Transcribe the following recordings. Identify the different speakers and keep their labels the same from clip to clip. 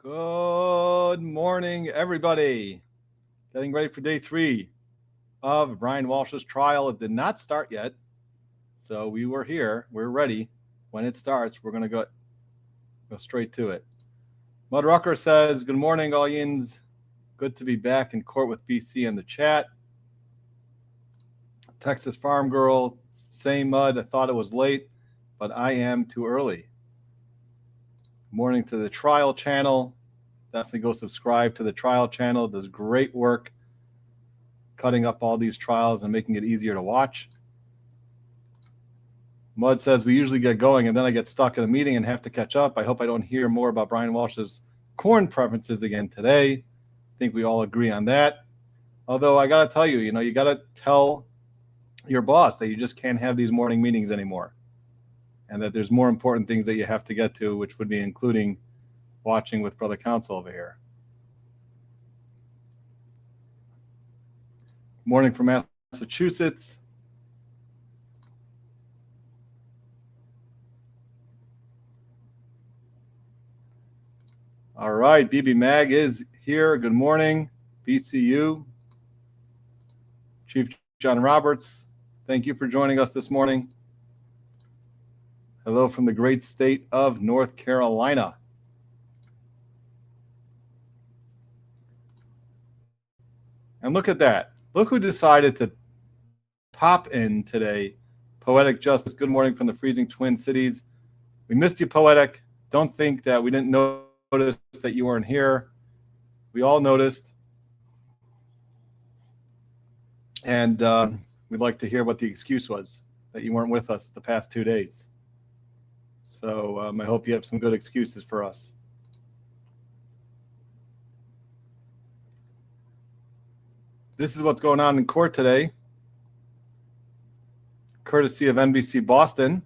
Speaker 1: Good morning, everybody. Getting ready for day 3 of Brian Walshe's trial. It did not start yet, so we were here. We're ready. When it starts, we're going to go straight to it. Mud Rucker says, good morning, all yins. Good to be back in court with BC in the chat. Texas Farm Girl, same Mud. I thought it was late, but I am too early. Morning to the trial channel. Definitely go subscribe to the trial channel. It does great work cutting up all these trials and making it easier to watch. Mud says we usually get going and then I get stuck in a meeting and have to catch up. I hope I don't hear more about Brian Walshe's corn preferences again today. I think we all agree on that. Although I got to tell you, you got to tell your boss that you just can't have these morning meetings anymore, and that there's more important things that you have to get to, which would be including watching with Brother Counsel over here. Morning from Massachusetts. All right, BB Mag is here. Good morning, BCU. Chief John Roberts, thank you for joining us this morning. Hello from the great state of North Carolina. And look at that. Look who decided to pop in today. Poetic Justice, good morning from the freezing Twin Cities. We missed you, Poetic. Don't think that we didn't notice that you weren't here. We all noticed. And we'd like to hear what the excuse was that you weren't with us the past 2 days. So I hope you have some good excuses for us. This is what's going on in court today, courtesy of NBC Boston,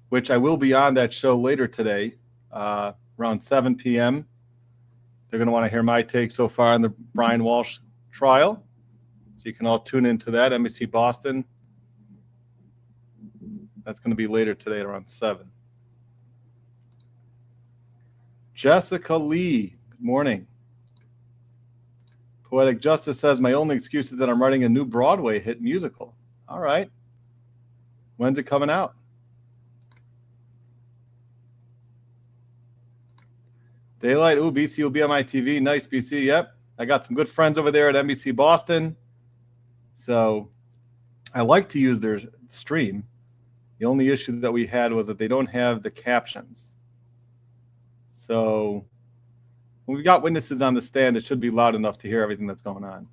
Speaker 1: which I will be on that show later today, around 7 p.m. They're going to want to hear my take so far on the Brian Walshe trial. So you can all tune into that, NBC Boston. That's going to be later today around 7. Jessica Lee, good morning. Poetic Justice says, my only excuse is that I'm writing a new Broadway hit musical. All right. When's it coming out? Daylight, ooh, BC will be on my TV. Nice, BC, yep. I got some good friends over there at NBC Boston. So I like to use their stream. The only issue that we had was that they don't have the captions. So when we've got witnesses on the stand, it should be loud enough to hear everything that's going on.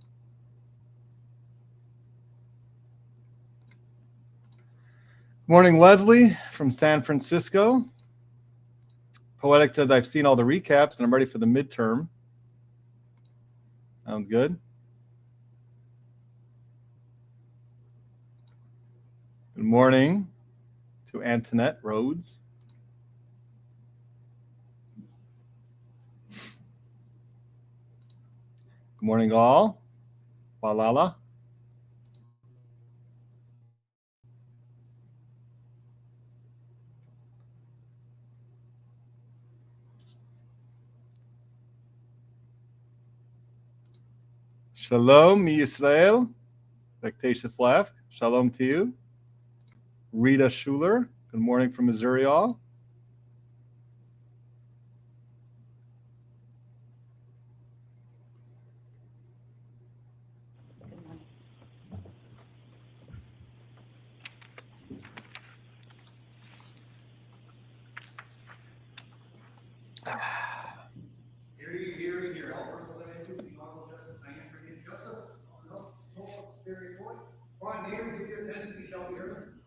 Speaker 1: Morning, Leslie from San Francisco. Poetic says, I've seen all the recaps and I'm ready for the midterm. Sounds good. Good morning to Antoinette Rhodes. Good morning, all. Walala. Shalom, Yisrael. Vectatious laugh. Shalom to you. Rita Schuler. Good morning from Missouri, all.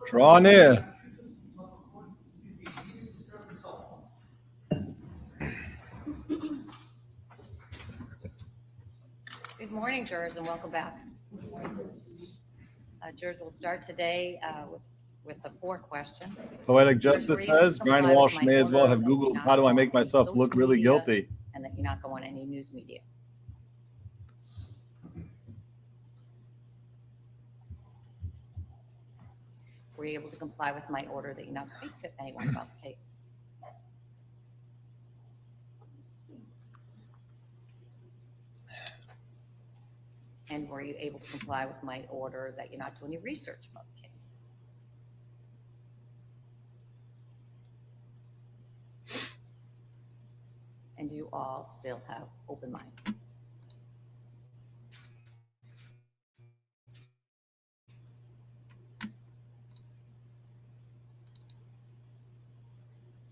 Speaker 1: Draw near.
Speaker 2: Good morning, jurors, and welcome back. Jurors will start today with the 4 questions.
Speaker 1: Poetic Justice says, Brian Walshe may as well have Googled, how do I make myself look really guilty?
Speaker 2: And that you not go on any news media. Were you able to comply with my order that you not speak to anyone about the case? And were you able to comply with my order that you not do any research about the case? And do you all still have open minds?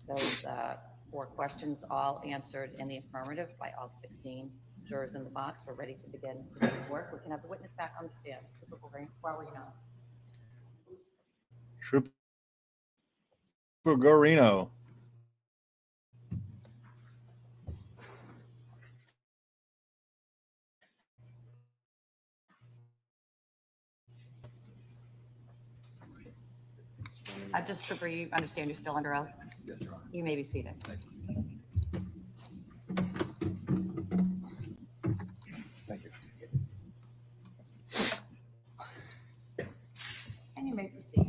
Speaker 2: Those 4 questions all answered in the affirmative by all 16 jurors in the box. We're ready to begin today's work. We can have the witness back on the stand.
Speaker 1: Trooper Guarino.
Speaker 2: Just Trooper, you understand you're still under oath?
Speaker 3: Yes, Your Honor.
Speaker 2: You may be seated.
Speaker 3: Thank you.
Speaker 2: And you may proceed.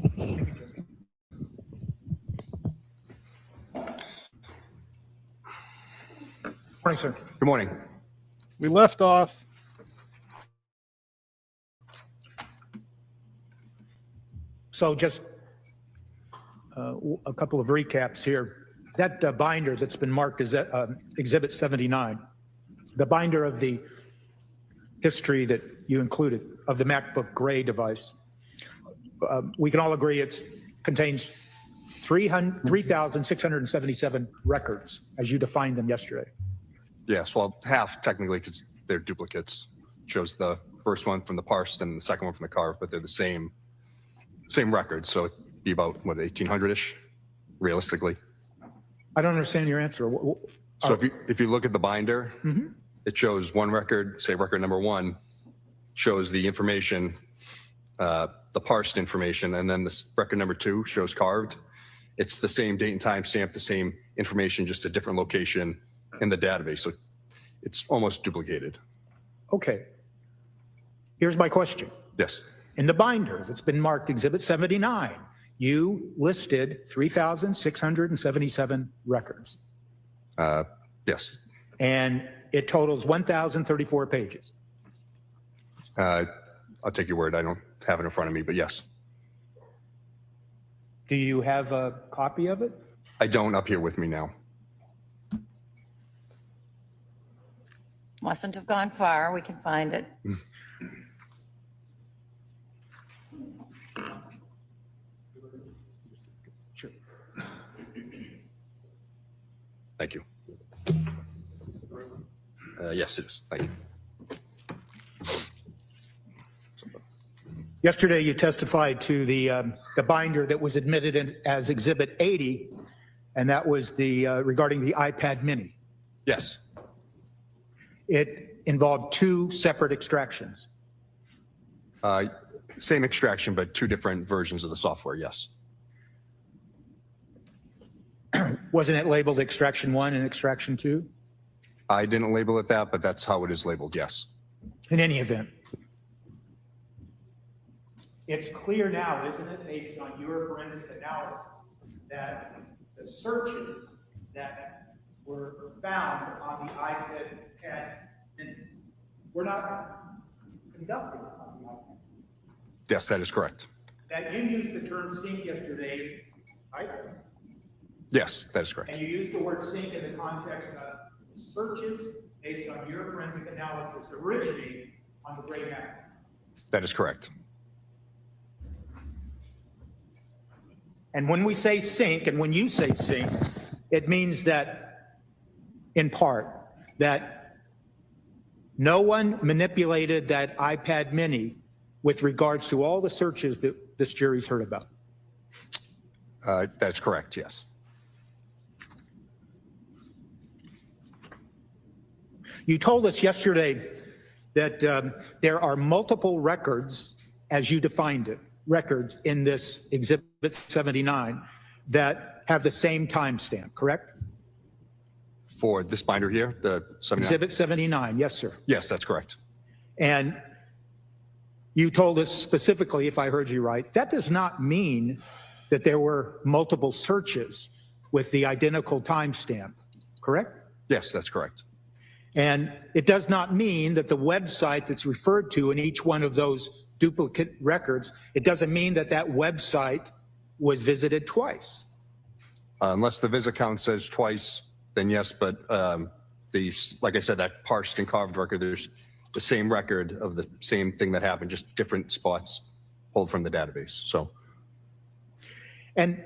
Speaker 3: Morning, sir. Good morning.
Speaker 1: We left off.
Speaker 4: So just a couple of recaps here. That binder that's been marked as Exhibit 79, the binder of the history that you included of the MacBook Gray device, we can all agree it contains 3,677 records as you defined them yesterday.
Speaker 3: Yes, well, half technically because they're duplicates. Shows the first one from the parsed and the second one from the carved, but they're the same record. So it'd be about, what, 1,800-ish, realistically.
Speaker 4: I don't understand your answer.
Speaker 3: So if you look at the binder, it shows one record, say record number 1, shows the information, the parsed information, and then this record number 2 shows carved. It's the same date and time stamp, the same information, just a different location in the database. So it's almost duplicated.
Speaker 4: Okay. Here's my question.
Speaker 3: Yes.
Speaker 4: In the binder that's been marked Exhibit 79, you listed 3,677 records.
Speaker 3: Yes.
Speaker 4: And it totals 1,034 pages.
Speaker 3: I'll take your word. I don't have it in front of me, but yes.
Speaker 4: Do you have a copy of it?
Speaker 3: I don't up here with me now.
Speaker 2: Mustn't have gone far. We can find it.
Speaker 4: Sure.
Speaker 3: Thank you. Yes, it is. Thank you.
Speaker 4: Yesterday, you testified to the binder that was admitted as Exhibit 80, and that was the regarding the iPad Mini.
Speaker 3: Yes.
Speaker 4: It involved 2 separate extractions.
Speaker 3: Same extraction, but 2 different versions of the software. Yes.
Speaker 4: Wasn't it labeled Extraction 1 and Extraction 2?
Speaker 3: I didn't label it that, but that's how it is labeled. Yes.
Speaker 4: In any event, it's clear now, isn't it, based on your forensic analysis, that the searches that were found on the iPad were not conducted on the iPad.
Speaker 3: Yes, that is correct.
Speaker 4: That you used the term sync yesterday, right?
Speaker 3: Yes, that is correct.
Speaker 4: And you used the word sync in the context of searches based on your forensic analysis originating on the Gray Mac.
Speaker 3: That is correct.
Speaker 4: And when we say sync, and when you say sync, it means that, in part, that no one manipulated that iPad Mini with regards to all the searches that this jury's heard about.
Speaker 3: That's correct. Yes.
Speaker 4: You told us yesterday that there are multiple records, as you defined it, records in this Exhibit 79 that have the same timestamp, correct?
Speaker 3: For this binder here, the 79?
Speaker 4: Exhibit 79, yes, sir.
Speaker 3: Yes, that's correct.
Speaker 4: And you told us specifically, if I heard you right, that does not mean that there were multiple searches with the identical timestamp, correct?
Speaker 3: Yes, that's correct.
Speaker 4: And it does not mean that the website that's referred to in each one of those duplicate records, it doesn't mean that that website was visited twice.
Speaker 3: Unless the visit count says twice, then yes, but like I said, that parsed and carved record, there's the same record of the same thing that happened, just different spots pulled from the database. So,
Speaker 4: and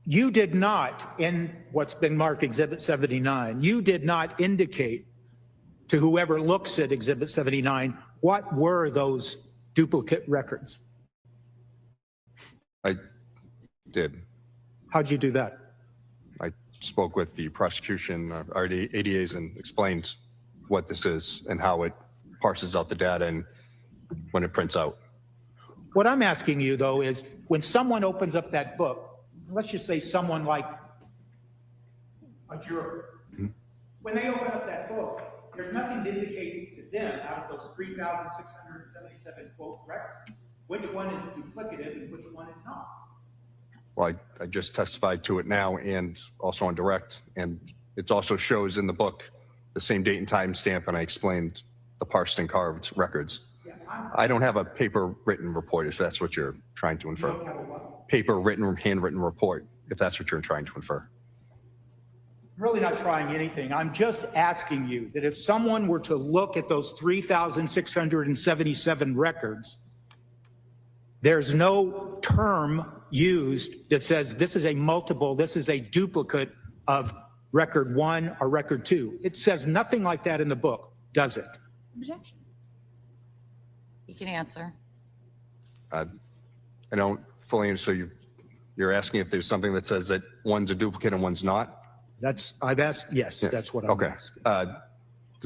Speaker 4: you did not, in what's been marked Exhibit 79, you did not indicate to whoever looks at Exhibit 79 what were those duplicate records.
Speaker 3: I did.
Speaker 4: How'd you do that?
Speaker 3: I spoke with the prosecution, our ADAs, and explained what this is and how it parses out the data and when it prints out.
Speaker 4: What I'm asking you, though, is when someone opens up that book, let's just say someone like a juror, when they open up that book, there's nothing to indicate to them out of those 3,677 quote records, which one is duplicative and which one is not.
Speaker 3: Well, I just testified to it now and also on direct, and it also shows in the book the same date and time stamp, and I explained the parsed and carved records.
Speaker 4: Yeah,
Speaker 3: I don't have a paper written report, if that's what you're trying to infer.
Speaker 4: You don't have a what?
Speaker 3: Paper written, handwritten report, if that's what you're trying to infer.
Speaker 4: I'm really not trying anything. I'm just asking you that if someone were to look at those 3,677 records, there's no term used that says this is a multiple, this is a duplicate of record 1 or record 2. It says nothing like that in the book, does it?
Speaker 2: Objection. You can answer.
Speaker 3: I don't fully understand. So you're asking if there's something that says that one's a duplicate and one's not?
Speaker 4: I've asked, yes, that's what I'm
Speaker 3: okay.
Speaker 4: asking.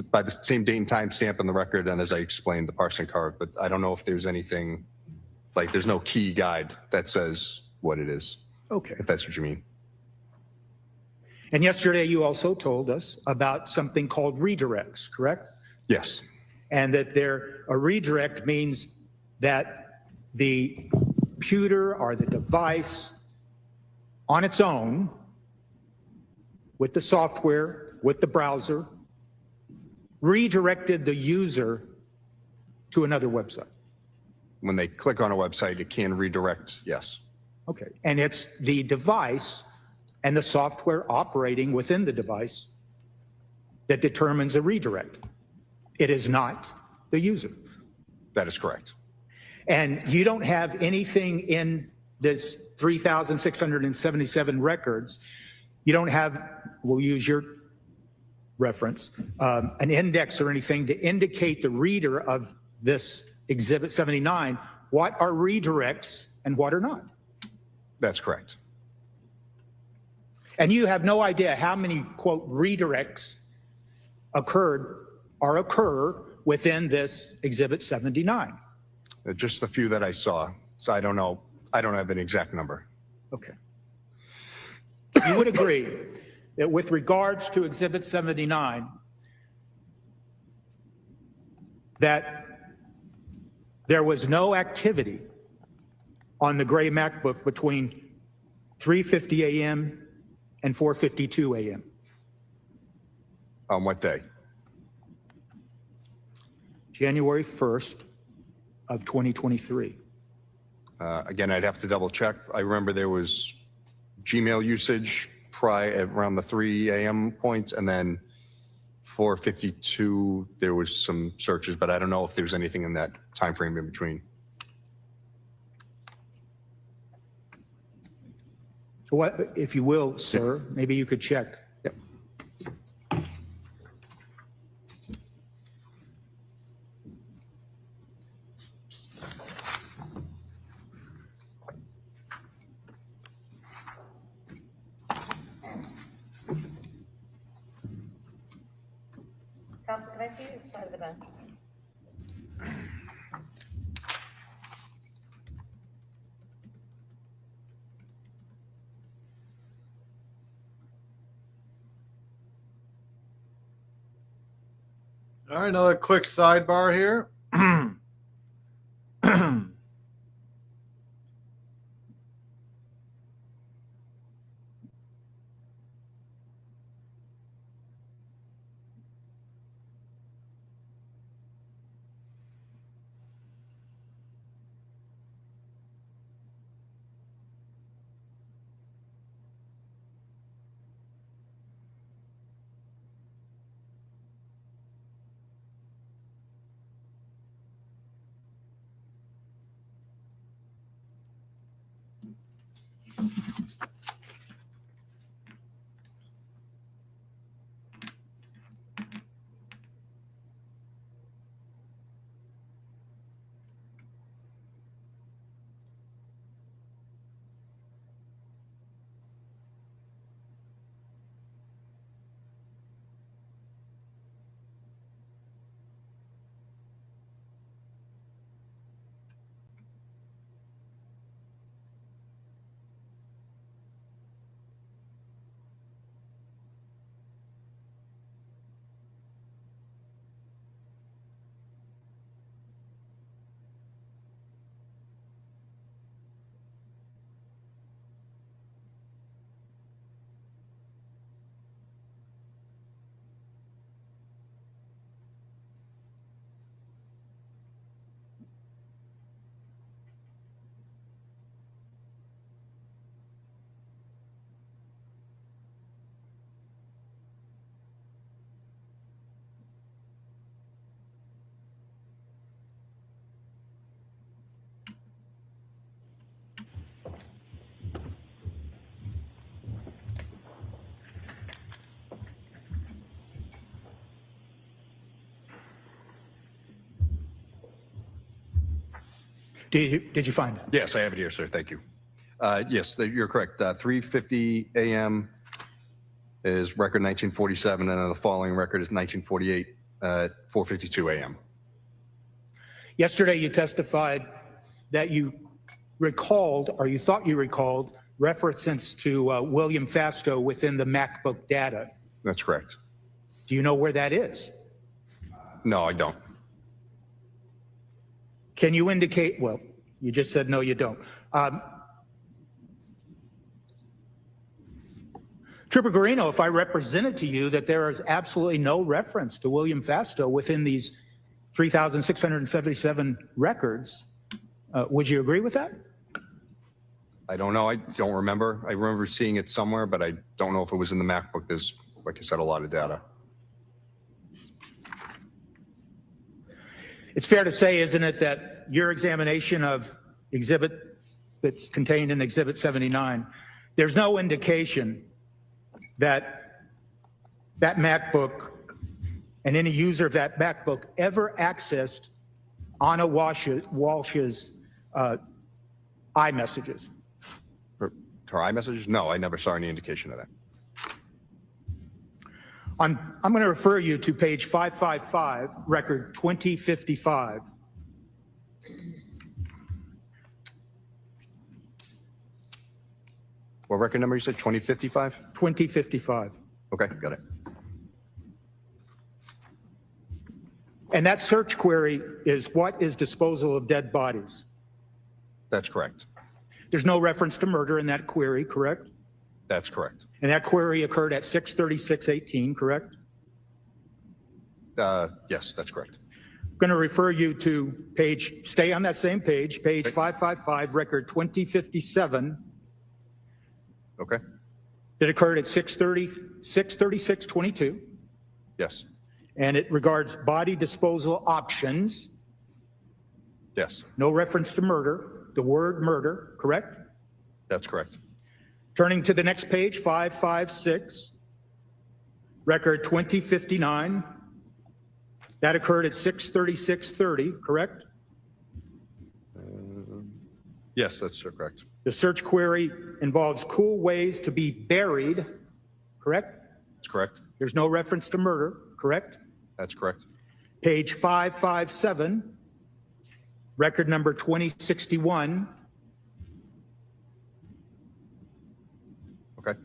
Speaker 3: By the same date and time stamp on the record, and as I explained, the parsed and carved, but I don't know if there's anything, like there's no key guide that says what it is.
Speaker 4: Okay.
Speaker 3: If that's what you mean.
Speaker 4: And yesterday you also told us about something called redirects, correct?
Speaker 3: Yes.
Speaker 4: And that a redirect means that the computer or the device on its own, with the software, with the browser, redirected the user to another website.
Speaker 3: When they click on a website, it can redirect, yes.
Speaker 4: Okay, and it's the device and the software operating within the device that determines a redirect. It is not the user.
Speaker 3: That is correct.
Speaker 4: And you don't have anything in this 3,677 records. You don't have, we'll use your reference, an index or anything to indicate the reader of this Exhibit 79, what are redirects and what are not.
Speaker 3: That's correct.
Speaker 4: And you have no idea how many, quote, redirects occurred or occur within this Exhibit 79.
Speaker 3: Just the few that I saw. So I don't know. I don't have an exact number.
Speaker 4: Okay. You would agree that with regards to Exhibit 79, that there was no activity on the gray MacBook between 3:50 a.m. and 4:52 a.m.
Speaker 3: On what day?
Speaker 4: January 1st of 2023.
Speaker 3: Again, I'd have to double check. I remember there was Gmail usage around the 3 a.m. point, and then 4:52 there was some searches, but I don't know if there's anything in that time frame in between.
Speaker 4: What, if you will, sir, maybe you could check.
Speaker 3: Yep.
Speaker 2: Counsel, can I see this side of the bench?
Speaker 1: All right, another quick sidebar here.
Speaker 4: Did you find that?
Speaker 3: Yes, I have it here, sir. Thank you. Yes, you're correct. 3:50 a.m. is record 1947, and then the following record is 1948 at 4:52 a.m.
Speaker 4: Yesterday, you testified that you recalled, or you thought you recalled, references to William Fastow within the MacBook data.
Speaker 3: That's correct.
Speaker 4: Do you know where that is?
Speaker 3: No, I don't.
Speaker 4: Can you indicate, well, you just said no, you don't. Trooper Guarino, if I represented to you that there is absolutely no reference to William Fastow within these 3,677 records, would you agree with that?
Speaker 3: I don't know. I don't remember. I remember seeing it somewhere, but I don't know if it was in the MacBook. There's, like I said, a lot of data.
Speaker 4: It's fair to say, isn't it, that your examination of exhibit that's contained in Exhibit 79, there's no indication that that MacBook and any user of that MacBook ever accessed Anna Walsh's iMessages?
Speaker 3: Her iMessages? No, I never saw any indication of that.
Speaker 4: I'm going to refer you to page 555, record 2055.
Speaker 3: What record number you said? 2055?
Speaker 4: 2055.
Speaker 3: Okay, got it.
Speaker 4: And that search query is, what is disposal of dead bodies?
Speaker 3: That's correct.
Speaker 4: There's no reference to murder in that query, correct?
Speaker 3: That's correct.
Speaker 4: And that query occurred at 6:36:18, correct?
Speaker 3: Yes, that's correct.
Speaker 4: I'm going to refer you to page, stay on that same page, page 555, record 2057.
Speaker 3: Okay.
Speaker 4: It occurred at 6:36:22,
Speaker 3: Yes.
Speaker 4: and it regards body disposal options.
Speaker 3: Yes,
Speaker 4: No reference to murder, the word murder, correct?
Speaker 3: that's correct.
Speaker 4: Turning to the next page, 556, record 2059. That occurred at 6:36:30, correct?
Speaker 3: Yes, that's correct.
Speaker 4: The search query involves cool ways to be buried, correct?
Speaker 3: That's correct.
Speaker 4: There's no reference to murder, correct?
Speaker 3: That's correct.
Speaker 4: Page 557, record number 2061.
Speaker 3: Okay.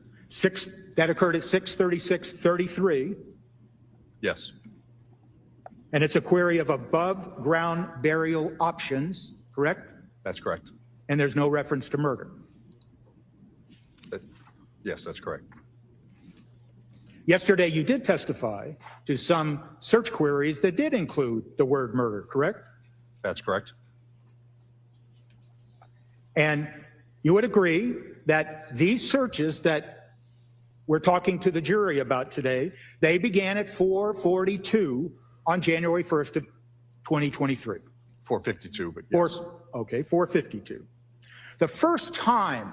Speaker 4: That occurred at 6:36:33,
Speaker 3: Yes,
Speaker 4: and it's a query of above ground burial options, correct?
Speaker 3: that's correct.
Speaker 4: And there's no reference to murder.
Speaker 3: Yes, that's correct.
Speaker 4: Yesterday, you did testify to some search queries that did include the word murder, correct?
Speaker 3: That's correct.
Speaker 4: And you would agree that these searches that we're talking to the jury about today, they began at 4:42 on January 1st of 2023.
Speaker 3: 452, but yes.
Speaker 4: 4:52. The first time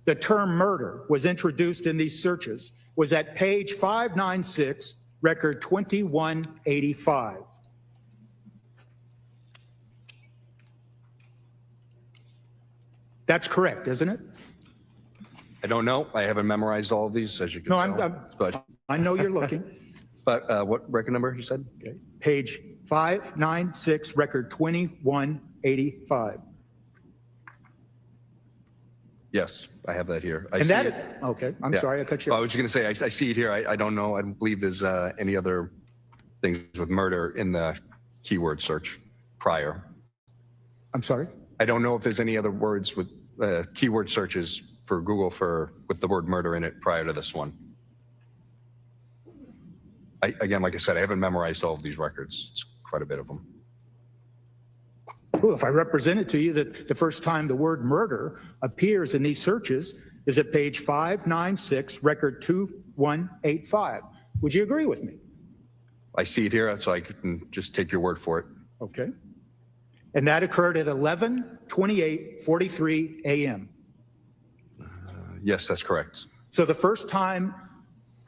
Speaker 4: the term murder was introduced in these searches was at page 596, record 2185. That's correct, isn't it?
Speaker 3: I don't know. I haven't memorized all of these, as you can
Speaker 4: No,
Speaker 3: tell.
Speaker 4: I know you're looking.
Speaker 3: But what record number you said?
Speaker 4: Okay. Page 596, record 2185.
Speaker 3: Yes, I have that here.
Speaker 4: And that, okay, I'm sorry, I cut you
Speaker 3: I
Speaker 4: off.
Speaker 3: was just going to say, I see it here. I don't know. I don't believe there's any other things with murder in the keyword search prior.
Speaker 4: I'm sorry?
Speaker 3: I don't know if there's any other words with keyword searches for Google with the word murder in it prior to this one. Again, like I said, I haven't memorized all of these records. It's quite a bit of them.
Speaker 4: Well, if I represented to you that the first time the word murder appears in these searches is at page 596, record 2185, would you agree with me?
Speaker 3: I see it here, so I can just take your word for it.
Speaker 4: Okay. And that occurred at 11:28:43 a.m.
Speaker 3: Yes, that's correct.
Speaker 4: So the first time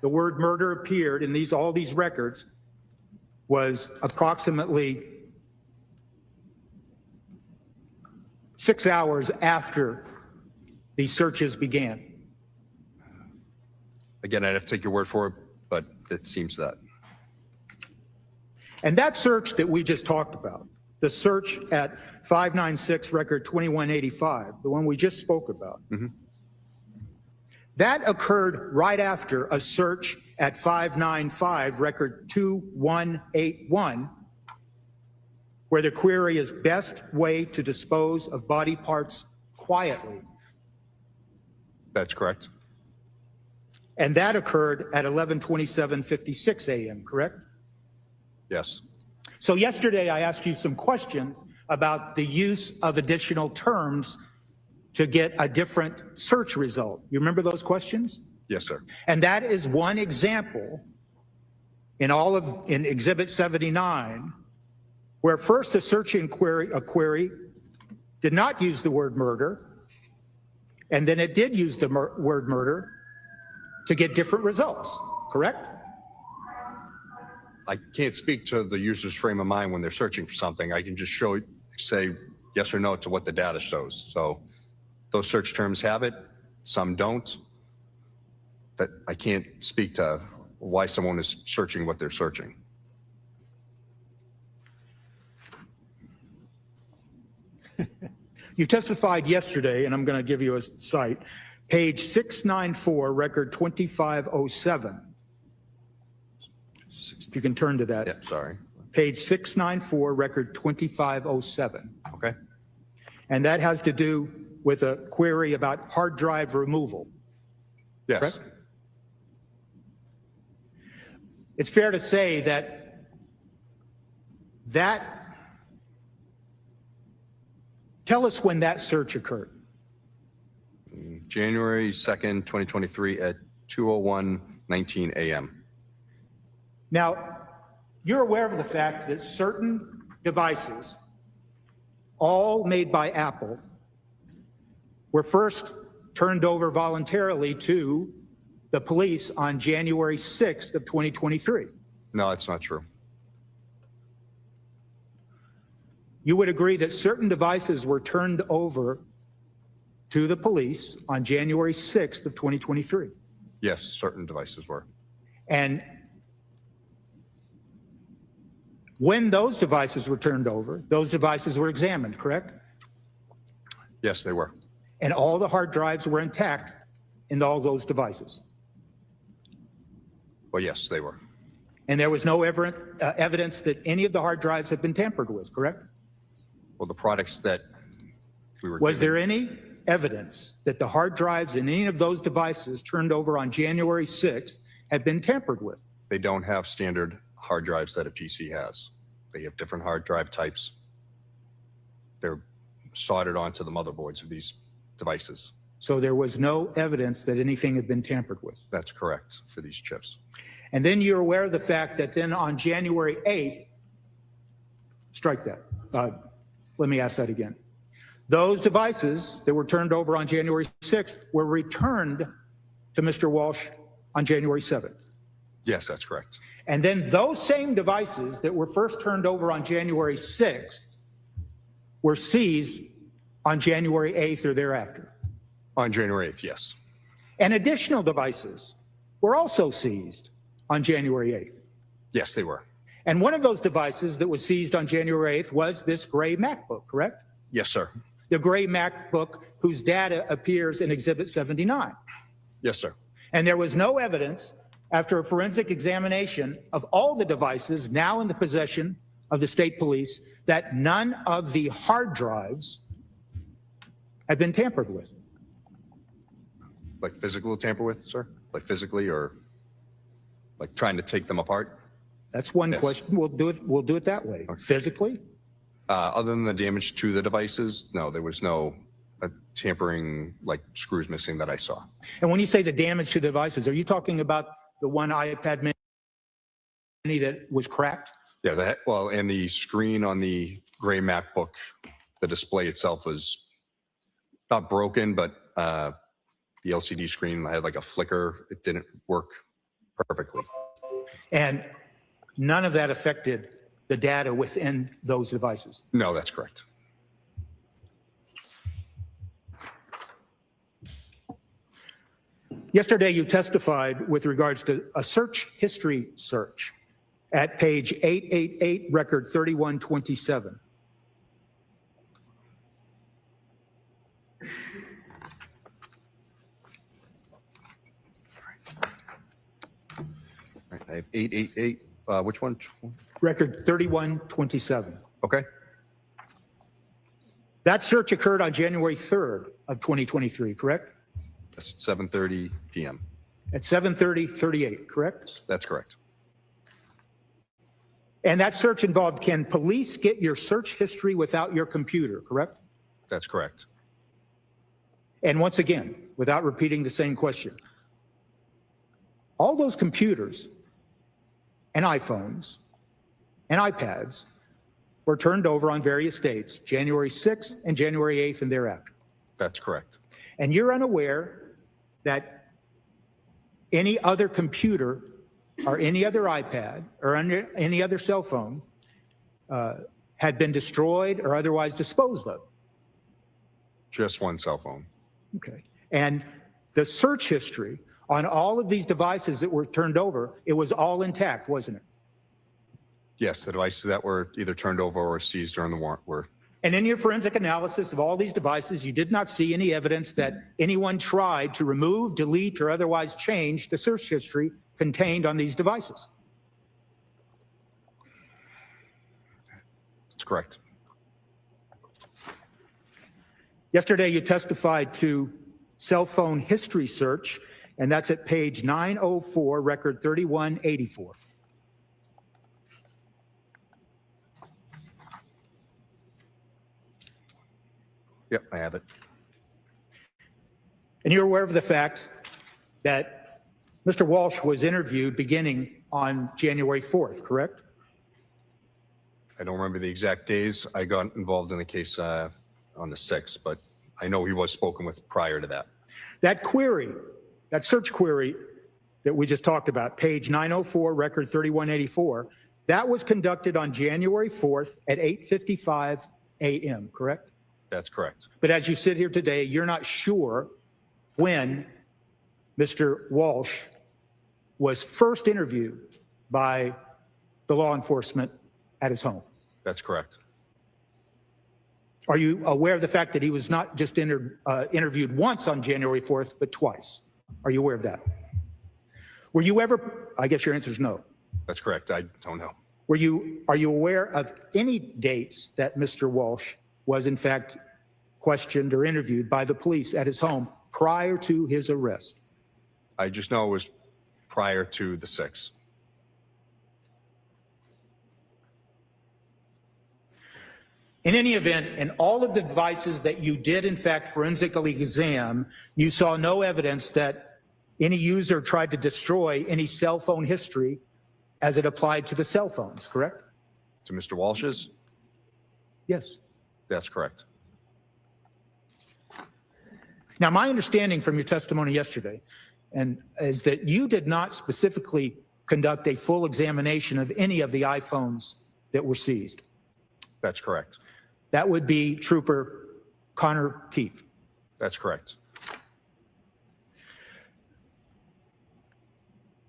Speaker 4: the word murder appeared in all these records was approximately 6 hours after these searches began.
Speaker 3: Again, I'd have to take your word for it, but it seems that.
Speaker 4: And that search that we just talked about, the search at 596 record 2185, the one we just spoke about, that occurred right after a search at 595 record 2181, where the query is best way to dispose of body parts quietly.
Speaker 3: That's correct.
Speaker 4: And that occurred at 11:27:56 a.m., correct?
Speaker 3: Yes.
Speaker 4: So yesterday I asked you some questions about the use of additional terms to get a different search result. You remember those questions?
Speaker 3: Yes, sir.
Speaker 4: And that is one example in Exhibit 79, where first a query did not use the word murder, and then it did use the word murder to get different results, correct?
Speaker 3: I can't speak to the user's frame of mind when they're searching for something. I can just say yes or no to what the data shows. So those search terms have it, some don't. But I can't speak to why someone is searching what they're searching.
Speaker 4: You testified yesterday, and I'm going to give you a cite, page 694, record 2507. If you can turn to that.
Speaker 3: Yeah, sorry.
Speaker 4: Page 694, record 2507.
Speaker 3: Okay.
Speaker 4: And that has to do with a query about hard drive removal.
Speaker 3: Yes.
Speaker 4: Correct? It's fair to say that tell us when that search occurred.
Speaker 3: January 2nd, 2023 at 2:01:19 a.m.
Speaker 4: Now, you're aware of the fact that certain devices, all made by Apple, were first turned over voluntarily to the police on January 6th of 2023.
Speaker 3: No, that's not true.
Speaker 4: You would agree that certain devices were turned over to the police on January 6th of 2023.
Speaker 3: Yes, certain devices were.
Speaker 4: And when those devices were turned over, those devices were examined, correct?
Speaker 3: Yes, they were.
Speaker 4: And all the hard drives were intact in all those devices.
Speaker 3: Well, yes, they were.
Speaker 4: And there was no evidence that any of the hard drives had been tampered with, correct?
Speaker 3: Well, the products that we were
Speaker 4: Was
Speaker 3: given-
Speaker 4: there any evidence that the hard drives in any of those devices turned over on January 6th had been tampered with?
Speaker 3: They don't have standard hard drives that a PC has. They have different hard drive types. They're soldered onto the motherboards of these devices.
Speaker 4: So there was no evidence that anything had been tampered with.
Speaker 3: That's correct for these chips.
Speaker 4: And then you're aware of the fact that then on January 8th, strike that. Let me ask that again. Those devices that were turned over on January 6th were returned to Mr. Walshe on January 7th.
Speaker 3: Yes, that's correct.
Speaker 4: And then those same devices that were first turned over on January 6th were seized on January 8th or thereafter.
Speaker 3: On January 8th, yes.
Speaker 4: And additional devices were also seized on January 8th.
Speaker 3: Yes, they were.
Speaker 4: And one of those devices that was seized on January 8th was this gray MacBook, correct?
Speaker 3: Yes, sir.
Speaker 4: The gray MacBook whose data appears in Exhibit 79.
Speaker 3: Yes, sir.
Speaker 4: And there was no evidence after a forensic examination of all the devices now in the possession of the state police that none of the hard drives had been tampered with.
Speaker 3: Like physical tamper with, sir? Like physically, or like trying to take them apart?
Speaker 4: That's one
Speaker 3: Yes.
Speaker 4: question. We'll do it that way. Physically?
Speaker 3: Other than the damage to the devices, no, there was no tampering, like screws missing that I saw.
Speaker 4: And when you say the damage to devices, are you talking about the one iPad mini that was cracked?
Speaker 3: Yeah, well, and the screen on the gray MacBook, the display itself was not broken, but the LCD screen had like a flicker. It didn't work perfectly.
Speaker 4: And none of that affected the data within those devices?
Speaker 3: No, that's correct.
Speaker 4: Yesterday, you testified with regards to a search history search at page 888, record 3127.
Speaker 3: All right, I have 888. Which one?
Speaker 4: Record 3127.
Speaker 3: Okay.
Speaker 4: That search occurred on January 3rd of 2023, correct?
Speaker 3: That's 7:30 p.m.
Speaker 4: At 7:38, correct?
Speaker 3: That's correct.
Speaker 4: And that search involved, can police get your search history without your computer, correct?
Speaker 3: That's correct.
Speaker 4: And once again, without repeating the same question, all those computers and iPhones and iPads were turned over on various dates, January 6th and January 8th and thereafter.
Speaker 3: That's correct.
Speaker 4: And you're unaware that any other computer or any other iPad or any other cell phone had been destroyed or otherwise disposed of.
Speaker 3: Just one cell phone.
Speaker 4: Okay. And the search history on all of these devices that were turned over, it was all intact, wasn't it?
Speaker 3: Yes, the devices that were either turned over or seized during the warrant were.
Speaker 4: And in your forensic analysis of all these devices, you did not see any evidence that anyone tried to remove, delete, or otherwise change the search history contained on these devices.
Speaker 3: That's correct.
Speaker 4: Yesterday, you testified to cell phone history search, and that's at page 904, record 3184.
Speaker 3: Yep, I have it.
Speaker 4: And you're aware of the fact that Mr. Walshe was interviewed beginning on January 4th, correct?
Speaker 3: I don't remember the exact days. I got involved in the case on the 6th, but I know he was spoken with prior to that.
Speaker 4: That query, that search query that we just talked about, page 904, record 3184, that was conducted on January 4th at 8:55 a.m., correct?
Speaker 3: That's correct.
Speaker 4: But as you sit here today, you're not sure when Mr. Walshe was first interviewed by the law enforcement at his home.
Speaker 3: That's correct.
Speaker 4: Are you aware of the fact that he was not just interviewed once on January 4th, but twice? Are you aware of that? Were you ever, I guess your answer is no.
Speaker 3: That's correct. I don't know.
Speaker 4: Are you aware of any dates that Mr. Walshe was in fact questioned or interviewed by the police at his home prior to his arrest?
Speaker 3: I just know it was prior to the 6th.
Speaker 4: In any event, in all of the devices that you did in fact forensically examine, you saw no evidence that any user tried to destroy any cell phone history as it applied to the cell phones, correct?
Speaker 3: To Mr. Walsh's?
Speaker 4: Yes.
Speaker 3: That's correct.
Speaker 4: Now, my understanding from your testimony yesterday is that you did not specifically conduct a full examination of any of the iPhones that were seized.
Speaker 3: That's correct.
Speaker 4: That would be Trooper Connor Keefe.
Speaker 3: That's correct.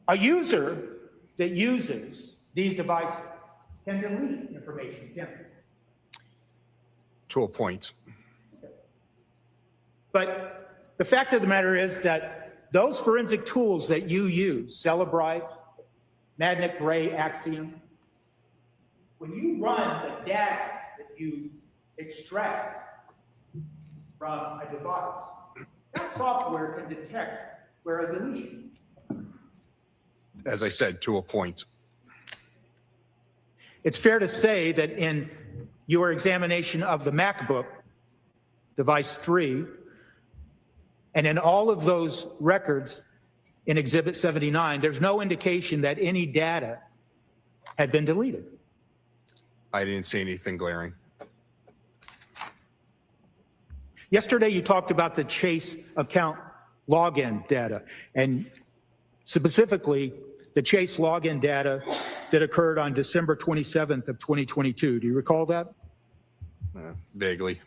Speaker 4: A user that uses these devices can delete information, can't they?
Speaker 3: To a point.
Speaker 4: But the fact of the matter is that those forensic tools that you use, Celebrite, Magnet Gray, Axiom, when you run the data that you extract from a device, that software can detect where a deletion.
Speaker 3: As I said, to a point.
Speaker 4: It's fair to say that in your examination of the MacBook, device 3, and in all of those records in Exhibit 79, there's no indication that any data had been deleted.
Speaker 3: I didn't see anything glaring.
Speaker 4: Yesterday, you talked about the Chase account login data, and specifically the Chase login data that occurred on December 27th of 2022. Do you recall that?
Speaker 3: Vaguely.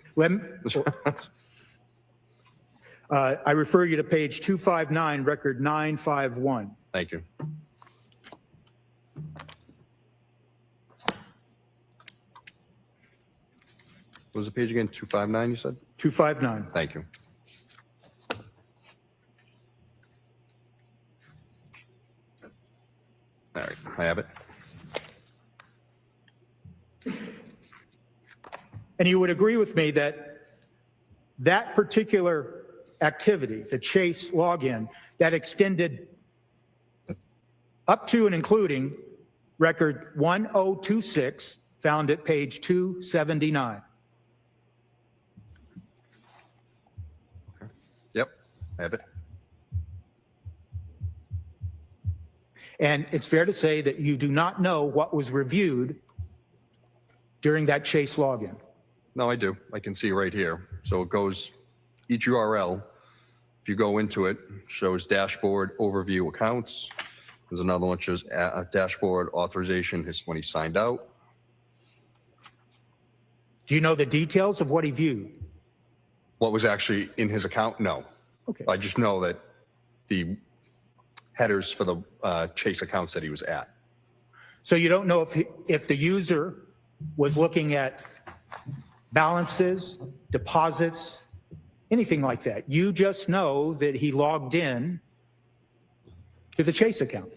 Speaker 4: I refer you to page 259, record 951.
Speaker 3: Thank you. What was the page again? 259, you said?
Speaker 4: 259.
Speaker 3: Thank you. All right, I have it.
Speaker 4: And you would agree with me that that particular activity, the Chase login, that extended up to and including record 1026, found at page 279.
Speaker 3: Yep, I have it.
Speaker 4: And it's fair to say that you do not know what was reviewed during that Chase login.
Speaker 3: No, I do. I can see right here. So it goes, each URL, if you go into it, shows dashboard, overview accounts. There's another one that shows a dashboard authorization, his when he signed out.
Speaker 4: Do you know the details of what he viewed?
Speaker 3: What was actually in his account? No.
Speaker 4: Okay.
Speaker 3: I just know that the headers for the Chase accounts that he was at.
Speaker 4: So you don't know if the user was looking at balances, deposits, anything like that. You just know that he logged in to the Chase account.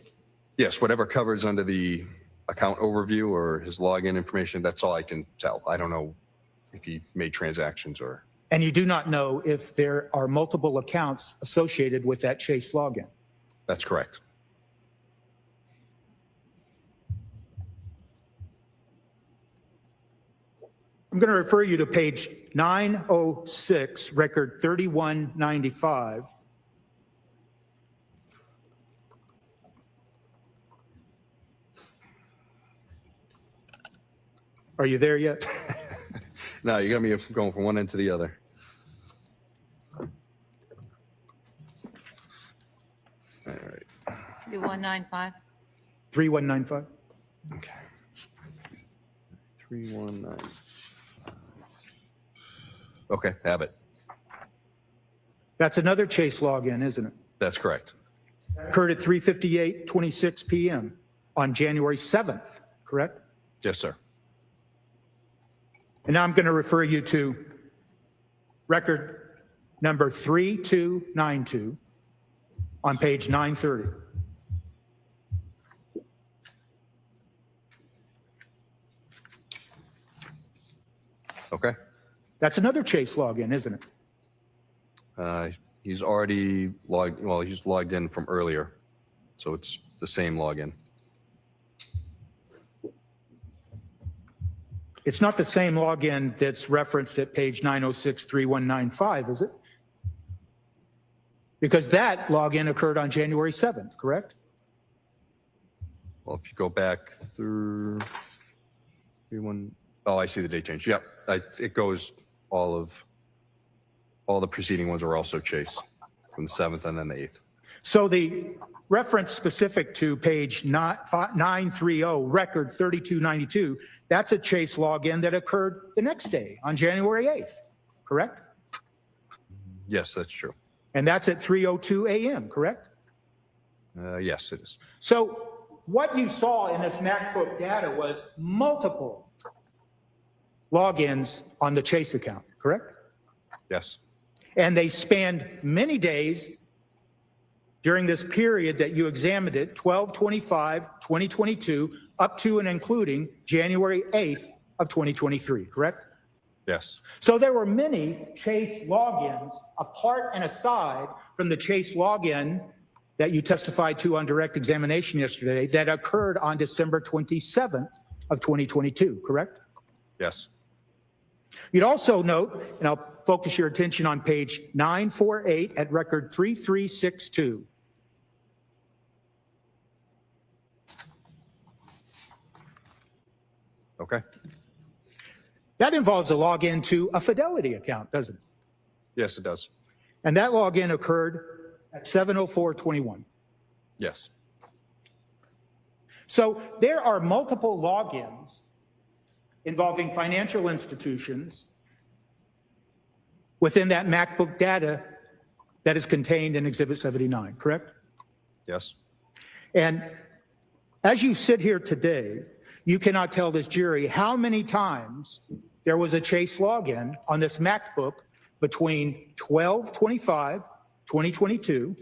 Speaker 3: Yes, whatever covers under the account overview or his login information, that's all I can tell. I don't know if he made transactions or...
Speaker 4: And you do not know if there are multiple accounts associated with that Chase login.
Speaker 3: That's correct.
Speaker 4: I'm going to refer you to page 906, record 3195. Are you there yet?
Speaker 3: No, you got me going from one end to the other. All right.
Speaker 2: 2195.
Speaker 4: 3195.
Speaker 3: Okay. 319. Okay, have it.
Speaker 4: That's another Chase login, isn't it?
Speaker 3: That's correct.
Speaker 4: Occurred at 3:58:26 p.m. on January 7th, correct?
Speaker 3: Yes, sir.
Speaker 4: And now I'm going to refer you to record number 3292 on page 930.
Speaker 3: Okay.
Speaker 4: That's another Chase login, isn't it?
Speaker 3: He's already logged, well, he's logged in from earlier. So it's the same login.
Speaker 4: It's not the same login that's referenced at page 906-3195, is it? Because that login occurred on January 7th, correct?
Speaker 3: Well, if you go back through, oh, I see the date change. Yep, it goes all all the preceding ones were also Chase from the 7th and then the 8th.
Speaker 4: So the reference specific to page 930, record 3292, that's a Chase login that occurred the next day on January 8th, correct?
Speaker 3: Yes, that's true.
Speaker 4: And that's at 3:02 a.m., correct?
Speaker 3: Yes, it is.
Speaker 4: So what you saw in this MacBook data was multiple logins on the Chase account, correct?
Speaker 3: Yes.
Speaker 4: And they spanned many days during this period that you examined it, 12/25/2022, up to and including January 8th of 2023, correct?
Speaker 3: Yes.
Speaker 4: So there were many Chase logins apart and aside from the Chase login that you testified to on direct examination yesterday that occurred on December 27th of 2022, correct?
Speaker 3: Yes.
Speaker 4: You'd also note, and I'll focus your attention on page 948 at record 3362.
Speaker 3: Okay.
Speaker 4: That involves a login to a Fidelity account, doesn't it?
Speaker 3: Yes, it does.
Speaker 4: And that login occurred at 7:04:21.
Speaker 3: Yes.
Speaker 4: So there are multiple logins involving financial institutions within that MacBook data that is contained in Exhibit 79, correct?
Speaker 3: Yes.
Speaker 4: And as you sit here today, you cannot tell this jury how many times there was a Chase login on this MacBook between 12/25/2022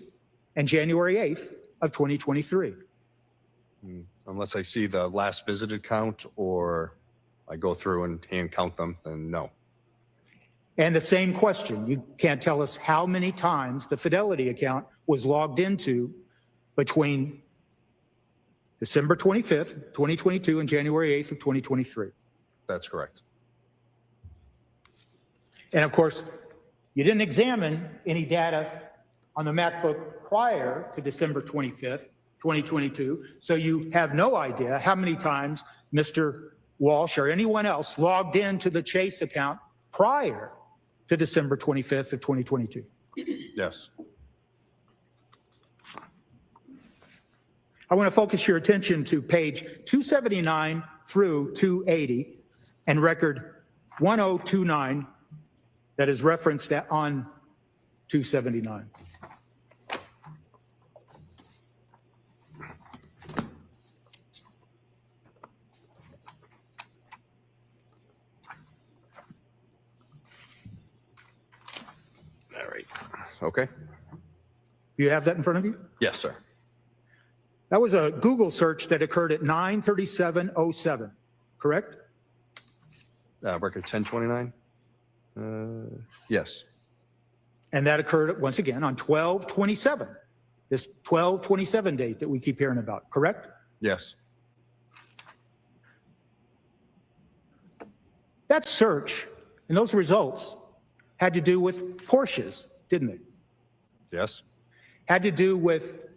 Speaker 4: and January 8th of 2023.
Speaker 3: Unless I see the last visited count or I go through and hand count them, then no.
Speaker 4: And the same question, you can't tell us how many times the Fidelity account was logged into between December 25th, 2022 and January 8th of 2023.
Speaker 3: That's correct.
Speaker 4: And of course, you didn't examine any data on the MacBook prior to December 25th, 2022, so you have no idea how many times Mr. Walshe or anyone else logged into the Chase account prior to December 25th of 2022.
Speaker 3: Yes.
Speaker 4: I want to focus your attention to page 279 through 280 and record 1029 that is referenced on 279.
Speaker 3: All right. Okay.
Speaker 4: Do you have that in front of you?
Speaker 3: Yes, sir.
Speaker 4: That was a Google search that occurred at 9:37:07, correct?
Speaker 3: Record 1029? Yes.
Speaker 4: And that occurred once again on 12/27, this 12/27 date that we keep hearing about, correct?
Speaker 3: Yes.
Speaker 4: That search and those results had to do with Porsches, didn't they?
Speaker 3: Yes.
Speaker 4: Had to do with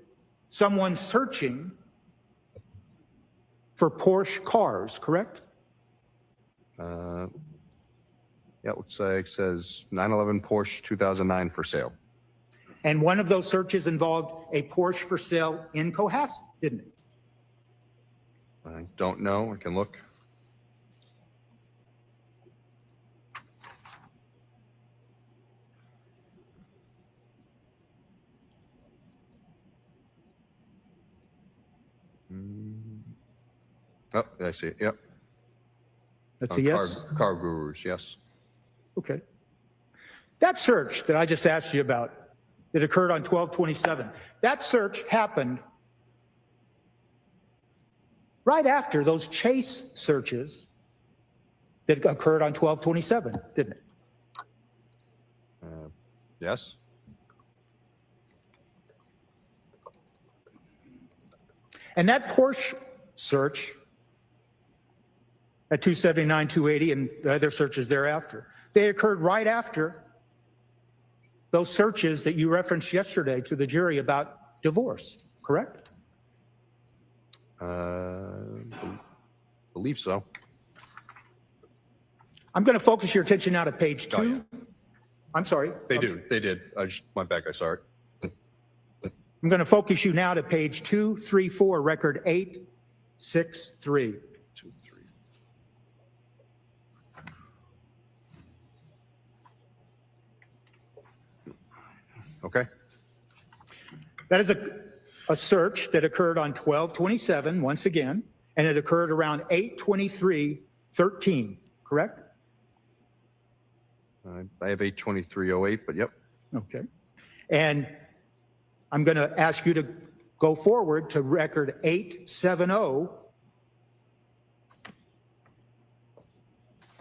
Speaker 4: someone searching for Porsche cars, correct?
Speaker 3: Yeah, it looks like it says 911 Porsche 2009 for sale.
Speaker 4: And one of those searches involved a Porsche for sale in Cohasset, didn't it?
Speaker 3: I don't know. I can look. Oh, I see it. Yep.
Speaker 4: That's a yes?
Speaker 3: Car Gurus, yes.
Speaker 4: Okay. That search that I just asked you about, that occurred on 12/27, that search happened right after those Chase searches that occurred on 12/27, didn't it?
Speaker 3: Yes.
Speaker 4: And that Porsche search at 279, 280, and the other searches thereafter, they occurred right after those searches that you referenced yesterday to the jury about divorce, correct?
Speaker 3: Believe so.
Speaker 4: I'm going to focus your attention now to page 2.
Speaker 3: Oh, yeah.
Speaker 4: I'm sorry.
Speaker 3: They do. They did. I just went back. I saw it.
Speaker 4: I'm going to focus you now to page 234, record 863.
Speaker 3: 2, 3. Okay.
Speaker 4: That is a search that occurred on 12/27, once again, and it occurred around 8/23/13, correct?
Speaker 3: I have 8/23/08, but yep.
Speaker 4: Okay. And I'm going to ask you to go forward to record 870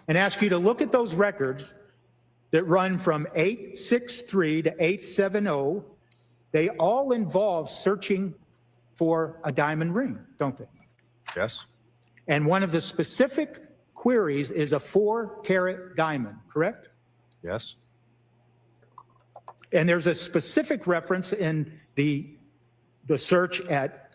Speaker 4: and ask you to look at those records that run from 863 to 870. They all involve searching for a diamond ring, don't they?
Speaker 3: Yes.
Speaker 4: And one of the specific queries is a 4-carat diamond, correct?
Speaker 3: Yes.
Speaker 4: And there's a specific reference in the search at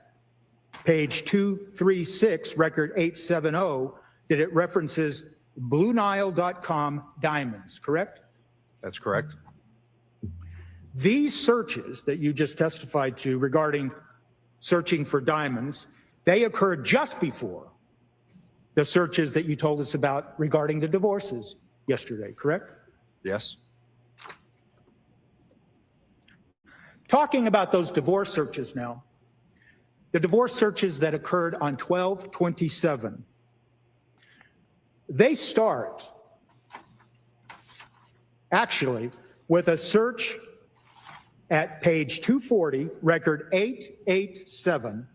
Speaker 4: page 236, record 870, that it references BlueNile.com diamonds, correct?
Speaker 3: That's correct.
Speaker 4: These searches that you just testified to regarding searching for diamonds, they occurred just before the searches that you told us about regarding the divorces yesterday, correct?
Speaker 3: Yes.
Speaker 4: Talking about those divorce searches now, the divorce searches that occurred on 12/27, they start actually with a search at page 240, record 887,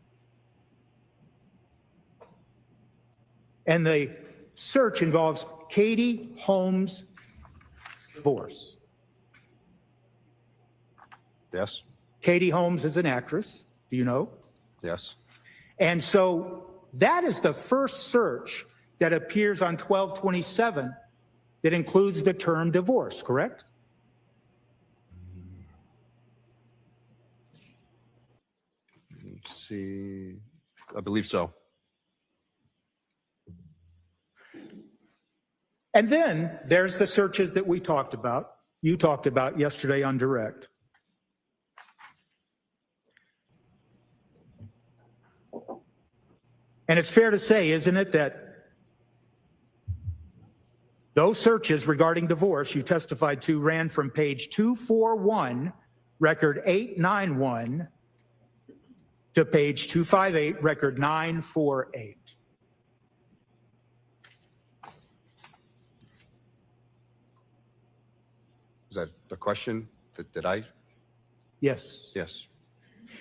Speaker 4: and the search involves Katie Holmes' divorce.
Speaker 3: Yes.
Speaker 4: Katie Holmes is an actress, do you know?
Speaker 3: Yes.
Speaker 4: And so that is the first search that appears on 12/27 that includes the term divorce, correct?
Speaker 3: Let's see. I believe so.
Speaker 4: And then there's the searches that we talked about, you talked about yesterday on direct. And it's fair to say, isn't it, that those searches regarding divorce you testified to ran from page 241, record 891, to page 258, record 948.
Speaker 3: Is that the question? Did I?
Speaker 4: Yes.
Speaker 3: Yes.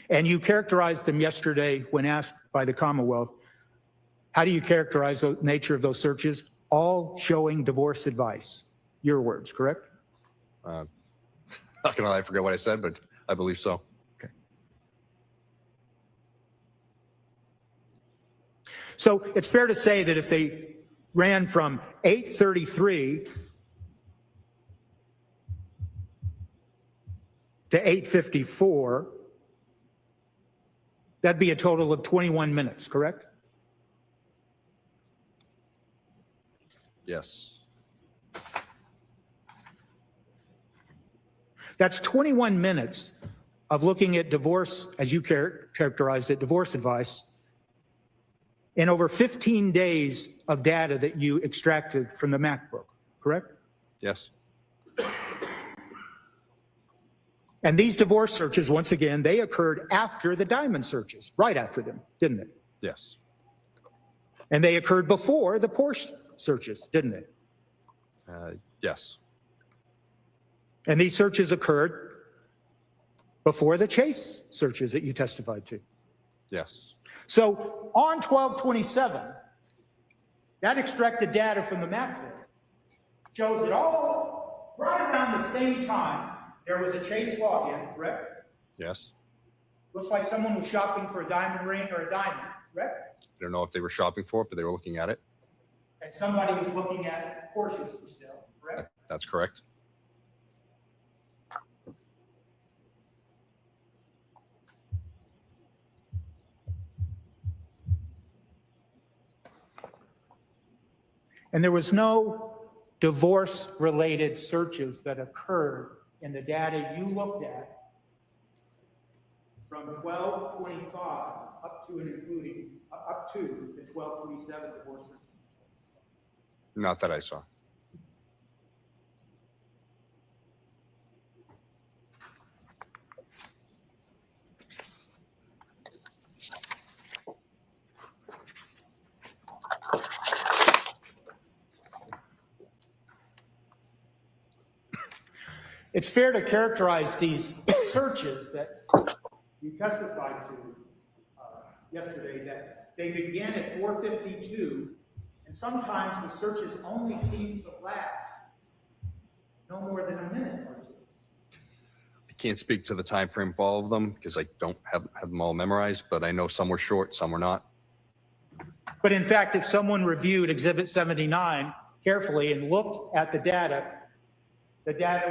Speaker 4: And you characterized them yesterday when asked by the Commonwealth. How do you characterize the nature of those searches? All showing divorce advice. Your words, correct?
Speaker 3: Not gonna lie, I forget what I said, but I believe so.
Speaker 4: Okay. So it's fair to say that if they ran from 8:33 to 8:54, that'd be a total of 21 minutes, correct?
Speaker 3: Yes.
Speaker 4: That's 21 minutes of looking at divorce, as you characterized it, divorce advice, and over 15 days of data that you extracted from the MacBook, correct?
Speaker 3: Yes.
Speaker 4: And these divorce searches, once again, they occurred after the diamond searches, right after them, didn't they?
Speaker 3: Yes.
Speaker 4: And they occurred before the Porsche searches, didn't they?
Speaker 3: Yes.
Speaker 4: And these searches occurred before the Chase searches that you testified to.
Speaker 3: Yes.
Speaker 4: So on 12/27, that extracted data from the MacBook shows that all right around the same time, there was a Chase login, correct?
Speaker 3: Yes.
Speaker 4: Looks like someone was shopping for a diamond ring or a diamond, correct?
Speaker 3: I don't know if they were shopping for it, but they were looking at it.
Speaker 4: And somebody was looking at Porsches for sale, correct?
Speaker 3: That's correct.
Speaker 4: And there was no divorce-related searches that occurred in the data you looked at from 12/25 up to and including up to the 12/27 divorce searches?
Speaker 3: Not that I saw.
Speaker 4: It's fair to characterize these searches that you testified to yesterday that they begin at 4:52, and sometimes the searches only seem to last no more than a minute or two.
Speaker 3: I can't speak to the time frame for all of them because I don't have them all memorized, but I know some were short, some were not.
Speaker 4: But in fact, if someone reviewed Exhibit 79 carefully and looked at the data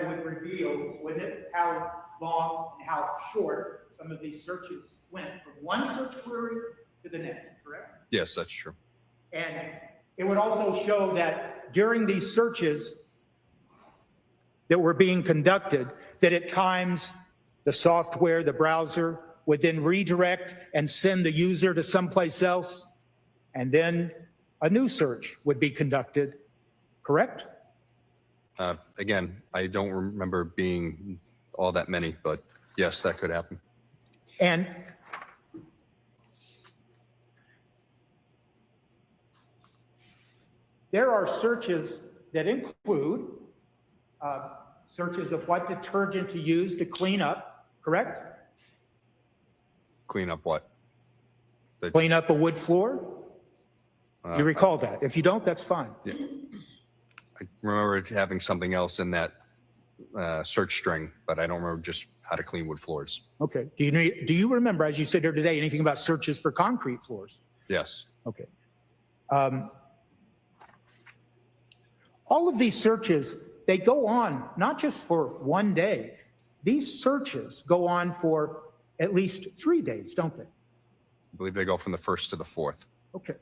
Speaker 4: would reveal, wouldn't it, how long and how short some of these searches went from one search query to the next, correct?
Speaker 3: Yes, that's true.
Speaker 4: And it would also show that during these searches that were being conducted, that at times the software, the browser, would then redirect and send the user to someplace else, and then a new search would be conducted, correct?
Speaker 3: Again, I don't remember being all that many, but yes, that could happen.
Speaker 4: And there are searches that include searches of what detergent to use to clean up, correct?
Speaker 3: Clean up what?
Speaker 4: Clean up a wood floor? You recall that? If you don't, that's fine.
Speaker 3: Yeah. I remember having something else in that search string, but I don't remember just how to clean wood floors.
Speaker 4: Okay. Do you remember, as you said here today, anything about searches for concrete floors?
Speaker 3: Yes.
Speaker 4: Okay. All of these searches, they go on not just for one day. These searches go on for at least 3 days, don't they?
Speaker 3: I believe they go from the 1st to the 4th.
Speaker 4: Okay.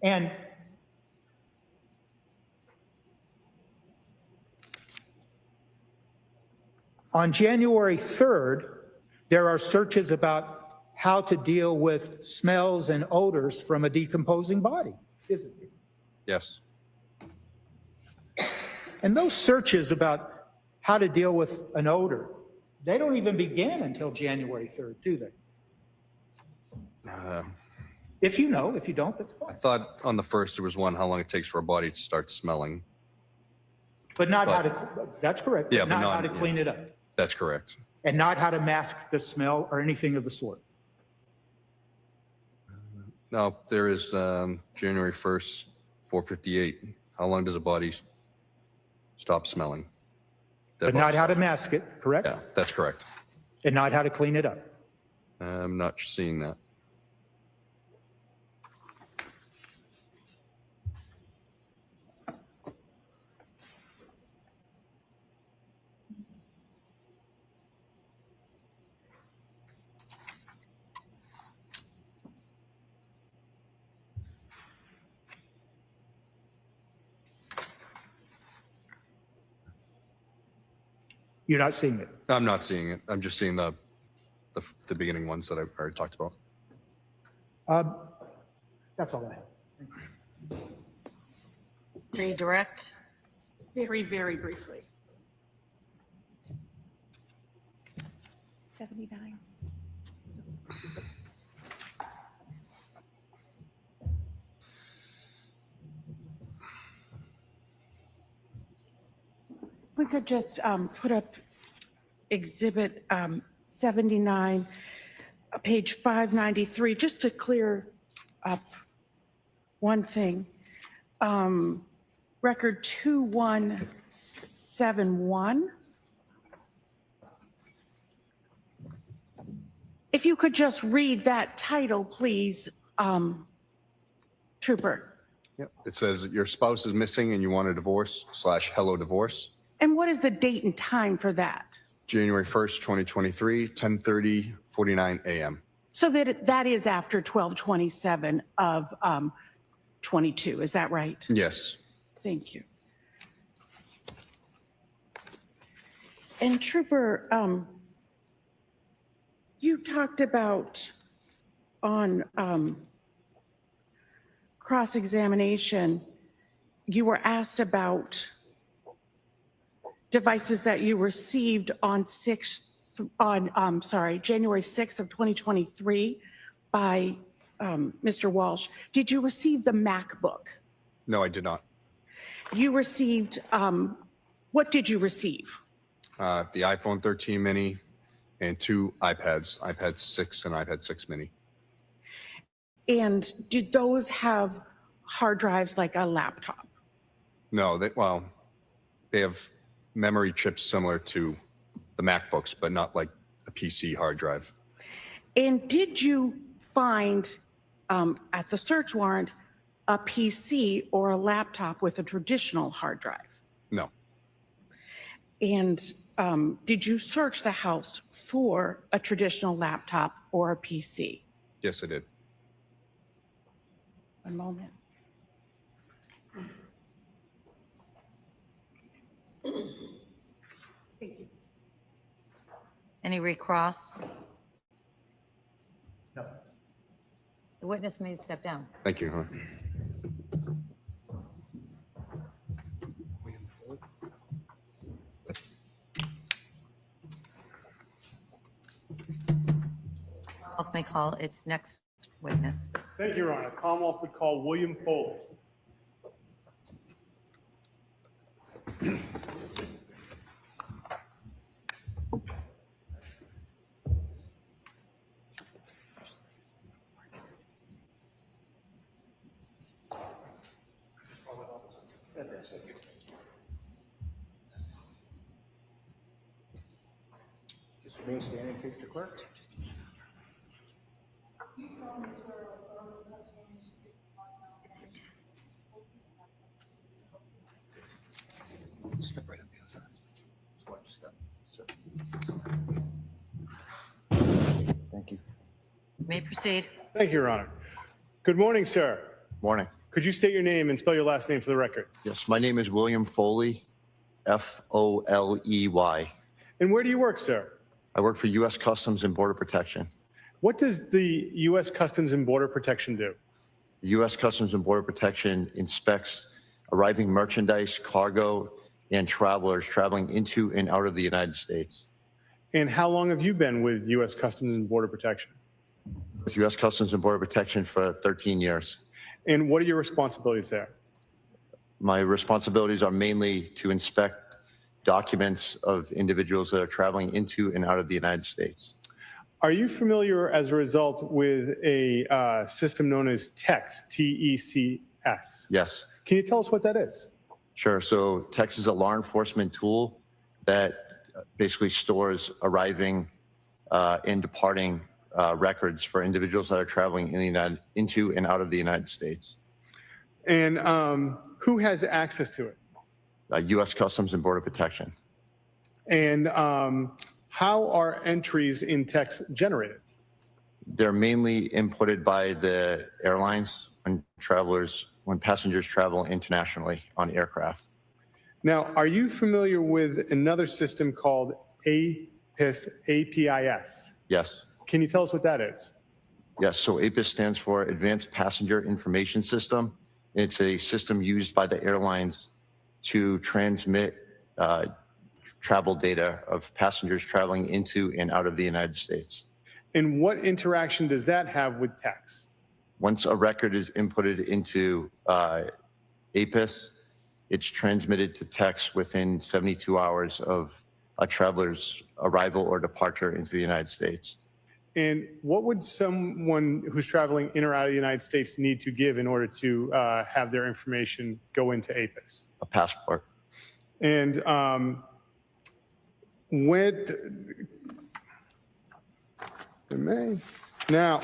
Speaker 4: And on January 3rd, there are searches about how to deal with smells and odors from a decomposing body, isn't there?
Speaker 3: Yes.
Speaker 4: And those searches about how to deal with an odor, they don't even begin until January 3rd, do they? If you know, if you don't, that's
Speaker 3: I
Speaker 4: fine.
Speaker 3: thought on the 1st there was one, how long it takes for a body to start smelling.
Speaker 4: But not how to, that's correct.
Speaker 3: Yeah,
Speaker 4: but
Speaker 3: but
Speaker 4: not how
Speaker 3: not-
Speaker 4: to clean it up.
Speaker 3: That's correct.
Speaker 4: And not how to mask the smell or anything of the sort.
Speaker 3: No, there is January 1st, 4:58. How long does a body stop smelling? Dead
Speaker 4: But not
Speaker 3: body
Speaker 4: how to
Speaker 3: stop.
Speaker 4: mask it, correct?
Speaker 3: Yeah, that's correct.
Speaker 4: And not how to clean it up.
Speaker 3: I'm not seeing that.
Speaker 4: You're not seeing it.
Speaker 3: I'm not seeing it. I'm just seeing the beginning ones that I've already talked about.
Speaker 4: That's all I have.
Speaker 2: Redirect.
Speaker 5: Very, very briefly.
Speaker 6: 79.
Speaker 5: We could just put up Exhibit 79, page 593, just to clear up one thing. Record 2171. If you could just read that title, please, Trooper.
Speaker 3: It says your spouse is missing and you want a divorce / hello divorce.
Speaker 5: And what is the date and time for that?
Speaker 3: January 1st, 2023, 10:49 a.m.
Speaker 5: So that is after 12/27 of 22, is that right?
Speaker 3: Yes.
Speaker 5: Thank you. And Trooper, you talked about on cross-examination, you were asked about devices that you received on January 6th of 2023 by Mr. Walsh. Did you receive the MacBook?
Speaker 3: No, I did not.
Speaker 5: You received, what did you receive?
Speaker 3: The iPhone 13 mini and 2 iPads, iPad 6 and iPad 6 mini.
Speaker 5: And did those have hard drives like a laptop?
Speaker 3: No, they have memory chips similar to the MacBooks, but not like a PC hard drive.
Speaker 5: And did you find at the search warrant a PC or a laptop with a traditional hard drive?
Speaker 3: No.
Speaker 5: And did you search the house for a traditional laptop or a PC?
Speaker 3: Yes, I did.
Speaker 5: One moment. Thank you.
Speaker 2: Any recross?
Speaker 4: No.
Speaker 2: The witness may step down.
Speaker 3: Thank you.
Speaker 2: Commonwealth may call its next witness.
Speaker 6: Thank you, Your Honor. Commonwealth would call William Foley.
Speaker 4: Just remain standing and face the clerk. Step right up here. Just watch step.
Speaker 7: Thank you.
Speaker 2: You may proceed.
Speaker 6: Thank you, Your Honor. Good morning, sir.
Speaker 7: Morning.
Speaker 6: Could you state your name and spell your last name for the record?
Speaker 7: Yes, my name is William Foley, Foley.
Speaker 6: And where do you work, sir?
Speaker 7: I work for U.S. Customs and Border Protection.
Speaker 6: What does the U.S. Customs and Border Protection do?
Speaker 7: The U.S. Customs and Border Protection inspects arriving merchandise, cargo, and travelers traveling into and out of the United States.
Speaker 6: And how long have you been with U.S. Customs and Border Protection?
Speaker 7: With U.S. Customs and Border Protection for 13 years.
Speaker 6: And what are your responsibilities there?
Speaker 7: My responsibilities are mainly to inspect documents of individuals that are traveling into and out of the United States.
Speaker 6: Are you familiar, as a result, with a system known as TECS, T-E-C-S?
Speaker 7: Yes.
Speaker 6: Can you tell us what that is?
Speaker 7: Sure. So TECS is a law enforcement tool that basically stores arriving and departing records for individuals that are traveling into and out of the United States.
Speaker 6: And who has access to it?
Speaker 7: U.S. Customs and Border Protection.
Speaker 6: And how are entries in TECS generated?
Speaker 7: They're mainly inputted by the airlines when passengers travel internationally on aircraft.
Speaker 6: Now, are you familiar with another system called APIS?
Speaker 7: Yes.
Speaker 6: Can you tell us what that is?
Speaker 7: Yes. So APIS stands for Advanced Passenger Information System. It's a system used by the airlines to transmit travel data of passengers traveling into and out of the United States.
Speaker 6: And what interaction does that have with TECS?
Speaker 7: Once a record is inputted into APIS, it's transmitted to TECS within 72 hours of a traveler's arrival or departure into the United States.
Speaker 6: And what would someone who's traveling in or out of the United States need to give in order to have their information go into APIS?
Speaker 7: A passport.
Speaker 6: And now,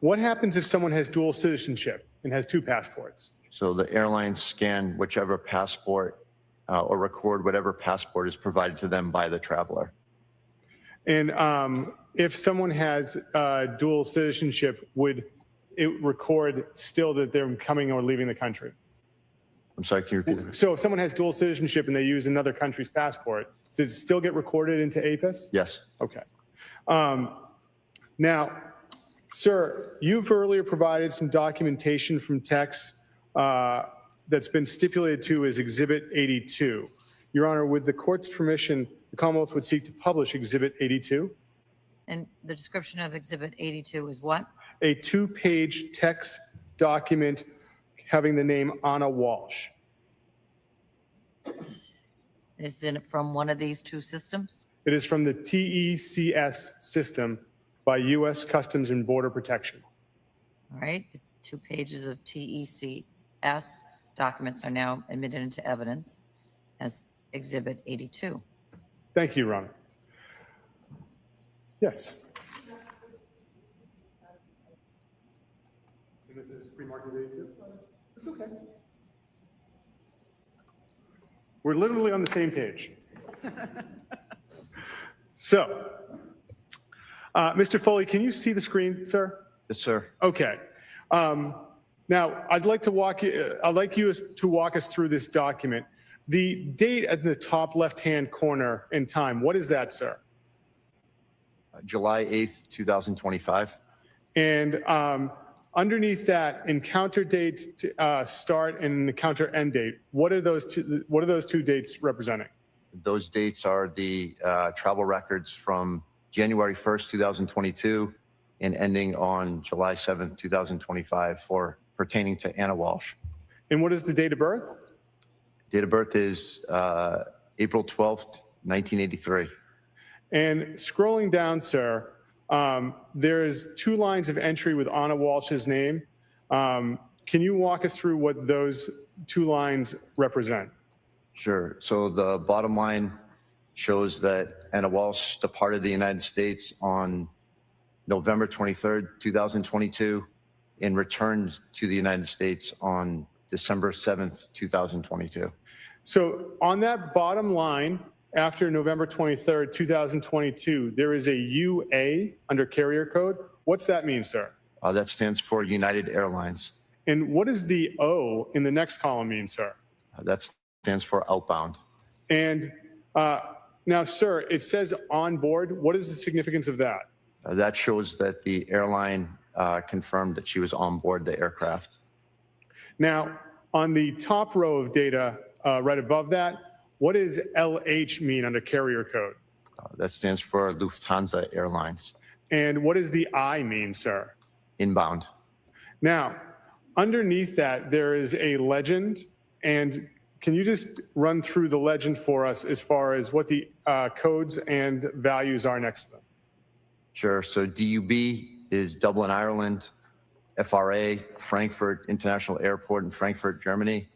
Speaker 6: what happens if someone has dual citizenship and has two passports?
Speaker 7: So the airlines scan whichever passport or record whatever passport is provided to them by the traveler.
Speaker 6: And if someone has dual citizenship, would it record still that they're coming or leaving the country?
Speaker 7: I'm sorry, can you repeat that?
Speaker 6: So if someone has dual citizenship and they use another country's passport, does it still get recorded into APIS?
Speaker 7: Yes.
Speaker 6: Okay. Now, sir, you've earlier provided some documentation from Tex that's been stipulated to as Exhibit 82. Your Honor, with the court's permission, the Commonwealth would seek to publish Exhibit 82,
Speaker 2: And the description of Exhibit 82 is what?
Speaker 6: a 2-page text document having the name Anna Walsh.
Speaker 2: Is it from one of these two systems?
Speaker 6: It is from the TECS system by U.S. Customs and Border Protection.
Speaker 2: All right, the 2 pages of TECS documents are now admitted into evidence as Exhibit 82.
Speaker 6: Thank you, Your Honor. Yes. This is pre-marked as 82? It's okay. We're literally on the same page. So, Mr. Foley, can you see the screen, sir?
Speaker 7: Yes, sir.
Speaker 6: Okay. Now, I'd like you to walk us through this document. The date at the top left-hand corner in time, what is that, sir?
Speaker 7: July 8th, 2025.
Speaker 6: And underneath that, encounter date to start and encounter end date, what are those two dates representing?
Speaker 7: Those dates are the travel records from January 1st, 2022 and ending on July 7th, 2025 for pertaining to Anna Walsh.
Speaker 6: And what is the date of birth?
Speaker 7: Date of birth is April 12th, 1983.
Speaker 6: And scrolling down, sir, there's 2 lines of entry with Anna Walsh's name. Can you walk us through what those 2 lines represent?
Speaker 7: Sure. So the bottom line shows that Anna Walsh departed the United States on November 23rd, 2022, and returned to the United States on December 7th, 2022.
Speaker 6: So on that bottom line, after November 23rd, 2022, there is a UA under carrier code. What's that mean, sir?
Speaker 7: That stands for United Airlines.
Speaker 6: And what does the O in the next column mean, sir?
Speaker 7: That stands for outbound.
Speaker 6: And now, sir, it says on board. What is the significance of that?
Speaker 7: That shows that the airline confirmed that she was on board the aircraft.
Speaker 6: Now, on the top row of data right above that, what does LH mean under carrier code?
Speaker 7: That stands for Lufthansa Airlines.
Speaker 6: And what does the I mean, sir?
Speaker 7: Inbound.
Speaker 6: Now, underneath that, there is a legend. And can you just run through the legend for us as far as what the codes and values are next to them?
Speaker 7: Sure. So DUB is Dublin, Ireland. FRA, Frankfurt International Airport in Frankfurt, Germany.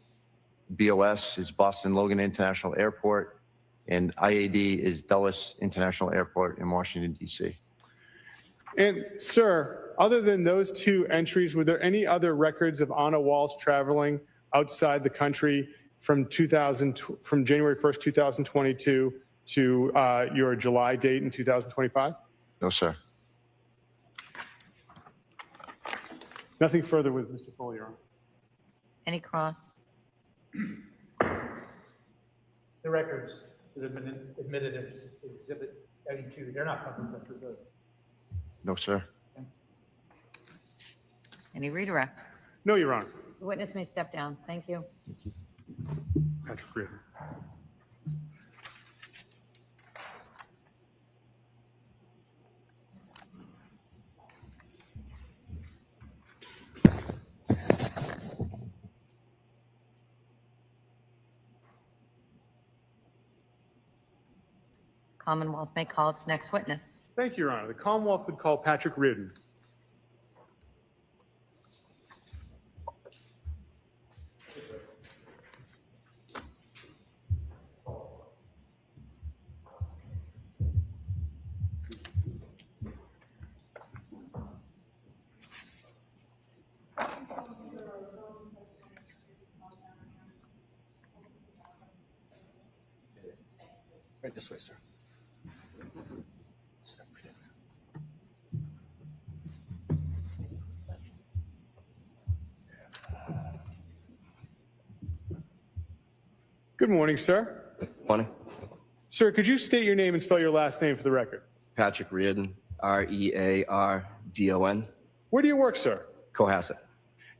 Speaker 7: BOS is Boston Logan International Airport. And IAD is Dulles International Airport in Washington, D.C.
Speaker 6: And sir, other than those 2 entries, were there any other records of Anna Walsh traveling outside the country from January 1st, 2022 to your July date in 2025?
Speaker 7: No, sir.
Speaker 6: Nothing further with Mr. Foley, Your Honor.
Speaker 2: Any cross?
Speaker 4: The records that have been admitted as Exhibit 82, they're not public records.
Speaker 7: No, sir.
Speaker 2: Any redirect?
Speaker 6: No, Your Honor.
Speaker 2: The witness may step down. Thank you.
Speaker 6: Patrick Reardon.
Speaker 2: Commonwealth may call its next witness.
Speaker 6: Thank you, Your Honor. The Commonwealth would call Patrick Reardon.
Speaker 7: Right this way, sir.
Speaker 6: Good morning, sir.
Speaker 8: Morning.
Speaker 6: Sir, could you state your name and spell your last name for the record?
Speaker 8: Patrick Reardon, Reardon,
Speaker 6: Where do you work, sir?
Speaker 8: Cohasset.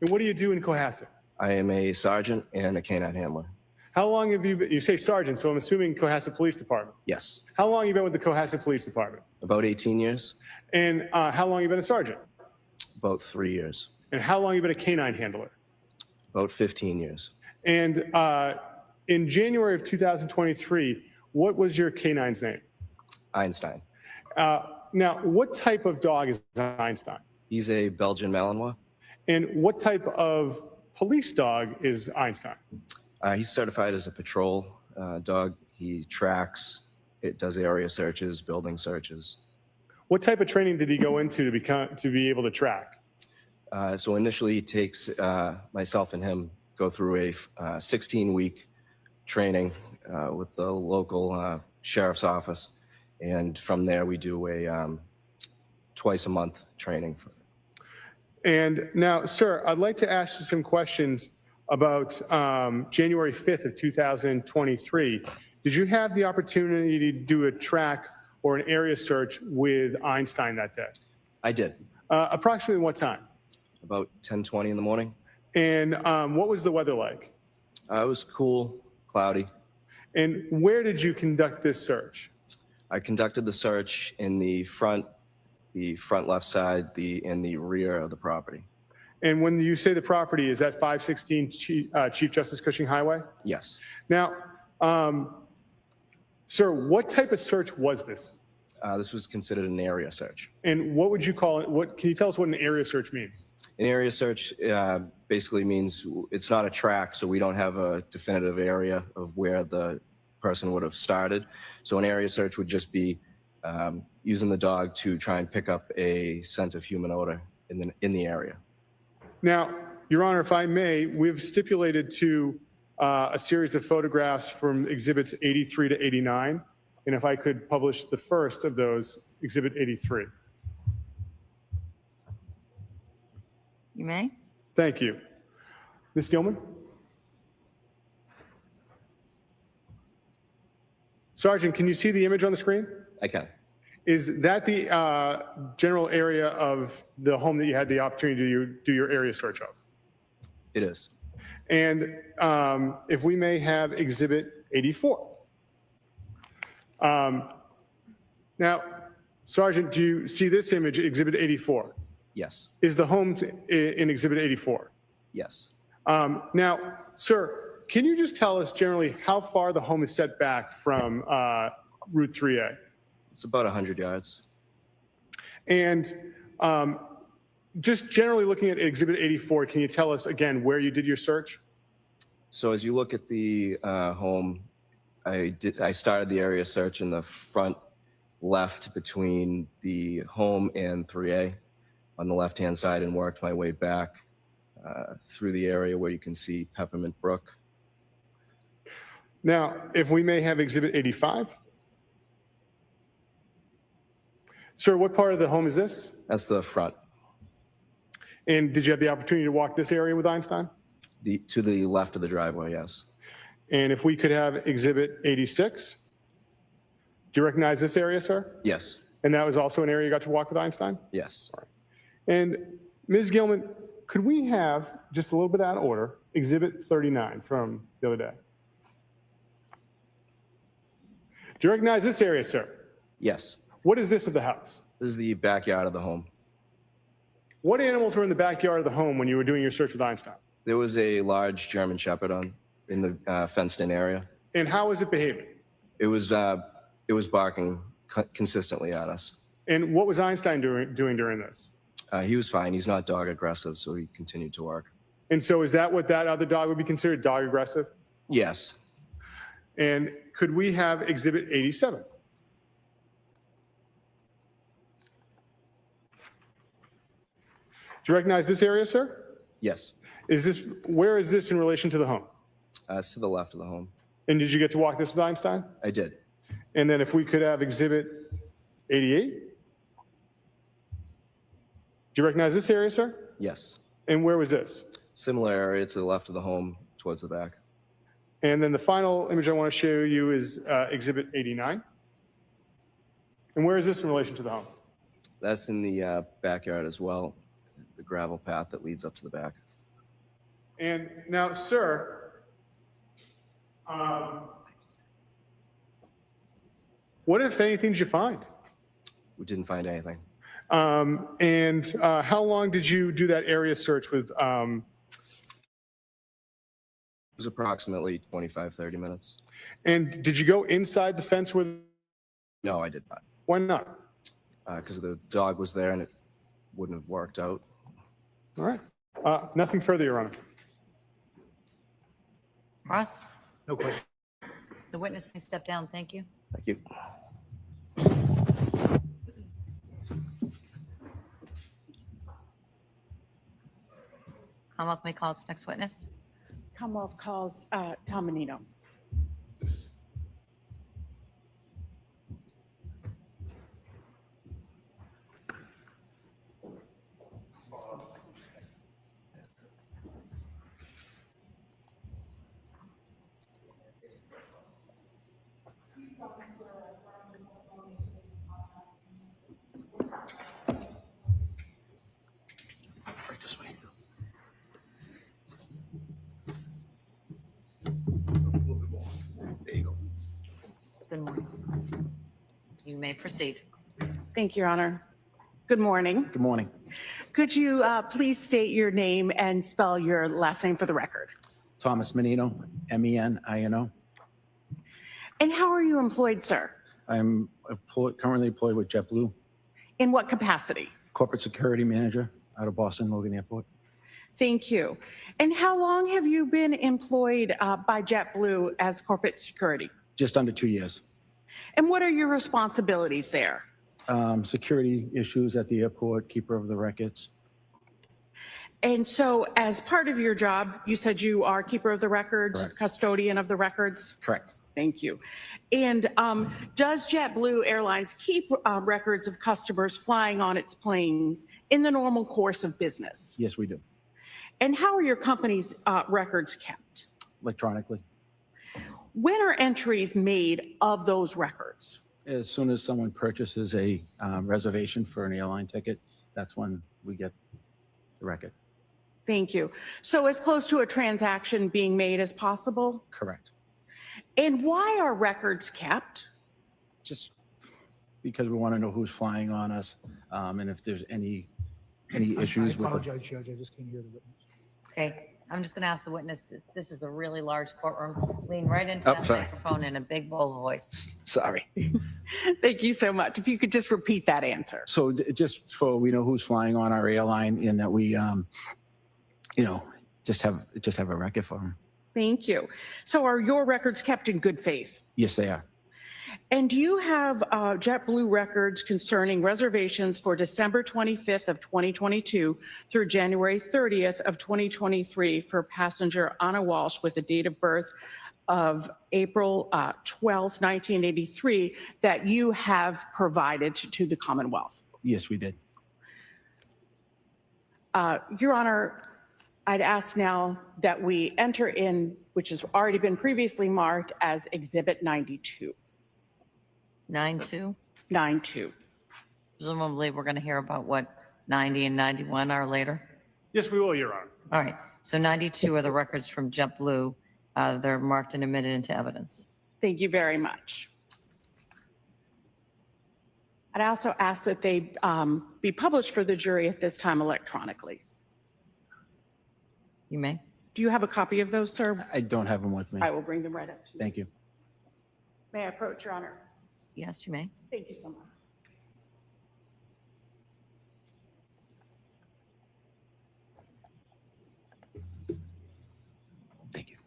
Speaker 6: And what do you do in Cohasset?
Speaker 8: I am a sergeant and a canine handler.
Speaker 6: How long have you been, you say sergeant, so I'm assuming Cohasset Police Department.
Speaker 8: Yes.
Speaker 6: How long have you been with the Cohasset Police Department?
Speaker 8: About 18 years,
Speaker 6: And how long have you been a sergeant?
Speaker 8: about 3 years,
Speaker 6: And how long have you been a canine handler?
Speaker 8: about 15 years.
Speaker 6: And in January of 2023, what was your canine's name?
Speaker 8: Einstein.
Speaker 6: Now, what type of dog is Einstein?
Speaker 8: He's a Belgian Malinois.
Speaker 6: And what type of police dog is Einstein?
Speaker 8: He's certified as a patrol dog. He tracks, it does area searches, building searches.
Speaker 6: What type of training did he go into to be able to track?
Speaker 8: So initially he takes myself and him go through a 16-week training with the local sheriff's office. And from there we do a twice a month training.
Speaker 6: And now, sir, I'd like to ask you some questions about January 5th of 2023. Did you have the opportunity to do a track or an area search with Einstein that day?
Speaker 8: I did.
Speaker 6: Approximately what time?
Speaker 8: About 10:20 in the morning.
Speaker 6: And what was the weather like?
Speaker 8: It was cool, cloudy.
Speaker 6: And where did you conduct this search?
Speaker 8: I conducted the search in the front left side, in the rear of the property.
Speaker 6: And when you say the property, is that 516 Chief Justice Cushing Highway?
Speaker 8: Yes.
Speaker 6: Now, sir, what type of search was this?
Speaker 8: This was considered an area search.
Speaker 6: And what would you call it? Can you tell us what an area search means?
Speaker 8: An area search basically means it's not a track, so we don't have a definitive area of where the person would have started. So an area search would just be using the dog to try and pick up a scent of human odor in the area.
Speaker 6: Now, Your Honor, if I may, we've stipulated to a series of photographs from exhibits 83 to 89. And if I could publish the first of those, exhibit 83.
Speaker 2: You may.
Speaker 6: Thank you. Ms. Gilman? Sergeant, can you see the image on the screen?
Speaker 8: I can.
Speaker 6: Is that the general area of the home that you had the opportunity to do your area search of?
Speaker 8: It is.
Speaker 6: And if we may have exhibit 84. Now, Sergeant, do you see this image, exhibit 84?
Speaker 8: Yes.
Speaker 6: Is the home in exhibit 84?
Speaker 8: Yes.
Speaker 6: Now, sir, can you just tell us generally how far the home is set back from Route 3A?
Speaker 8: It's about 100 yards.
Speaker 6: And just generally looking at exhibit 84, can you tell us again where you did your search?
Speaker 8: So as you look at the home, I started the area search in the front left between the home and 3A on the left-hand side and worked my way back through the area where you can see Peppermint Brook.
Speaker 6: Now, if we may have exhibit 85. Sir, what part of the home is this?
Speaker 8: That's the front.
Speaker 6: And did you have the opportunity to walk this area with Einstein?
Speaker 8: To the left of the driveway, yes.
Speaker 6: And if we could have exhibit 86. Do you recognize this area, sir?
Speaker 8: Yes.
Speaker 6: And that was also an area you got to walk with Einstein?
Speaker 8: Yes.
Speaker 6: And Ms. Gilman, could we have, just a little bit out of order, exhibit 39 from the other day? Do you recognize this area, sir?
Speaker 8: Yes.
Speaker 6: What is this of the house?
Speaker 8: This is the backyard of the home.
Speaker 6: What animals were in the backyard of the home when you were doing your search with Einstein?
Speaker 8: There was a large German Shepherd in the fenced-in area.
Speaker 6: And how was it behaving?
Speaker 8: It was barking consistently at us.
Speaker 6: And what was Einstein doing during this?
Speaker 8: He was fine. He's not dog aggressive, so he continued to work.
Speaker 6: And so is that what that other dog would be considered, dog aggressive?
Speaker 8: Yes.
Speaker 6: And could we have exhibit 87? Do you recognize this area, sir?
Speaker 8: Yes.
Speaker 6: Where is this in relation to the home?
Speaker 8: It's to the left of the home.
Speaker 6: And did you get to walk this with Einstein?
Speaker 8: I did.
Speaker 6: And then if we could have exhibit 88? Do you recognize this area, sir?
Speaker 8: Yes.
Speaker 6: And where was this?
Speaker 8: Similar area to the left of the home, towards the back.
Speaker 6: And then the final image I want to show you is Exhibit 89. And where is this in relation to the home?
Speaker 8: That's in the backyard as well, the gravel path that leads up to the back.
Speaker 6: And now, sir, what, if anything, did you find?
Speaker 8: We didn't find anything.
Speaker 6: And how long did you do that area search with?
Speaker 8: It was approximately 25, 30 minutes.
Speaker 6: And did you go inside the fence with?
Speaker 8: No, I did not.
Speaker 6: Why not?
Speaker 8: Because the dog was there and it wouldn't have worked out.
Speaker 6: All right. Nothing further, Your Honor.
Speaker 2: Ross,
Speaker 4: No question.
Speaker 2: the witness may step down. Thank you.
Speaker 8: Thank you.
Speaker 2: Commonwealth may call its next witness.
Speaker 5: Commonwealth calls Tom Menino.
Speaker 3: Right this way. There you go.
Speaker 2: Good morning. You may proceed.
Speaker 5: Thank you, Your Honor. Good morning.
Speaker 9: Good morning.
Speaker 5: Could you please state your name and spell your last name for the record?
Speaker 9: Thomas Menino, M-E-N-I-N-O.
Speaker 5: And how are you employed, sir?
Speaker 9: I'm currently employed with JetBlue,
Speaker 5: In what capacity?
Speaker 9: corporate security manager out of Boston Logan Airport.
Speaker 5: Thank you. And how long have you been employed by JetBlue as corporate security?
Speaker 9: Just under 2 years.
Speaker 5: And what are your responsibilities there?
Speaker 9: Security issues at the airport, keeper of the records.
Speaker 5: And so as part of your job, you said you are keeper of the records,
Speaker 9: Correct.
Speaker 5: custodian of the records?
Speaker 9: Correct.
Speaker 5: Thank you. And does JetBlue Airlines keep records of customers flying on its planes in the normal course of business?
Speaker 9: Yes, we do.
Speaker 5: And how are your company's records kept?
Speaker 9: Electronically.
Speaker 5: When are entries made of those records?
Speaker 9: As soon as someone purchases a reservation for an airline ticket, that's when we get the record.
Speaker 5: Thank you. So as close to a transaction being made as possible?
Speaker 9: Correct.
Speaker 5: And why are records kept?
Speaker 9: Just because we want to know who's flying on us, and if there's any issues with it.
Speaker 4: I apologize, Judge, I just can't hear the witness.
Speaker 2: Okay, I'm just going to ask the witness, this is a really large courtroom. Lean right into that
Speaker 9: sorry.
Speaker 2: microphone in a big, bold voice.
Speaker 9: Sorry.
Speaker 5: Thank you so much. If you could just repeat that answer.
Speaker 9: So just so we know who's flying on our airline and that we, just have a record for them.
Speaker 5: Thank you. So are your records kept in good faith?
Speaker 9: Yes, they are.
Speaker 5: And do you have JetBlue records concerning reservations for December 25th of 2022 through January 30th of 2023 for passenger Anna Walsh with a date of birth of April 12th, 1983 that you have provided to the Commonwealth?
Speaker 9: Yes, we did.
Speaker 5: Your Honor, I'd ask now that we enter in, which has already been previously marked as Exhibit 92.
Speaker 2: 9-2,
Speaker 5: 92.
Speaker 2: presumably we're going to hear about what 90 and 91 are later.
Speaker 6: Yes, we will, Your Honor.
Speaker 2: All right, so 92 are the records from JetBlue. They're marked and admitted into evidence.
Speaker 5: Thank you very much. I'd also ask that they be published for the jury at this time electronically.
Speaker 2: You may.
Speaker 5: Do you have a copy of those, sir?
Speaker 9: I don't have them with me.
Speaker 5: I will bring them right up to you.
Speaker 9: Thank you.
Speaker 5: May I approach, Your Honor?
Speaker 2: Yes, you may.
Speaker 5: Thank you so much.
Speaker 9: Thank you.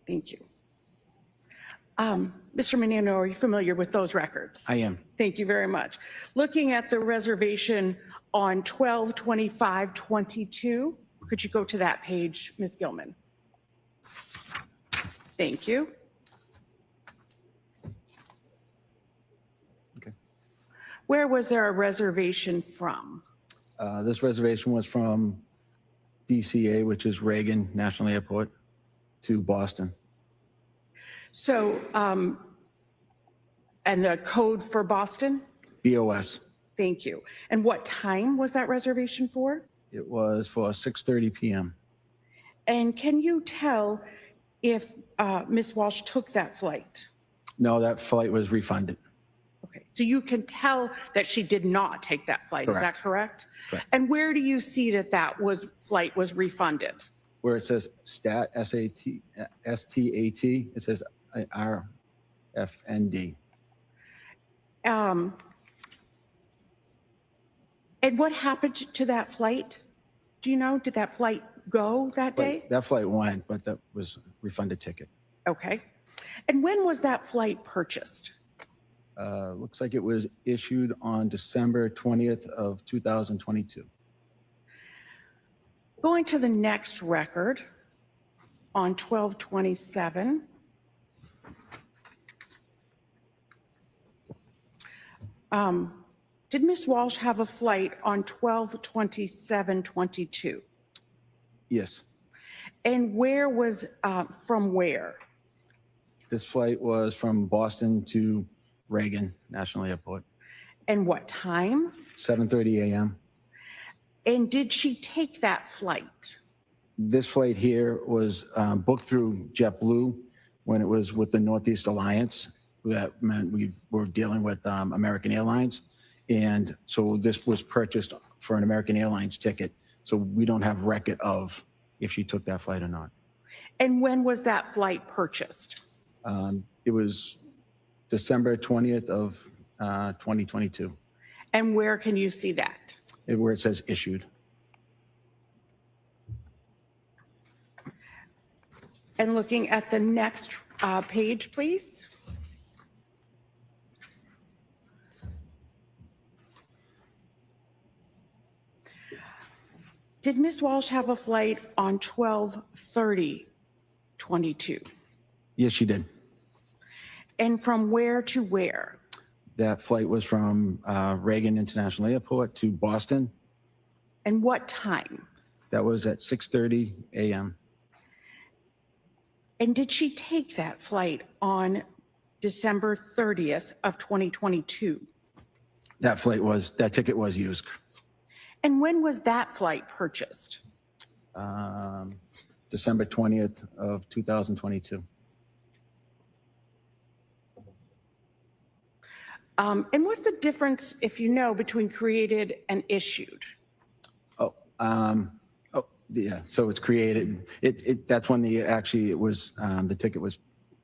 Speaker 5: Thank you. Mr. Menino, are you familiar with those records?
Speaker 9: I am.
Speaker 5: Thank you very much. Looking at the reservation on 12/25/22, could you go to that page, Ms. Gilman? Thank you.
Speaker 9: Okay.
Speaker 5: Where was there a reservation from?
Speaker 9: This reservation was from DCA, which is Reagan National Airport, to Boston.
Speaker 5: So, and the code for Boston?
Speaker 9: BOS.
Speaker 5: Thank you. And what time was that reservation for?
Speaker 9: It was for 6:30 p.m.
Speaker 5: And can you tell if Ms. Walsh took that flight?
Speaker 9: No, that flight was refunded.
Speaker 5: Okay, so you can tell that she did not take that flight, is that correct?
Speaker 9: Correct.
Speaker 5: And where do you see that flight was refunded?
Speaker 9: Where it says STAT, S-T-A-T, it says RFND.
Speaker 5: And what happened to that flight? Do you know, did that flight go that day?
Speaker 9: That flight went, but that was refunded ticket.
Speaker 5: Okay. And when was that flight purchased?
Speaker 9: Looks like it was issued on December 20th of 2022.
Speaker 5: Going to the next record on 12/27. Did Ms. Walsh have a flight on 12/27/22?
Speaker 9: Yes.
Speaker 5: And where was, from where?
Speaker 9: This flight was from Boston to Reagan National Airport,
Speaker 5: And what time?
Speaker 9: 7:30 a.m.
Speaker 5: And did she take that flight?
Speaker 9: This flight here was booked through JetBlue when it was with the Northeast Alliance. That meant we were dealing with American Airlines. And so this was purchased for an American Airlines ticket. So we don't have record of if she took that flight or not.
Speaker 5: And when was that flight purchased?
Speaker 9: It was December 20th of 2022,
Speaker 5: And where can you see that?
Speaker 9: where it says issued.
Speaker 5: And looking at the next page, please. Did Ms. Walsh have a flight on 12/30/22?
Speaker 9: Yes, she did.
Speaker 5: And from where to where?
Speaker 9: That flight was from Reagan International Airport to Boston.
Speaker 5: And what time?
Speaker 9: That was at 6:30 a.m.
Speaker 5: And did she take that flight on December 30th of 2022?
Speaker 9: That ticket was used.
Speaker 5: And when was that flight purchased?
Speaker 9: December 20th of 2022.
Speaker 5: And what's the difference, if you know, between created and issued?
Speaker 9: Yeah. So it's created. That's when the ticket was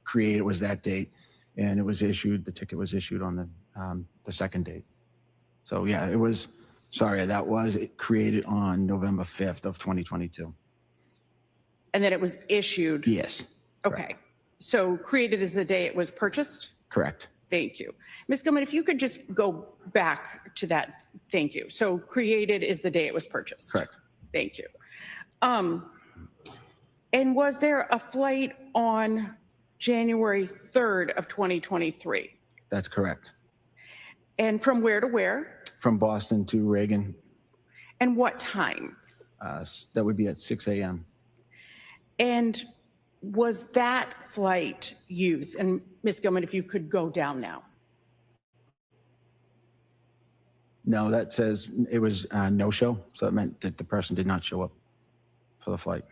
Speaker 9: created. Was that date, and it was issued. The ticket was issued on the second date. So yeah, it was. Sorry, that was created on November 5th of 2022.
Speaker 5: And then it was issued?
Speaker 9: Yes.
Speaker 5: Okay.
Speaker 9: Correct.
Speaker 5: So created is the day it was purchased?
Speaker 9: Correct.
Speaker 5: Thank you. Ms. Gilman, if you could just go back to that. Thank you. So created is the day it was purchased?
Speaker 9: Correct.
Speaker 5: Thank you. And was there a flight on January 3rd of 2023?
Speaker 9: That's correct.
Speaker 5: And from where to where?
Speaker 9: From Boston to Reagan.
Speaker 5: And what time?
Speaker 9: That would be at 6 a.m.
Speaker 5: And was that flight used? And Ms. Gilman, if you could go down now.
Speaker 9: No, that says it was no-show. So it meant that the person did not show up for the flight.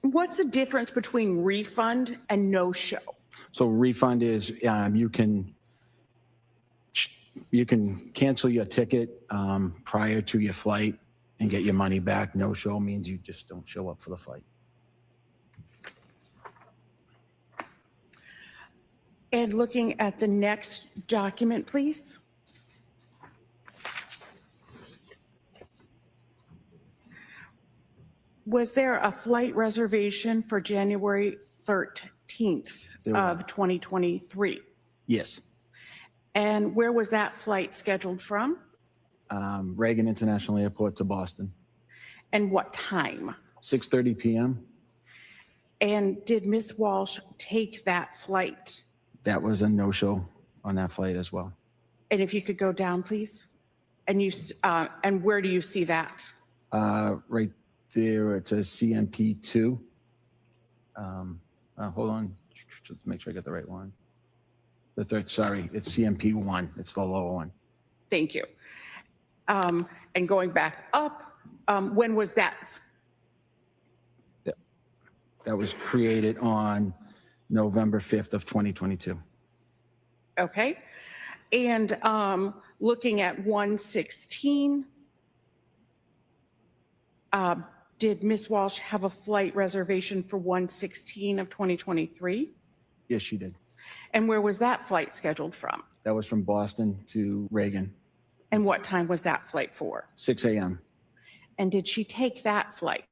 Speaker 5: What's the difference between refund and no-show?
Speaker 9: So refund is you can cancel your ticket prior to your flight and get your money back. No-show means you just don't show up for the flight.
Speaker 5: And looking at the next document, please. Was there a flight reservation for January 13th of 2023?
Speaker 9: Yes.
Speaker 5: And where was that flight scheduled from?
Speaker 9: Reagan International Airport to Boston.
Speaker 5: And what time?
Speaker 9: 6:30 p.m.
Speaker 5: And did Ms. Walsh take that flight?
Speaker 9: That was a no-show on that flight as well.
Speaker 5: And if you could go down, please. And where do you see that?
Speaker 9: Right there, it says CMP2. Hold on, just make sure I get the right one. The third, sorry, it's CMP1. It's the lower one.
Speaker 5: Thank you. And going back up, when was that?
Speaker 9: That was created on November 5th of 2022.
Speaker 5: Okay. And looking at 116, did Ms. Walsh have a flight reservation for 116 of 2023?
Speaker 9: Yes, she did.
Speaker 5: And where was that flight scheduled from?
Speaker 9: That was from Boston to Reagan,
Speaker 5: And what time was that flight for?
Speaker 9: 6 a.m.
Speaker 5: And did she take that flight?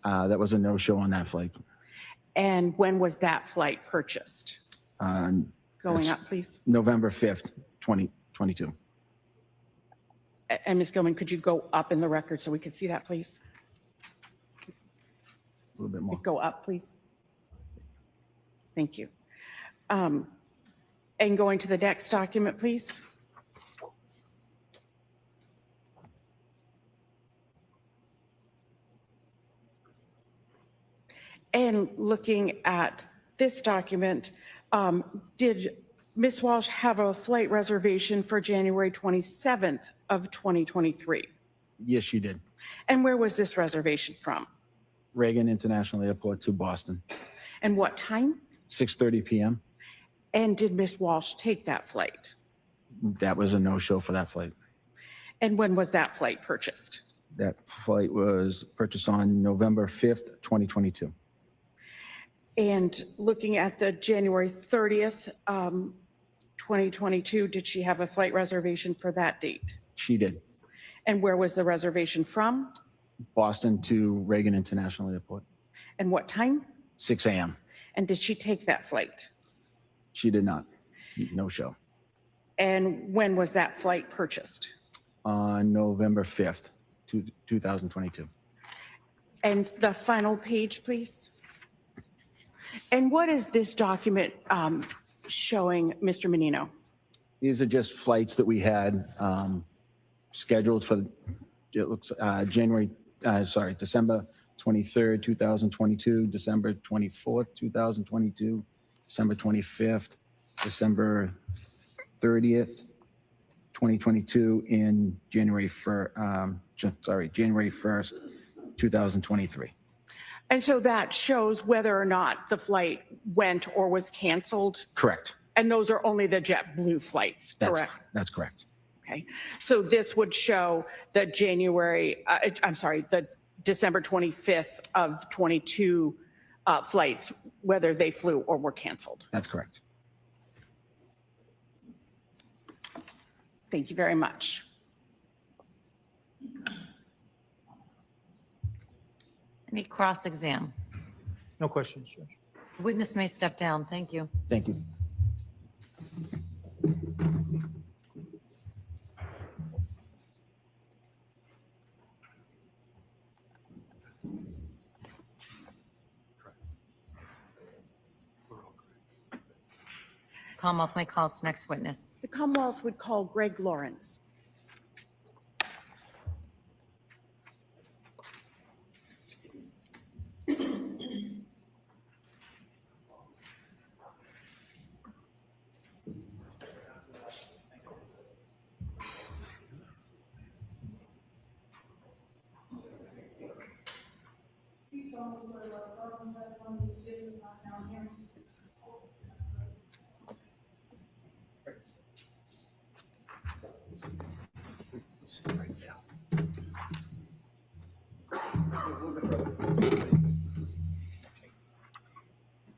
Speaker 9: That was a no-show on that flight.
Speaker 5: And when was that flight purchased? Going up, please.
Speaker 9: November 5th, 2022.
Speaker 5: And Ms. Gilman, could you go up in the record so we could see that, please?
Speaker 9: A little bit more.
Speaker 5: Go up, please. Thank you. And going to the next document, please. And looking at this document, did Ms. Walsh have a flight reservation for January 27th of 2023?
Speaker 9: Yes, she did.
Speaker 5: And where was this reservation from?
Speaker 9: Reagan International Airport to Boston,
Speaker 5: And what time?
Speaker 9: 6:30 p.m.
Speaker 5: And did Ms. Walsh take that flight?
Speaker 9: That was a no-show for that flight.
Speaker 5: And when was that flight purchased?
Speaker 9: That flight was purchased on November 5th, 2022.
Speaker 5: And looking at the January 30th, 2022, did she have a flight reservation for that date?
Speaker 9: She did.
Speaker 5: And where was the reservation from?
Speaker 9: Boston to Reagan International Airport,
Speaker 5: And what time?
Speaker 9: 6 a.m.
Speaker 5: And did she take that flight?
Speaker 9: She did not. No show.
Speaker 5: And when was that flight purchased?
Speaker 9: On November 5th, 2022.
Speaker 5: And the final page, please. And what is this document showing, Mr. Menino?
Speaker 9: These are just flights that we had scheduled for, it looks, December 23rd, 2022, December 24th, 2022, December 25th, December 30th, 2022, and January 1st, 2023.
Speaker 5: And so that shows whether or not the flight went or was canceled?
Speaker 9: Correct.
Speaker 5: And those are only the JetBlue flights, correct?
Speaker 9: That's correct.
Speaker 5: Okay. So this would show the the December 25th of 22 flights, whether they flew or were canceled.
Speaker 9: That's correct.
Speaker 5: Thank you very much.
Speaker 2: Any cross-exam?
Speaker 4: No questions, Judge.
Speaker 2: Witness may step down. Thank you.
Speaker 9: Thank you.
Speaker 2: Commonwealth may call its next witness.
Speaker 5: The Commonwealth would call Greg Lawrence.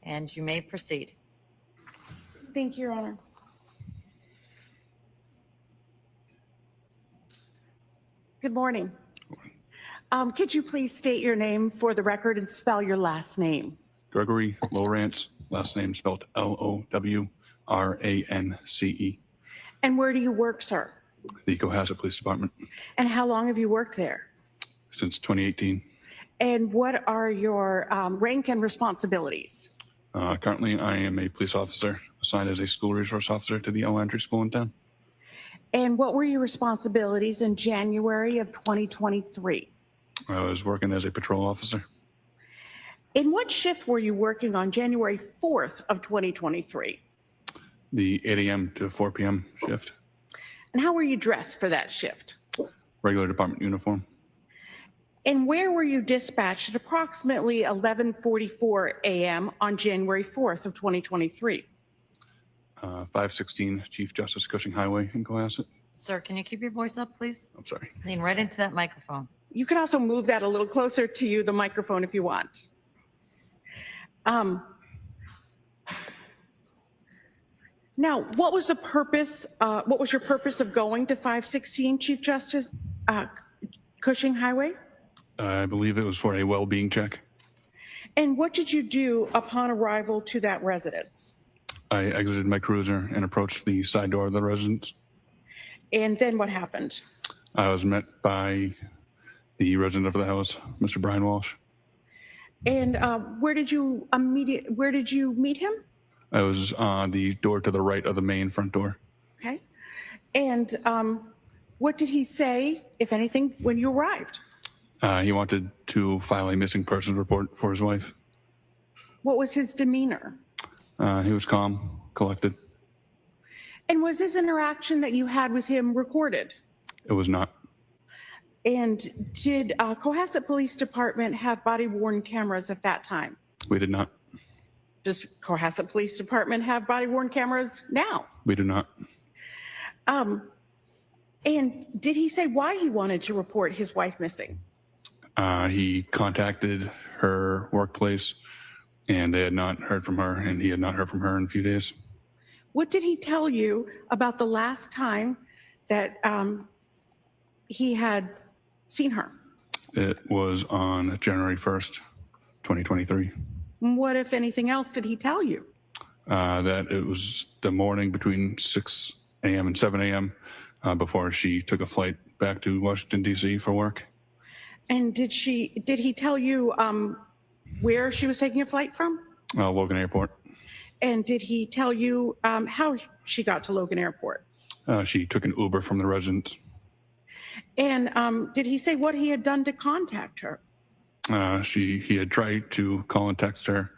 Speaker 2: And you may proceed.
Speaker 5: Thank you, Your Honor. Good morning. Could you please state your name for the record and spell your last name?
Speaker 10: Gregory Lowrance, last name spelled Lowrance.
Speaker 5: And where do you work, sir?
Speaker 10: The Cohasset Police Department
Speaker 5: And how long have you worked there?
Speaker 10: since 2018.
Speaker 5: And what are your rank and responsibilities?
Speaker 10: Currently, I am a police officer assigned as a school resource officer to the elementary school in town.
Speaker 5: And what were your responsibilities in January of 2023?
Speaker 10: I was working as a patrol officer.
Speaker 5: In what shift were you working on January 4th of 2023?
Speaker 10: The 8 a.m. to 4 p.m. shift.
Speaker 5: And how were you dressed for that shift?
Speaker 10: Regular department uniform.
Speaker 5: And where were you dispatched at approximately 11:44 a.m. on January 4th of 2023?
Speaker 10: 516 Chief Justice Cushing Highway in Cohasset.
Speaker 2: Sir, can you keep your voice up, please?
Speaker 10: I'm sorry.
Speaker 2: Lean right into that microphone.
Speaker 5: You can also move that a little closer to you, the microphone, if you want. Now, what was the purpose, what was your purpose of going to 516 Chief Justice Cushing Highway?
Speaker 10: I believe it was for a well-being check.
Speaker 5: And what did you do upon arrival to that residence?
Speaker 10: I exited my cruiser and approached the side door of the residence.
Speaker 5: And then what happened?
Speaker 10: I was met by the resident of the house, Mr. Brian Walshe.
Speaker 5: And where did you meet him?
Speaker 10: I was on the door to the right of the main front door.
Speaker 5: Okay. And what did he say, if anything, when you arrived?
Speaker 10: He wanted to file a missing persons report for his wife.
Speaker 5: What was his demeanor?
Speaker 10: He was calm, collected.
Speaker 5: And was this interaction that you had with him recorded?
Speaker 10: It was not.
Speaker 5: And did Cohasset Police Department have body-worn cameras at that time?
Speaker 10: We did not.
Speaker 5: Does Cohasset Police Department have body-worn cameras now?
Speaker 10: We do not.
Speaker 5: And did he say why he wanted to report his wife missing?
Speaker 10: He contacted her workplace and they had not heard from her, and he had not heard from her in a few days.
Speaker 5: What did he tell you about the last time that he had seen her?
Speaker 10: It was on January 1st, 2023.
Speaker 5: What, if anything else, did he tell you?
Speaker 10: That it was the morning between 6 a.m. and 7 a.m. Before she took a flight back to Washington, D.C. for work.
Speaker 5: And did he tell you where she was taking a flight from?
Speaker 10: Logan Airport.
Speaker 5: And did he tell you how she got to Logan Airport?
Speaker 10: She took an Uber from the residence.
Speaker 5: And did he say what he had done to contact her?
Speaker 10: He had tried to call and text her,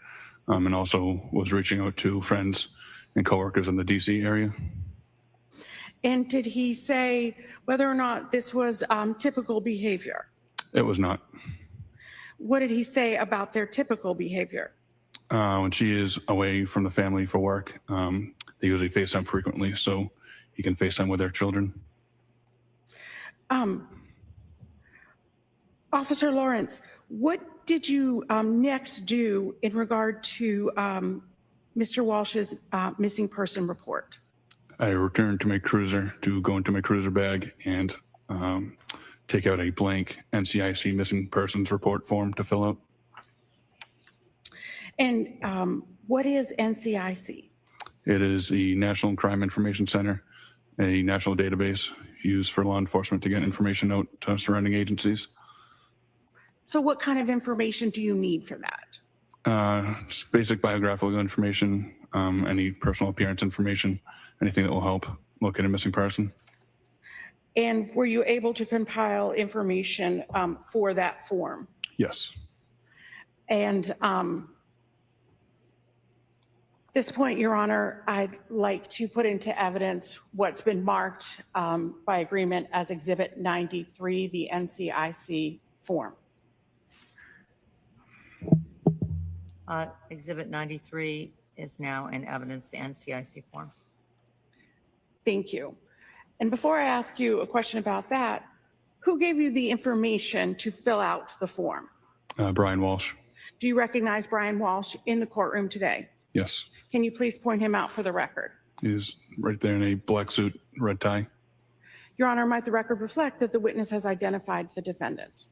Speaker 10: and also was reaching out to friends and coworkers in the DC area.
Speaker 5: And did he say whether or not this was typical behavior?
Speaker 10: It was not.
Speaker 5: What did he say about their typical behavior?
Speaker 10: When she is away from the family for work, they usually FaceTime frequently, so he can FaceTime with their children.
Speaker 5: Officer Lawrence, what did you next do in regard to Mr. Walsh's missing person report?
Speaker 10: I returned to my cruiser to go into my cruiser bag and take out a blank NCIC missing persons report form to fill out.
Speaker 5: And what is NCIC?
Speaker 10: It is the National Crime Information Center, a national database used for law enforcement to get information out to surrounding agencies.
Speaker 5: So what kind of information do you need for that?
Speaker 10: Just basic biographical information, any personal appearance information, anything that will help locate a missing person.
Speaker 5: And were you able to compile information for that form?
Speaker 10: Yes.
Speaker 5: And this point, Your Honor, I'd like to put into evidence what's been marked by agreement as Exhibit 93, the NCIC form.
Speaker 2: Exhibit 93 is now in evidence, the NCIC form.
Speaker 5: Thank you. And before I ask you a question about that, who gave you the information to fill out the form?
Speaker 10: Brian Walshe.
Speaker 5: Do you recognize Brian Walshe in the courtroom today?
Speaker 10: Yes.
Speaker 5: Can you please point him out for the record?
Speaker 10: He's right there in a black suit, red tie.
Speaker 5: Your Honor, might the record reflect that the witness has identified the defendant?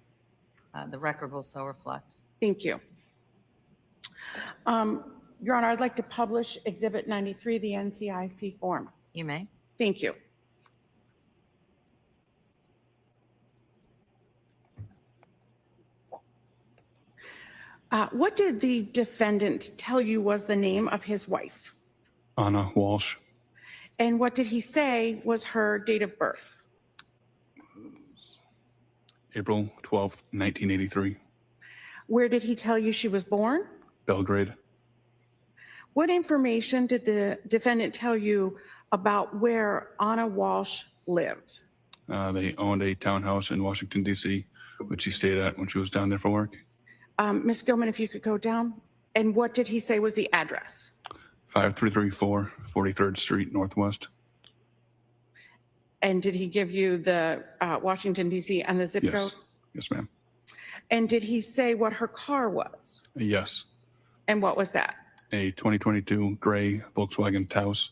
Speaker 2: The record will so reflect.
Speaker 5: Thank you. Your Honor, I'd like to publish Exhibit 93, the NCIC form.
Speaker 2: You may.
Speaker 5: Thank you. What did the defendant tell you was the name of his wife?
Speaker 10: Anna Walshe.
Speaker 5: And what did he say was her date of birth?
Speaker 10: April 12th, 1983,
Speaker 5: Where did he tell you she was born?
Speaker 10: Belgrade.
Speaker 5: What information did the defendant tell you about where Anna Walshe lived?
Speaker 10: They owned a townhouse in Washington, D.C., which she stayed at when she was down there for work.
Speaker 5: Ms. Gilman, if you could go down. And what did he say was the address?
Speaker 10: 5334 43rd Street Northwest.
Speaker 5: And did he give you the Washington, D.C. and the zip
Speaker 10: Yes.
Speaker 5: code?
Speaker 10: Yes, ma'am.
Speaker 5: And did he say what her car was?
Speaker 10: Yes.
Speaker 5: And what was that?
Speaker 10: A 2022 gray Volkswagen Taos.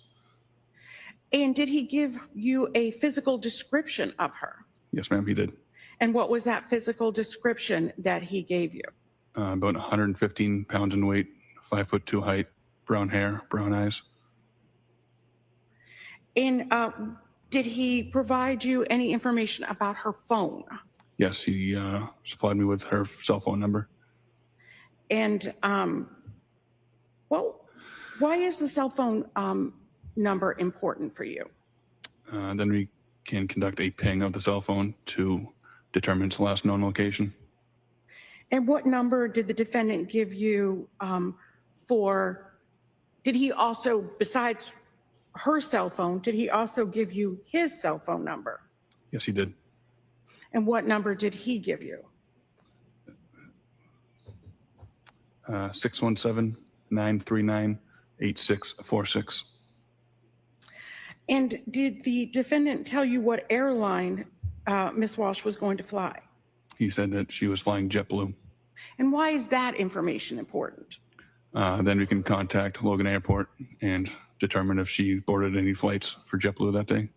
Speaker 5: And did he give you a physical description of her?
Speaker 10: Yes, ma'am, he did.
Speaker 5: And what was that physical description that he gave you?
Speaker 10: About 115 pounds in weight, 5'2" height, brown hair, brown eyes.
Speaker 5: And did he provide you any information about her phone?
Speaker 10: Yes, he supplied me with her cell phone number.
Speaker 5: And well, why is the cell phone number important for you?
Speaker 10: Then we can conduct a ping of the cell phone to determine its last known location.
Speaker 5: And what number did the defendant give you did he also, besides her cell phone, did he also give you his cell phone number?
Speaker 10: Yes, he did.
Speaker 5: And what number did he give you?
Speaker 10: 617-939-8646.
Speaker 5: And did the defendant tell you what airline Ms. Walshe was going to fly?
Speaker 10: He said that she was flying JetBlue.
Speaker 5: And why is that information important?
Speaker 10: Then we can contact Logan Airport and determine if she boarded any flights for JetBlue that day.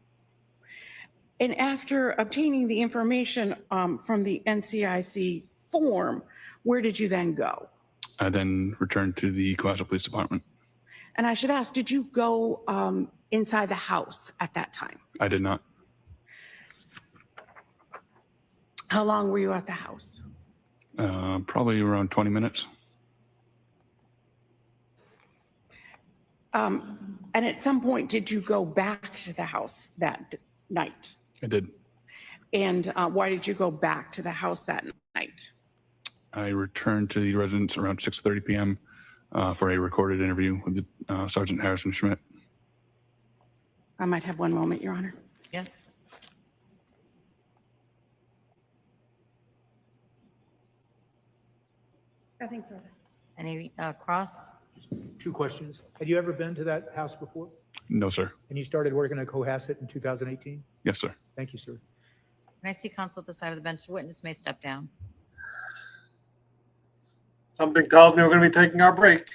Speaker 5: And after obtaining the information from the NCIC form, where did you then go?
Speaker 10: I then returned to the Counsel Police Department.
Speaker 5: And I should ask, did you go inside the house at that time?
Speaker 10: I did not.
Speaker 5: How long were you at the house?
Speaker 10: Probably around 20 minutes.
Speaker 5: And at some point, did you go back to the house that night?
Speaker 10: I did.
Speaker 5: And why did you go back to the house that night?
Speaker 10: I returned to the residence around 6:30 p.m. For a recorded interview with Sergeant Harrison Schmidt.
Speaker 5: I might have one moment, Your Honor.
Speaker 2: Yes.
Speaker 5: Nothing further.
Speaker 2: Any cross?
Speaker 4: Two questions. Had you ever been to that house before?
Speaker 10: No, sir.
Speaker 4: And you started working at Cohasset in 2018?
Speaker 10: Yes, sir.
Speaker 4: Thank you, sir.
Speaker 2: Can I see counsel at the side of the bench? The witness may step down.
Speaker 1: Something tells me we're going to be taking our break.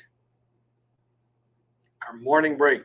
Speaker 1: Our morning break.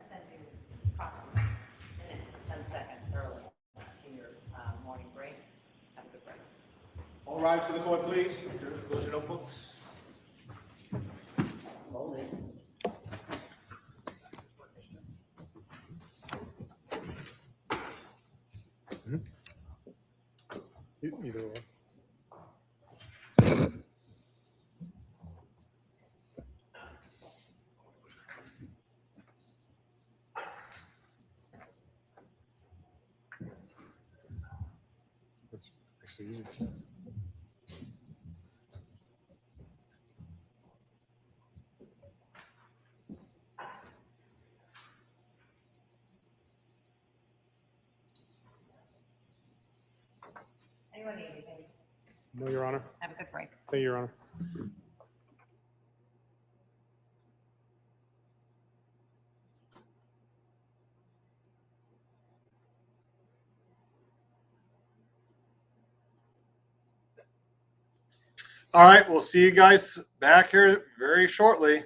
Speaker 2: Send you approximately 10 seconds early to your morning break. Have a good break.
Speaker 11: All rise to the court, please. Close your notebooks.
Speaker 2: Hold it.
Speaker 6: Either or. That's easy.
Speaker 2: Anyone need anything?
Speaker 6: No, Your Honor.
Speaker 2: Have a good break.
Speaker 6: Thank you, Your Honor.
Speaker 1: All right, we'll see you guys back here very shortly.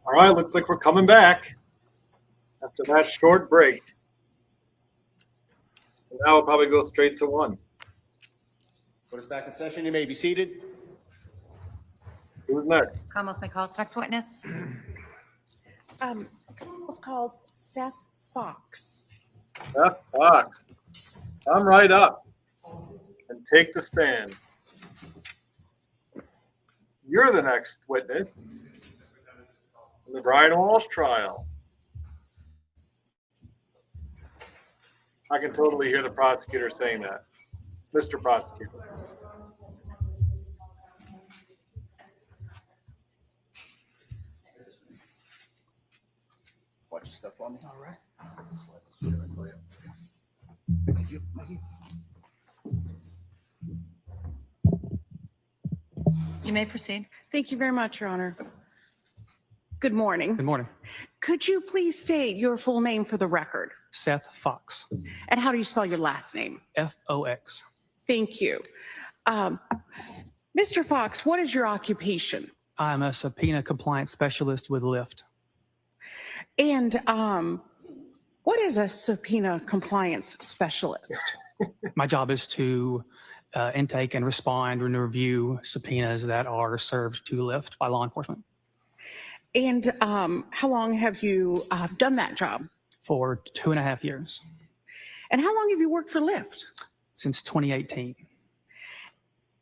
Speaker 1: All right, looks like we're coming back after that short break. So now we'll probably go straight to one.
Speaker 11: Court is back in session. You may be seated.
Speaker 1: Who's next?
Speaker 2: Commonwealth may call next witness.
Speaker 5: Commonwealth calls Seth Fox.
Speaker 1: Seth Fox. Come right up and take the stand. You're the next witness in the Brian Walshe trial. I can totally hear the prosecutor saying that. Mr. Prosecutor.
Speaker 11: Watch your stuff on me. All right.
Speaker 2: You may proceed.
Speaker 5: Thank you very much, Your Honor. Good morning.
Speaker 12: Good morning.
Speaker 5: Could you please state your full name for the record?
Speaker 12: Seth Fox,
Speaker 5: And how do you spell your last name?
Speaker 12: Fox.
Speaker 5: Thank you. Mr. Fox, what is your occupation?
Speaker 12: I'm a subpoena compliance specialist with Lyft.
Speaker 5: And what is a subpoena compliance specialist?
Speaker 12: My job is to intake and respond and review subpoenas that are served to Lyft by law enforcement.
Speaker 5: And how long have you done that job?
Speaker 12: For 2.5 years,
Speaker 5: And how long have you worked for Lyft?
Speaker 12: since 2018.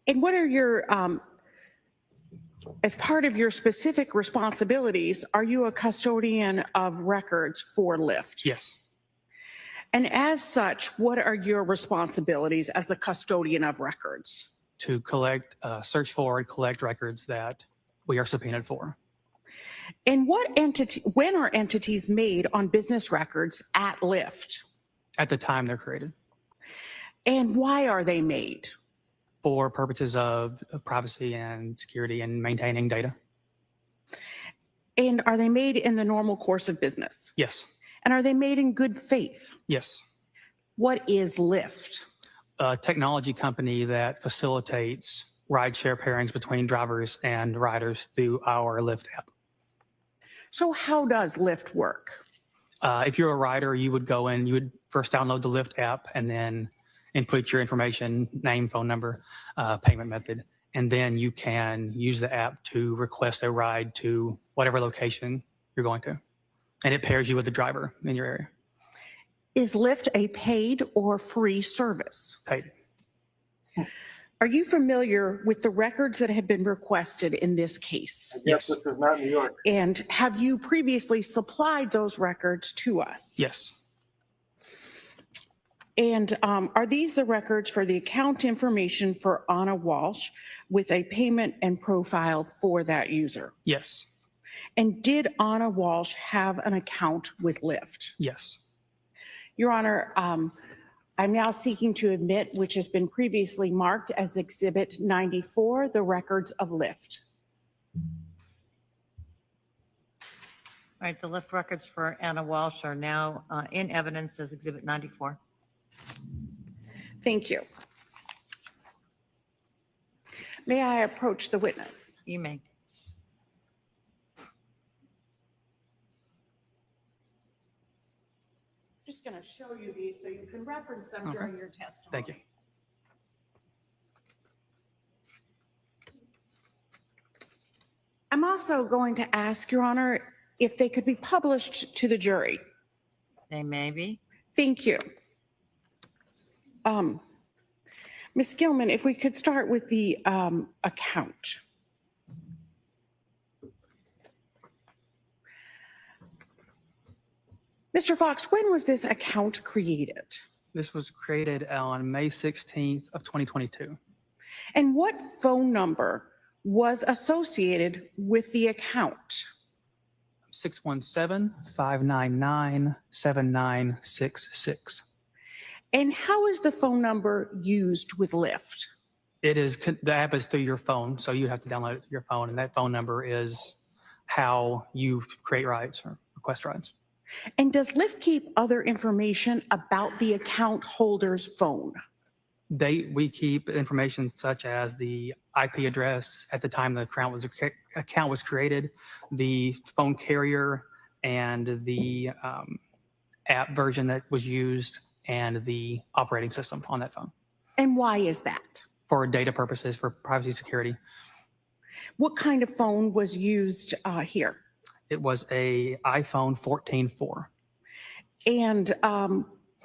Speaker 5: And what are your, as part of your specific responsibilities, are you a custodian of records for Lyft?
Speaker 12: Yes.
Speaker 5: And as such, what are your responsibilities as the custodian of records?
Speaker 12: To collect, search for and collect records that we are subpoenaed for.
Speaker 5: And when are entities made on business records at Lyft?
Speaker 12: At the time they're created.
Speaker 5: And why are they made?
Speaker 12: For purposes of privacy and security and maintaining data.
Speaker 5: And are they made in the normal course of business?
Speaker 12: Yes.
Speaker 5: And are they made in good faith?
Speaker 12: Yes.
Speaker 5: What is Lyft?
Speaker 12: A technology company that facilitates rideshare pairings between drivers and riders through our Lyft app.
Speaker 5: So how does Lyft work?
Speaker 12: If you're a rider, you would go in, you would first download the Lyft app and then input your information, name, phone number, payment method, and then you can use the app to request a ride to whatever location you're going to. And it pairs you with the driver in your area.
Speaker 5: Is Lyft a paid or free service?
Speaker 12: Paid.
Speaker 5: Are you familiar with the records that have been requested in this case?
Speaker 1: Yes, this is not New York.
Speaker 5: And have you previously supplied those records to us?
Speaker 12: Yes.
Speaker 5: And are these the records for the account information for Anna Walshe with a payment and profile for that user?
Speaker 12: Yes.
Speaker 5: And did Anna Walshe have an account with Lyft?
Speaker 12: Yes.
Speaker 5: Your Honor, I'm now seeking to admit, which has been previously marked as Exhibit 94, the records of Lyft.
Speaker 2: All right, the Lyft records for Anna Walshe are now in evidence as Exhibit 94.
Speaker 5: Thank you. May I approach the witness?
Speaker 2: You may.
Speaker 5: Just going to show you these so you can reference them during your testimony.
Speaker 12: Thank you.
Speaker 5: I'm also going to ask, Your Honor, if they could be published to the jury.
Speaker 2: They may be.
Speaker 5: Thank you. Ms. Gilman, if we could start with the account. Mr. Fox, when was this account created?
Speaker 12: This was created on May 16th of 2022.
Speaker 5: And what phone number was associated with the account?
Speaker 12: 617-599-7966.
Speaker 5: And how is the phone number used with Lyft?
Speaker 12: It is, the app is through your phone, so you have to download it to your phone, and that phone number is how you create rides or request rides.
Speaker 5: And does Lyft keep other information about the account holder's phone?
Speaker 12: We keep information such as the IP address at the time the account was created, the phone carrier, and the app version that was used, and the operating system on that phone
Speaker 5: And why is that?
Speaker 12: for data purposes, for privacy security.
Speaker 5: What kind of phone was used here?
Speaker 12: It was a iPhone 14.4,
Speaker 5: And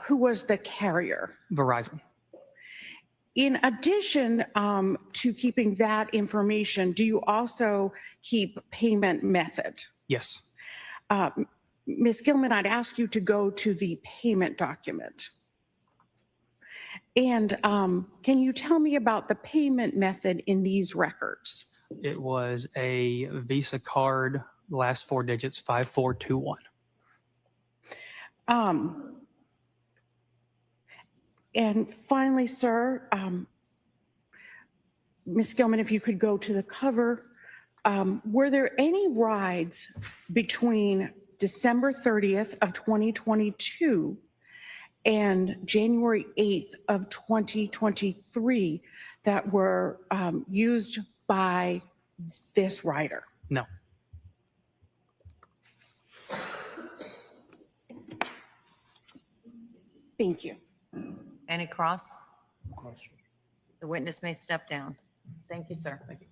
Speaker 5: who was the carrier?
Speaker 12: Verizon.
Speaker 5: In addition to keeping that information, do you also keep payment method?
Speaker 12: Yes.
Speaker 5: Ms. Gilman, I'd ask you to go to the payment document. And can you tell me about the payment method in these records?
Speaker 12: It was a Visa card, last four digits, 5421.
Speaker 5: And finally, sir, Ms. Gilman, if you could go to the cover, were there any rides between December 30th of 2022 and January 8th of 2023 that were used by this rider?
Speaker 12: No.
Speaker 5: Thank you.
Speaker 2: Any cross? The witness may step down. Thank you, sir.
Speaker 12: Thank you.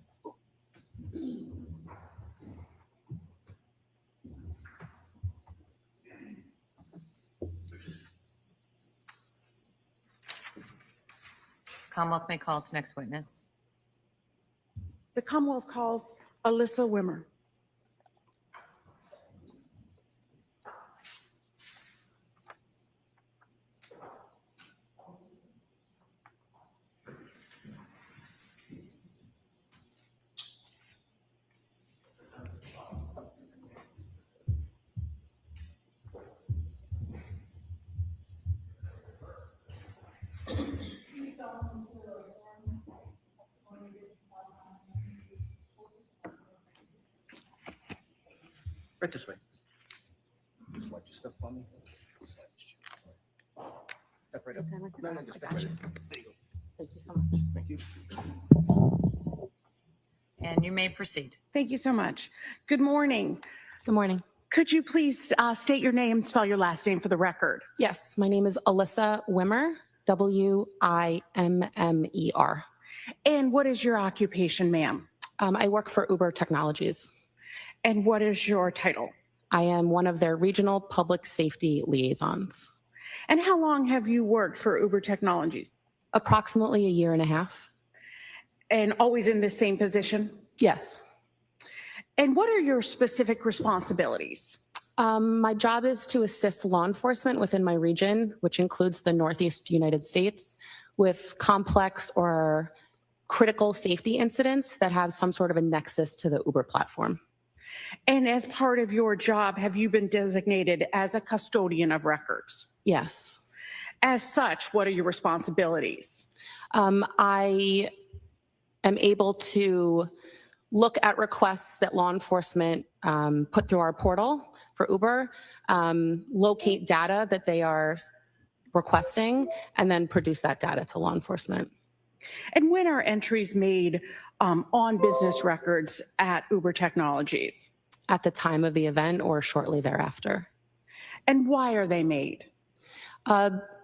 Speaker 2: Commonwealth may call its next witness.
Speaker 5: The Commonwealth calls Alyssa Wimmer.
Speaker 9: Right this way. Just watch your step for me. Step right up. No, no, just step right up. There you go.
Speaker 2: Thank you so much.
Speaker 9: Thank you.
Speaker 2: And you may proceed.
Speaker 5: Thank you so much. Good morning.
Speaker 13: Good morning.
Speaker 5: Could you please state your name, spell your last name for the record?
Speaker 13: Yes, my name is Alyssa Wimmer, Wimmer.
Speaker 5: And what is your occupation, ma'am?
Speaker 13: I work for Uber Technologies.
Speaker 5: And what is your title?
Speaker 13: I am one of their regional public safety liaisons.
Speaker 5: And how long have you worked for Uber Technologies?
Speaker 13: Approximately a year and a half.
Speaker 5: And always in the same position?
Speaker 13: Yes.
Speaker 5: And what are your specific responsibilities?
Speaker 13: My job is to assist law enforcement within my region, which includes the Northeast United States, with complex or critical safety incidents that have some sort of a nexus to the Uber platform.
Speaker 5: And as part of your job, have you been designated as a custodian of records?
Speaker 13: Yes.
Speaker 5: As such, what are your responsibilities?
Speaker 13: I am able to look at requests that law enforcement put through our portal for Uber, locate data that they are requesting, and then produce that data to law enforcement.
Speaker 5: And when are entries made on business records at Uber Technologies?
Speaker 13: At the time of the event or shortly thereafter.
Speaker 5: And why are they made?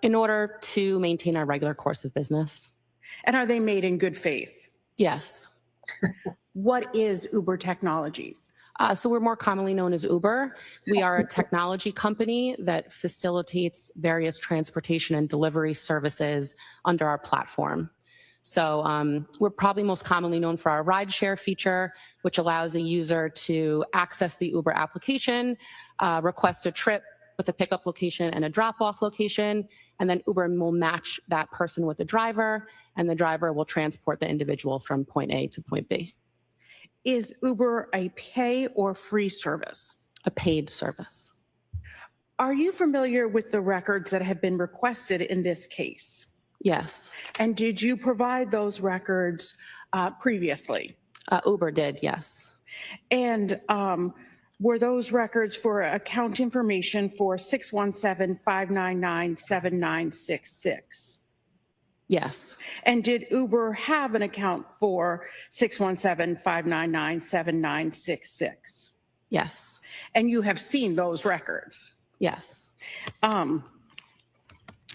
Speaker 13: In order to maintain our regular course of business.
Speaker 5: And are they made in good faith?
Speaker 13: Yes.
Speaker 5: What is Uber Technologies?
Speaker 13: So we're more commonly known as Uber. We are a technology company that facilitates various transportation and delivery services under our platform. So we're probably most commonly known for our rideshare feature, which allows a user to access the Uber application, request a trip with a pickup location and a drop-off location, and then Uber will match that person with the driver, and the driver will transport the individual from point A to point B.
Speaker 5: Is Uber a pay or free service?
Speaker 13: A paid service.
Speaker 5: Are you familiar with the records that have been requested in this case?
Speaker 13: Yes.
Speaker 5: And did you provide those records previously?
Speaker 13: Uber did, yes.
Speaker 5: And were those records for account information for 617-599-7966?
Speaker 13: Yes,
Speaker 5: And did Uber have an account for 617-599-7966?
Speaker 13: yes,
Speaker 5: And you have seen those records?
Speaker 13: yes.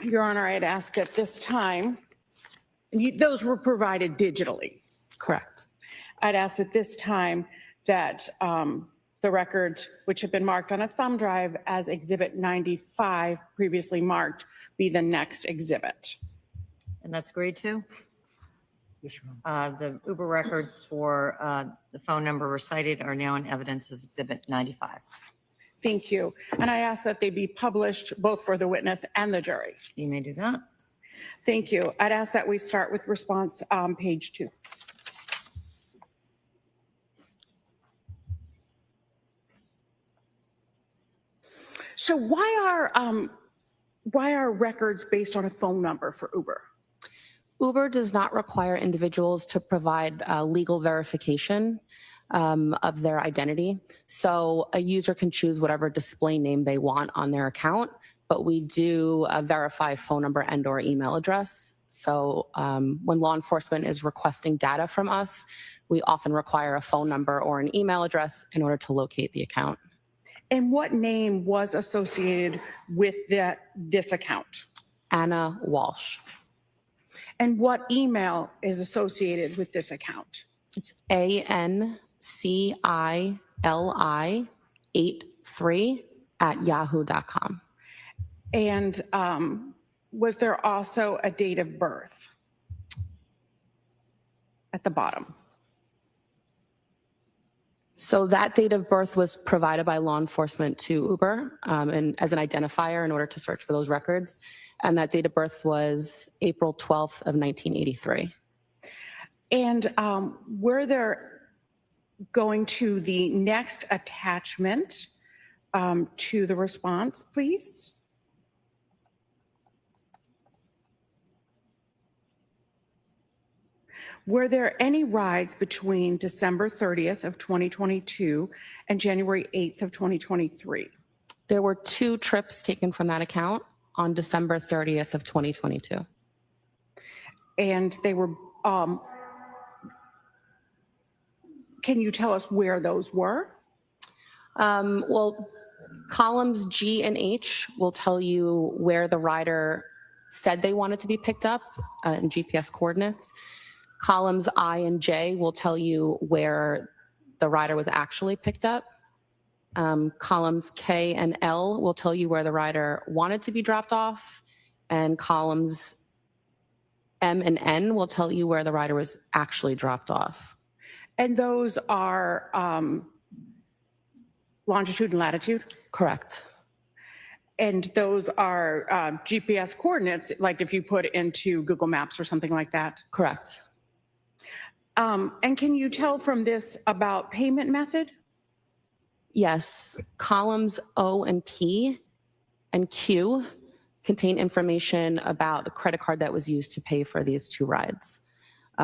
Speaker 5: Your Honor, I'd ask at this time, those were provided digitally.
Speaker 13: Correct.
Speaker 5: I'd ask at this time that the records, which have been marked on a thumb drive as Exhibit 95, previously marked, be the next exhibit.
Speaker 2: And that's agreed to? The Uber records for the phone number recited are now in evidence as Exhibit 95.
Speaker 5: Thank you. And I ask that they be published both for the witness and the jury.
Speaker 2: You may do that.
Speaker 5: Thank you. I'd ask that we start with response page 2. So why are records based on a phone number for Uber?
Speaker 13: Uber does not require individuals to provide legal verification of their identity. So a user can choose whatever display name they want on their account, but we do verify phone number and or email address. So when law enforcement is requesting data from us, we often require a phone number or an email address in order to locate the account.
Speaker 5: And what name was associated with this account?
Speaker 13: Anna Walshe.
Speaker 5: And what email is associated with this account?
Speaker 13: It's ANCILI83@yahoo.com.
Speaker 5: And was there also a date of birth at the bottom?
Speaker 13: So that date of birth was provided by law enforcement to Uber and as an identifier in order to search for those records. And that date of birth was April 12th of 1983.
Speaker 5: And were there, going to the next attachment to the response, please? Were there any rides between December 30th of 2022 and January 8th of 2023?
Speaker 13: There were 2 trips taken from that account on December 30th of 2022.
Speaker 5: And they were, can you tell us where those were?
Speaker 13: Well, columns G and H will tell you where the rider said they wanted to be picked up in GPS coordinates. Columns I and J will tell you where the rider was actually picked up. Columns K and L will tell you where the rider wanted to be dropped off. And columns M and N will tell you where the rider was actually dropped off.
Speaker 5: And those are longitude and latitude?
Speaker 13: Correct.
Speaker 5: And those are GPS coordinates, like if you put into Google Maps or something like that?
Speaker 13: Correct.
Speaker 5: And can you tell from this about payment method?
Speaker 13: Yes. Columns O and P and Q contain information about the credit card that was used to pay for these 2 rides.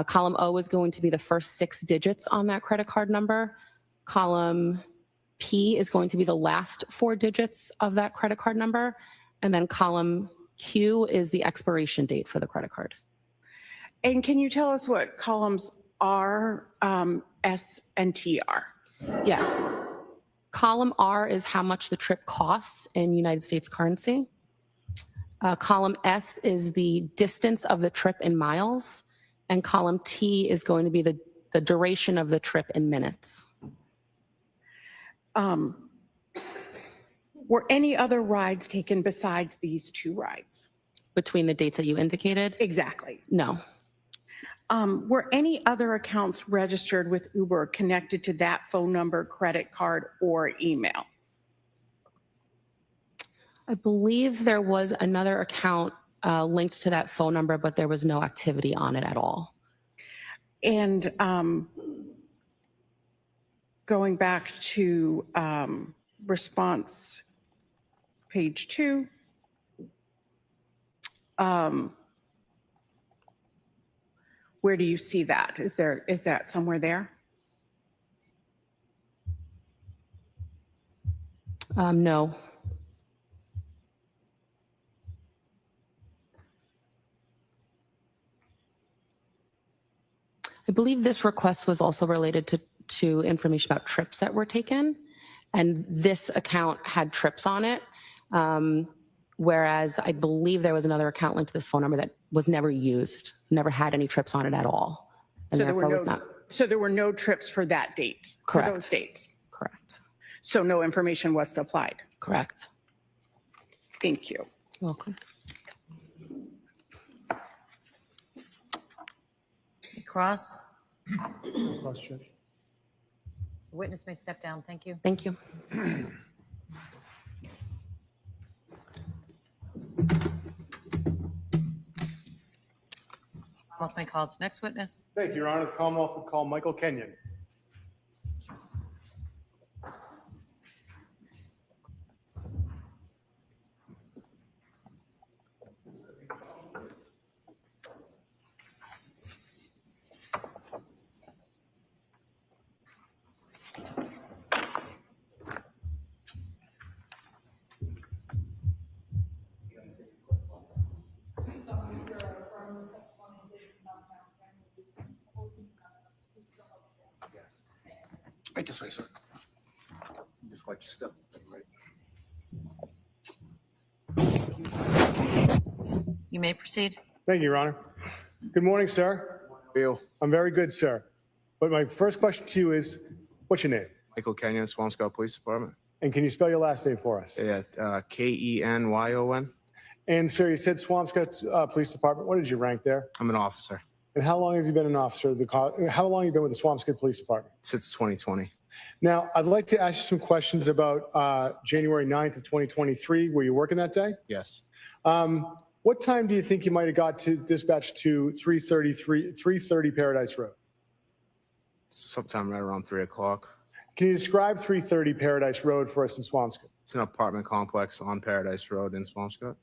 Speaker 13: Column O is going to be the first 6 digits on that credit card number. Column P is going to be the last 4 digits of that credit card number. And then column Q is the expiration date for the credit card.
Speaker 5: And can you tell us what columns R, S, and T are?
Speaker 13: Yes. Column R is how much the trip costs in United States currency. Column S is the distance of the trip in miles. And column T is going to be the duration of the trip in minutes.
Speaker 5: Were any other rides taken besides these 2 rides?
Speaker 13: Between the dates that you indicated?
Speaker 5: Exactly.
Speaker 13: No.
Speaker 5: Were any other accounts registered with Uber connected to that phone number, credit card, or email?
Speaker 13: I believe there was another account linked to that phone number, but there was no activity on it at all.
Speaker 5: And going back to response page 2, where do you see that? Is that somewhere there?
Speaker 13: No. believe this request was also related to information about trips that were taken. And this account had trips on it. Whereas I believe there was another account linked to this phone number that was never used, never had any trips on it at all. And
Speaker 5: So there
Speaker 13: therefore
Speaker 5: were
Speaker 13: was
Speaker 5: no,
Speaker 13: not
Speaker 5: so there were no trips for that date? For
Speaker 13: Correct.
Speaker 5: those dates?
Speaker 13: correct.
Speaker 5: So no information was supplied?
Speaker 13: Correct.
Speaker 5: Thank you.
Speaker 13: Welcome.
Speaker 2: Cross,
Speaker 6: Question.
Speaker 2: the witness may step down. Thank you.
Speaker 13: Thank you.
Speaker 2: Commonwealth may call the next witness.
Speaker 6: Thank you, Your Honor. The Commonwealth would call Michael Kenyon.
Speaker 11: Right this way, sir. Just watch your step.
Speaker 2: You may proceed.
Speaker 6: Thank you, Your Honor. Good morning, sir.
Speaker 14: Bill,
Speaker 6: I'm very good, sir. But my first question to you is, what's your name?
Speaker 14: Michael Kenyon, Swampscott Police Department.
Speaker 6: And can you spell your last name for us?
Speaker 14: Yeah, Kenyon.
Speaker 6: And sir, you said Swampscott Police Department. What is your rank there?
Speaker 14: I'm an officer
Speaker 6: And how long have you been an officer? How long have you been with the Swampscott Police Department?
Speaker 14: since 2020.
Speaker 6: Now, I'd like to ask you some questions about January 9th of 2023. Were you working that day?
Speaker 14: Yes.
Speaker 6: What time do you think you might have got to dispatch to 330 Paradise Road?
Speaker 14: Sometime right around 3 o'clock.
Speaker 6: Can you describe 330 Paradise Road for us in Swampscott?
Speaker 14: It's an apartment complex on Paradise Road in Swampscott.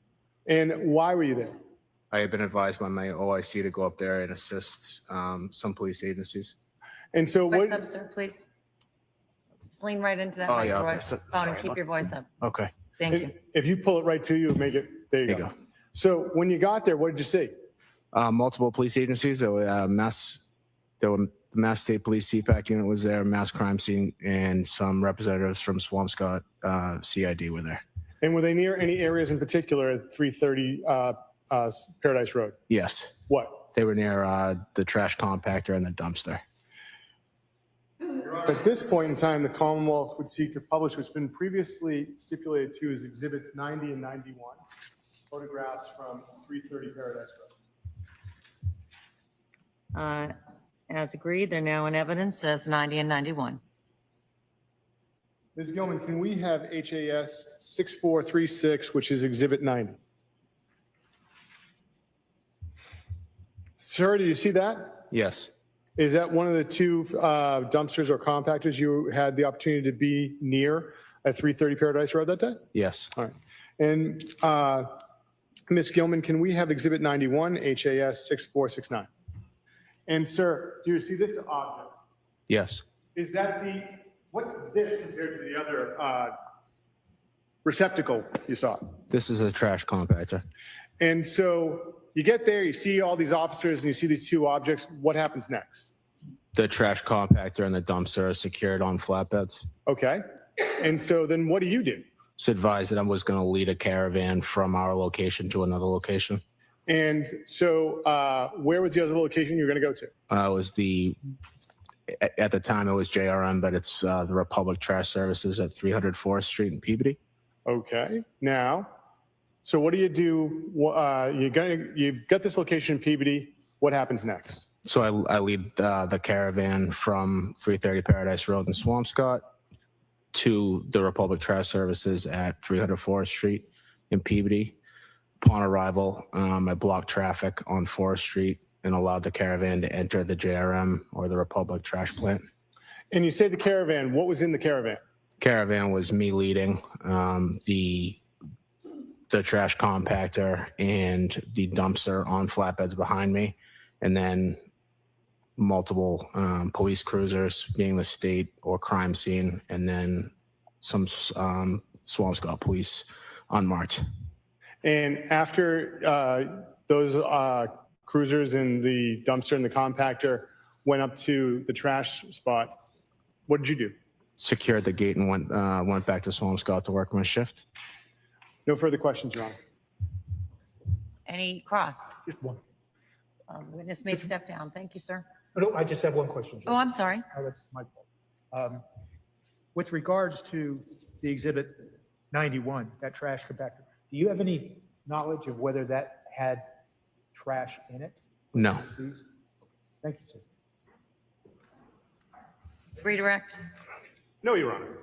Speaker 6: And why were you there?
Speaker 14: I had been advised by my OIC to go up there and assist some police agencies.
Speaker 6: And so
Speaker 2: Voice
Speaker 6: what?
Speaker 2: up, sir, please. Just lean right into that
Speaker 14: Oh, yeah, okay.
Speaker 2: microphone and
Speaker 14: Sorry
Speaker 2: keep
Speaker 14: about-
Speaker 2: your voice up.
Speaker 14: Okay.
Speaker 2: Thank you.
Speaker 6: If you pull it right to you, make it, there you
Speaker 14: There you
Speaker 6: go.
Speaker 14: go.
Speaker 6: So when you got there, what did you see?
Speaker 14: Multiple police agencies. There were the Mass State Police CPAC unit was there, mass crime scene, and some representatives from Swampscott CID were there.
Speaker 6: And were they near any areas in particular at 330 Paradise Road?
Speaker 14: Yes.
Speaker 6: What?
Speaker 14: They were near the trash compactor and the dumpster.
Speaker 6: At this point in time, the Commonwealth would seek to publish what's been previously stipulated to as Exhibits 90 and 91, photographs from 330 Paradise Road.
Speaker 2: As agreed, they're now in evidence as 90 and 91.
Speaker 6: Ms. Gilman, can we have HAS 6436, which is Exhibit 90? Sir, do you see that?
Speaker 14: Yes.
Speaker 6: Is that one of the two dumpsters or compactors you had the opportunity to be near at 330 Paradise Road that day?
Speaker 14: Yes.
Speaker 6: All right. And Ms. Gilman, can we have Exhibit 91, HAS 6469? And sir, do you see this object?
Speaker 14: Yes.
Speaker 6: Is that what's this compared to the other receptacle you saw?
Speaker 14: This is a trash compactor.
Speaker 6: And so you get there, you see all these officers and you see these two objects. What happens next?
Speaker 14: The trash compactor and the dumpster are secured on flatbeds.
Speaker 6: Okay. And so then what do you do?
Speaker 14: It's advised that I was going to lead a caravan from our location to another location.
Speaker 6: And so where was the other location you were going to go to?
Speaker 14: It was at the time it was JRM, but it's the Republic Trash Services at 300 Forest Street in Peabody.
Speaker 6: Okay. Now, so what do? You've got this location in Peabody. What happens next?
Speaker 14: So I lead the caravan from 330 Paradise Road in Swampscott to the Republic Trash Services at 300 Forest Street in Peabody. Upon arrival, I blocked traffic on Forest Street and allowed the caravan to enter the JRM or the Republic Trash Plant.
Speaker 6: And you say the caravan. What was in the caravan?
Speaker 14: Caravan was me leading the trash compactor and the dumpster on flatbeds behind me, and then multiple police cruisers being the state or crime scene, and then some Swampscott police unmarked.
Speaker 6: And after those cruisers and the dumpster and the compactor, went up to the trash spot. What did you do?
Speaker 14: Secured the gate and went back to Swampscott to work my shift.
Speaker 6: No further questions, Your Honor.
Speaker 2: Any cross?
Speaker 11: Just one.
Speaker 2: Witness may step down. Thank you, sir.
Speaker 11: Oh, no, I just have one question.
Speaker 2: Oh, I'm sorry.
Speaker 11: Oh, that's my fault. With regards to the Exhibit 91, that trash compactor, do you have any knowledge of whether that had trash in it?
Speaker 14: No.
Speaker 11: Thank you, sir.
Speaker 2: Redirect.
Speaker 6: No, Your Honor.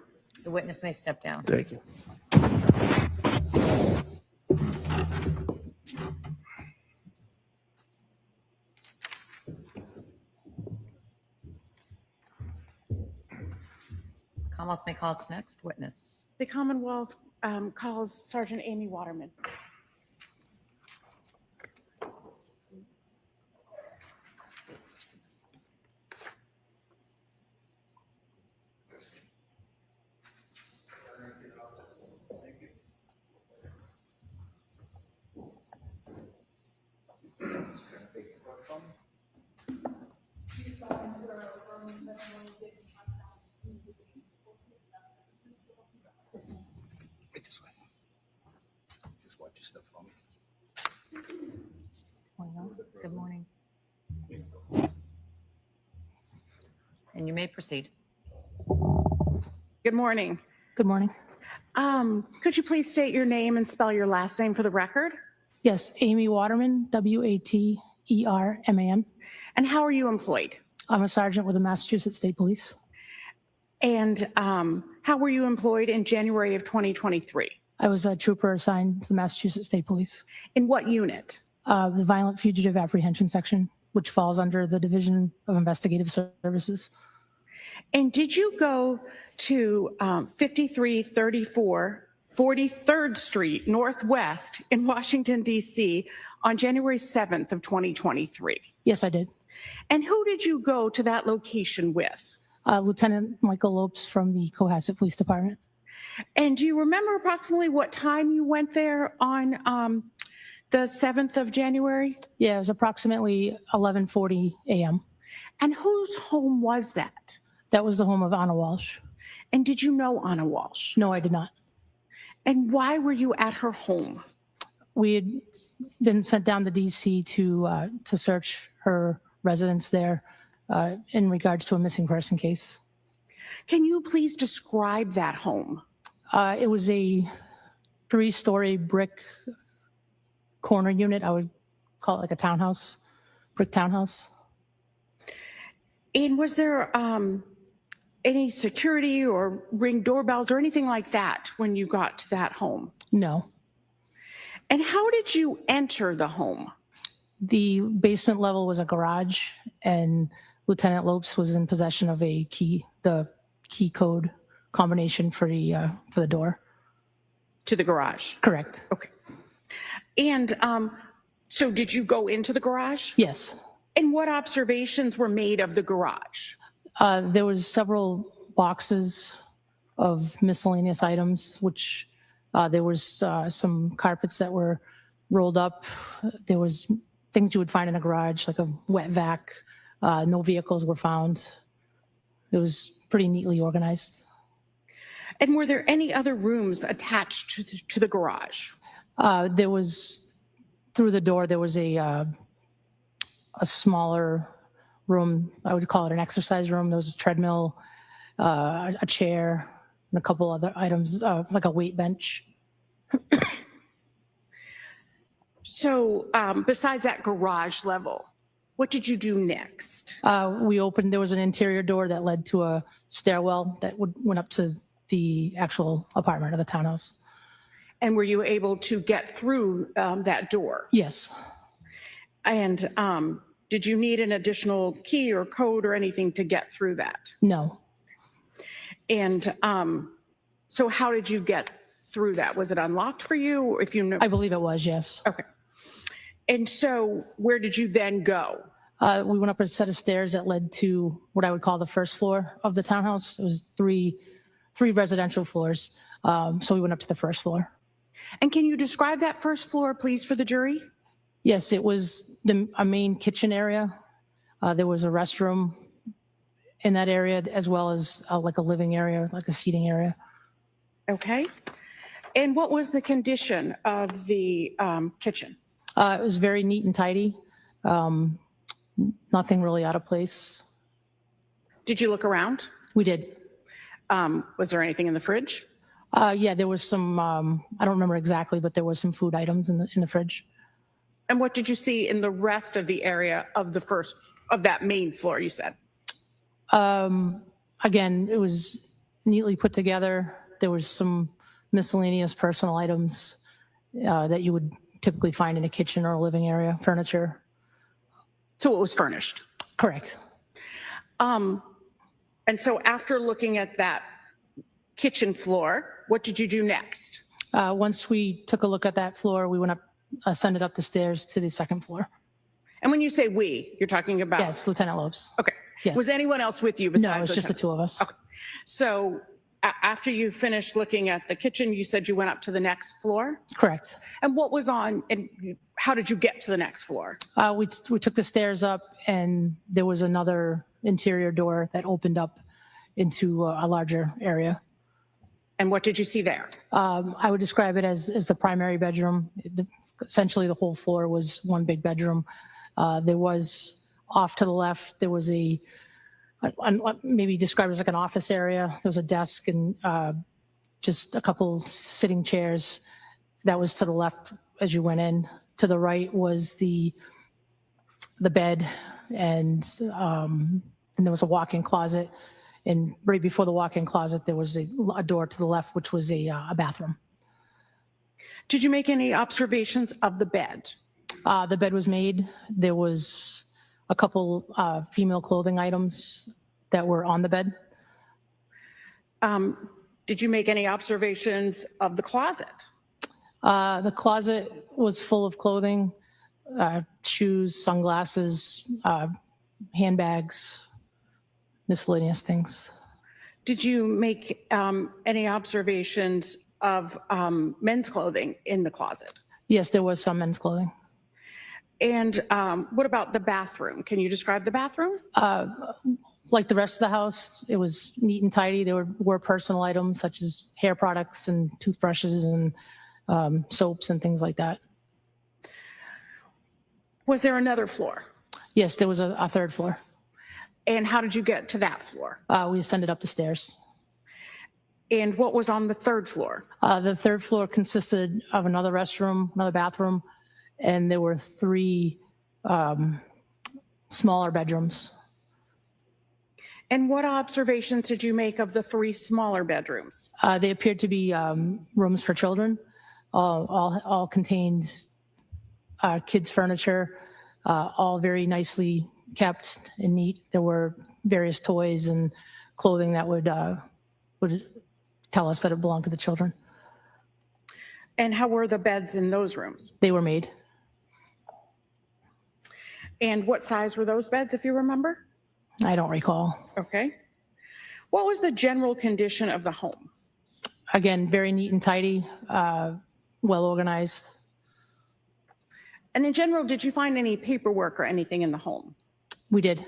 Speaker 2: The witness may step down.
Speaker 14: Thank you.
Speaker 2: Commonwealth may call its next witness.
Speaker 5: The Commonwealth calls Sergeant Amy Waterman.
Speaker 11: Just watch your stuff for me.
Speaker 2: Good morning. And you may proceed.
Speaker 5: Good morning.
Speaker 15: Good morning.
Speaker 5: Could you please state your name and spell your last name for the record?
Speaker 15: Yes, Amy Waterman, Waterman.
Speaker 5: And how are you employed?
Speaker 15: I'm a sergeant with the Massachusetts State Police.
Speaker 5: And how were you employed in January of 2023?
Speaker 15: I was a trooper assigned to the Massachusetts State Police.
Speaker 5: In what unit?
Speaker 15: The Violent Fugitive Apprehension Section, which falls under the Division of Investigative Services.
Speaker 5: And did you go to 5334 43rd Street Northwest in Washington, D.C. on January 7th of 2023?
Speaker 15: Yes, I did.
Speaker 5: And who did you go to that location with?
Speaker 15: Lieutenant Michael Lopes from the Cohasset Police Department.
Speaker 5: And do you remember approximately what time you went there on the 7th of January?
Speaker 15: Yeah, it was approximately 11:40 a.m.
Speaker 5: And whose home was that?
Speaker 15: That was the home of Anna Walshe.
Speaker 5: And did you know Anna Walshe?
Speaker 15: No, I did not.
Speaker 5: And why were you at her home?
Speaker 15: We had been sent down to D.C. to search her residence there in regards to a missing person case.
Speaker 5: Can you please describe that home?
Speaker 15: It was a 3-story brick corner unit. I would call it like a townhouse, brick townhouse.
Speaker 5: And was there any security or ring doorbells or anything like that when you got to that home?
Speaker 15: No.
Speaker 5: And how did you enter the home?
Speaker 15: The basement level was a garage, and Lieutenant Lopes was in possession of a key, the key code combination for the door.
Speaker 5: To the garage?
Speaker 15: Correct.
Speaker 5: Okay. And so did you go into the garage?
Speaker 15: Yes.
Speaker 5: And what observations were made of the garage?
Speaker 15: There was several boxes of miscellaneous items, which there was some carpets that were rolled up. There was things you would find in a garage, like a wet vac. No vehicles were found. It was pretty neatly organized.
Speaker 5: And were there any other rooms attached to the garage?
Speaker 15: There was, through the door, there was a smaller room. I would call it an exercise room. There was a treadmill, a chair, and a couple other items, like a weight bench.
Speaker 5: So besides that garage level, what did you do next?
Speaker 15: We opened, there was an interior door that led to a stairwell that went up to the actual apartment of the townhouse.
Speaker 5: And were you able to get through that door?
Speaker 15: Yes.
Speaker 5: And did you need an additional key or code or anything to get through that?
Speaker 15: No.
Speaker 5: And so how did you get through that? Was it unlocked for you? Or if you know?
Speaker 15: I believe it was, yes.
Speaker 5: Okay. And so where did you then go?
Speaker 15: We went up a set of stairs that led to what I would call the first floor of the townhouse. It was three residential floors. So we went up to the first floor.
Speaker 5: And can you describe that first floor, please, for the jury?
Speaker 15: Yes, it was a main kitchen area. There was a restroom in that area, as well as like a living area, like a seating area.
Speaker 5: Okay. And what was the condition of the kitchen?
Speaker 15: It was very neat and tidy. Nothing really out of place.
Speaker 5: Did you look around?
Speaker 15: We did.
Speaker 5: Was there anything in the fridge?
Speaker 15: Yeah, there was some, I don't remember exactly, but there was some food items in the fridge.
Speaker 5: And what did you see in the rest of the area of that main floor, you said?
Speaker 15: Again, it was neatly put together. There was some miscellaneous personal items that you would typically find in a kitchen or a living area, furniture.
Speaker 5: So it was furnished?
Speaker 15: Correct.
Speaker 5: And so after looking at that kitchen floor, what did you do next?
Speaker 15: Once we took a look at that floor, we went up, ascended up the stairs to the second floor.
Speaker 5: And when you say we, you're talking about?
Speaker 15: Yes, Lieutenant Lopes.
Speaker 5: Okay.
Speaker 15: Yes.
Speaker 5: Was anyone else with you besides?
Speaker 15: No, it was just the
Speaker 5: Lieutenant?
Speaker 15: two of us.
Speaker 5: Okay. So after you finished looking at the kitchen, you said you went up to the next floor?
Speaker 15: Correct.
Speaker 5: And what was on, and how did you get to the next floor?
Speaker 15: We took the stairs up, and there was another interior door that opened up into a larger area.
Speaker 5: And what did you see there?
Speaker 15: I would describe it as the primary bedroom. Essentially, the whole floor was one big bedroom. There was, off to the left, there was maybe described as like an office area. There was a desk and just a couple sitting chairs. That was to the left as you went in. To the right was the bed, and there was a walk-in closet. And right before the walk-in closet, there was a door to the left, which was a bathroom.
Speaker 5: Did you make any observations of the bed?
Speaker 15: The bed was made. There was a couple female clothing items that were on the bed.
Speaker 5: Did you make any observations of the closet?
Speaker 15: The closet was full of clothing, shoes, sunglasses, handbags, miscellaneous things.
Speaker 5: Did you make any observations of men's clothing in the closet?
Speaker 15: Yes, there was some men's clothing.
Speaker 5: And what about the bathroom? Can you describe the bathroom?
Speaker 15: Like the rest of the house, it was neat and tidy. There were personal items such as hair products and toothbrushes and soaps and things like that.
Speaker 5: Was there another floor?
Speaker 15: Yes, there was a third floor.
Speaker 5: And how did you get to that floor?
Speaker 15: We ascended up the stairs.
Speaker 5: And what was on the third floor?
Speaker 15: The third floor consisted of another restroom, another bathroom, and there were 3 smaller bedrooms.
Speaker 5: And what observations did you make of the 3 smaller bedrooms?
Speaker 15: They appeared to be rooms for children, all contained kids' furniture, all very nicely kept and neat. There were various toys and clothing that would tell us that it belonged to the children.
Speaker 5: And how were the beds in those rooms?
Speaker 15: They were made.
Speaker 5: And what size were those beds, if you remember?
Speaker 15: I don't recall.
Speaker 5: Okay. What was the general condition of the home?
Speaker 15: Again, very neat and tidy, well organized.
Speaker 5: And in general, did you find any paperwork or anything in the home?
Speaker 15: We did.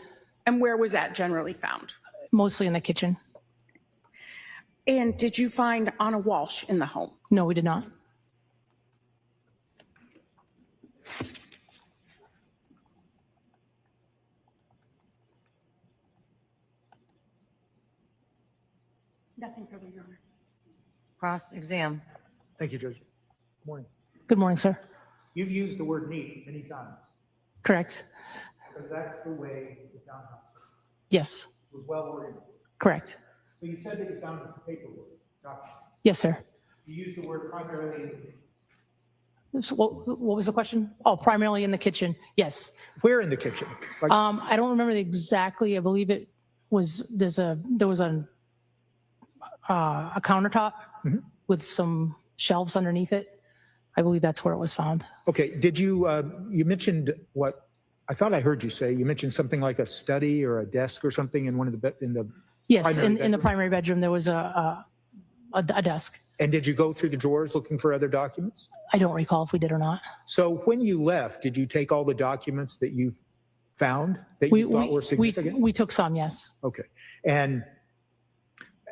Speaker 5: And where was that generally found?
Speaker 15: Mostly in the kitchen.
Speaker 5: And did you find Anna Walshe in the home?
Speaker 15: No, we did not.
Speaker 5: Nothing further, Your Honor.
Speaker 2: Cross-exam.
Speaker 11: Thank you, Judge. Morning.
Speaker 15: Good morning, sir.
Speaker 11: You've used the word neat many times,
Speaker 15: Correct.
Speaker 11: because that's the way the townhouse
Speaker 15: Yes,
Speaker 11: was well organized.
Speaker 15: correct.
Speaker 11: So you said that you found the paperwork, documents.
Speaker 15: Yes, sir.
Speaker 11: You used the word primarily.
Speaker 15: So what was the question? Oh, primarily in the kitchen. Yes.
Speaker 11: Where in the kitchen? Like,
Speaker 15: I don't remember exactly. I believe it was, there was a countertop with some shelves underneath it. I believe that's where it was found.
Speaker 11: okay, did you, you mentioned what, I thought I heard you say, you mentioned something like a study or a desk or something in one of the, in the.
Speaker 15: Yes,
Speaker 11: primary
Speaker 15: in the
Speaker 11: bedroom?
Speaker 15: primary bedroom, there was a desk.
Speaker 11: And did you go through the drawers looking for other documents?
Speaker 15: I don't recall if we did or not.
Speaker 11: So when you left, did you take all the documents that you
Speaker 4: found that
Speaker 15: We,
Speaker 4: you thought were
Speaker 15: we,
Speaker 4: significant?
Speaker 15: we took some, yes.
Speaker 4: Okay. And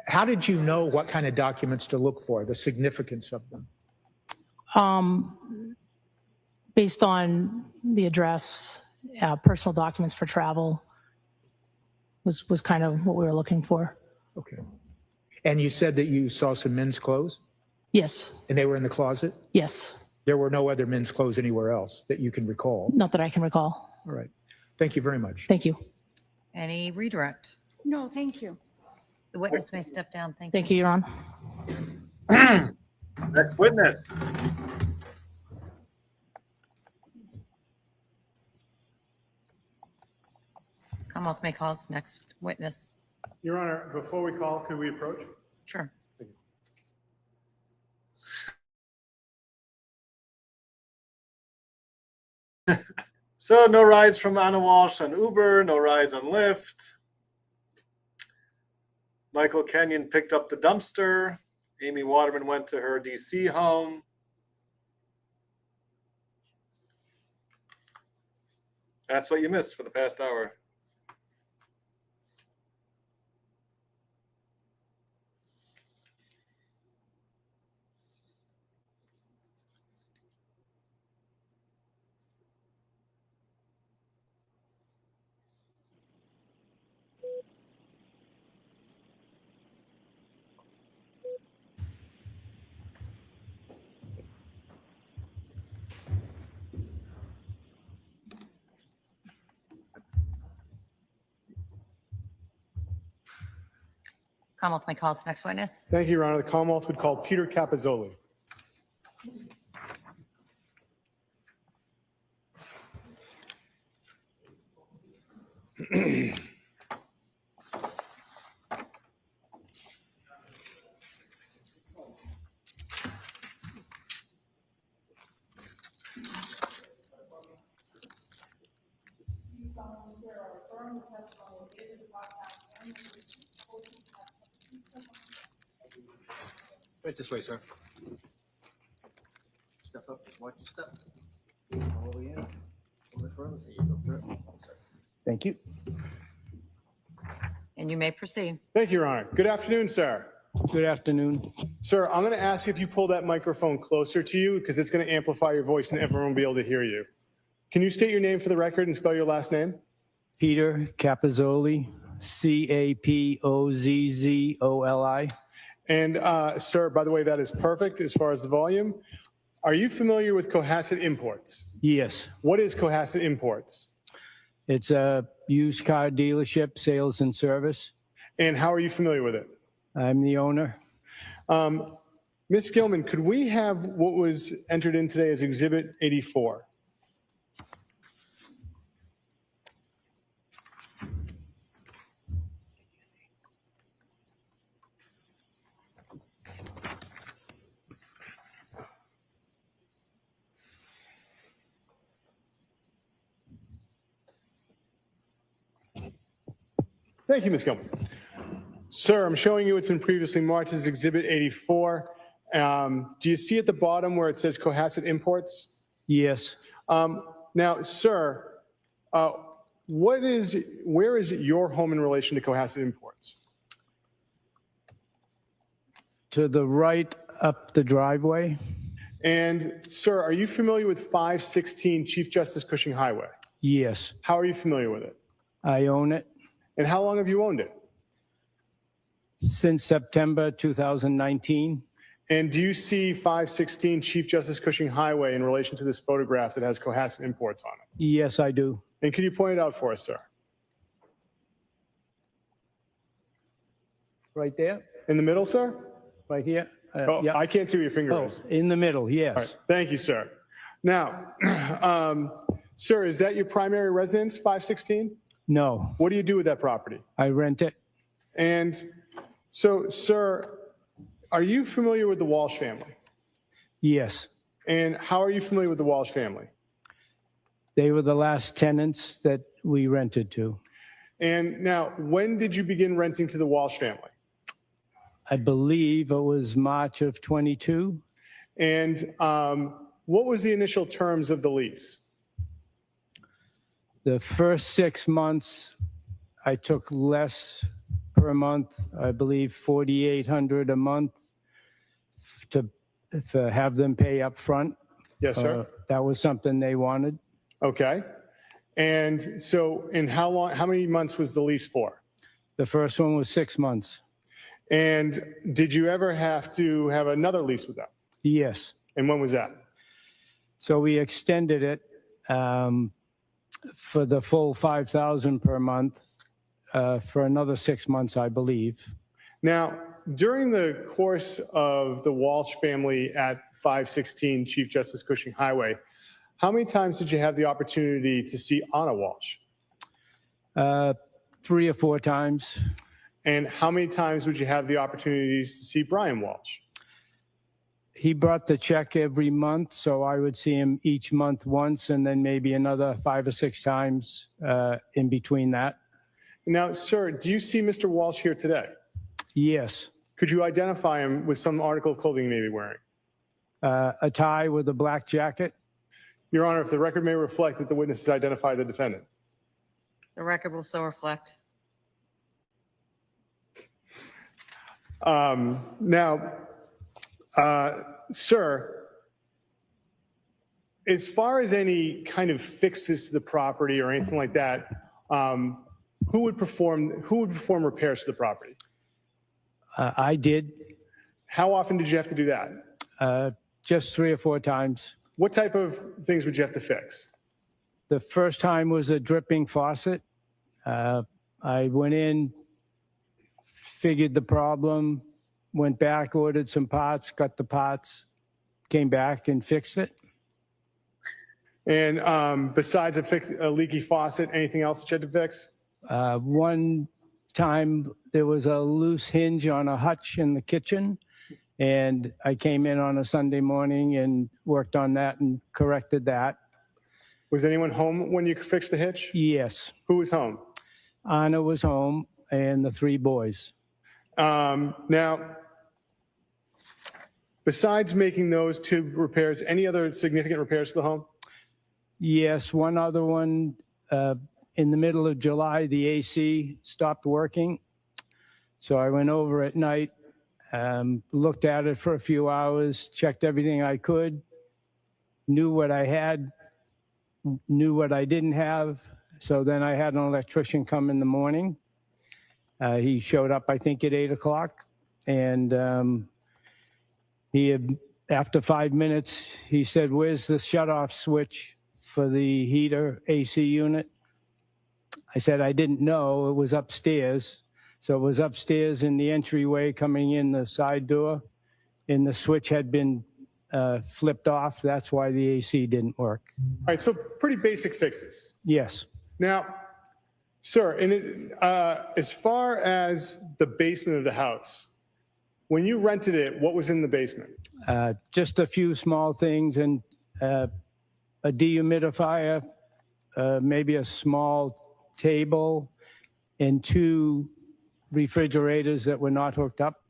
Speaker 4: how did you know what kind of documents to look for, the significance of them?
Speaker 15: Based on the address, personal documents for travel was kind of what we were looking for.
Speaker 4: Okay. And you said that you saw some men's clothes
Speaker 15: Yes,
Speaker 4: and they were in the closet?
Speaker 15: yes.
Speaker 4: There were no other men's clothes anywhere else that you can recall?
Speaker 15: Not that I can recall.
Speaker 4: All right. Thank you very much.
Speaker 15: Thank you.
Speaker 2: Any redirect?
Speaker 5: No, thank you.
Speaker 2: The witness may step down. Thank you.
Speaker 15: Thank you, Your Honor.
Speaker 1: Next witness.
Speaker 2: Commonwealth may call its next witness.
Speaker 6: Your Honor, before we call, could we approach?
Speaker 2: Sure.
Speaker 1: So no rides from Anna Walsh on Uber, no rides on Lyft. Michael Kenyon picked up the dumpster. Amy Waterman went to her DC home. That's what you missed for the past hour.
Speaker 2: Commonwealth may call its next witness.
Speaker 6: Thank you, Your Honor. The Commonwealth would call Peter Capozzoli.
Speaker 4: Right this way, sir. Step up, watch your step. All the way in. A little bit further, so you go through. Thank you.
Speaker 2: And you may proceed.
Speaker 6: Thank you, Your Honor. Good afternoon, sir.
Speaker 16: Good afternoon.
Speaker 6: Sir, I'm going to ask if you pull that microphone closer to you because it's going to amplify your voice and everyone will be able to hear you. Can you state your name for the record and spell your last name?
Speaker 16: Peter Capozzoli, Capozzoli.
Speaker 6: And sir, by the way, that is perfect as far as the volume. Are you familiar with Cohasset Imports?
Speaker 16: Yes,
Speaker 6: What is Cohasset Imports?
Speaker 16: it's a used car dealership, sales and service.
Speaker 6: And how are you familiar with it?
Speaker 16: I'm the owner.
Speaker 6: Ms. Gilman, could we have what was entered in today as Exhibit 84? Thank you, Ms. Gilman. Sir, I'm showing you what's been previously marked as Exhibit 84. Do you see at the bottom where it says Cohasset Imports?
Speaker 16: Yes,
Speaker 6: Now, sir, where is your home in relation to Cohasset Imports?
Speaker 16: to the right up the driveway.
Speaker 6: And sir, are you familiar with 516 Chief Justice Cushing Highway?
Speaker 16: Yes,
Speaker 6: How are you familiar with it?
Speaker 16: I own it
Speaker 6: And how long have you owned it?
Speaker 16: since September 2019.
Speaker 6: And do you see 516 Chief Justice Cushing Highway in relation to this photograph that has Cohasset Imports on it?
Speaker 16: Yes, I do.
Speaker 6: And can you point it out for us, sir?
Speaker 16: Right there,
Speaker 6: In the middle, sir?
Speaker 16: right here.
Speaker 6: Oh,
Speaker 16: Yeah.
Speaker 6: I can't see where your finger
Speaker 16: Oh,
Speaker 6: is.
Speaker 16: in the middle,
Speaker 6: All
Speaker 16: yes.
Speaker 6: right, thank you, sir. Now, sir, is that your primary residence, 516?
Speaker 16: No,
Speaker 6: What do you do with that property?
Speaker 16: I rent it.
Speaker 6: And so, sir, are you familiar with the Walsh family?
Speaker 16: Yes,
Speaker 6: And how are you familiar with the Walsh family?
Speaker 16: they were the last tenants that we rented to.
Speaker 6: And now, when did you begin renting to the Walsh family?
Speaker 16: I believe it was March of 22.
Speaker 6: And what was the initial terms of the lease?
Speaker 16: The The first 6 months, I took less per month, I believe $4,800 a month to have them pay up front.
Speaker 6: Yes, sir.
Speaker 16: That was something they wanted.
Speaker 6: Okay. And so, how many months was the lease for?
Speaker 16: The first one was 6 months.
Speaker 6: And did you ever have to have another lease with them?
Speaker 16: Yes.
Speaker 6: And when was that?
Speaker 16: So we extended it for the full $5,000 per month for another 6 months, I believe.
Speaker 6: Now, during the course of the Walsh family at 516 Chief Justice Cushing Highway, how many times did you have the opportunity to see Anna Walsh?
Speaker 16: 3 or 4 times.
Speaker 6: And how many times would you have the opportunities to see Brian Walsh?
Speaker 16: He brought the check every month, so I would see him each month once, and then maybe another 5 or 6 times in between that.
Speaker 6: Now, sir, do you see Mr. Walsh here today?
Speaker 16: Yes.
Speaker 6: Could you identify him with some article of clothing he may be wearing?
Speaker 16: A tie with a black jacket.
Speaker 6: Your Honor, if the record may reflect that the witness has identified the defendant.
Speaker 2: The record will so reflect.
Speaker 6: Sir, as far as any kind of fixes to the property or anything like that, who would perform repairs to the property?
Speaker 16: I did.
Speaker 6: How often did you have to do that?
Speaker 16: Just 3 or 4 times.
Speaker 6: What type of things would you have to fix?
Speaker 16: The first time was a dripping faucet. I went in, figured the problem, went back, ordered some parts, got the parts, came back and fixed it.
Speaker 6: And besides a leaky faucet, anything else that you had to fix?
Speaker 16: One time there was a loose hinge on a hutch in the kitchen, and I came in on a Sunday morning and worked on that and corrected that.
Speaker 6: Was anyone home when you fixed the hitch?
Speaker 16: Yes.
Speaker 6: Who was home?
Speaker 16: Anna was home and the 3 boys.
Speaker 6: Now, besides making those 2 repairs, any other significant repairs to the home?
Speaker 16: Yes, one other one. In the middle of July, the AC stopped working. So I went over at night, looked at it for a few hours, checked everything I could, knew what I had, knew what I didn't have. So then I had an electrician come in the morning. He showed up, I think, at 8 o'clock. And after 5 minutes, he said, "Where's the shutoff switch for the heater AC unit?" I said, "I didn't know. It was upstairs." So it was upstairs in the entryway coming in the side door, and the switch had been flipped off. That's why the AC didn't work.
Speaker 6: All right, so pretty basic fixes.
Speaker 16: Yes.
Speaker 6: Now, sir, as far as the basement of the house, when you rented it, what was in the basement?
Speaker 16: Just a few small things and a dehumidifier, maybe a small table, and 2 refrigerators that were not hooked up.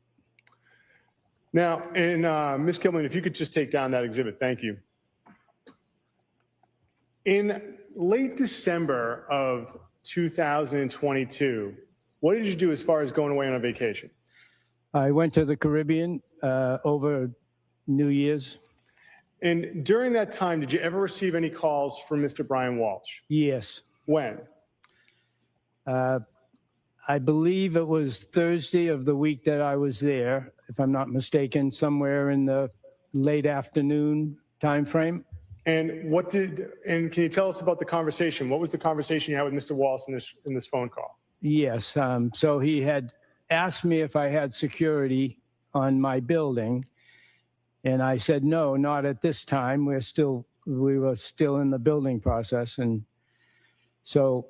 Speaker 6: Now, and Ms. Kilman, if you could just take down that exhibit, thank you. In late December of 2022, what did you do as far as going away on a vacation?
Speaker 16: I went to the Caribbean over New Year's.
Speaker 6: And during that time, did you ever receive any calls from Mr. Brian Walsh?
Speaker 16: Yes.
Speaker 6: When?
Speaker 16: I believe it was Thursday of the week that I was there, if I'm not mistaken, somewhere in the late afternoon time frame.
Speaker 6: And can you tell us about the conversation? What was the conversation you had with Mr. Walsh in this phone call?
Speaker 16: Yes. So he had asked me if I had security on my building. And I said, no, not at this time. We were still in the building process. And so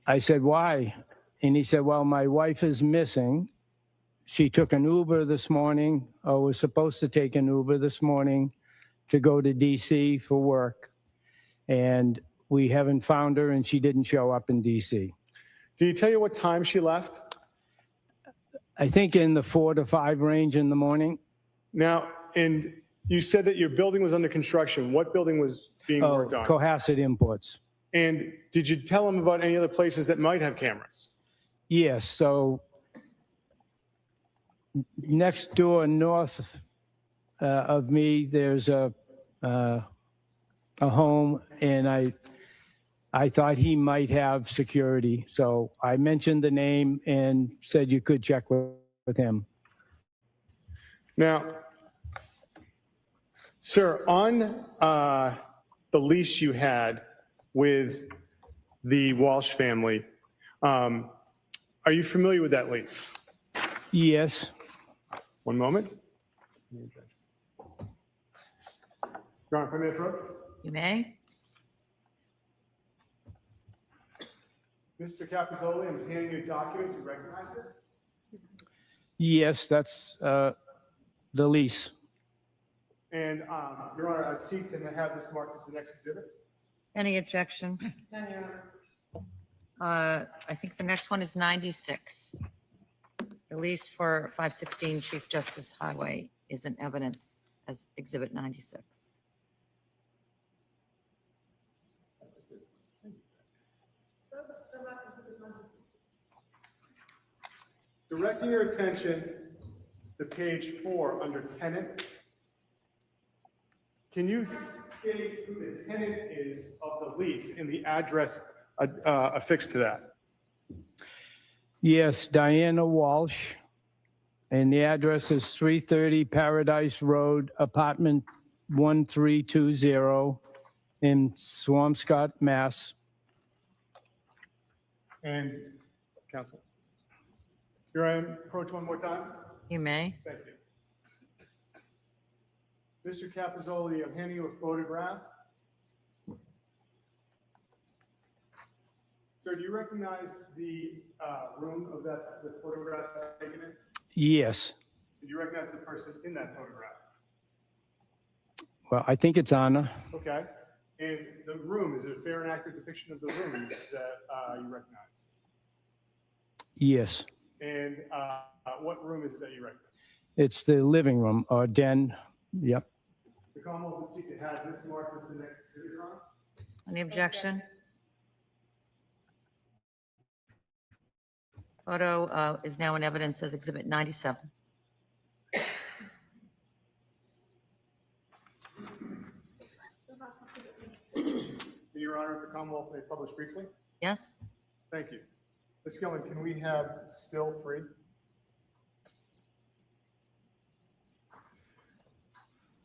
Speaker 16: I said, why? And he said, well, my wife is missing. She took an Uber this morning, or was supposed to take an Uber this morning to go to DC for work. And we haven't found her, and she didn't show up in DC.
Speaker 6: Did he tell you what time she left?
Speaker 16: I think in the 4 to 5 range in the morning.
Speaker 6: Now, and you said that your building was under construction. What building was being worked on?
Speaker 16: Cohasset Imports.
Speaker 6: And did you tell him about any other places that might have cameras?
Speaker 16: Yes, so next door north of me, there's a home, and I thought he might have security. So I mentioned the name and said you could check with him.
Speaker 6: Now, sir, on the lease you had with the Walsh family, are you familiar with that lease?
Speaker 16: Yes.
Speaker 6: One moment. Your Honor, if I may approach?
Speaker 2: You may.
Speaker 6: Mr. Capizzoli, I'm handing you a document. Do you recognize it?
Speaker 16: Yes, that's the lease.
Speaker 6: And, Your Honor, I seek to have this marked as the next exhibit.
Speaker 2: Any objection? None, Your Honor. I think the next one is 96. The lease for 516 Chief Justice Highway is in evidence as Exhibit 96.
Speaker 6: Directing your attention to page 4 under tenant. Can you state who the tenant is of the lease and the address affixed to that?
Speaker 16: Yes, Diana Walsh, and the address is 330 Paradise Road, apartment 1320 in Swampscott, Mass.
Speaker 6: And counsel. Your Honor, approach one more time.
Speaker 2: You may.
Speaker 6: Thank you. Mr. Capizzoli, I'm handing you a photograph. Sir, do you recognize the room of the photograph taken in?
Speaker 16: Yes.
Speaker 6: Do you recognize the person in that photograph?
Speaker 16: Well, I think it's Anna.
Speaker 6: Okay. And the room, is it a fair and accurate depiction of the room that you recognize?
Speaker 16: Yes.
Speaker 6: And what room is it that you recognize?
Speaker 16: It's the living room or den. Yep.
Speaker 6: The Commonwealth would seek to have this marked as the next exhibit, Your Honor.
Speaker 2: Any objection? Photo is now in evidence as Exhibit 97.
Speaker 6: Your Honor, if the Commonwealth may publish briefly.
Speaker 2: Yes?
Speaker 6: Thank you. Ms. Gillen, can we have still 3?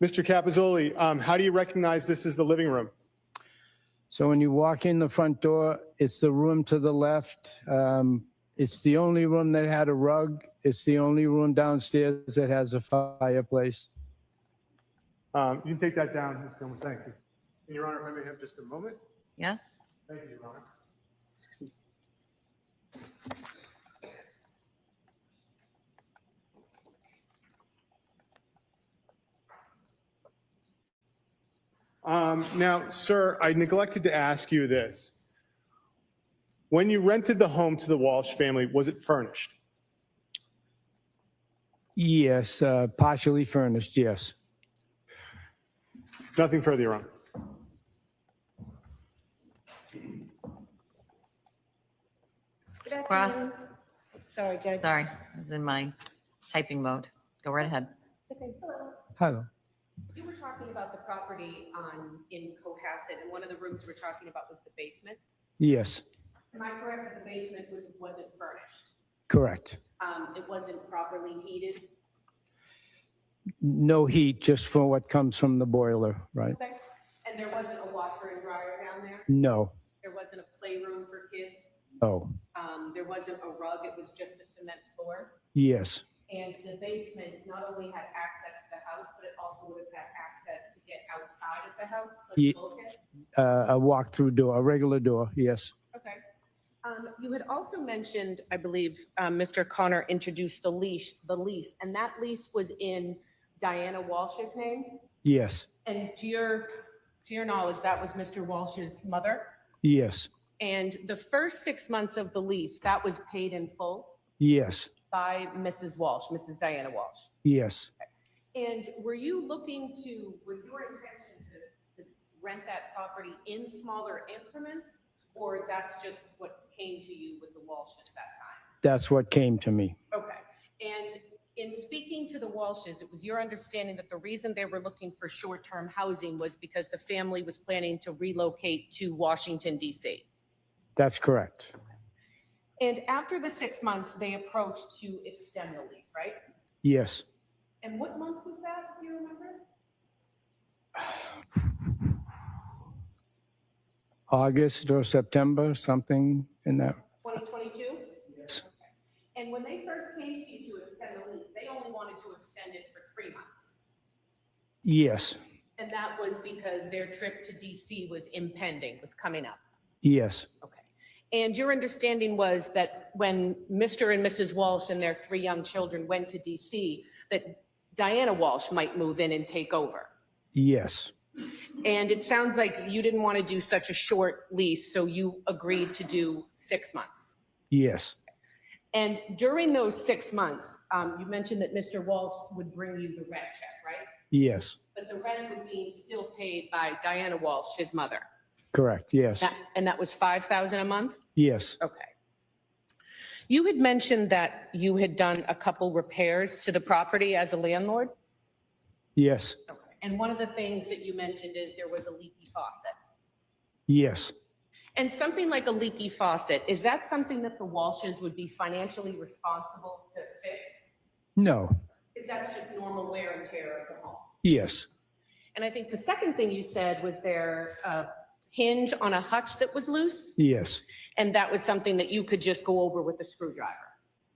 Speaker 6: Mr. Capizzoli, how do you recognize this is the living room?
Speaker 16: So when you walk in the front door, it's the room to the left. It's the only room that had a rug. It's the only room downstairs that has a fireplace.
Speaker 6: You can take that down, Ms. Gilman. Thank you. And Your Honor, if I may have just a moment.
Speaker 2: Yes?
Speaker 6: Thank you, Your Honor. Now, sir, I neglected to ask you this. When you rented the home to the Walsh family, was it furnished?
Speaker 16: Yes, partially furnished, yes.
Speaker 6: Nothing further, Your Honor.
Speaker 2: Cross?
Speaker 17: Sorry, Judge.
Speaker 2: Sorry, I was in my typing mode. Go right ahead.
Speaker 17: Okay, hello.
Speaker 16: Hello.
Speaker 17: You were talking about the property in Cohasset, and one of the rooms we're talking about was the basement.
Speaker 16: Yes,
Speaker 17: Am I correct that the basement wasn't furnished?
Speaker 16: correct.
Speaker 17: It wasn't properly heated?
Speaker 16: No heat, just for what comes from the boiler, right?
Speaker 17: Okay. And there wasn't a washer and dryer down there?
Speaker 16: No,
Speaker 17: There wasn't a playroom for kids?
Speaker 16: oh,
Speaker 17: There wasn't a rug, it was just a cement floor?
Speaker 16: yes,
Speaker 17: And the basement not only had access to the house, but it also would have had access to get outside of the house, so
Speaker 16: Ye-
Speaker 17: the bulkhead?
Speaker 16: a walk-through door, a regular door, yes.
Speaker 17: Okay. You had also mentioned, I believe, Mr. Connor introduced the lease, and that lease was in Diana Walsh's name?
Speaker 16: Yes,
Speaker 17: And to your knowledge, that was Mr. Walsh's mother?
Speaker 16: yes,
Speaker 17: And the first 6 months of the lease, that was paid in full
Speaker 16: yes,
Speaker 17: by Mrs. Walsh, Mrs. Diana Walsh?
Speaker 16: yes.
Speaker 17: And were you looking to, was your intention to rent that property in smaller increments, or that's just what came to you with the Walshes that time?
Speaker 16: That's what came to me.
Speaker 17: Okay. And in speaking to the Walshes, it was your understanding that the reason they were looking for short-term housing was because the family was planning to relocate to Washington, D.C.?
Speaker 16: That's correct.
Speaker 17: And after the 6 months, they approached to extend the lease, right?
Speaker 16: Yes.
Speaker 17: And what month was that, if you remember?
Speaker 16: August or September, something in that.
Speaker 17: 2022?
Speaker 16: Yes.
Speaker 17: And when they first came to you to extend the lease, they only wanted to extend it for 3 months.
Speaker 16: Yes.
Speaker 17: And that was because their trip to DC was impending, was coming up.
Speaker 16: Yes.
Speaker 17: Okay. And your understanding was that when Mr. and Mrs. Walshe and their 3 young children went to DC, that Diana Walshe might move in and take over.
Speaker 16: Yes.
Speaker 17: And it sounds like you didn't want to do such a short lease, so you agreed to do 6 months.
Speaker 16: Yes.
Speaker 17: And during those 6 months, you mentioned that Mr. Walshe would bring you the rent check, right?
Speaker 16: Yes.
Speaker 17: But the rent was being still paid by Diana Walshe, his mother.
Speaker 16: Correct. Yes.
Speaker 17: And that was $5,000 a month?
Speaker 16: Yes.
Speaker 17: Okay. You had mentioned that you had done a couple repairs to the property as a landlord?
Speaker 16: Yes.
Speaker 17: Okay. And one of the things that you mentioned is there was a leaky faucet.
Speaker 16: Yes.
Speaker 17: And something like a leaky faucet, is that something that the Walshes would be financially responsible to fix?
Speaker 16: No.
Speaker 17: Because that's just normal wear and tear of the home.
Speaker 16: Yes.
Speaker 17: And I think the second thing you said was there a hinge on a hutch that was loose?
Speaker 16: Yes.
Speaker 17: And that was something that you could just go over with a screwdriver?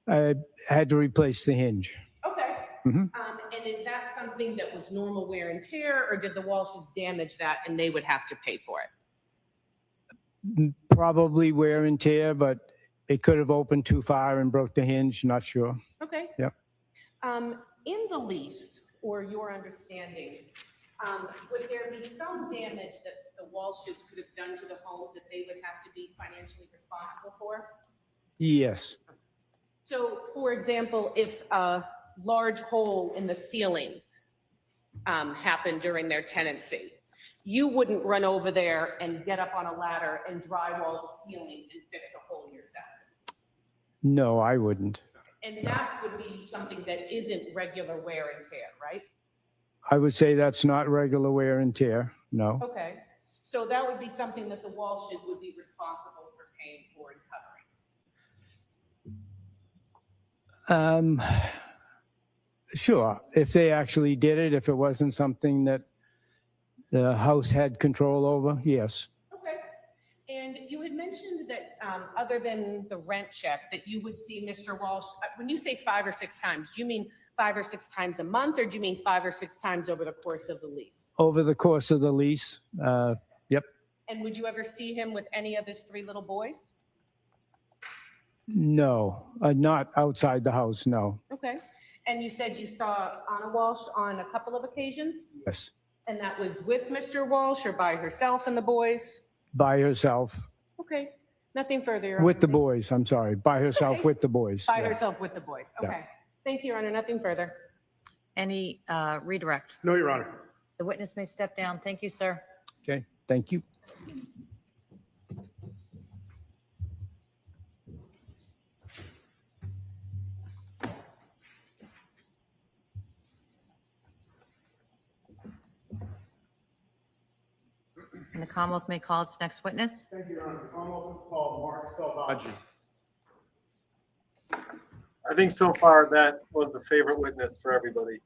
Speaker 16: I had to replace the hinge.
Speaker 17: Okay.
Speaker 16: Mhm.
Speaker 17: And is that something that was normal wear and tear, or did the Walshes damage that and they would have to pay for it?
Speaker 16: Probably wear and tear, but it could have opened too far and broke the hinge. Not sure.
Speaker 17: Okay.
Speaker 16: Yep.
Speaker 17: In the lease, or your understanding, would there be some damage that the Walshes could have done to the home that they would have to be financially responsible for?
Speaker 16: Yes.
Speaker 17: So, for example, if a large hole in the ceiling happened during their tenancy, you wouldn't run over there and get up on a ladder and drywall the ceiling and fix a hole yourself.
Speaker 16: No, I wouldn't.
Speaker 17: And that would be something that isn't regular wear and tear, right?
Speaker 16: I would say that's not regular wear and tear. No.
Speaker 17: Okay. So that would be something that the Walshes would be responsible for paying for and covering.
Speaker 16: Sure. If they actually did it, if it wasn't something that the house had control over, yes.
Speaker 17: Okay. And you had mentioned that other than the rent check, that you would see Mr. Walshe, when you say 5 or 6 times, do you mean 5 or 6 times a month, or do you mean 5 or 6 times over the course of the lease?
Speaker 16: Over the course of the lease, yep.
Speaker 17: And would you ever see him with any of his 3 little boys?
Speaker 16: No, not outside the house, no.
Speaker 17: Okay. And you said you saw Anna Walshe on a couple of occasions?
Speaker 16: Yes.
Speaker 17: And that was with Mr. Walshe or by herself and the boys?
Speaker 16: By herself.
Speaker 17: Okay. Nothing further, Your Honor.
Speaker 16: With the boys, I'm sorry. By herself
Speaker 17: Okay.
Speaker 16: with the boys.
Speaker 17: By
Speaker 16: yeah.
Speaker 17: herself with the boys.
Speaker 16: Yeah.
Speaker 17: Okay. Thank you, Your Honor. Nothing further.
Speaker 2: Any redirect?
Speaker 6: No, Your Honor.
Speaker 2: The witness may step down. Thank you, sir.
Speaker 16: Okay, thank you.
Speaker 2: And the Commonwealth may call its next witness.
Speaker 6: Thank you, Your Honor. Commonwealth will call Mark Salvaggi.
Speaker 1: I think so far that was the favorite witness for everybody.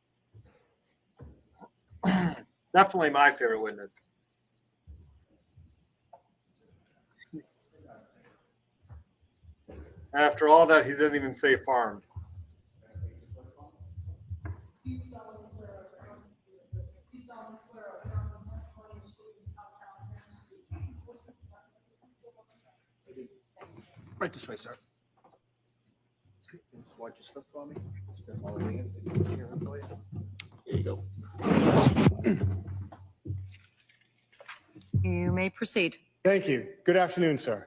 Speaker 1: Definitely my favorite witness. After all that, he didn't even say farm.
Speaker 9: Right this way, sir. Watch your slip for me. Step all the way in. There you go.
Speaker 2: You may proceed.
Speaker 6: Thank you. Good afternoon, sir.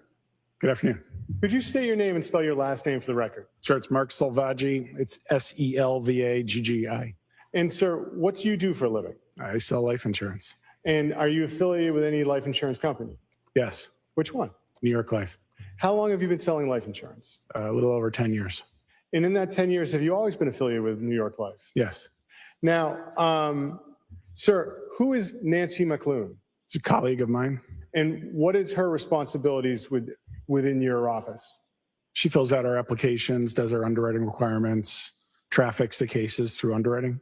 Speaker 18: Good afternoon.
Speaker 6: Could you state your name and spell your last name for the record?
Speaker 18: Sure, it's Mark Salvaggi. It's Selvaggi.
Speaker 6: And sir, what do you do for a living?
Speaker 18: I sell life insurance.
Speaker 6: And are you affiliated with any life insurance company?
Speaker 18: Yes.
Speaker 6: Which one?
Speaker 18: New York Life.
Speaker 6: How long have you been selling life insurance?
Speaker 18: A little over 10 years.
Speaker 6: And in that 10 years, have you always been affiliated with New York Life?
Speaker 18: Yes.
Speaker 6: Now, sir, who is Nancy McClune?
Speaker 18: It's a colleague of mine.
Speaker 6: And what is her responsibilities within your office?
Speaker 18: She fills out our applications, does our underwriting requirements, traffics the cases through underwriting.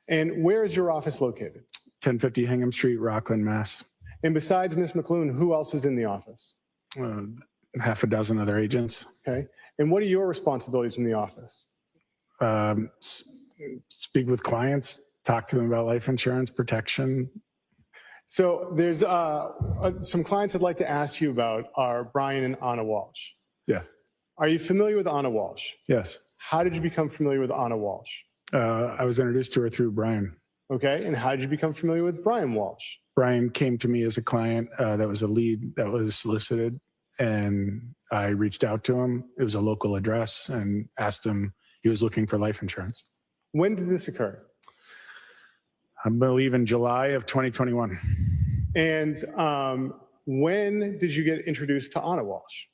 Speaker 6: And where is your office located?
Speaker 18: 1050 Hingham Street, Rockland, Mass.
Speaker 6: And besides Ms. McClune, who else is in the office?
Speaker 18: Half a dozen other agents.
Speaker 6: Okay. And what are your responsibilities in the office?
Speaker 18: Speak with clients, talk to them about life insurance, protection.
Speaker 6: So there's some clients I'd like to ask you about are Brian and Anna Walshe.
Speaker 18: Yeah.
Speaker 6: Are you familiar with Anna Walshe?
Speaker 18: Yes.
Speaker 6: How did you become familiar with Anna Walshe?
Speaker 18: I was introduced to her through Brian.
Speaker 6: Okay. And how did you become familiar with Brian Walshe?
Speaker 18: Brian came to me as a client that was a lead that was solicited, and I reached out to him. It was a local address, and asked him, he was looking for life insurance.
Speaker 6: When did this occur?
Speaker 18: I believe in July of 2021.
Speaker 6: And when did you get introduced to Anna Walshe?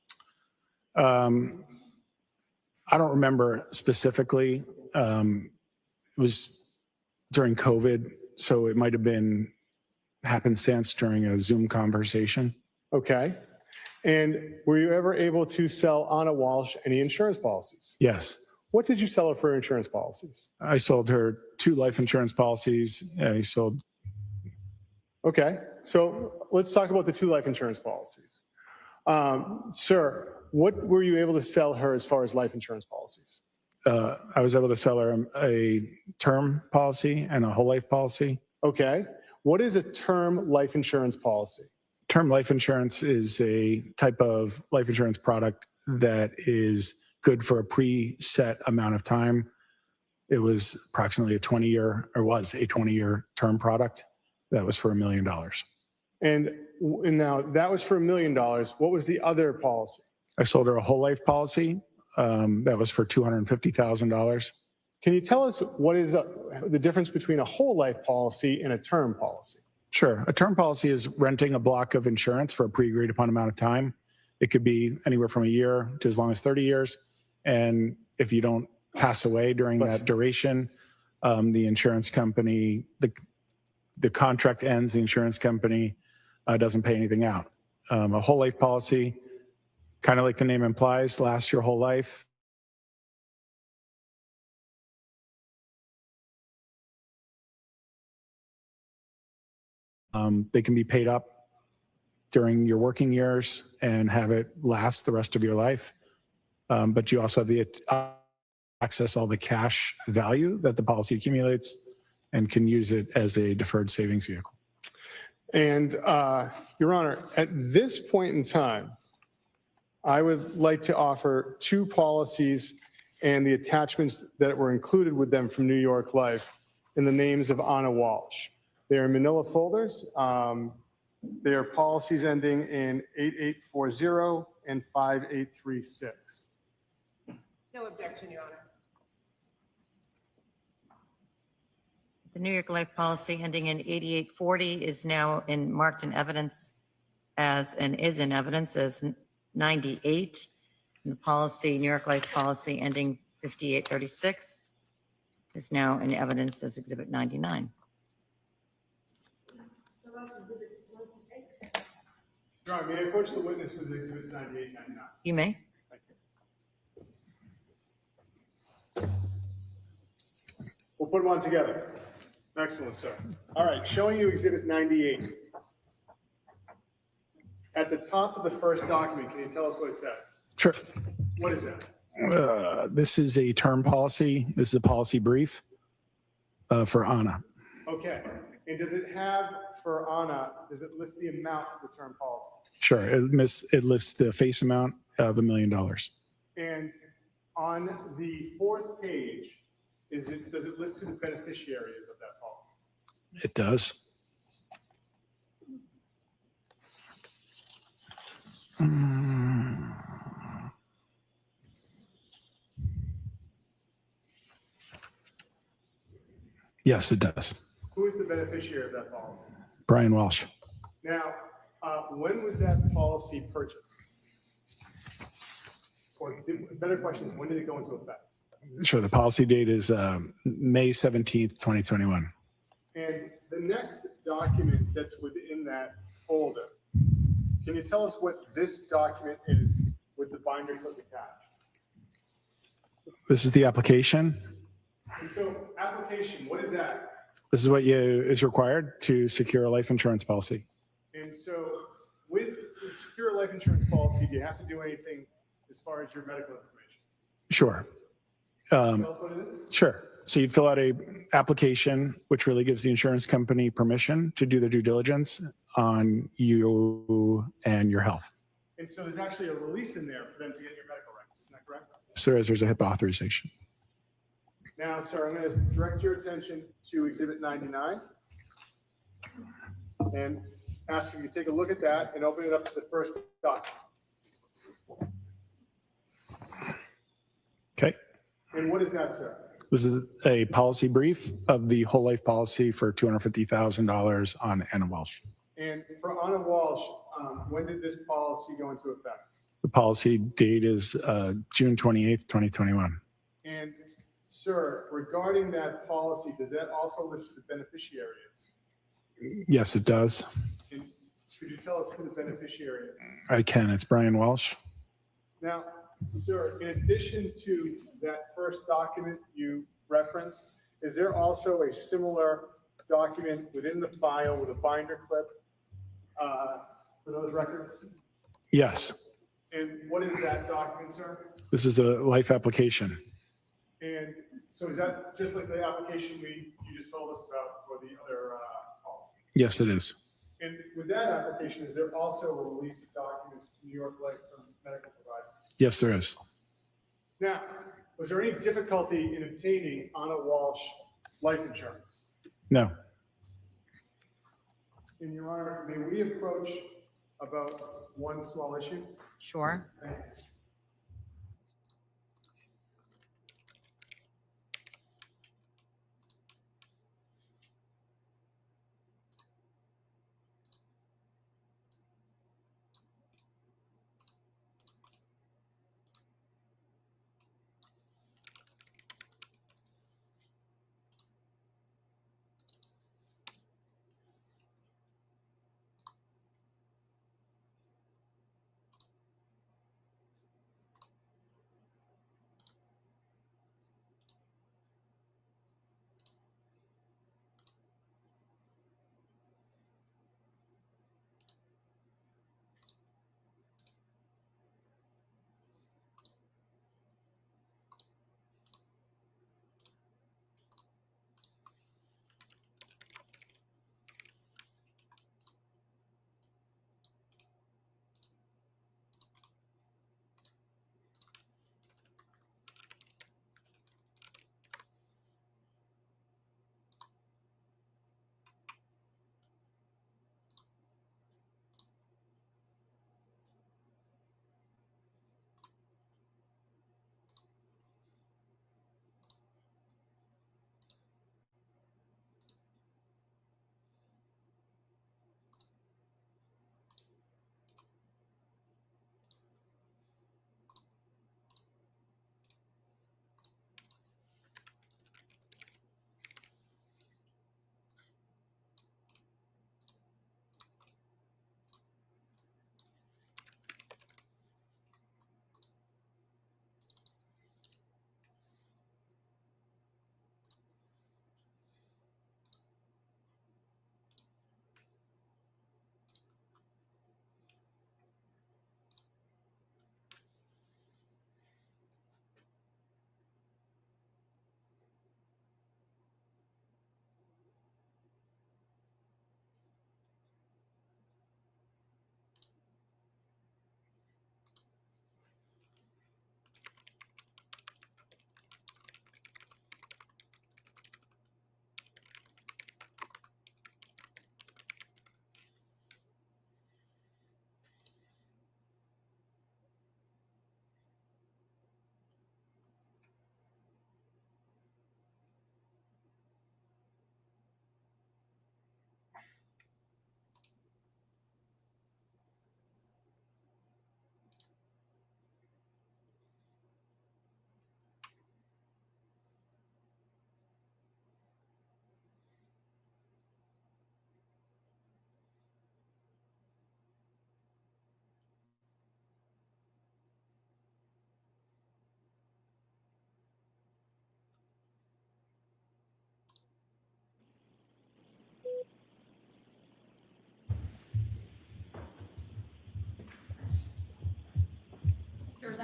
Speaker 18: I don't remember specifically. It was during COVID, so it might have been happenstance during a Zoom conversation.
Speaker 6: Okay. And were you ever able to sell Anna Walshe any insurance policies?
Speaker 18: Yes.
Speaker 6: What did you sell her for insurance policies?
Speaker 18: I sold her 2 life insurance policies. I sold.
Speaker 6: Okay. So let's talk about the 2 life insurance policies. Sir, what were you able to sell her as far as life insurance policies?
Speaker 18: I was able to sell her a term policy and a whole life policy.
Speaker 6: Okay. What is a term life insurance policy?
Speaker 18: Term life insurance is a type of life insurance product that is good for a preset amount of time. It was approximately a 20-year term product that was for $1 million.
Speaker 6: And now that was for $1 million. What was the other policy?
Speaker 18: I sold her a whole life policy that was for $250,000.
Speaker 6: Can you tell us what is the difference between a whole life policy and a term policy?
Speaker 18: Sure. A term policy is renting a block of insurance for a pre-agreed upon amount of time. It could be anywhere from a year to as long as 30 years. And if you don't pass away during that duration, the insurance company, the contract ends, the insurance company doesn't pay anything out. A whole life policy, kind of like the name implies, lasts your whole life. They can be paid up during your working years and have it last the rest of your life. But you also have the access all the cash value that the policy accumulates and can use it as a deferred savings vehicle.
Speaker 6: And Your Honor, at this point in time, I would like to offer 2 policies and the attachments that were included with them from New York Life in the names of Anna Walshe. They are manila folders. They are policies ending in 8840 and 5836.
Speaker 17: No objection, Your Honor.
Speaker 2: The New York Life policy ending in 8840 is now marked in evidence as, and is in evidence as 98. And the policy, New York Life policy ending 5836 is now in evidence as Exhibit 99.
Speaker 6: Your Honor, may I approach the witness with Exhibits 98 and 99?
Speaker 2: You may.
Speaker 6: We'll put them on together. Excellent, sir. All right, showing you Exhibit 98. At the top of the first document, can you tell us what it says?
Speaker 18: Sure.
Speaker 6: What is that?
Speaker 18: This is a term policy. This is a policy brief for Anna.
Speaker 6: Okay. And does it have, for Anna, does it list the amount of the term policy?
Speaker 18: Sure. It lists the face amount of $1 million.
Speaker 6: And on the 4th page, does it list who the beneficiary is of that policy?
Speaker 18: It does. Yes, it does.
Speaker 6: Who is the beneficiary of that policy?
Speaker 18: Brian Walshe.
Speaker 6: Now, when was that policy purchased? Or better question is, when did it go into effect?
Speaker 18: Sure. The policy date is May 17th, 2021.
Speaker 6: And the next document that's within that folder, can you tell us what this document is with the binder clip attached?
Speaker 18: This is the application.
Speaker 6: And so application, what is that?
Speaker 18: This is what is required to secure a life insurance policy.
Speaker 6: And so to secure a life insurance policy, do you have to do anything as far as your medical information?
Speaker 18: Sure.
Speaker 6: Tell us what it is?
Speaker 18: Sure. So you'd fill out a application, which really gives the insurance company permission to do their due diligence on you and your health.
Speaker 6: And so there's actually a release in there for them to get your medical records, isn't that correct?
Speaker 18: So there's a HIPAA authorization.
Speaker 6: Now, sir, I'm going to direct your attention to Exhibit 99 and ask you to take a look at that and open it up to the first document.
Speaker 18: Okay.
Speaker 6: And what is that, sir?
Speaker 18: This is a policy brief of the whole life policy for $250,000 on Anna Walsh.
Speaker 6: And for Anna Walsh, when did this policy go into effect?
Speaker 18: The policy date is June 28th, 2021.
Speaker 6: And sir, regarding that policy, does that also list the beneficiaries?
Speaker 18: Yes, it does.
Speaker 6: And could you tell us who the beneficiary is?
Speaker 18: I can. It's Brian Walsh.
Speaker 6: Now, sir, in addition to that first document you referenced, is there also a similar document within the file with a binder clip for those records?
Speaker 18: Yes.
Speaker 6: And what is that document, sir?
Speaker 18: This is a life application.
Speaker 6: And so is that just like the application you just told us about for the other policy?
Speaker 18: Yes, it is.
Speaker 6: And with that application, is there also a release of documents to New York Life from medical providers?
Speaker 18: Yes, there is.
Speaker 6: Now, was there any difficulty in obtaining Anna Walsh life insurance?
Speaker 18: No.
Speaker 6: And Your Honor, may we approach about one small issue?
Speaker 2: Sure.
Speaker 6: Thank you.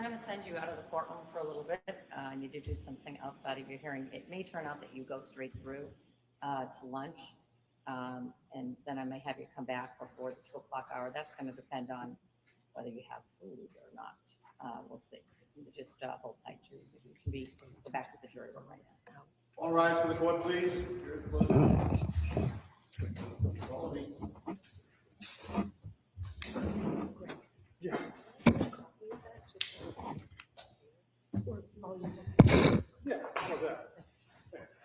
Speaker 2: going to send you out of the courtroom for a little bit. I need to do something outside of your hearing. It may turn out that you go straight through to lunch, and then I may have you come back before the 2 o'clock hour. That's going to depend on whether you have food or not. We'll see. So just hold tight, Judy. You can go back to the jury room right now.
Speaker 6: All rise for the court, please. Yes. Yeah, all of that. Thanks.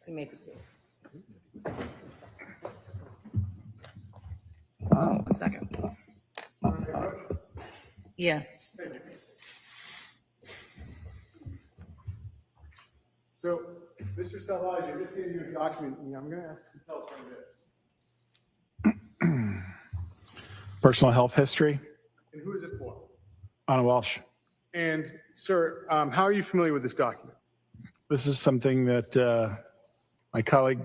Speaker 2: You may proceed. 1 second. Yes.
Speaker 6: So, Mr. Salvage, I just gave you a document, and I'm going to ask you to tell us what it is.
Speaker 18: Personal health history,
Speaker 6: And who is it for?
Speaker 18: Anna Walshe.
Speaker 6: And, sir, how are you familiar with this document?
Speaker 18: This is something that my colleague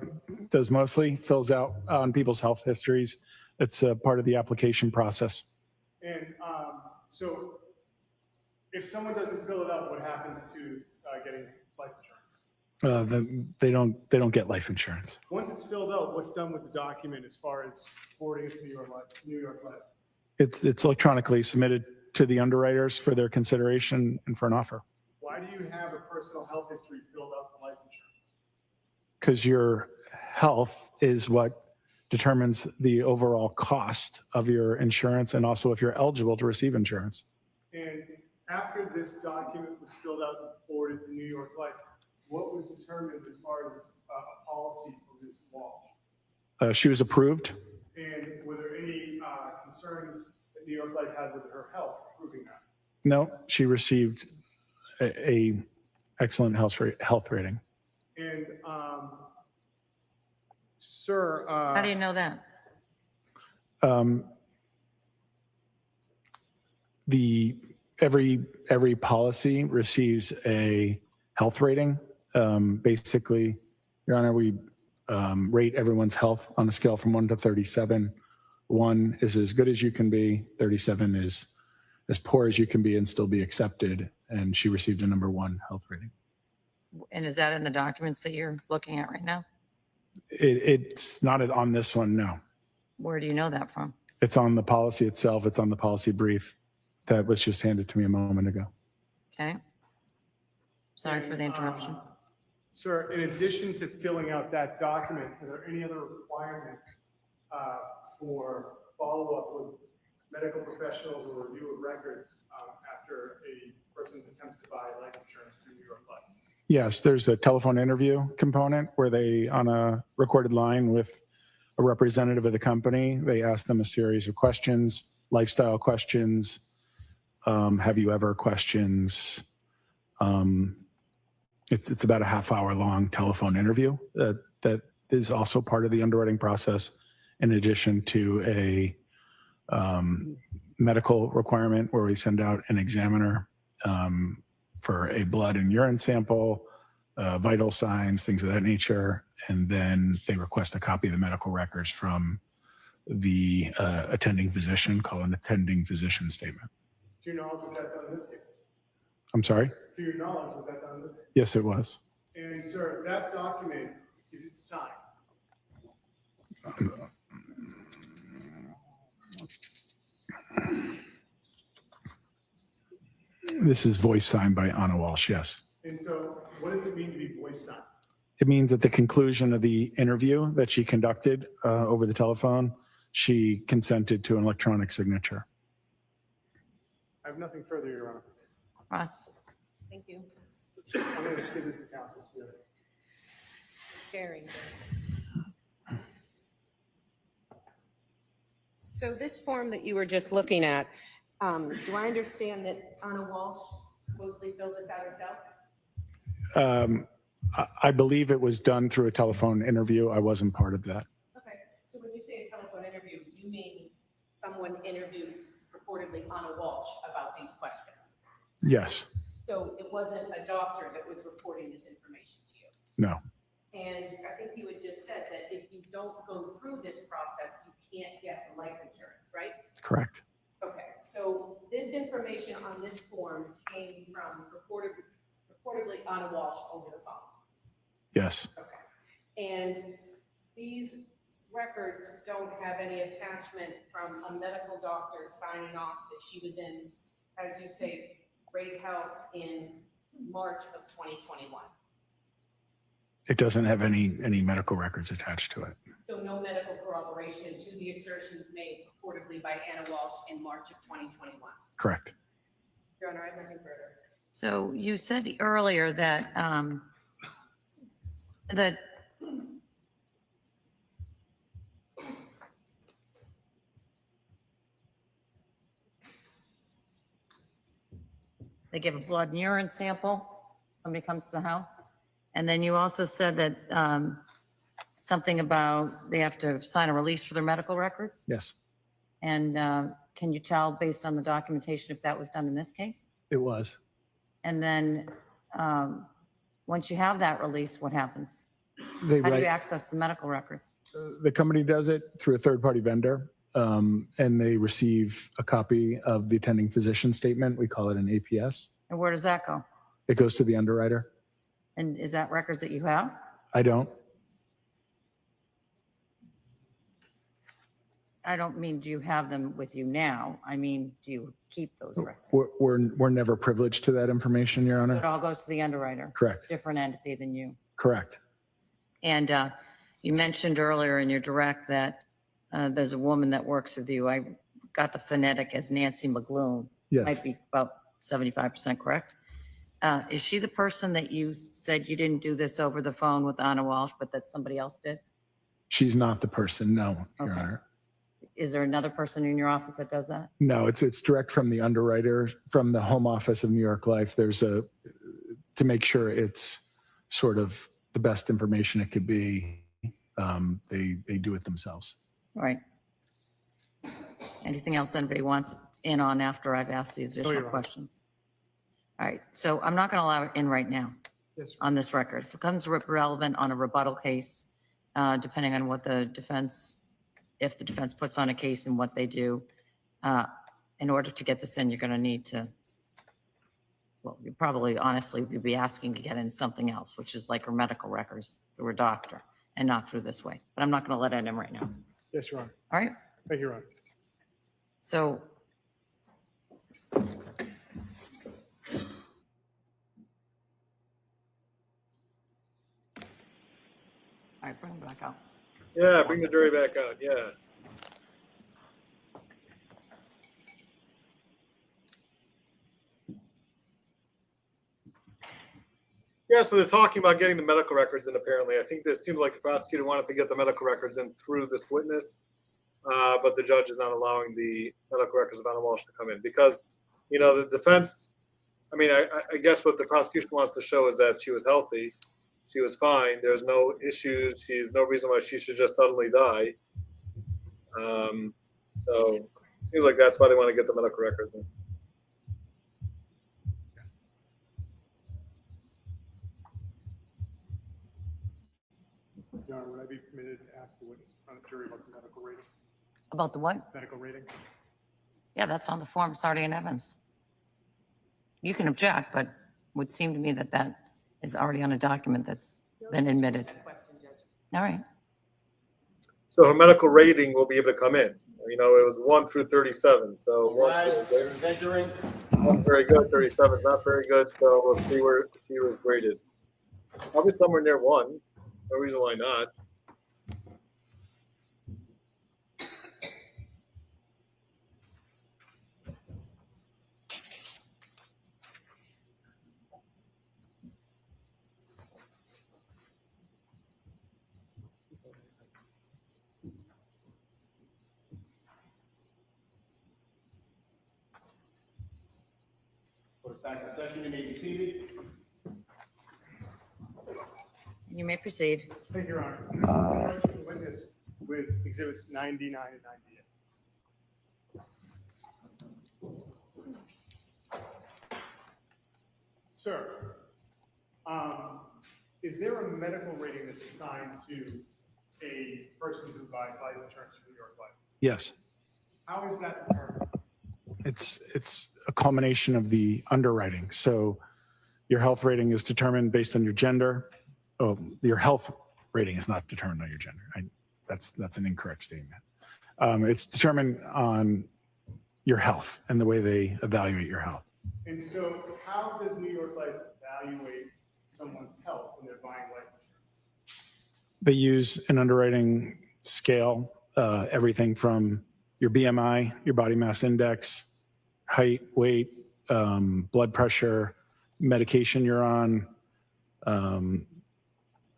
Speaker 18: does mostly, fills out on people's health histories. It's a part of the application process.
Speaker 6: And so, if someone doesn't fill it out, what happens to getting life insurance?
Speaker 18: They don't get life insurance.
Speaker 6: Once it's filled out, what's done with the document as far as forwarding it to New York Life?
Speaker 18: It's electronically submitted to the underwriters for their consideration and for an offer.
Speaker 6: Why do you have a personal health history filled out for life insurance?
Speaker 18: Because your health is what determines the overall cost of your insurance and also if you're eligible to receive insurance.
Speaker 6: And after this document was filled out and forwarded to New York Life, what was determined as far as a policy for Ms. Walsh?
Speaker 18: She was approved.
Speaker 6: And were there any concerns that New York Life had with her health proving that?
Speaker 18: No, she received a excellent health rating.
Speaker 6: And, sir.
Speaker 2: How do you know that?
Speaker 18: Every policy receives a health rating. Basically, Your Honor, we rate everyone's health on a scale from 1 to 37. 1 is as good as you can be. 37 is as poor as you can be and still be accepted. And she received a number 1 health rating.
Speaker 2: And is that in the documents that you're looking at right now?
Speaker 18: It's not on this one, no.
Speaker 2: Where do you know that from?
Speaker 18: It's on the policy itself. It's on the policy brief that was just handed to me a moment ago.
Speaker 2: Okay. Sorry for the interruption.
Speaker 6: Sir, in addition to filling out that document, are there any other requirements for follow-up with medical professionals or review of records after a person attempts to buy life insurance through New York Life?
Speaker 18: Yes, there's a telephone interview component where they, on a recorded line with a representative of the company, they ask them a series of questions, lifestyle questions, have you ever questions. It's about a half-hour long telephone interview that is also part of the underwriting process, in addition to a medical requirement where we send out an examiner for a blood and urine sample, vital signs, things of that nature, and then they request a copy of the medical records from the attending physician, called an attending physician statement.
Speaker 6: To your knowledge, was that done in this case?
Speaker 18: I'm sorry?
Speaker 6: To your knowledge, was that done in this case?
Speaker 18: Yes, it was.
Speaker 6: And sir, that document, is it signed?
Speaker 18: This is voice signed by Anna Walshe, yes.
Speaker 6: And so what does it mean to be voice signed?
Speaker 18: It means at the conclusion of the interview that she conducted over the telephone, she consented to an electronic signature.
Speaker 6: I have nothing further, Your Honor.
Speaker 2: Ross?
Speaker 17: Thank you.
Speaker 6: I'm going to give this to counsel.
Speaker 17: Sharing. So this form that you were just looking at, do I understand that Anna Walsh supposedly filled this out herself?
Speaker 18: I believe it was done through a telephone interview. I wasn't part of that.
Speaker 17: Okay, so when you say a telephone interview, you mean someone interviewed purportedly Anna Walsh about these questions?
Speaker 18: Yes.
Speaker 17: So it wasn't a doctor that was reporting this information to you?
Speaker 18: No.
Speaker 17: And I think you had just said that if you don't go through this process, you can't get the life insurance, right?
Speaker 18: Correct.
Speaker 17: Okay, so this information on this form came from reportedly Anna Walsh over the phone.
Speaker 18: Yes.
Speaker 17: Okay, and these records don't have any attachment from a medical doctor signing off that she was in, as you say, great health in March of 2021.
Speaker 18: It doesn't have any medical records attached to it.
Speaker 17: So no medical corroboration to the assertions made purportedly by Anna Walsh in March of 2021.
Speaker 18: Correct.
Speaker 17: Your Honor, I have nothing further.
Speaker 2: So you said earlier that, that they give a blood and urine sample, somebody comes to the house. And then you also said that something about they have to sign a release for their medical records.
Speaker 18: Yes,
Speaker 2: And can you tell based on the documentation if that was done in this case?
Speaker 18: it was.
Speaker 2: And then once you have that release, what happens?
Speaker 18: They
Speaker 2: How do you
Speaker 18: write,
Speaker 2: access the medical records?
Speaker 18: the company does it through a third-party vendor, and they receive a copy of the attending physician statement. We call it an APS.
Speaker 2: And where does that go?
Speaker 18: It goes to the underwriter.
Speaker 2: And is that records that you have?
Speaker 18: I don't.
Speaker 2: I don't mean, do you have them with you now? I mean, do you keep those records?
Speaker 18: We're never privileged to that information, Your
Speaker 2: It
Speaker 18: Honor.
Speaker 2: all goes to the underwriter?
Speaker 18: Correct.
Speaker 2: Different entity than you.
Speaker 18: Correct.
Speaker 2: And you mentioned earlier in your direct that there's a woman that works with you. I got the phonetic as Nancy McGloon.
Speaker 18: Yes.
Speaker 2: Might be about 75% correct. Is she the person that you said you didn't do this over the phone with Anna Walsh, but that somebody else did?
Speaker 18: She's not the person, no, Your
Speaker 2: Okay.
Speaker 18: Honor.
Speaker 2: Is there another person in your office that does that?
Speaker 18: No, it's direct from the underwriter, from the home office of New York Life. There's to make sure it's sort of the best information it could be. They do it themselves.
Speaker 2: Right. Anything else anybody wants in on after I've asked these additional
Speaker 6: Your Honor.
Speaker 2: questions? All right, so I'm not going to allow it in right now
Speaker 6: Yes, sir.
Speaker 2: on this record. If it becomes relevant on a rebuttal case, depending on what the defense, if the defense puts on a case and what they do, in order to get this in, you're going to need to, well, you probably honestly would be asking to get in something else, which is like her medical records through a doctor and not through this way. But I'm not going to let it in right now.
Speaker 6: Yes, Your Honor.
Speaker 2: All right?
Speaker 6: Thank you, Your Honor.
Speaker 2: So all right, bring it back out.
Speaker 1: Yeah, bring the jury back out, yeah. Yeah, so they're talking about getting the medical records in apparently. I think this seems like the prosecutor wanted to get the medical records in through this witness, but the judge is not allowing the medical records of Anna Walsh to come in because, you know, the defense, I mean, I guess what the prosecution wants to show is that she was healthy. She was fine. There's no issues. She's no reason why she should just suddenly die. So it seems like that's why they want to get the medical records in.
Speaker 6: Your Honor, would I be permitted to ask the witness on the jury about the medical rating?
Speaker 2: About the what?
Speaker 6: Medical rating?
Speaker 2: Yeah, that's on the form, Sardi and Evans. You can object, but it would seem to me that that is already on a document that's been admitted. All right.
Speaker 1: So her medical rating will be able to come in. You know, it was 1 through 37. So one very good, 37 not very good. So we'll see where she was graded. Probably somewhere near 1. No reason why not.
Speaker 19: Back to session, you may be seated.
Speaker 2: You may proceed.
Speaker 6: Thank you, Your Honor. I'd like to witness with exhibits 99 and 98. Sir, is there a medical rating that's assigned to a person who buys life insurance from New York Life?
Speaker 18: Yes.
Speaker 6: How is that determined?
Speaker 18: It's a culmination of the underwriting. So your health rating is determined based on your gender. Oh, your health rating is not determined on your gender. That's an incorrect statement. It's determined on your health and the way they evaluate your health.
Speaker 6: And so how does New York Life evaluate someone's health when they're buying life insurance?
Speaker 18: They use an underwriting scale, everything from your BMI, your body mass index, height, weight, blood pressure, medication you're on,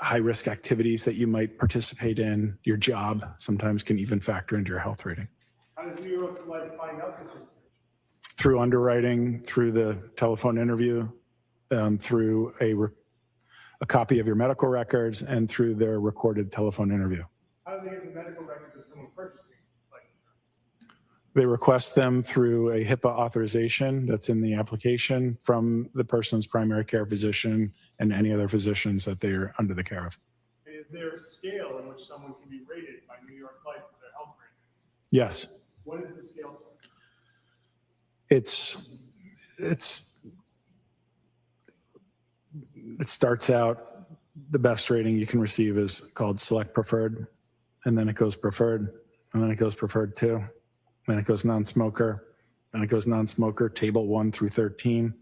Speaker 18: high-risk activities that you might participate in, your job sometimes can even factor into your health rating.
Speaker 6: How does New York Life find out this information?
Speaker 18: Through underwriting, through the telephone interview, through a copy of your medical records, and through their recorded telephone interview.
Speaker 6: How do they get the medical records of someone purchasing life insurance?
Speaker 18: They request them through a HIPAA authorization that's in the application from the person's primary care physician and any other physicians that they're under the care of.
Speaker 6: And is there a scale in which someone can be rated by New York Life for their health rating?
Speaker 18: Yes.
Speaker 6: What is the scale, sir?
Speaker 18: It starts out, the best rating you can receive is called select preferred, and then it goes preferred, and then it goes preferred 2, then it goes non-smoker, then it goes non-smoker, table 1 through 13,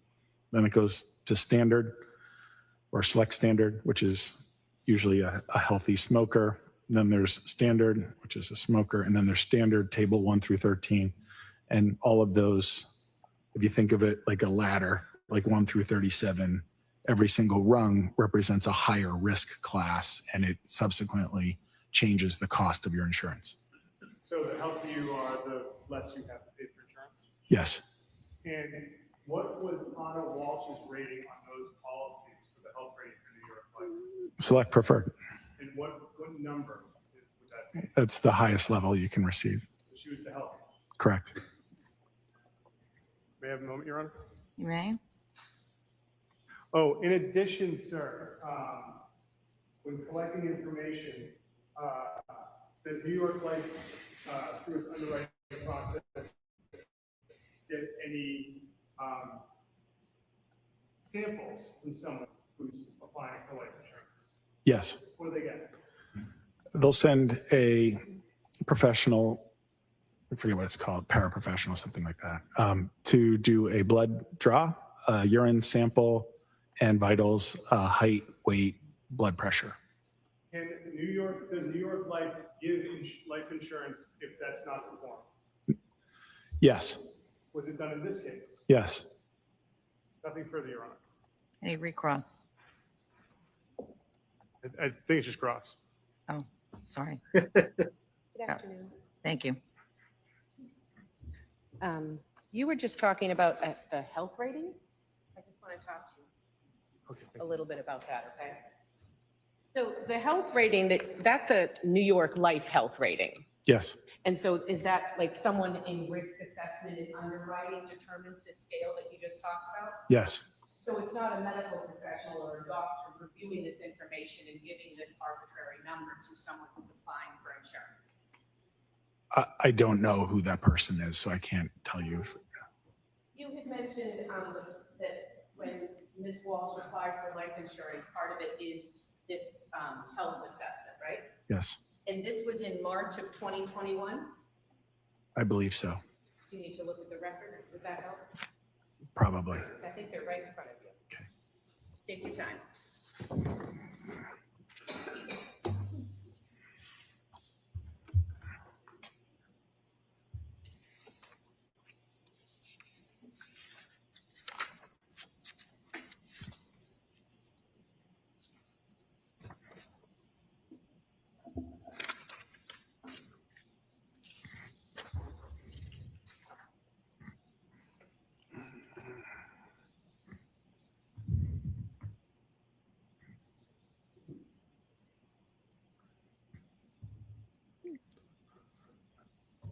Speaker 18: then it goes to standard or select standard, which is usually a healthy smoker. Then there's standard, which is a smoker, and then there's standard, table 1 through 13. And all of those, if you think of it like a ladder, like 1 through 37, every single rung represents a higher risk class, and it subsequently changes the cost of your insurance.
Speaker 6: So the healthier you are, the less you have to pay for insurance?
Speaker 18: Yes.
Speaker 6: And what was Anna Walsh's rating on those policies for the health rating for New York Life?
Speaker 18: Select preferred.
Speaker 6: And what number would that be?
Speaker 18: That's the highest level you can receive.
Speaker 6: So she was the healthiest.
Speaker 18: Correct.
Speaker 6: May I have a moment, Your Honor?
Speaker 2: You may.
Speaker 6: Oh, in addition, sir, when collecting information, does New York Life, through its underwriting process, get any samples from someone who's applying for life insurance?
Speaker 18: Yes.
Speaker 6: What do they get?
Speaker 18: They'll send a professional, I forget what it's called, paraprofessional, something like that, to do a blood draw, urine sample, and vitals, height, weight, blood pressure.
Speaker 6: Does New York Life give life insurance if that's not performed?
Speaker 18: Yes.
Speaker 6: Was it done in this case?
Speaker 18: Yes.
Speaker 6: Nothing further, Your Honor.
Speaker 2: Any recross?
Speaker 6: I think it's just cross.
Speaker 2: Oh, sorry.
Speaker 17: Good afternoon.
Speaker 2: Thank you.
Speaker 17: You were just talking about the health rating. I just want to talk to you a little bit about that, okay? So the health rating, that's a New York Life health rating.
Speaker 18: Yes.
Speaker 17: And so is that like someone in risk assessment and underwriting determines the scale that you just talked about?
Speaker 18: Yes.
Speaker 17: So it's not a medical professional or a doctor reviewing this information and giving this arbitrary number to someone who's applying for insurance?
Speaker 18: I don't know who that person is, so I can't tell you.
Speaker 17: You had mentioned that when Ms. Walsh applied for life insurance, part of it is this health assessment, right?
Speaker 18: Yes,
Speaker 17: And this was in March of 2021?
Speaker 18: I believe so.
Speaker 17: Do you need to look at the record? Would that help?
Speaker 18: Probably.
Speaker 17: I think they're right in front of you. Okay. Take your time.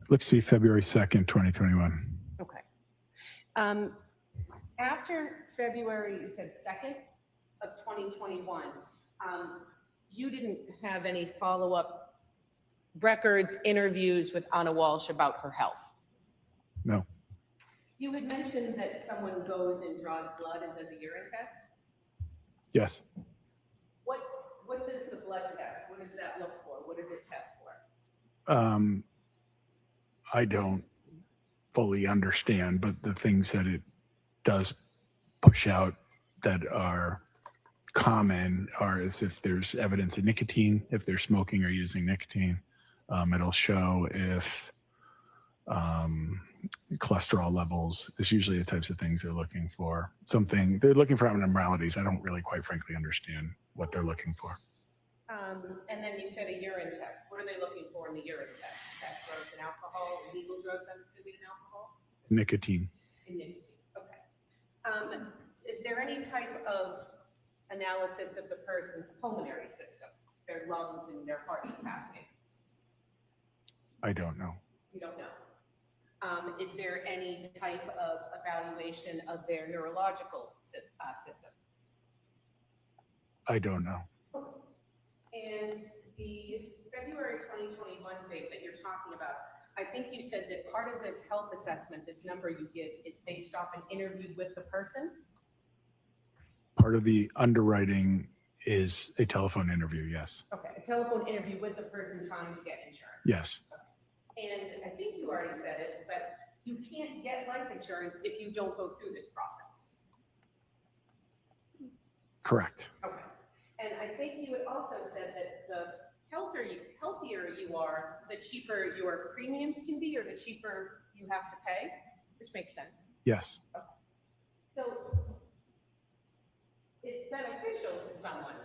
Speaker 18: Looks to be February 2nd, 2021.
Speaker 17: Okay. After February, you said 2nd of 2021, you didn't have any follow-up records, interviews with Anna Walshe about her health?
Speaker 18: No.
Speaker 17: You had mentioned that someone goes and draws blood and does a urine test.
Speaker 18: Yes.
Speaker 17: What does the blood test, what does that look for? What does it test for?
Speaker 18: I don't fully understand, but the things that it does push out that are common are as if there's evidence of nicotine, if they're smoking or using nicotine. It'll show if cholesterol levels is usually the types of things they're looking for. They're looking for abnormalities. I don't really quite frankly understand what they're looking for.
Speaker 17: And then you said a urine test. What are they looking for in the urine test? Is that drugs and alcohol, illegal drugs, I'm assuming, and alcohol?
Speaker 18: Nicotine.
Speaker 17: And nicotine, okay. Is there any type of analysis of the person's pulmonary system, their lungs and their heart capacity?
Speaker 18: I don't know.
Speaker 17: You don't know. Is there any type of evaluation of their neurological system?
Speaker 18: I don't know.
Speaker 17: And the February 2021 date that you're talking about, I think you said that part of this health assessment, this number you give, is based off an interview with the person?
Speaker 18: Part of the underwriting is a telephone interview, yes.
Speaker 17: Okay, a telephone interview with the person trying to get insurance.
Speaker 18: Yes.
Speaker 17: Okay. And I think you already said it, but you can't get life insurance if you don't go through this process.
Speaker 18: Correct.
Speaker 17: Okay. And I think you had also said that the healthier you are, the cheaper your premiums can be, or the cheaper you have to pay, which makes sense.
Speaker 18: Yes.
Speaker 17: Okay. So it's beneficial to someone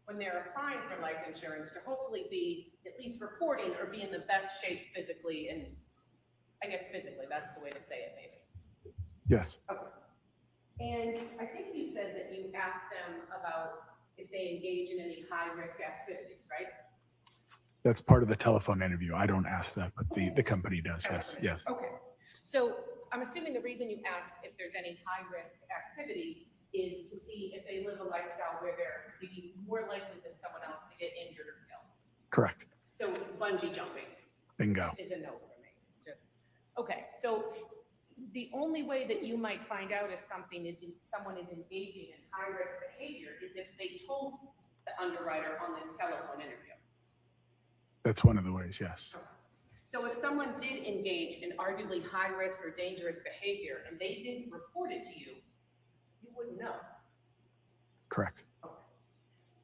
Speaker 17: when they're applying for life insurance to hopefully be at least reporting or be in the best shape physically, and I guess physically, that's the way to say it maybe.
Speaker 18: Yes.
Speaker 17: Okay. And I think you said that you asked them about if they engage in any high-risk activities, right?
Speaker 18: That's part of the telephone interview. I don't ask that, but the company does. Yes. Yes.
Speaker 17: Okay. So I'm assuming the reason you asked if there's any high-risk activity is to see if they live a lifestyle where they're maybe more likely than someone else to get injured or killed.
Speaker 18: Correct.
Speaker 17: So bungee jumping.
Speaker 18: Bingo.
Speaker 17: Is a no for me. It's just, okay. So the only way that you might find out if someone is engaging in high-risk behavior is if they told the underwriter on this telephone interview.
Speaker 18: That's one of the ways, yes.
Speaker 17: Okay. So if someone did engage in arguably high-risk or dangerous behavior and they didn't report it to you, you wouldn't know.
Speaker 18: Correct.
Speaker 17: Okay.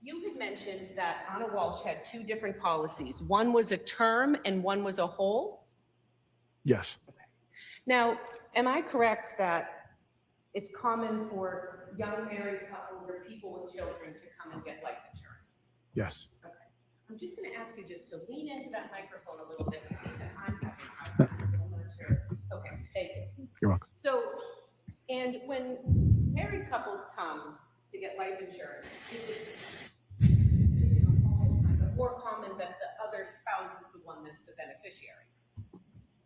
Speaker 17: You had mentioned that Anna Walshe had two different policies. One was a term and one was a whole.
Speaker 18: Yes.
Speaker 17: Now, am I correct that it's common for young married couples or people with children to come and get life insurance?
Speaker 18: Yes.
Speaker 17: Okay. I'm just going to ask you just to lean into that microphone a little bit. I think that I'm having a hard time, so I'm not sure. Okay, thank you.
Speaker 18: You're welcome.
Speaker 17: So, and when married couples come to get life insurance, is it more common that the other spouse is the one that's the beneficiary?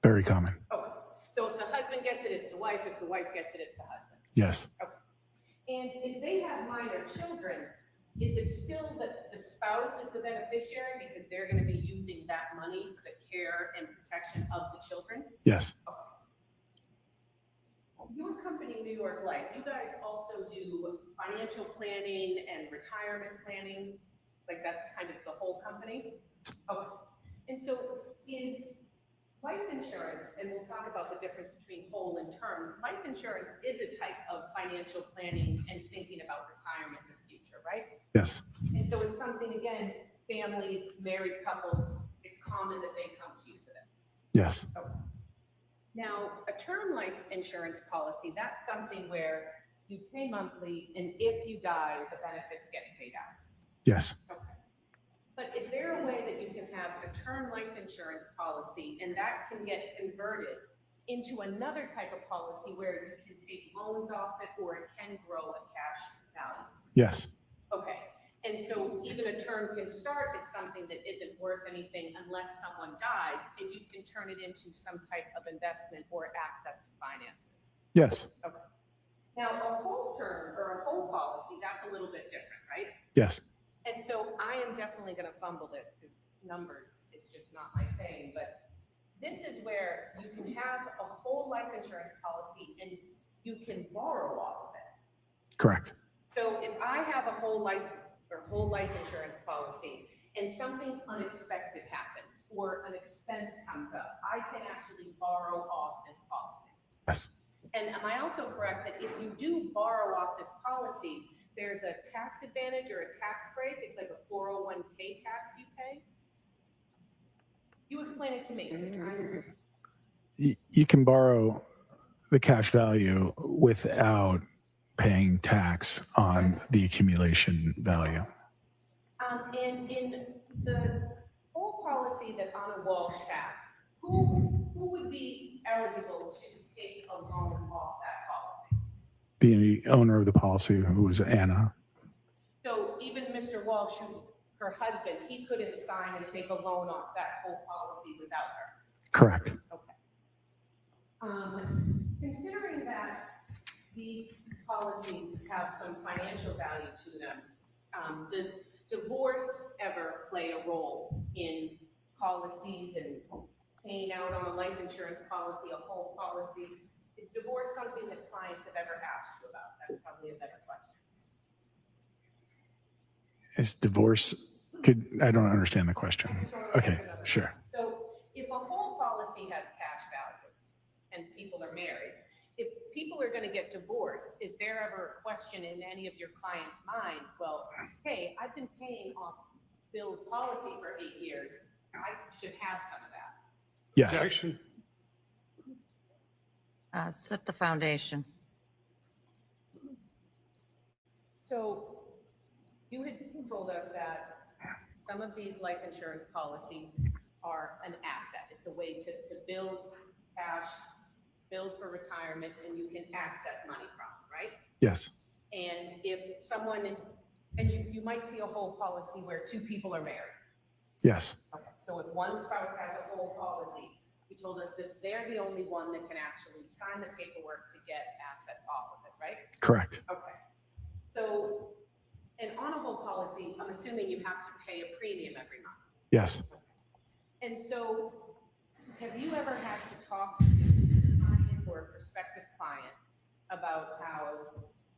Speaker 18: Very common.
Speaker 17: Okay. So if the husband gets it, it's the wife. If the wife gets it, it's the husband.
Speaker 18: Yes.
Speaker 17: Okay. And if they have minor children, is it still that the spouse is the beneficiary because they're going to be using that money for the care and protection of the children?
Speaker 18: Yes.
Speaker 17: Okay. Your company, New York Life, you guys also do financial planning and retirement planning? Like that's kind of the whole company? Okay. And so is life insurance, and we'll talk about the difference between whole and term, life insurance is a type of financial planning and thinking about retirement in the future, right?
Speaker 18: Yes.
Speaker 17: And so it's something, again, families, married couples, it's common that they come to you for this.
Speaker 18: Yes.
Speaker 17: Okay. Now, a term life insurance policy, that's something where you pay monthly, and if you die, the benefits get paid out.
Speaker 18: Yes.
Speaker 17: Okay. But is there a way that you can have a term life insurance policy and that can get converted into another type of policy where you can take loans off it or it can grow a cash value?
Speaker 18: Yes.
Speaker 17: Okay. And so even a term can start at something that isn't worth anything unless someone dies, and you can turn it into some type of investment or access to finances.
Speaker 18: Yes.
Speaker 17: Okay. Now, a whole term or a whole policy, that's a little bit different, right?
Speaker 18: Yes.
Speaker 17: And so I am definitely going to fumble this because numbers is just not my thing, but this is where you can have a whole life insurance policy and you can borrow off of it.
Speaker 18: Correct.
Speaker 17: So if I have a whole life insurance policy and something unexpected happens or an expense comes up, I can actually borrow off this policy.
Speaker 18: Yes.
Speaker 17: And am I also correct that if you do borrow off this policy, there's a tax advantage or a tax break? It's like a 401k tax you pay? You explain it to me.
Speaker 18: You can borrow the cash value without paying tax on the accumulation value.
Speaker 17: And in the whole policy that Anna Walshe had, who would be eligible to take a loan off that policy?
Speaker 18: The owner of the policy, who was Anna.
Speaker 17: So even Mr. Walsh, who's her husband, he couldn't sign and take a loan off that whole policy without her?
Speaker 18: Correct.
Speaker 17: Okay. Considering that these policies have some financial value to them, does divorce ever play a role in policies and paying out on a life insurance policy, a whole policy? Is divorce something that clients have ever asked you about? That's probably a better question.
Speaker 18: Is divorce, I don't understand the question. Okay, sure.
Speaker 17: So if a whole policy has cash value and people are married, if people are going to get divorced, is there ever a question in any of your clients' minds, well, hey, I've been paying off Bill's policy for 8 years. I should have some of that.
Speaker 18: Yes.
Speaker 6: Objection.
Speaker 2: Set the foundation.
Speaker 17: So you had told us that some of these life insurance policies are an asset. It's a way to build cash, build for retirement, and you can access money from, right?
Speaker 18: Yes.
Speaker 17: And if someone, and you might see a whole policy where 2 people are married.
Speaker 18: Yes.
Speaker 17: Okay. So if one spouse has a whole policy, you told us that they're the only one that can actually sign the paperwork to get assets off of it, right?
Speaker 18: Correct.
Speaker 17: Okay. So, and on a whole policy, I'm assuming you have to pay a premium every month.
Speaker 18: Yes.
Speaker 17: And so, have you ever had to talk to a client or a prospective client about how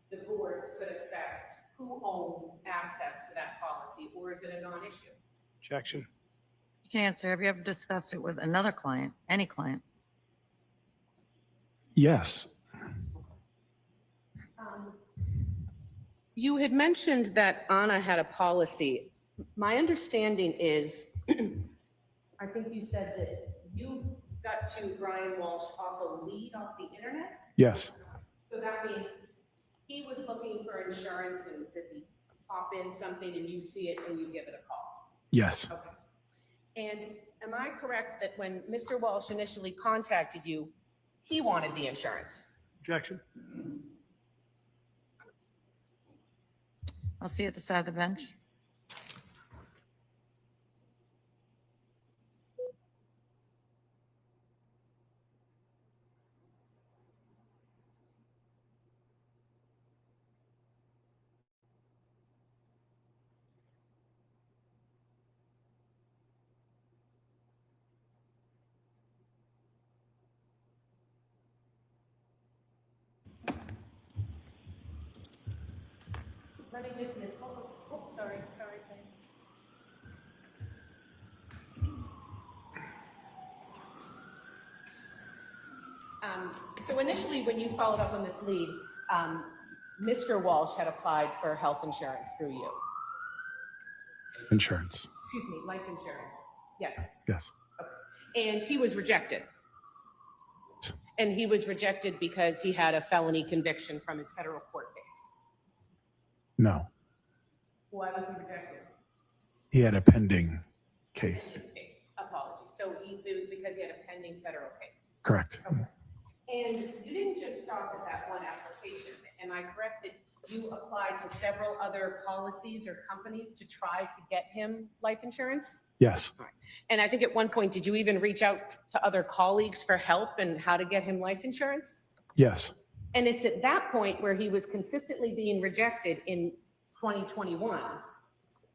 Speaker 17: divorce could affect who owns access to that policy, or is it a non-issue?
Speaker 6: Objection.
Speaker 2: You can answer. Have you ever discussed it with another client, any client?
Speaker 18: Yes.
Speaker 17: You had mentioned that Anna had a policy. My understanding is, I think you said that you got to Brian Walshe off a lead off the internet?
Speaker 18: Yes.
Speaker 17: So that means he was looking for insurance, and does he pop in something and you see it and you give it a call?
Speaker 18: Yes.
Speaker 17: Okay. And am I correct that when Mr. Walsh initially contacted you, he wanted the insurance?
Speaker 6: Objection.
Speaker 2: I'll see you at the side of the bench.
Speaker 17: Let me just miss, sorry. So initially, when you followed up on this lead, Mr. Walsh had applied for health insurance through you.
Speaker 18: Insurance.
Speaker 17: Excuse me, life insurance. Yes.
Speaker 18: Yes.
Speaker 17: Okay. And he was rejected. And he was rejected because he had a felony conviction from his federal court case.
Speaker 18: No.
Speaker 17: Why was he rejected?
Speaker 18: He had a pending case.
Speaker 17: Apologies. So it was because he had a pending federal case.
Speaker 18: Correct.
Speaker 17: And you didn't just stop at that one application. Am I correct that you applied to several other policies or companies to try to get him life insurance?
Speaker 18: Yes.
Speaker 17: And I think at one point, did you even reach out to other colleagues for help and how to get him life insurance?
Speaker 18: Yes.
Speaker 17: And it's at that point where he was consistently being rejected in 2021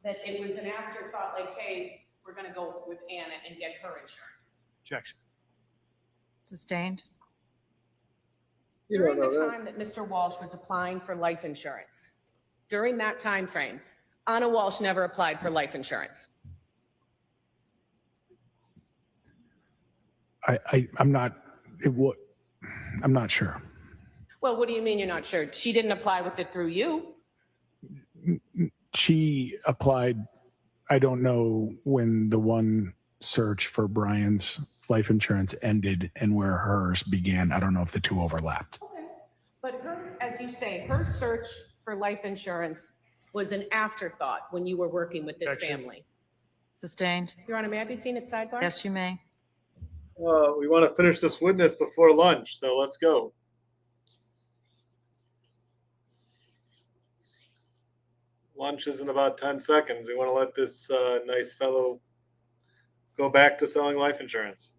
Speaker 17: that it was an afterthought, like, hey, we're going to go with Anna and get her insurance.
Speaker 6: Objection.
Speaker 2: Sustained.
Speaker 17: During the time that Mr. Walsh was applying for life insurance, during that time frame, Anna Walsh never applied for life insurance.
Speaker 18: I'm not, I'm not sure.
Speaker 17: Well, what do you mean you're not sure? She didn't apply with it through you.
Speaker 18: She applied, I don't know when the one search for Brian's life insurance ended and where hers began. I don't know if the two overlapped.
Speaker 17: Okay. But her, as you say, her search for life insurance was an afterthought when you were working with this family.
Speaker 2: Sustained.
Speaker 17: Your Honor, may I be seen at sidebar?
Speaker 2: Yes, you may.
Speaker 1: We want to finish this witness before lunch, so let's go. Lunch is in about 10 seconds. We want to let this nice fellow go back to selling life insurance.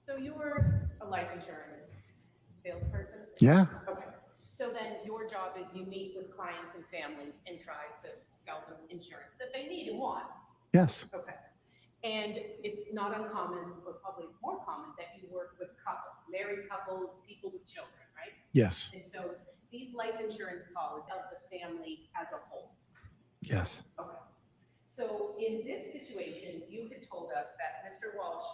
Speaker 17: So you were a life insurance salesperson?
Speaker 18: Yeah.
Speaker 17: Okay. So then your job is you meet with clients and families and try to sell them insurance that they need and want.
Speaker 18: Yes.
Speaker 17: Okay. And it's not uncommon, or probably more common, that you work with couples, married couples, people with children, right?
Speaker 18: Yes.
Speaker 17: And so these life insurance policies of the family as a whole.
Speaker 18: Yes.
Speaker 17: Okay. So in this situation, you had told us that Mr. Walsh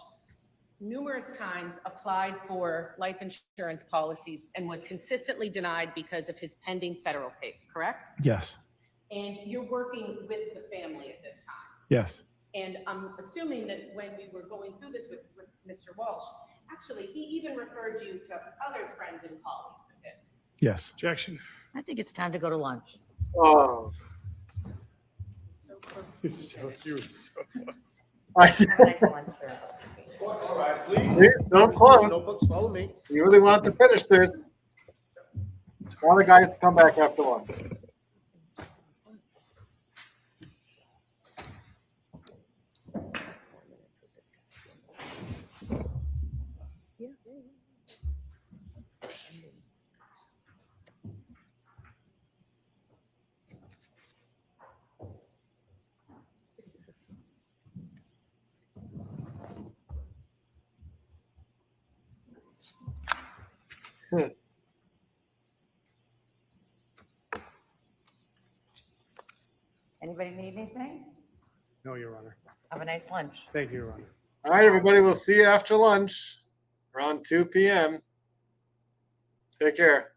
Speaker 17: numerous times applied for life insurance policies and was consistently denied because of his pending federal case, correct?
Speaker 18: Yes.
Speaker 17: And you're working with the family at this time.
Speaker 18: Yes.
Speaker 17: And I'm assuming that when you were going through this with Mr. Walsh, actually, he even referred you to other friends and colleagues of his.
Speaker 18: Yes.
Speaker 6: Objection.
Speaker 2: I think it's time to go to lunch.
Speaker 1: Oh,
Speaker 17: So close.
Speaker 6: You were so close.
Speaker 2: Have a nice lunch, sir.
Speaker 1: all right, please, don't close.
Speaker 7: Notebooks, follow me.
Speaker 1: You really want to finish this. Tell the guys to come back after lunch.
Speaker 2: Anybody need anything?
Speaker 6: No, Your Honor.
Speaker 2: Have a nice lunch.
Speaker 6: Thank you, Your Honor.
Speaker 1: All right, everybody, we'll see you after lunch around 2 p.m. Take care.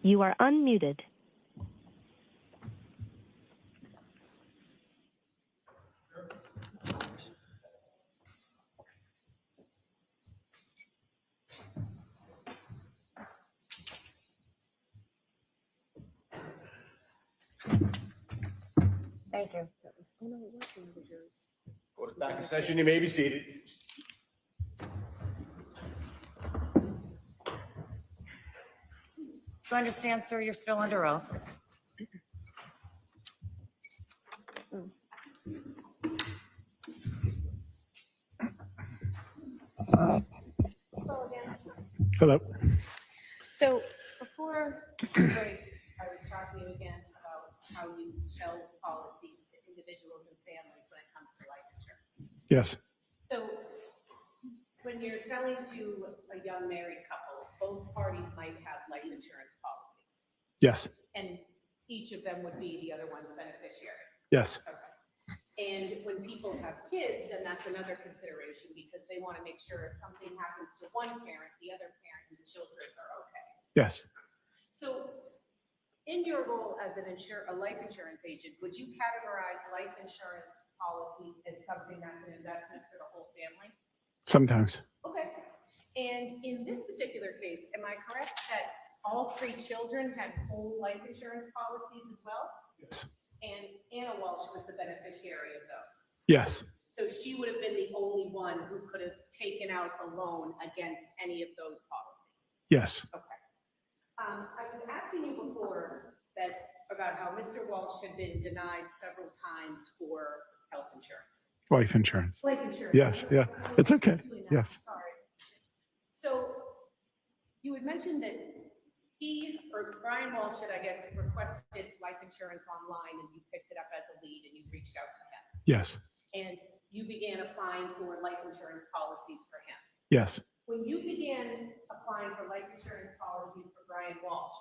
Speaker 19: You are unmuted.
Speaker 2: Thank you.
Speaker 6: Back in session, you may be seated.
Speaker 2: Do you understand, sir, you're still under oath?
Speaker 18: Hello.
Speaker 17: So before the break, I was talking to you again about how you sell policies to individuals and families when it comes to life insurance.
Speaker 18: Yes.
Speaker 17: So when you're selling to a young married couple, both parties might have life insurance policies,
Speaker 18: Yes.
Speaker 17: and each of them would be the other one's beneficiary.
Speaker 18: Yes.
Speaker 17: Okay. And when people have kids, then that's another consideration because they want to make sure if something happens to one parent, the other parent and the children are okay.
Speaker 18: Yes.
Speaker 17: So in your role as a life insurance agent, would you categorize life insurance policies as something that's an investment for the whole family?
Speaker 18: Sometimes.
Speaker 17: Okay. And in this particular case, am I correct that all 3 children had whole life insurance policies as well?
Speaker 18: Yes.
Speaker 17: And Anna Walshe was the beneficiary of those.
Speaker 18: Yes.
Speaker 17: So she would have been the only one who could have taken out a loan against any of those policies.
Speaker 18: Yes.
Speaker 17: Okay. I was asking you before about how Mr. Walshe had been denied several times for health insurance.
Speaker 18: Life insurance.
Speaker 17: Life insurance.
Speaker 18: Yes. Yeah. It's okay. Yes.
Speaker 17: Sorry. So you had mentioned that Brian Walshe had, I guess, requested life insurance online and you picked it up as a lead and you reached out to him.
Speaker 18: Yes.
Speaker 17: And you began applying for life insurance policies for him.
Speaker 18: Yes.
Speaker 17: When you began applying for life insurance policies for Brian Walshe,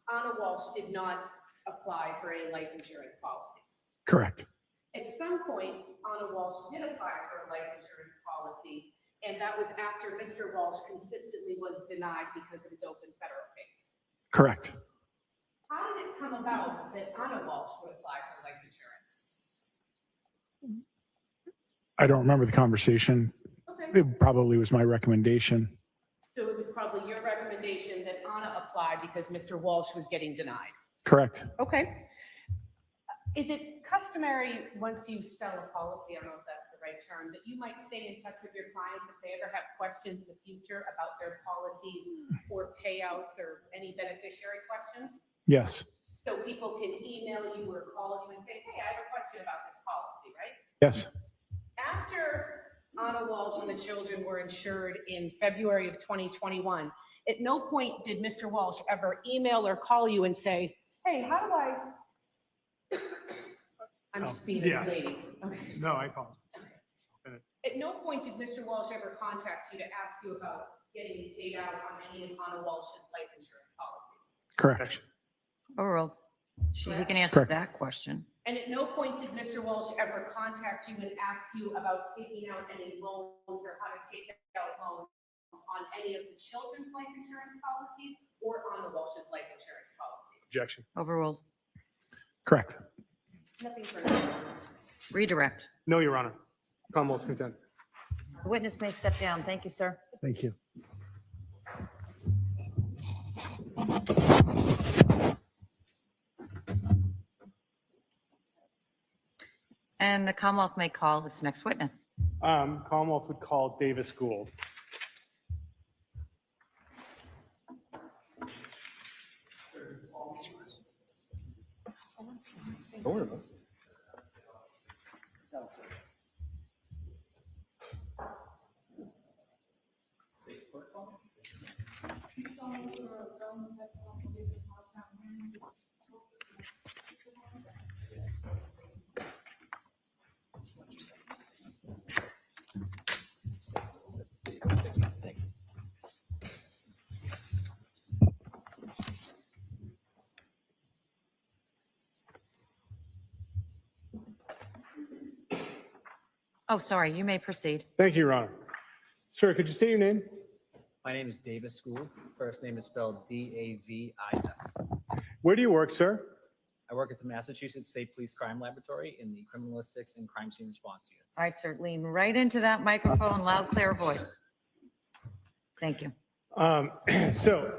Speaker 17: Anna Walshe did not apply for any life insurance policies.
Speaker 18: Correct.
Speaker 17: At some point, Anna Walshe did apply for a life insurance policy, and that was after Mr. Walshe consistently was denied because of his open federal case.
Speaker 18: Correct.
Speaker 17: How did it come about that Anna Walshe would apply for life insurance?
Speaker 18: I don't remember the conversation.
Speaker 17: Okay.
Speaker 18: It probably was my recommendation.
Speaker 17: So it was probably your recommendation that Anna applied because Mr. Walshe was getting denied.
Speaker 18: Correct.
Speaker 17: Okay. Is it customary once you sell a policy, I don't know if that's the right term, that you might stay in touch with your clients if they ever have questions in the future about their policies or payouts or any beneficiary questions?
Speaker 18: Yes.
Speaker 17: So people can email you or call you and say, hey, I have a question about this policy, right?
Speaker 18: Yes.
Speaker 17: After Anna Walshe and the children were insured in February of 2021, at no point did Mr. Walshe ever email or call you and say, hey, how do I... I'm just being a lady. Okay.
Speaker 6: No, I called.
Speaker 17: At no point did Mr. Walshe ever contact you to ask you about getting paid out on any of Anna Walshe's life insurance policies.
Speaker 18: Correct.
Speaker 2: Overruled. She can answer
Speaker 18: Correct.
Speaker 2: that question.
Speaker 17: And at no point did Mr. Walshe ever contact you and ask you about taking out any loans or how to take out loans on any of the children's life insurance policies or Anna Walshe's life insurance policies.
Speaker 6: Objection.
Speaker 2: Overruled.
Speaker 18: Correct.
Speaker 17: Nothing further.
Speaker 2: Redirect.
Speaker 6: No, Your Honor. Commonwealth's content.
Speaker 2: The witness may step down. Thank you, sir.
Speaker 18: Thank you.
Speaker 2: And the Commonwealth may call its next witness.
Speaker 6: Commonwealth would call Davis Gould. Don't worry about it.
Speaker 2: Oh, sorry, you may proceed.
Speaker 6: Thank you, Your Honor. Sir, could you state your name?
Speaker 20: My name is Davis Gould.
Speaker 19: first name is spelled Davis.
Speaker 6: Where do you work, sir?
Speaker 19: I work at the Massachusetts State Police Crime Laboratory in the Criminalistics and Crime Scene Response Units.
Speaker 2: All right, sir, lean right into that microphone, loud, clear voice. Thank you.
Speaker 6: Sir,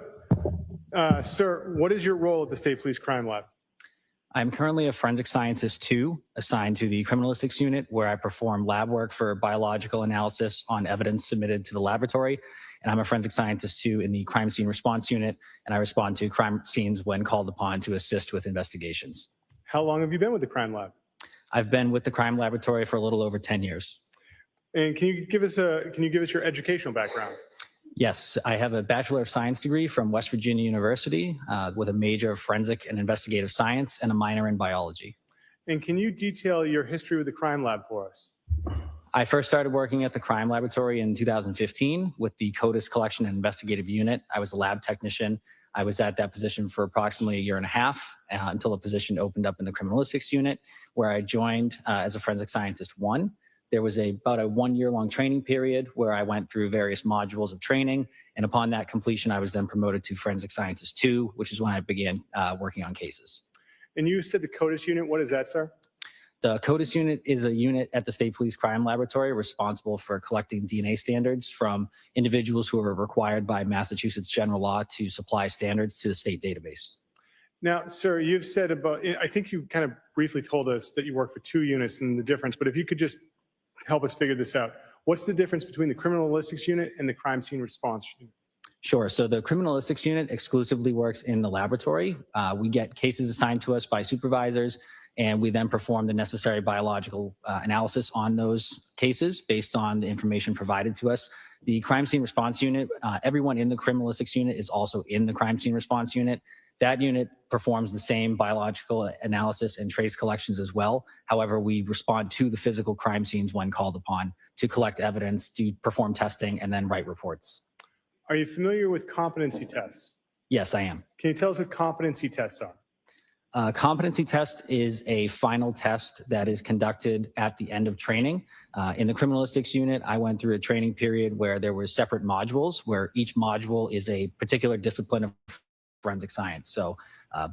Speaker 6: what is your role at the State Police Crime Lab?
Speaker 19: I'm currently a forensic scientist 2 assigned to the Criminalistics Unit, where I perform lab work for biological analysis on evidence submitted to the laboratory. And I'm a forensic scientist 2 in the Crime Scene Response Unit, and I respond to crime scenes when called upon to assist with investigations.
Speaker 6: How long have you been with the Crime Lab?
Speaker 19: I've been with the Crime Laboratory for a little over 10 years.
Speaker 6: And can you give us your educational background?
Speaker 19: Yes, I have a Bachelor of Science degree from West Virginia University with a major of forensic and investigative science and a minor in biology.
Speaker 6: And can you detail your history with the Crime Lab for us?
Speaker 19: I first started working at the Crime Laboratory in 2015 with the CODIS Collection and Investigative Unit. I was a lab technician. I was at that position for approximately a year and a half until a position opened up in the Criminalistics Unit, where I joined as a Forensic Scientist 1. There was about a 1-year-long training period where I went through various modules of training. And upon that completion, I was then promoted to Forensic Scientist 2, which is when I began working on cases.
Speaker 6: And you said the CODIS unit, what is that, sir?
Speaker 19: The CODIS unit is a unit at the State Police Crime Laboratory responsible for collecting DNA standards from individuals who are required by Massachusetts general law to supply standards to the state database.
Speaker 6: Now, sir, you've said I think you kind of briefly told us that you work for 2 units and the difference, but if you could just help us figure this out. What's the difference between the Criminalistics Unit and the Crime Scene Response Unit?
Speaker 19: Sure. So the Criminalistics Unit exclusively works in the laboratory. We get cases assigned to us by supervisors, and we then perform the necessary biological analysis on those cases based on the information provided to us. The Crime Scene Response Unit, everyone in the Criminalistics Unit is also in the Crime Scene Response Unit. That unit performs the same biological analysis and trace collections as well. However, we respond to the physical crime scenes when called upon to collect evidence, to perform testing, and then write reports.
Speaker 6: Are you familiar with competency tests?
Speaker 19: Yes, I am.
Speaker 6: Can you tell us what competency tests are?
Speaker 19: A competency test is a final test that is conducted at the end of training. In the Criminalistics Unit, I went through a training period where there were separate modules, where each module is a particular discipline of forensic science. So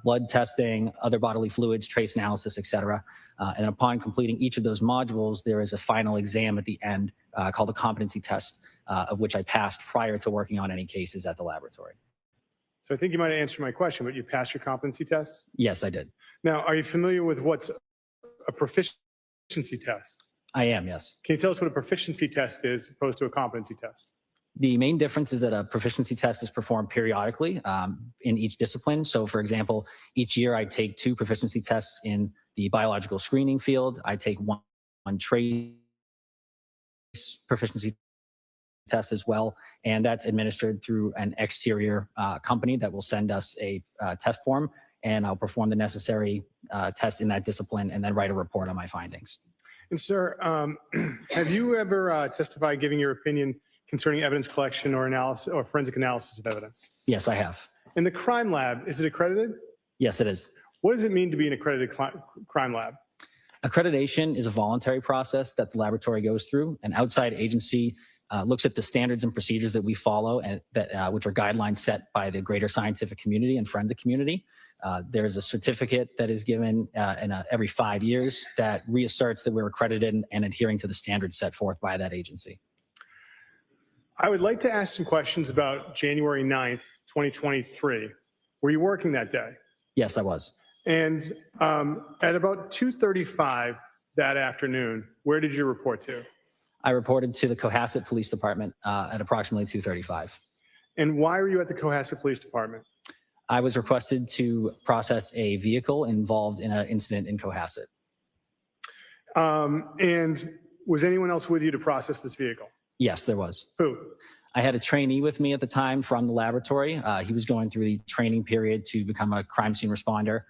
Speaker 19: blood testing, other bodily fluids, trace analysis, etc. And upon completing each of those modules, there is a final exam at the end called a competency test, of which I passed prior to working on any cases at the laboratory.
Speaker 6: So I think you might have answered my question, but you passed your competency tests?
Speaker 19: Yes, I did.
Speaker 6: Now, are you familiar with what's a proficiency test?
Speaker 19: I am, yes.
Speaker 6: Can you tell us what a proficiency test is opposed to a competency test?
Speaker 19: The main difference is that a proficiency test is performed periodically in each discipline. So for example, each year I take 2 proficiency tests in the biological screening field. I take one trace proficiency test as well. And that's administered through an exterior company that will send us a test form, and I'll perform the necessary test in that discipline and then write a report on my findings.
Speaker 6: And sir, have you ever testified giving your opinion concerning evidence collection or analysis or forensic analysis of evidence?
Speaker 19: Yes, I have.
Speaker 6: In the crime lab, is it accredited?
Speaker 19: Yes, it is.
Speaker 6: What does it mean to be an accredited crime lab?
Speaker 19: Accreditation is a voluntary process that the laboratory goes through. An outside agency looks at the standards and procedures that we follow, and that which are guidelines set by the greater scientific community and forensic community. There's a certificate that is given every 5 years that reasserts that we're accredited and adhering to the standards set forth by that agency.
Speaker 6: I would like to ask some questions about January 9th, 2023. Were you working that day?
Speaker 19: Yes, I was.
Speaker 6: And at about 2:35 that afternoon, where did you report to?
Speaker 19: I reported to the Cohasset Police Department at approximately 2:35.
Speaker 6: And why were you at the Cohasset Police Department?
Speaker 19: I was requested to process a vehicle involved in an incident in Cohasset.
Speaker 6: And was anyone else with you to process this vehicle?
Speaker 19: Yes, there was.
Speaker 6: Who?
Speaker 19: I had a trainee with me at the time from the laboratory. He was going through the training period to become a crime scene responder.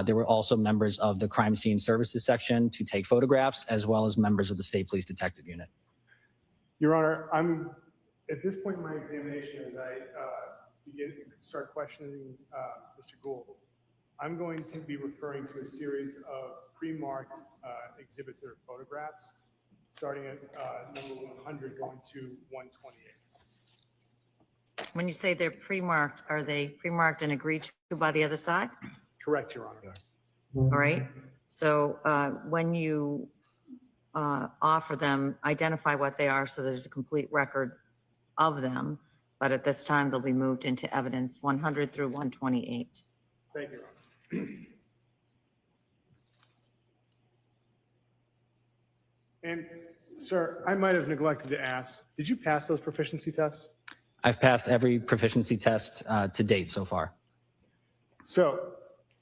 Speaker 19: There were also members of the crime scene services section to take photographs, as well as members of the State Police Detective Unit.
Speaker 6: Your Honor, I'm at this point in my examination, as I start questioning Mr. Gould, I'm going to be referring to a series of pre-marked exhibits that are photographs, starting at number 100 going to 128.
Speaker 2: When you say they're pre-marked, are they pre-marked and agreed to by the other side?
Speaker 6: Correct, Your Honor.
Speaker 2: All right. So when you offer them, identify what they are so there's a complete record of them. But at this time, they'll be moved into evidence 100 through 128.
Speaker 6: Thank you, Your Honor. And, sir, I might have neglected to ask, did you pass those proficiency tests?
Speaker 19: I've passed every proficiency test to date so far.
Speaker 6: So,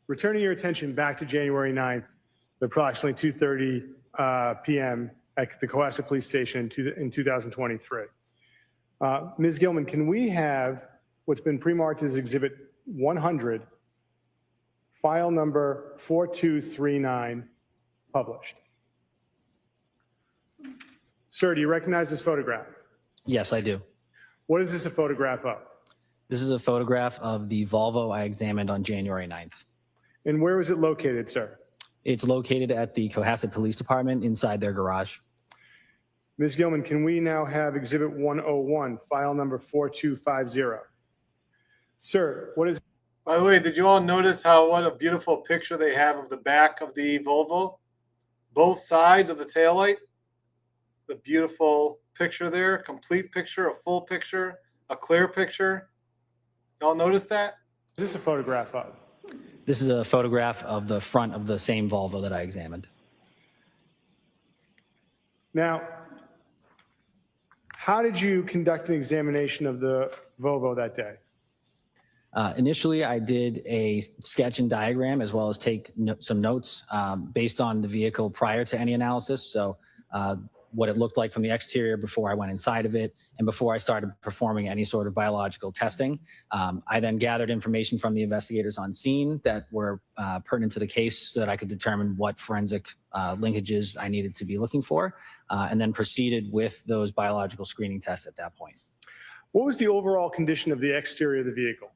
Speaker 6: returning your attention back to January 9th, approximately 2:30 p.m. at the Cohasset Police Station in 2023. Ms. Gilman, can we have what's been pre-marked as Exhibit 100, file number 4239, published? Sir, do you recognize this photograph?
Speaker 19: Yes, I do.
Speaker 6: What is this a photograph of?
Speaker 19: This is a photograph of the Volvo I examined on January 9th.
Speaker 6: And where was it located, sir?
Speaker 19: It's located at the Cohasset Police Department inside their garage.
Speaker 6: Ms. Gilman, can we now have Exhibit 101, file number 4250? Sir, what is...
Speaker 1: By the way, did you all notice what a beautiful picture they have of the back of the Volvo? Both sides of the taillight? The beautiful picture there, complete picture, a full picture, a clear picture. Y'all notice that?
Speaker 6: Is this a photograph of?
Speaker 19: This is a photograph of the front of the same Volvo that I examined.
Speaker 6: Now, how did you conduct an examination of the Volvo that day?
Speaker 19: Initially, I did a sketch and diagram as well as take some notes based on the vehicle prior to any analysis. So what it looked like from the exterior before I went inside of it and before I started performing any sort of biological testing. I then gathered information from the investigators on scene that were pertinent to the case so that I could determine what forensic linkages I needed to be looking for, and then proceeded with those biological screening tests at that point.
Speaker 6: What was the overall condition of the exterior of the vehicle?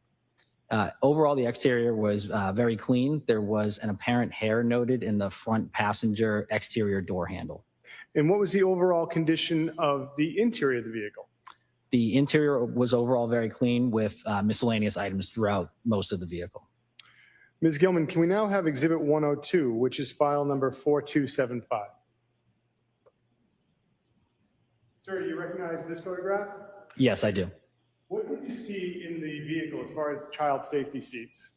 Speaker 19: Overall, the exterior was very clean. There was an apparent hair noted in the front passenger exterior door handle.
Speaker 6: And what was the overall condition of the interior of the vehicle?
Speaker 19: The interior was overall very clean with miscellaneous items throughout most of the vehicle.
Speaker 6: Ms. Gilman, can we now have Exhibit 102, which is file number 4275? Sir, do you recognize this photograph?
Speaker 19: Yes, I do.
Speaker 6: What did you see in the vehicle as far as child safety seats?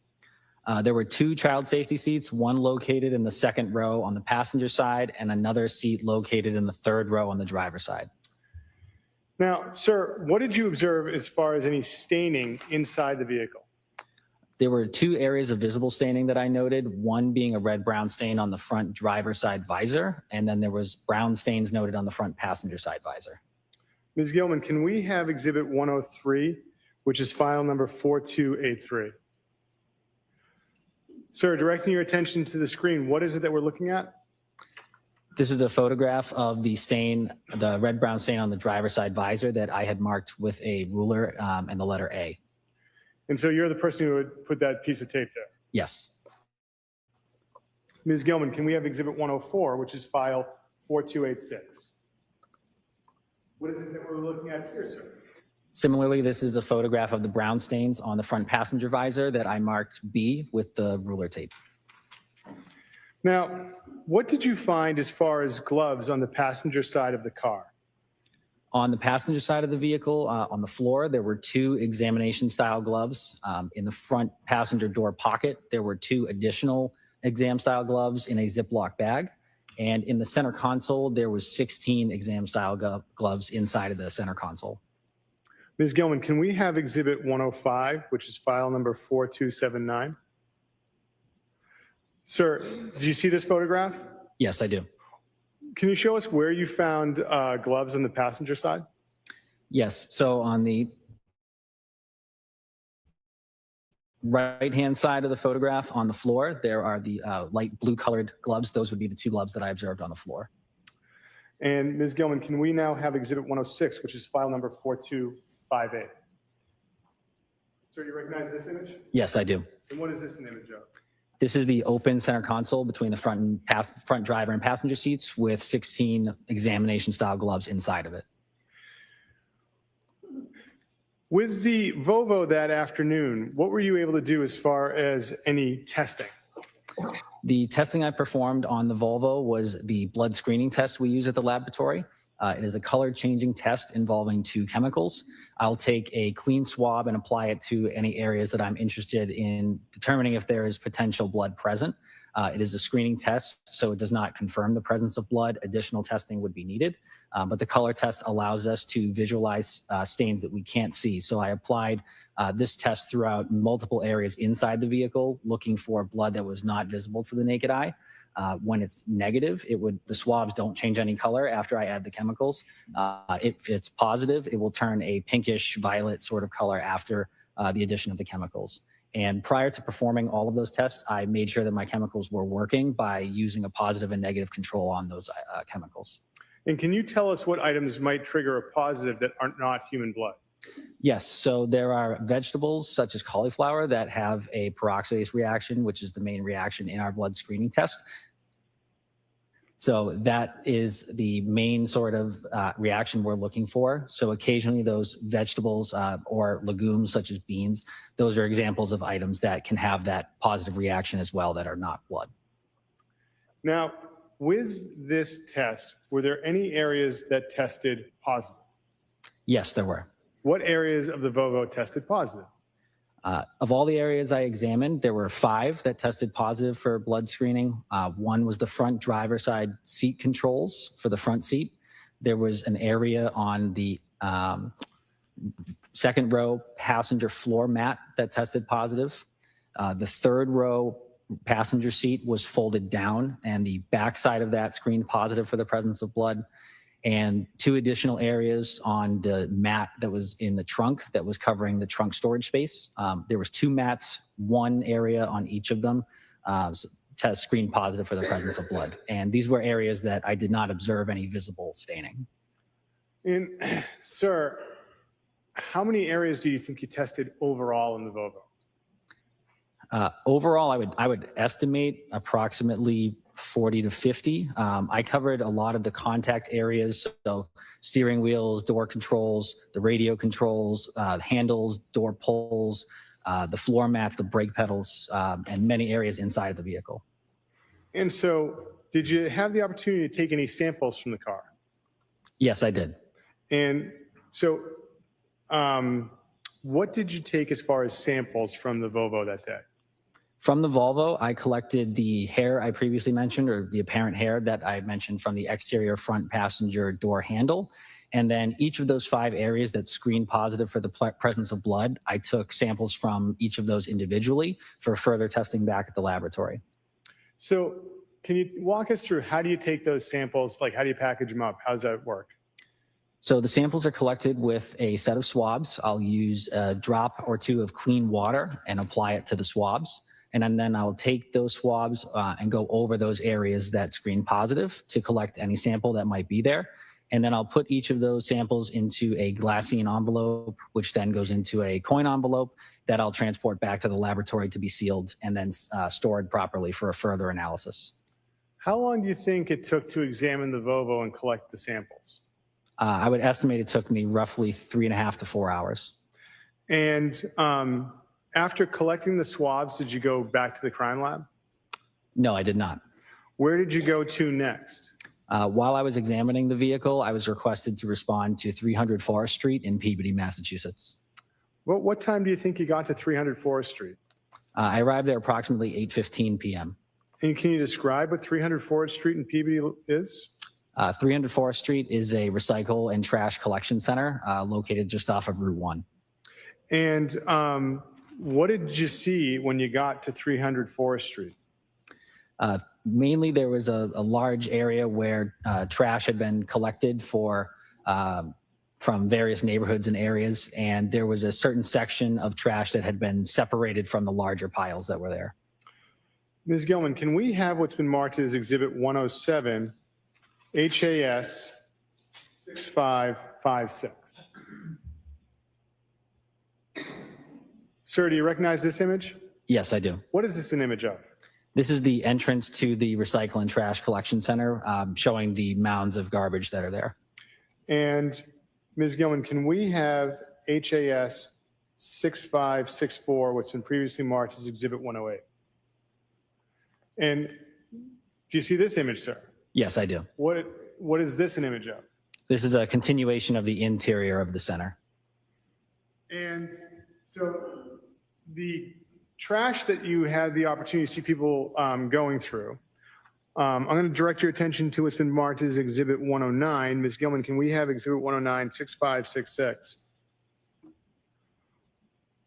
Speaker 19: There were two child safety seats, one located in the second row on the passenger side and another seat located in the third row on the driver's side.
Speaker 6: Now, sir, what did you observe as far as any staining inside the vehicle?
Speaker 19: There were two areas of visible staining that I noted, one being a red-brown stain on the front driver's side visor, and then there was brown stains noted on the front passenger side visor.
Speaker 6: Ms. Gilman, can we have Exhibit 103, which is file number 4283? Sir, directing your attention to the screen, what is it that we're looking at?
Speaker 19: This is a photograph of the stain, the red-brown stain on the driver's side visor that I had marked with a ruler and the letter A.
Speaker 6: And so you're the person who would put that piece of tape there?
Speaker 19: Yes.
Speaker 6: Ms. Gilman, can we have Exhibit 104, which is file 4286? What is it that we're looking at here, sir?
Speaker 19: Similarly, this is a photograph of the brown stains on the front passenger visor that I marked B with the ruler tape.
Speaker 6: Now, what did you find as far as gloves on the passenger side of the car?
Speaker 19: On the passenger side of the vehicle, on the floor, there were two examination-style gloves. In the front passenger door pocket, there were two additional exam-style gloves in a Ziploc bag. And in the center console, there was 16 exam-style gloves inside of the center console.
Speaker 6: Ms. Gilman, can we have Exhibit 105, which is file number 4279? Sir, did you see this photograph?
Speaker 19: Yes, I do.
Speaker 6: Can you show us where you found gloves on the passenger side?
Speaker 19: Yes, so on the right-hand side of the photograph on the floor, there are the light blue-colored gloves. Those would be the two gloves that I observed on the floor.
Speaker 6: And Ms. Gilman, can we now have Exhibit 106, which is file number 4258? Sir, do you recognize this image?
Speaker 19: Yes, I do.
Speaker 6: And what is this an image of?
Speaker 19: This is the open center console between the front driver and passenger seats with 16 examination-style gloves inside of it.
Speaker 6: With the Volvo that afternoon, what were you able to do as far as any testing?
Speaker 19: The testing I performed on the Volvo was the blood screening test we use at the laboratory. It is a color changing test involving 2 chemicals. I'll take a clean swab and apply it to any areas that I'm interested in determining if there is potential blood present. It is a screening test, so it does not confirm the presence of blood. Additional testing would be needed, but the color test allows us to visualize stains that we can't see. So I applied this test throughout multiple areas inside the vehicle, looking for blood that was not visible to the naked eye. When it's negative, the swabs don't change any color after I add the chemicals. If it's positive, it will turn a pinkish violet sort of color after the addition of the chemicals. And prior to performing all of those tests, I made sure that my chemicals were working by using a positive and negative control on those chemicals.
Speaker 6: And can you tell us what items might trigger a positive that are not human blood?
Speaker 19: Yes, so there are vegetables such as cauliflower that have a peroxidase reaction, which is the main reaction in our blood screening test. So that is the main sort of reaction we're looking for. So occasionally those vegetables or legumes such as beans, those are examples of items that can have that positive reaction as well that are not blood.
Speaker 6: Now, with this test, were there any areas that tested positive?
Speaker 19: Yes, there were.
Speaker 6: What areas of the Volvo tested positive?
Speaker 19: Of all the areas I examined, there were 5 that tested positive for blood screening. One was the front driver side seat controls for the front seat. There was an area on the second row passenger floor mat that tested positive. The third row passenger seat was folded down, and the back side of that screened positive for the presence of blood. And 2 additional areas on the mat that was in the trunk that was covering the trunk storage space. There was 2 mats, 1 area on each of them, test screened positive for the presence of blood. And these were areas that I did not observe any visible staining.
Speaker 6: And sir, how many areas do you think you tested overall in the Volvo?
Speaker 19: Overall, I would estimate approximately 40 to 50. I covered a lot of the contact areas, so steering wheels, door controls, the radio controls, handles, door pulls, the floor mats, the brake pedals, and many areas inside of the vehicle.
Speaker 6: And so did you have the opportunity to take any samples from the car?
Speaker 19: Yes, I did.
Speaker 6: And so what did you take as far as samples from the Volvo that day?
Speaker 19: From the Volvo, I collected the hair I previously mentioned, or the apparent hair that I mentioned from the exterior front passenger door handle. And then each of those 5 areas that screened positive for the presence of blood, I took samples from each of those individually for further testing back at the laboratory.
Speaker 6: So can you walk us through, how do you take those samples? Like, how do you package them up? How does that work?
Speaker 19: So the samples are collected with a set of swabs. I'll use a drop or 2 of clean water and apply it to the swabs. And then I'll take those swabs and go over those areas that screen positive to collect any sample that might be there. And then I'll put each of those samples into a glassine envelope, which then goes into a coin envelope that I'll transport back to the laboratory to be sealed and then stored properly for a further analysis.
Speaker 6: How long do you think it took to examine the Volvo and collect the samples?
Speaker 19: I would estimate it took me roughly 3.5 to 4 hours.
Speaker 6: And after collecting the swabs, did you go back to the crime lab?
Speaker 19: No, I did not.
Speaker 6: Where did you go to next?
Speaker 19: While I was examining the vehicle, I was requested to respond to 300 Forest Street in Peabody, Massachusetts.
Speaker 6: What time do you think you got to 300 Forest Street?
Speaker 19: I arrived there approximately 8:15 p.m.
Speaker 6: And can you describe what 300 Forest Street in Peabody is?
Speaker 19: 300 Forest Street is a recycle and trash collection center located just off of Route 1.
Speaker 6: And what did you see when you got to 300 Forest Street?
Speaker 19: Mainly there was a large area where trash had been collected from various neighborhoods and areas, and there was a certain section of trash that had been separated from the larger piles that were there.
Speaker 6: Ms. Gilman, can we have what's been marked as Exhibit 107, HAS 6556? Sir, do you recognize this image?
Speaker 19: Yes, I do.
Speaker 6: What is this an image of?
Speaker 19: This is the entrance to the recycle and trash collection center, showing the mounds of garbage that are there.
Speaker 6: And Ms. Gilman, can we have HAS 6564, what's been previously marked as Exhibit 108. And do you see this image, sir?
Speaker 19: Yes, I do.
Speaker 6: What is this an image of?
Speaker 19: This is a continuation of the interior of the center.
Speaker 6: And so the trash that you had the opportunity to see people going through, I'm going to direct your attention to what's been marked as Exhibit 109. Ms. Gilman, can we have Exhibit 109, 6566?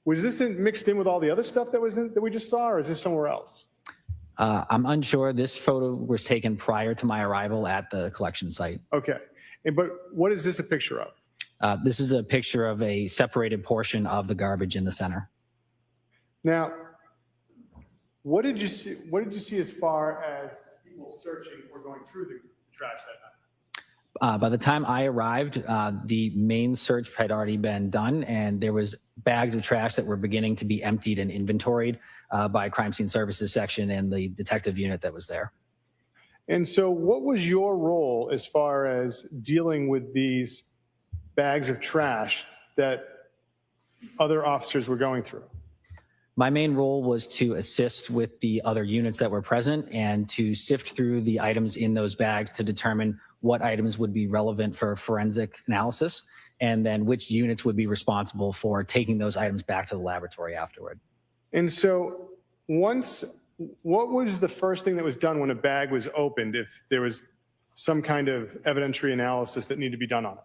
Speaker 6: Was this mixed in with all the other stuff that we just saw, or is this somewhere else?
Speaker 19: I'm unsure. This photo was taken prior to my arrival at the collection site.
Speaker 6: Okay. But what is this a picture of?
Speaker 19: This is a picture of a separated portion of the garbage in the center.
Speaker 6: Now, what did you see? What did you see as far as people searching or going through the trash that night?
Speaker 19: By the time I arrived, the main search had already been done, and there was bags of trash that were beginning to be emptied and inventoried by crime scene services section and the detective unit that was there.
Speaker 6: And so what was your role as far as dealing with these bags of trash that other officers were going through?
Speaker 19: My main role was to assist with the other units that were present and to sift through the items in those bags to determine what items would be relevant for forensic analysis, and then which units would be responsible for taking those items back to the laboratory afterward.
Speaker 6: And so what was the first thing that was done when a bag was opened, if there was some kind of evidentiary analysis that needed to be done on it?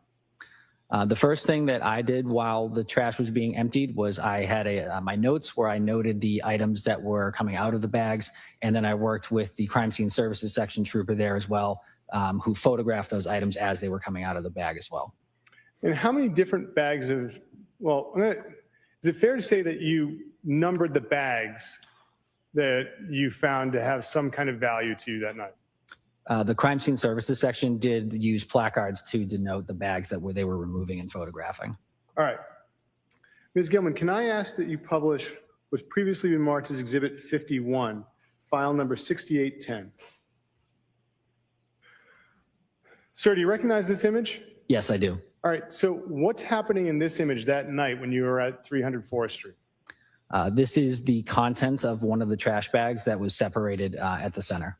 Speaker 19: The first thing that I did while the trash was being emptied was I had my notes where I noted the items that were coming out of the bags, and then I worked with the crime scene services section trooper there as well, who photographed those items as they were coming out of the bag as well.
Speaker 6: And how many different bags of, is it fair to say that you numbered the bags that you found to have some kind of value to you that night?
Speaker 19: The crime scene services section did use placards to denote the bags that they were removing and photographing.
Speaker 6: All right. Ms. Gilman, can I ask that you publish what's previously been marked as Exhibit 51, file number 6810? Sir, do you recognize this image?
Speaker 19: Yes, I do.
Speaker 6: All right. So what's happening in this image that night when you were at 300 Forest Street?
Speaker 19: This is the contents of one of the trash bags that was separated at the center.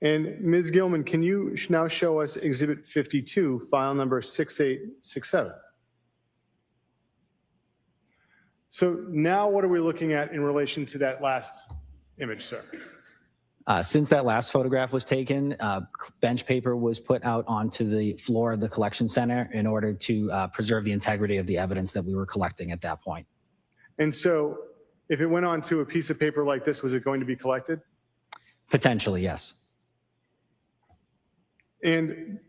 Speaker 6: And Ms. Gilman, can you now show us Exhibit 52, file number 6867? So now what are we looking at in relation to that last image, sir?
Speaker 19: Since that last photograph was taken, bench paper was put out onto the floor of the collection center in order to preserve the integrity of the evidence that we were collecting at that point.
Speaker 6: And so if it went onto a piece of paper like this, was it going to be collected?
Speaker 19: Potentially, yes.
Speaker 6: And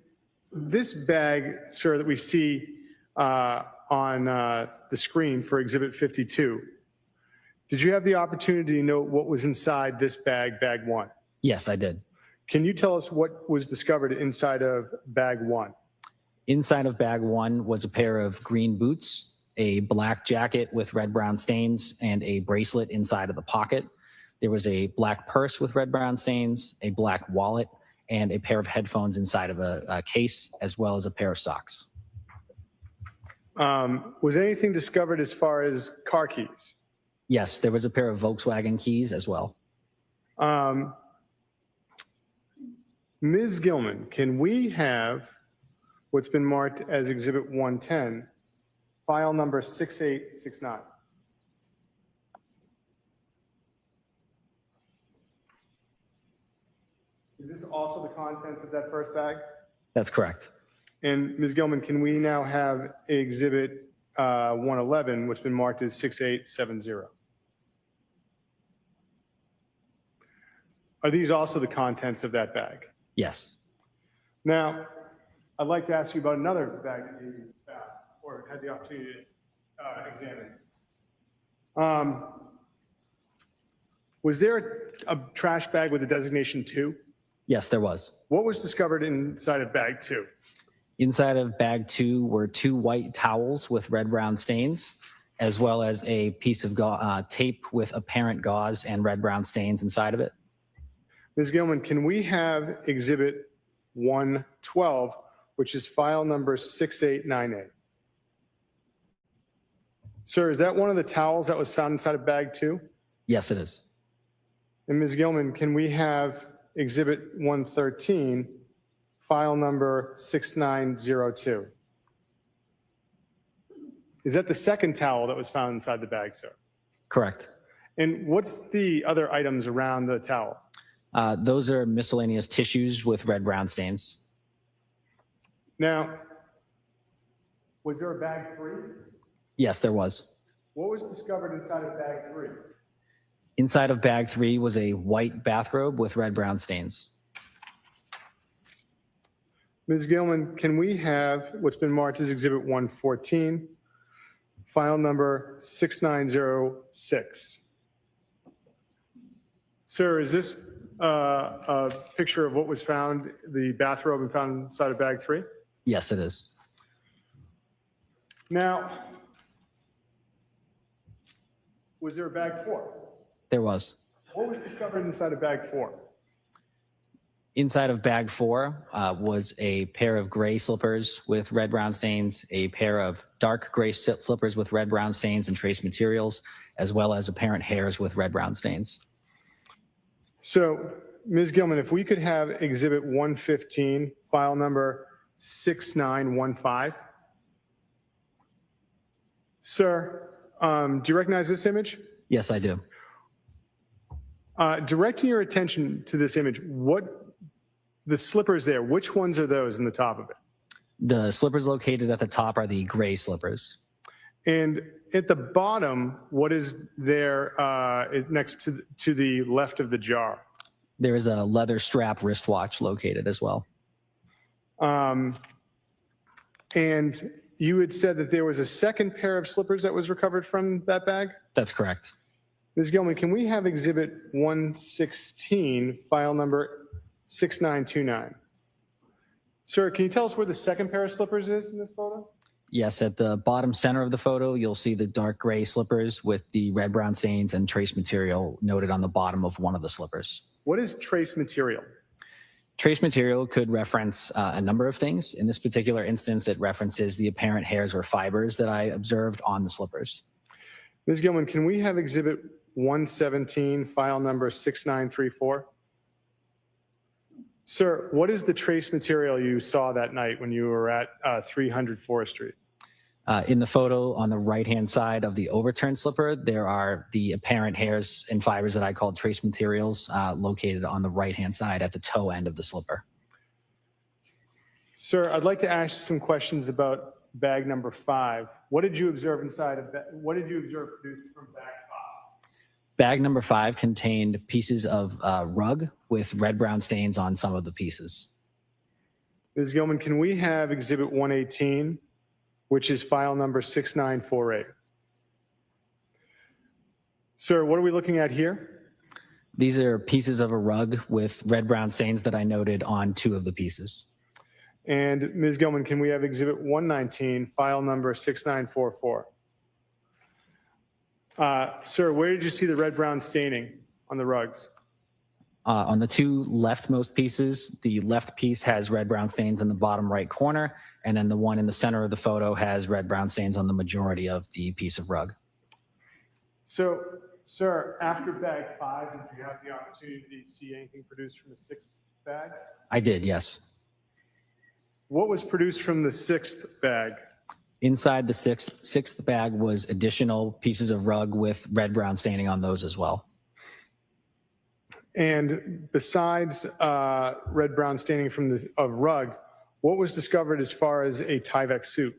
Speaker 6: this bag, sir, that we see on the screen for Exhibit 52, did you have the opportunity to know what was inside this bag, bag one?
Speaker 19: Yes, I did.
Speaker 6: Can you tell us what was discovered inside of bag one?
Speaker 19: Inside of bag one was a pair of green boots, a black jacket with red-brown stains, and a bracelet inside of the pocket. There was a black purse with red-brown stains, a black wallet, and a pair of headphones inside of a case, as well as a pair of socks.
Speaker 6: Was anything discovered as far as car keys?
Speaker 19: Yes, there was a pair of Volkswagen keys as well.
Speaker 6: Ms. Gilman, can we have what's been marked as Exhibit 110, file number 6869? Is this also the contents of that first bag?
Speaker 19: That's correct.
Speaker 6: And Ms. Gilman, can we now have Exhibit 111, which has been marked as 6870? Are these also the contents of that bag?
Speaker 19: Yes.
Speaker 6: Now, I'd like to ask you about another bag that you found or had the opportunity to examine. Was there a trash bag with a designation 2?
Speaker 19: Yes, there was.
Speaker 6: What was discovered inside of bag 2?
Speaker 19: Inside of bag 2 were 2 white towels with red-brown stains, as well as a piece of tape with apparent gauze and red-brown stains inside of it.
Speaker 6: Ms. Gilman, can we have Exhibit 112, which is file number 6898? Sir, is that one of the towels that was found inside of bag 2?
Speaker 19: Yes, it is.
Speaker 6: And Ms. Gilman, can we have Exhibit 113, file number 6902? Is that the second towel that was found inside the bag, sir?
Speaker 19: Correct.
Speaker 6: And what's the other items around the towel?
Speaker 19: Those are miscellaneous tissues with red-brown stains.
Speaker 6: Now, was there a bag 3?
Speaker 19: Yes, there was.
Speaker 6: What was discovered inside of bag 3?
Speaker 19: Inside of bag 3 was a white bathrobe with red-brown stains.
Speaker 6: Ms. Gilman, can we have what's been marked as Exhibit 114, file number 6906? Sir, is this a picture of what was found, the bathrobe and found inside of bag 3?
Speaker 19: Yes, it is.
Speaker 6: Now, was there a bag 4?
Speaker 19: There was.
Speaker 6: What was discovered inside of bag 4?
Speaker 19: Inside of bag 4 was a pair of gray slippers with red-brown stains, a pair of dark gray slippers with red-brown stains and trace materials, as well as apparent hairs with red-brown stains.
Speaker 6: So, Ms. Gilman, if we could have Exhibit 115, file number 6915. Sir, do you recognize this image?
Speaker 19: Yes, I do.
Speaker 6: Directing your attention to this image, the slippers there, which ones are those in the top of it?
Speaker 19: The slippers located at the top are the gray slippers.
Speaker 6: And at the bottom, what is there next to the left of the jar?
Speaker 19: There is a leather strap wristwatch located as well.
Speaker 6: And you had said that there was a second pair of slippers that was recovered from that bag?
Speaker 19: That's correct.
Speaker 6: Ms. Gilman, can we have Exhibit 116, file number 6929? Sir, can you tell us where the second pair of slippers is in this photo?
Speaker 19: Yes, at the bottom center of the photo, you'll see the dark gray slippers with the red-brown stains and trace material noted on the bottom of one of the slippers.
Speaker 6: What is trace material?
Speaker 19: Trace material could reference a number of things. In this particular instance, it references the apparent hairs or fibers that I observed on the slippers.
Speaker 6: Ms. Gilman, can we have Exhibit 117, file number 6934? Sir, what is the trace material you saw that night when you were at 300 Forest Street?
Speaker 19: In the photo on the right-hand side of the overturned slipper, there are the apparent hairs and fibers that I called trace materials located on the right-hand side at the toe end of the slipper.
Speaker 6: Sir, I'd like to ask you some questions about bag number 5. What did you observe what did you observe produced from bag 5?
Speaker 19: Bag number 5 contained pieces of rug with red-brown stains on some of the pieces.
Speaker 6: Ms. Gilman, can we have Exhibit 118, which is file number 6948? Sir, what are we looking at here?
Speaker 19: These are pieces of a rug with red-brown stains that I noted on 2 of the pieces.
Speaker 6: And Ms. Gilman, can we have Exhibit 119, file number 6944? Sir, where did you see the red-brown staining on the rugs?
Speaker 19: On the 2 leftmost pieces, the left piece has red-brown stains in the bottom right corner, and then the one in the center of the photo has red-brown stains on the majority of the piece of rug.
Speaker 6: So, sir, after bag 5, did you have the opportunity to see anything produced from the 6th bag?
Speaker 19: I did, yes.
Speaker 6: What was produced from the 6th bag?
Speaker 19: Inside the sixth bag was additional pieces of rug with red-brown staining on those as well.
Speaker 6: And besides red-brown staining from of rug, what was discovered as far as a Tyvek suit?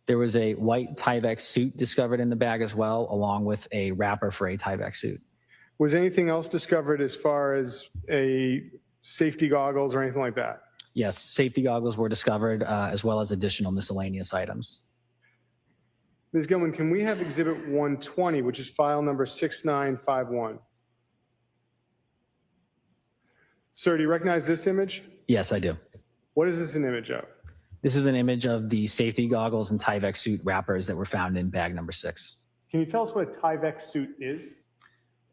Speaker 19: There was a white Tyvek suit discovered in the bag as well, along with a wrapper for a Tyvek suit.
Speaker 6: Was anything else discovered as far as a safety goggles or anything like that?
Speaker 19: Yes, safety goggles were discovered, as well as additional miscellaneous items.
Speaker 6: Ms. Gilman, can we have Exhibit 120, which is file number 6951? Sir, do you recognize this image?
Speaker 19: Yes, I do.
Speaker 6: What is this an image of?
Speaker 19: This is an image of the safety goggles and Tyvek suit wrappers that were found in bag number 6.
Speaker 6: Can you tell us what a Tyvek suit is?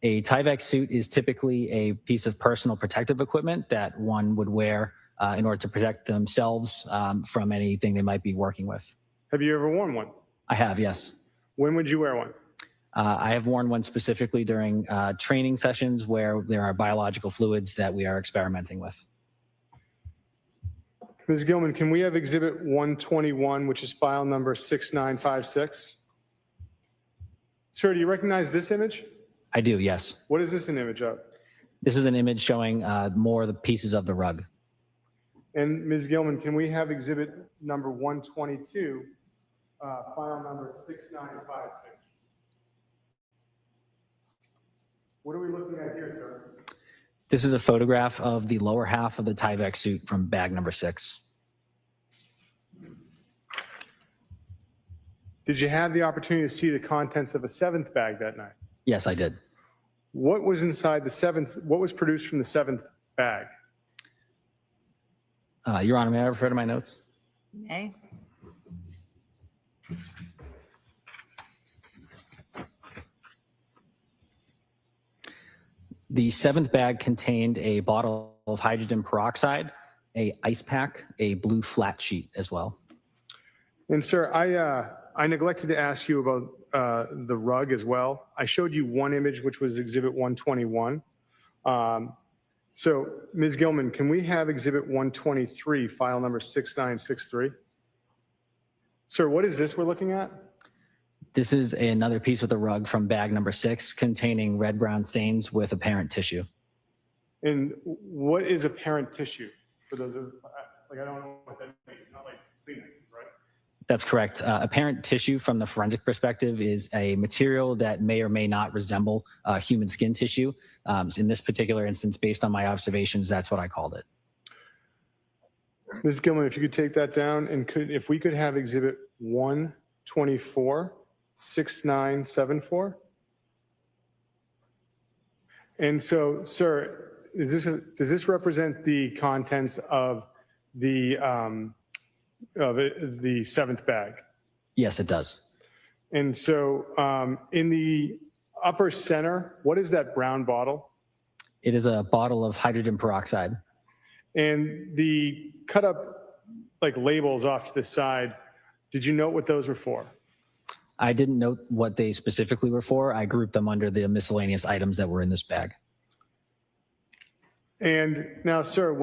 Speaker 19: A Tyvek suit is typically a piece of personal protective equipment that one would wear in order to protect themselves from anything they might be working with.
Speaker 6: Have you ever worn one?
Speaker 19: I have, yes.
Speaker 6: When would you wear one?
Speaker 19: I have worn one specifically during training sessions where there are biological fluids that we are experimenting with.
Speaker 6: Ms. Gilman, can we have Exhibit 121, which is file number 6956? Sir, do you recognize this image?
Speaker 19: I do, yes.
Speaker 6: What is this an image of?
Speaker 19: This is an image showing more of the pieces of the rug.
Speaker 6: And Ms. Gilman, can we have Exhibit number 122, file number 6952? What are we looking at here, sir?
Speaker 19: This is a photograph of the lower half of the Tyvek suit from bag number 6.
Speaker 6: Did you have the opportunity to see the contents of a 7th bag that night?
Speaker 19: Yes, I did.
Speaker 6: What was inside the 7th? What was produced from the 7th bag?
Speaker 19: Your Honor, may I refer to my notes?
Speaker 2: May.
Speaker 19: The 7th bag contained a bottle of hydrogen peroxide, a ice pack, a blue flat sheet as well.
Speaker 6: And sir, I neglected to ask you about the rug as well. I showed you one image, which was Exhibit 121. So Ms. Gilman, can we have Exhibit 123, file number 6963? Sir, what is this we're looking at?
Speaker 19: This is another piece of the rug from bag number 6 containing red-brown stains with apparent tissue.
Speaker 6: And what is apparent tissue? For those of, like, I don't know what that means. It's not like Kleenex, right?
Speaker 19: That's correct. Apparent tissue from the forensic perspective is a material that may or may not resemble human skin tissue. In this particular instance, based on my observations, that's what I called it.
Speaker 6: Ms. Gilman, if you could take that down, and if we could have Exhibit 124, 6974. And so, sir, does this represent the contents of the 7th bag?
Speaker 19: Yes, it does.
Speaker 6: And so in the upper center, what is that brown bottle?
Speaker 19: It is a bottle of hydrogen peroxide.
Speaker 6: And the cut up like labels off to the side, did you note what those were for?
Speaker 19: I didn't note what they specifically were for. I grouped them under the miscellaneous items that were in this bag.
Speaker 6: And now, sir,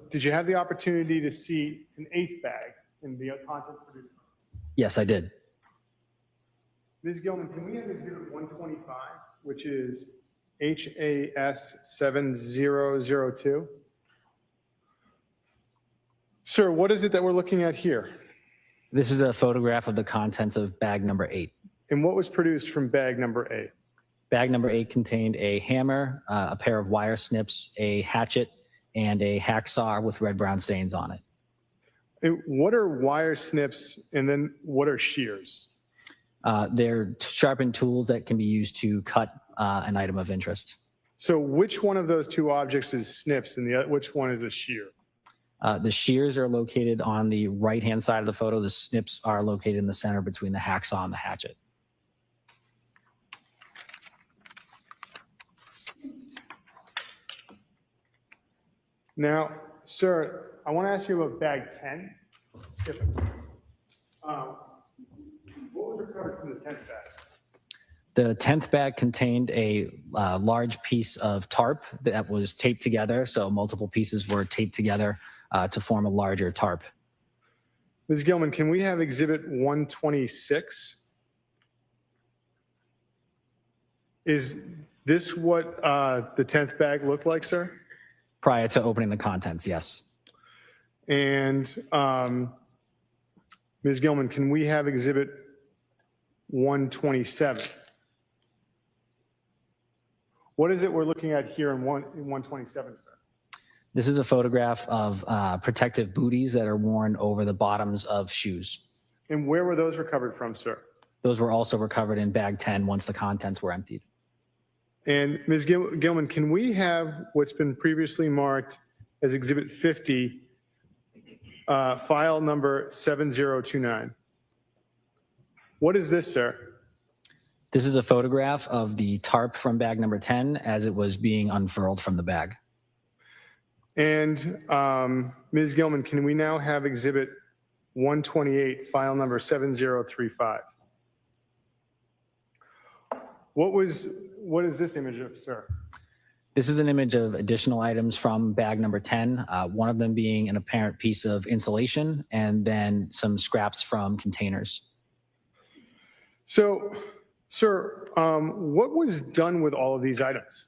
Speaker 6: did you have the opportunity to see an 8th bag in the contents produced?
Speaker 19: Yes, I did.
Speaker 6: Ms. Gilman, can we have Exhibit 125, which is HAS 7002? Sir, what is it that we're looking at here?
Speaker 19: This is a photograph of the contents of bag number 8.
Speaker 6: And what was produced from bag number 8?
Speaker 19: Bag number 8 contained a hammer, a pair of wire snips, a hatchet, and a hacksaw with red-brown stains on it.
Speaker 6: And what are wire snips, and then what are shears?
Speaker 19: They're sharpened tools that can be used to cut an item of interest.
Speaker 6: So which one of those two objects is snips and which one is a shear?
Speaker 19: The shears are located on the right-hand side of the photo. The snips are located in the center between the hacksaw and the hatchet.
Speaker 6: Now, sir, I want to ask you about bag 10. Skip it. What was recovered from the 10th bag?
Speaker 19: The 10th bag contained a large piece of tarp that was taped together. So multiple pieces were taped together to form a larger tarp.
Speaker 6: Ms. Gilman, can we have Exhibit 126? Is this what the 10th bag looked like, sir?
Speaker 19: Prior to opening the contents, yes.
Speaker 6: And Ms. Gilman, can we have Exhibit 127? What is it we're looking at here in 127, sir?
Speaker 19: This is a photograph of protective booties that are worn over the bottoms of shoes.
Speaker 6: And where were those recovered from, sir?
Speaker 19: Those were also recovered in bag 10 once the contents were emptied.
Speaker 6: And Ms. Gilman, can we have what's been previously marked as Exhibit 50, file number 7029? What is this, sir?
Speaker 19: This is a photograph of the tarp from bag number 10 as it was being unfurled from the bag.
Speaker 6: And Ms. Gilman, can we now have Exhibit 128, file number 7035? What is this image of, sir?
Speaker 19: This is an image of additional items from bag number 10, one of them being an apparent piece of insulation and then some scraps from containers.
Speaker 6: So, sir, what was done with all of these items?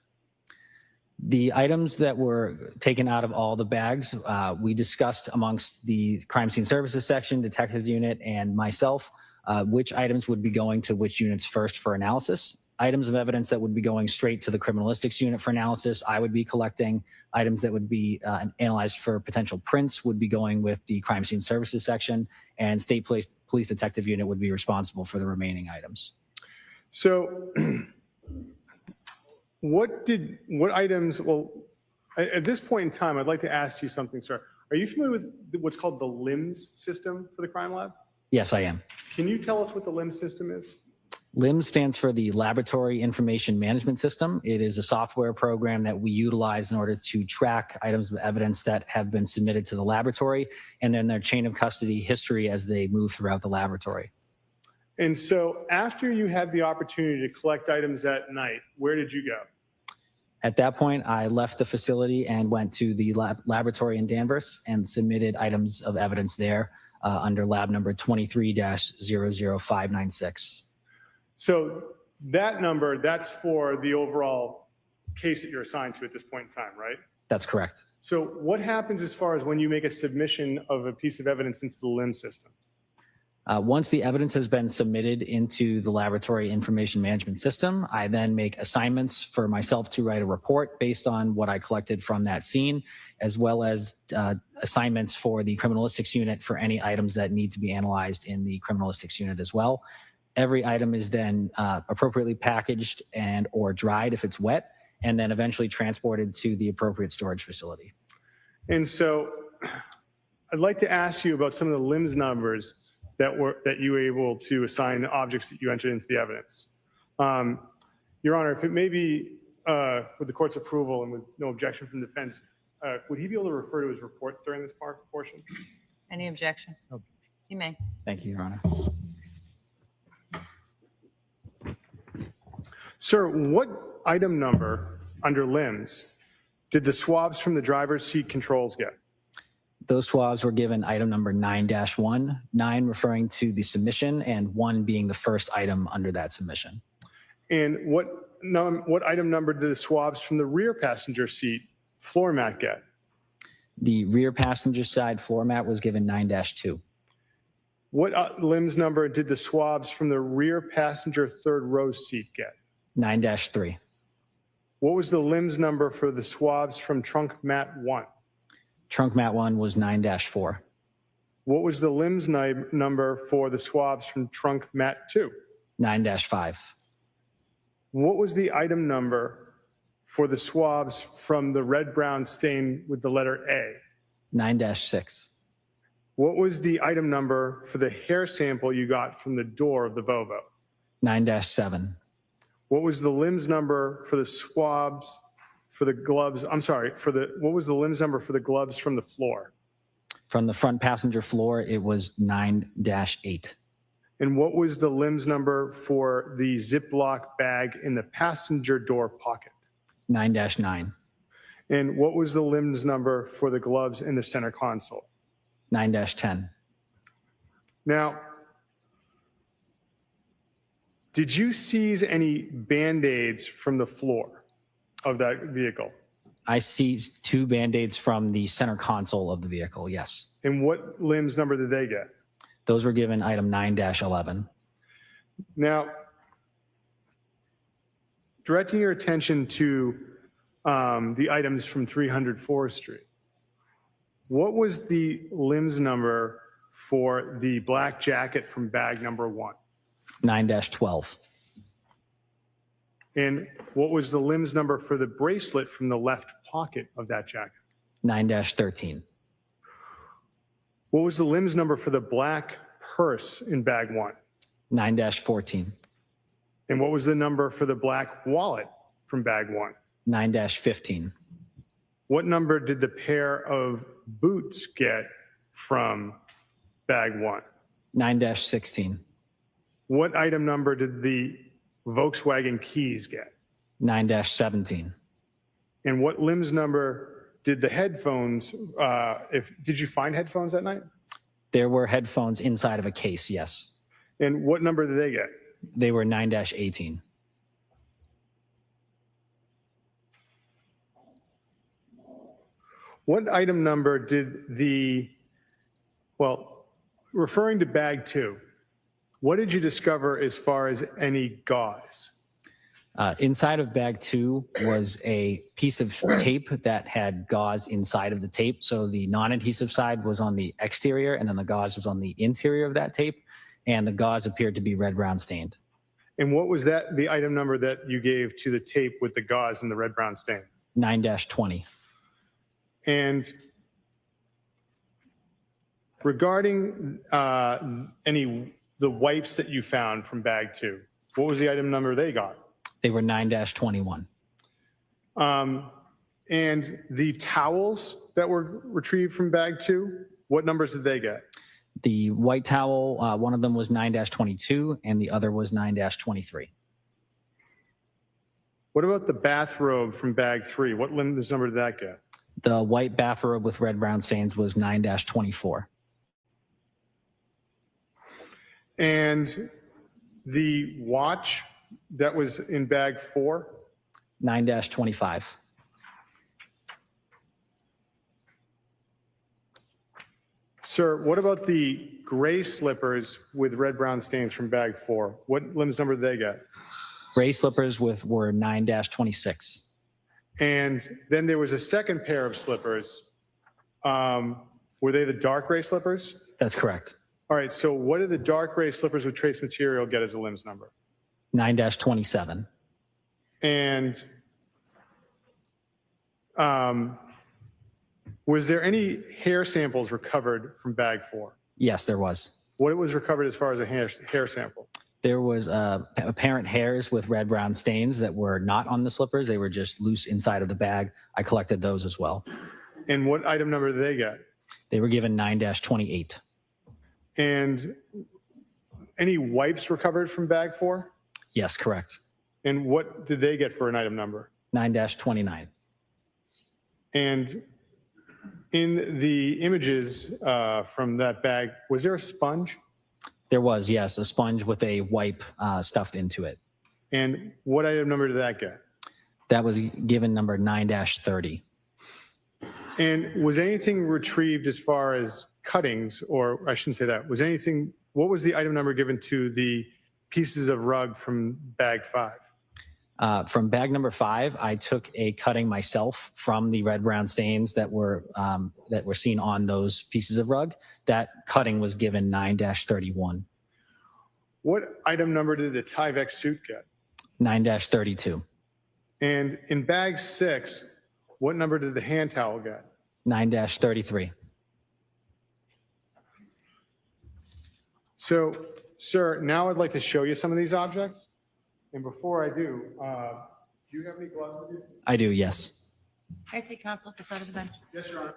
Speaker 19: The items that were taken out of all the bags, we discussed amongst the crime scene services section, detective unit, and myself, which items would be going to which units first for analysis. Items of evidence that would be going straight to the criminalistics unit for analysis, I would be collecting. Items that would be analyzed for potential prints would be going with the crime scene services section, and state police detective unit would be responsible for the remaining items.
Speaker 6: So what items, well, at this point in time, I'd like to ask you something, sir. Are you familiar with what's called the LIMS system for the crime lab?
Speaker 19: Yes, I am.
Speaker 6: Can you tell us what the LIMS system is?
Speaker 19: LIMS stands for the Laboratory Information Management System. It is a software program that we utilize in order to track items of evidence that have been submitted to the laboratory and then their chain of custody history as they move throughout the laboratory.
Speaker 6: And so after you had the opportunity to collect items that night, where did you go?
Speaker 19: At that point, I left the facility and went to the laboratory in Danvers and submitted items of evidence there under lab number 23-00596.
Speaker 6: So that number, that's for the overall case that you're assigned to at this point in time, right?
Speaker 19: That's correct.
Speaker 6: So what happens as far as when you make a submission of a piece of evidence into the LIMS system?
Speaker 19: Once the evidence has been submitted into the laboratory information management system, I then make assignments for myself to write a report based on what I collected from that scene, as well as assignments for the criminalistics unit for any items that need to be analyzed in the criminalistics unit as well. Every item is then appropriately packaged and or dried if it's wet, and then eventually transported to the appropriate storage facility.
Speaker 6: And so I'd like to ask you about some of the LIMS numbers that you were able to assign the objects that you entered into the evidence. Your Honor, if it may be with the court's approval and with no objection from defense, would he be able to refer to his report during this portion?
Speaker 2: Any objection?
Speaker 11: No.
Speaker 2: You may.
Speaker 19: Thank you, Your Honor.
Speaker 6: Sir, what item number under LIMS did the swabs from the driver's seat controls get?
Speaker 19: Those swabs were given item number 9-1, 9 referring to the submission and 1 being the first item under that submission.
Speaker 6: And what item number did the swabs from the rear passenger seat floor mat get?
Speaker 19: The rear passenger side floor mat was given 9-2.
Speaker 6: What LIMS number did the swabs from the rear passenger third row seat get?
Speaker 19: 9-3.
Speaker 6: What was the LIMS number for the swabs from trunk mat 1?
Speaker 19: Trunk mat 1 was 9-4.
Speaker 6: What was the LIMS number for the swabs from trunk mat 2?
Speaker 19: 9-5.
Speaker 6: What was the item number for the swabs from the red-brown stain with the letter A?
Speaker 19: 9-6.
Speaker 6: What was the item number for the hair sample you got from the door of the Volvo?
Speaker 19: 9-7.
Speaker 6: What was the LIMS number for the swabs for the gloves? I'm sorry, what was the LIMS number for the gloves from the floor?
Speaker 19: From the front passenger floor, it was 9-8.
Speaker 6: And what was the LIMS number for the Ziploc bag in the passenger door pocket?
Speaker 19: 9-9.
Speaker 6: And what was the LIMS number for the gloves in the center console?
Speaker 19: 9-10.
Speaker 6: Now, did you seize any Band-Aids from the floor of that vehicle?
Speaker 19: I seized 2 Band-Aids from the center console of the vehicle, yes.
Speaker 6: And what LIMS number did they get?
Speaker 19: Those were given item 9-11.
Speaker 6: Now, directing your attention to the items from 300 Forest Street, what was the LIMS number for the black jacket from bag number 1?
Speaker 19: 9-12.
Speaker 6: And what was the LIMS number for the bracelet from the left pocket of that jacket?
Speaker 19: 9-13.
Speaker 6: What was the LIMS number for the black purse in bag 1?
Speaker 19: 9-14.
Speaker 6: And what was the number for the black wallet from bag 1?
Speaker 19: 9-15.
Speaker 6: What number did the pair of boots get from bag 1?
Speaker 19: 9-16.
Speaker 6: What item number did the Volkswagen keys get?
Speaker 19: 9-17.
Speaker 6: And what limbs number did the headphones, did you find headphones that night?
Speaker 19: There were headphones inside of a case, yes.
Speaker 6: And what number did they get?
Speaker 19: They were 9-18.
Speaker 6: What item number did referring to bag 2, what did you discover as far as any gauze?
Speaker 19: Inside of bag 2 was a piece of tape that had gauze inside of the tape. So the non-adhesive side was on the exterior, and then the gauze was on the interior of that tape. And the gauze appeared to be red-brown stained.
Speaker 6: And what was the item number that you gave to the tape with the gauze and the red-brown stain?
Speaker 19: 9-20.
Speaker 6: And regarding the wipes that you found from bag 2, what was the item number they got?
Speaker 19: They were 9-21.
Speaker 6: And the towels that were retrieved from bag 2, what numbers did they get?
Speaker 19: The white towel, one of them was 9-22 and the other was 9-23.
Speaker 6: What about the bathrobe from bag 3? What limbs number did that get?
Speaker 19: The white bathrobe with red-brown stains was 9-24.
Speaker 6: And the watch that was in bag 4?
Speaker 19: 9-25.
Speaker 6: Sir, what about the gray slippers with red-brown stains from bag 4? What limbs number did they get?
Speaker 19: Gray slippers were 9-26.
Speaker 6: And then there was a second pair of slippers. Were they the dark gray slippers?
Speaker 19: That's correct.
Speaker 6: All right, so what did the dark gray slippers with trace material get as a limbs number?
Speaker 19: 9-27.
Speaker 6: And was there any hair samples recovered from bag 4?
Speaker 19: Yes, there was.
Speaker 6: What was recovered as far as a hair sample?
Speaker 19: There was apparent hairs with red-brown stains that were not on the slippers. They were just loose inside of the bag. I collected those as well.
Speaker 6: And what item number did they get?
Speaker 19: They were given 9-28.
Speaker 6: And any wipes recovered from bag 4?
Speaker 19: Yes, correct.
Speaker 6: And what did they get for an item number?
Speaker 19: 9-29.
Speaker 6: And in the images from that bag, was there a sponge?
Speaker 19: There was, yes, a sponge with a wipe stuffed into it.
Speaker 6: And what item number did that get?
Speaker 19: That was given number 9-30.
Speaker 6: And was anything retrieved as far as cuttings, or I shouldn't say that, what was the item number given to the pieces of rug from bag 5?
Speaker 19: From bag number 5, I took a cutting myself from the red-brown stains that were seen on those pieces of rug. That cutting was given 9-31.
Speaker 6: What item number did the Tyvek suit get?
Speaker 19: 9-32.
Speaker 6: And in bag 6, what number did the hand towel get?
Speaker 2: 9-33.
Speaker 6: So, sir, now I'd like to show you some of these objects. And before I do you have any gloves with you?
Speaker 19: I do, yes.
Speaker 2: I see counsel at the side of the bench.
Speaker 6: Yes, Your Honor.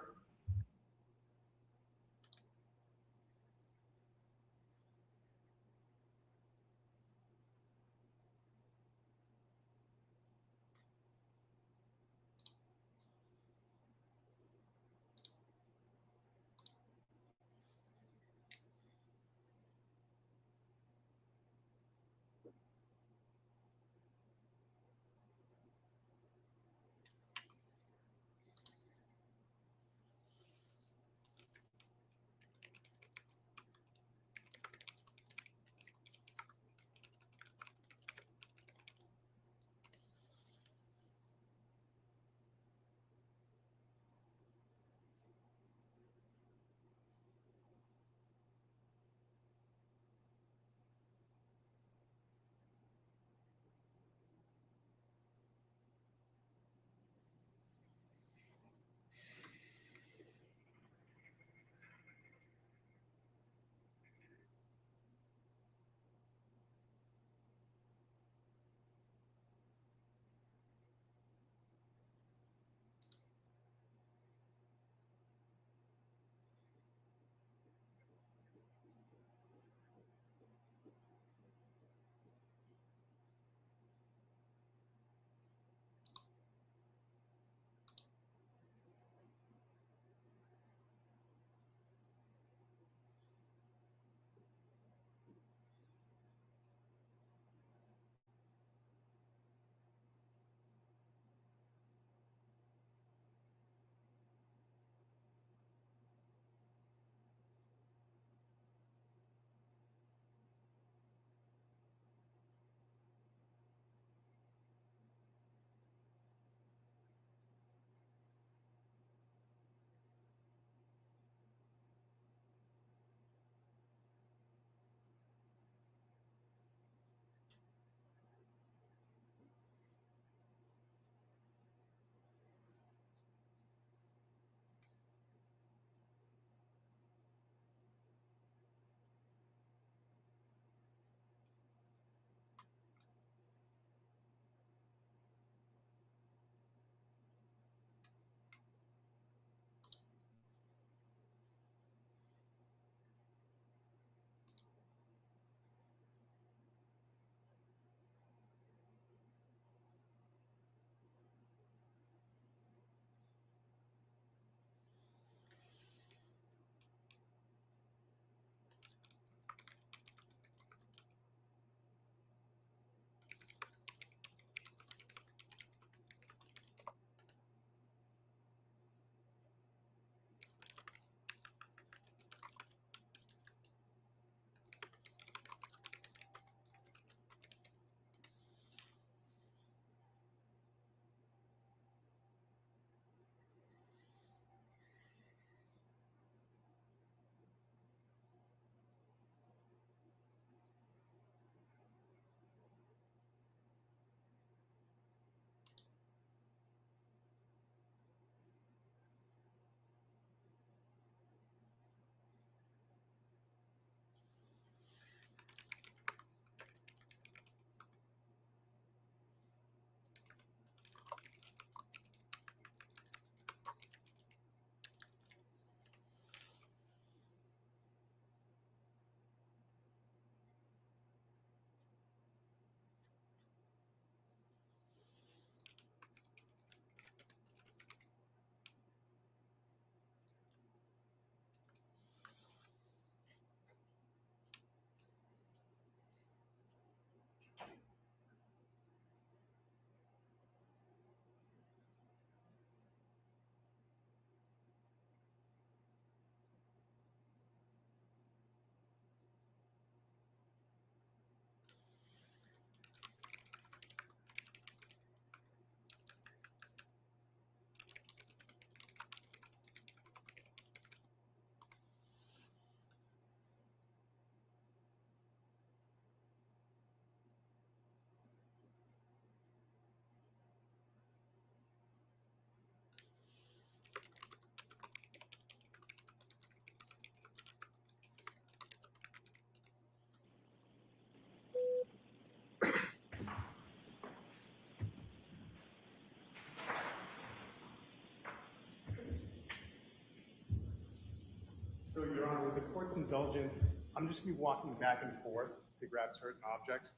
Speaker 6: So, Your Honor, with the court's indulgence, I'm just going to be walking back and forth to grab certain objects.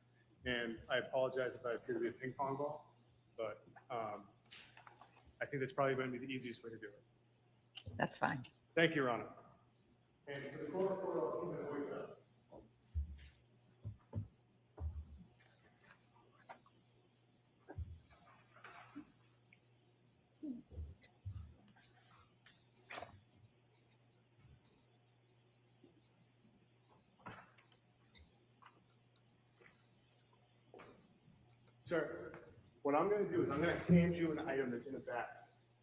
Speaker 6: And I apologize if I appear to be a ping pong ball, but I think that's probably going to be the easiest way to do it.
Speaker 2: That's fine.
Speaker 6: Thank you, Your Honor. And for the court reporter, I'll see my voice up. Sir, what I'm going to do is I'm going to hand you an item that's in a bag.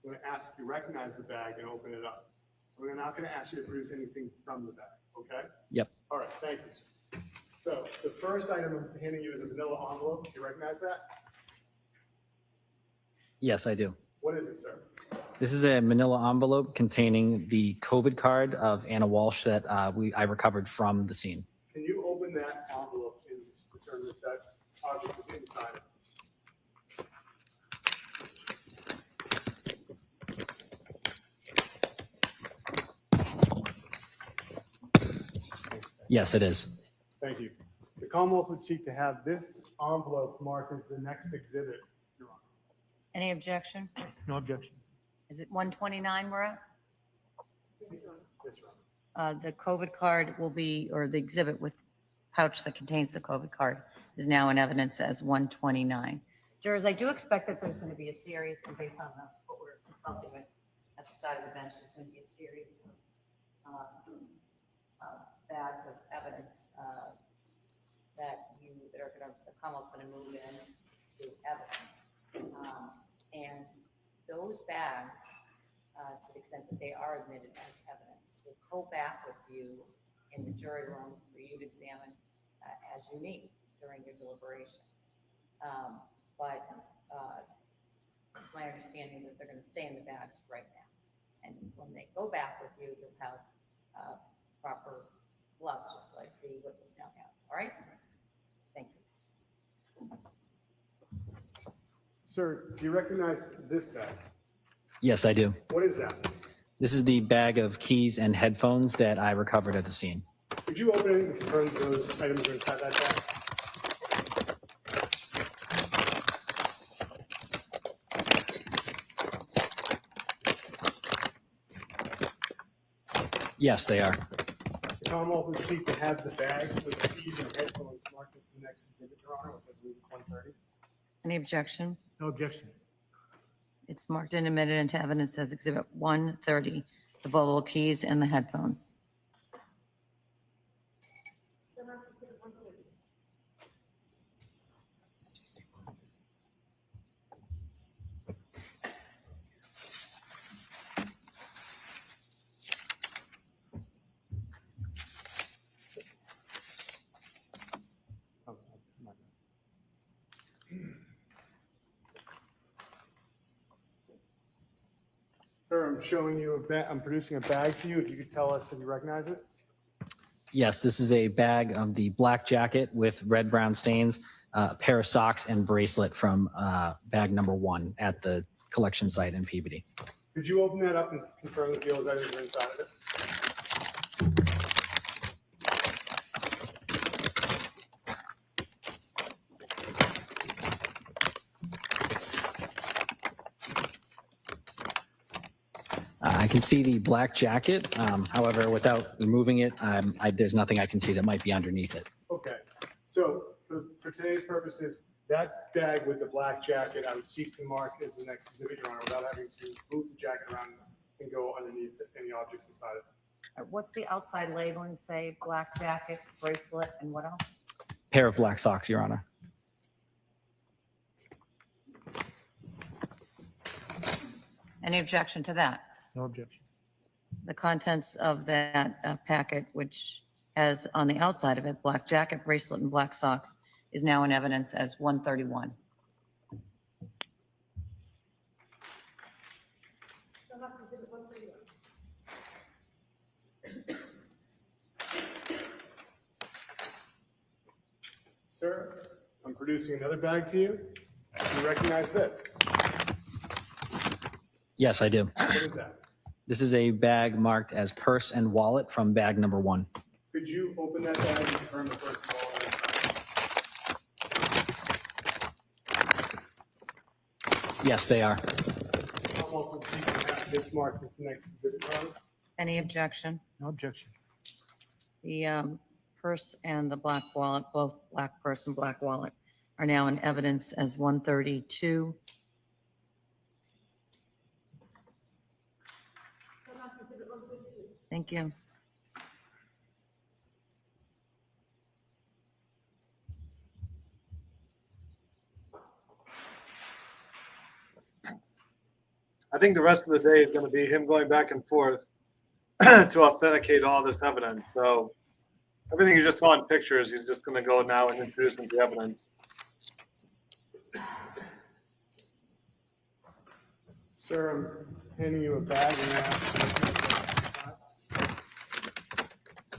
Speaker 6: I'm going to ask if you recognize the bag and open it up. We're not going to ask you to produce anything from the bag, okay?
Speaker 19: Yep.
Speaker 6: All right, thank you, sir. So the first item I'm handing you is a manila envelope. Do you recognize that?
Speaker 19: Yes, I do.
Speaker 6: What is it, sir?
Speaker 19: This is a manila envelope containing the COVID card of Anna Walsh that I recovered from the scene.
Speaker 6: Can you open that envelope and determine if that object is inside it?
Speaker 19: Yes, it is.
Speaker 6: Thank you. The Commonwealth would seek to have this envelope marked as the next exhibit, Your Honor.
Speaker 2: Any objection?
Speaker 11: No objection.
Speaker 2: Is it 129 we're at?
Speaker 6: Yes, Your Honor.
Speaker 2: The COVID card will be, or the exhibit with pouch that contains the COVID card is now in evidence as 129. Jurors, I do expect that there's going to be a series, and based on what we're consulting with at the side of the bench, there's going to be a series of bags of evidence that the Commonwealth's going to move in to evidence. And those bags, to the extent that they are admitted as evidence, will go back with you in the jury room for you to examine as you need during your deliberations. But it's my understanding that they're going to stay in the bags right now. And when they go back with you, you'll have proper gloves, just like the witness now has. All right? Thank you.
Speaker 6: Sir, do you recognize this bag?
Speaker 19: Yes, I do.
Speaker 6: What is that?
Speaker 19: This is the bag of keys and headphones that I recovered at the scene.
Speaker 6: Could you open it and confirm those items are inside that bag?
Speaker 19: Yes, they are.
Speaker 6: The Commonwealth would seek to have the bag with the keys and headphones marked as the next exhibit, Your Honor, which I believe is 130.
Speaker 2: Any objection?
Speaker 11: No objection.
Speaker 2: It's marked and admitted into evidence as Exhibit 130, the Volvo keys and the headphones.
Speaker 6: Sir, I'm showing you a bag. I'm producing a bag to you. If you could tell us if you recognize it.
Speaker 19: Yes, this is a bag of the black jacket with red-brown stains, a pair of socks and bracelet from bag number 1 at the collection site in Peabody.
Speaker 6: Could you open that up and confirm that those items are inside of it?
Speaker 19: I can see the black jacket. However, without removing it, there's nothing I can see that might be underneath it.
Speaker 6: Okay. So for today's purposes, that bag with the black jacket, I would seek to mark as the next exhibit, Your Honor, without having to move the jacket around and go underneath any objects inside it.
Speaker 2: What's the outside labeling say? Black jacket, bracelet, and what else?
Speaker 19: Pair of black socks, Your Honor.
Speaker 2: Any objection to that?
Speaker 11: No objection.
Speaker 2: The contents of that packet, which has on the outside of it, black jacket, bracelet, and black socks, is now in evidence as 131.
Speaker 6: Sir, I'm producing another bag to you. Do you recognize this?
Speaker 19: Yes, I do.
Speaker 6: What is that?
Speaker 19: This is a bag marked as purse and wallet from bag number 1.
Speaker 6: Could you open that bag and confirm the first of all?
Speaker 19: Yes, they are.
Speaker 6: This marked as the next exhibit, Your Honor.
Speaker 2: Any objection?
Speaker 11: No objection.
Speaker 2: The purse and the black wallet, both black purse and black wallet, are now in evidence as 132. Thank you.
Speaker 1: I think the rest of the day is going to be him going back and forth to authenticate all this evidence. So everything you just saw in pictures, he's just going to go now and introduce into evidence.
Speaker 6: Sir, I'm handing you a bag and asking.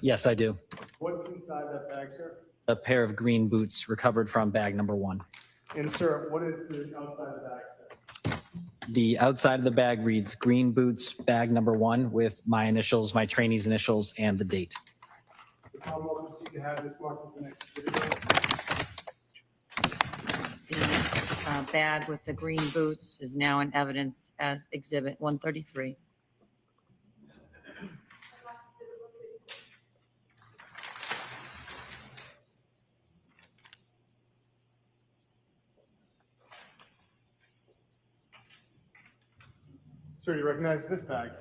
Speaker 19: Yes, I do.
Speaker 6: What's inside that bag, sir?
Speaker 19: A pair of green boots recovered from bag number 1.
Speaker 6: And sir, what is the outside of the bag, sir?
Speaker 19: The outside of the bag reads green boots, bag number 1, with my initials, my trainee's initials, and the date.
Speaker 6: The Commonwealth will seek to have this marked as the next exhibit.
Speaker 2: The bag with the green boots is now in evidence as Exhibit 133.
Speaker 6: Sir, do you recognize this bag?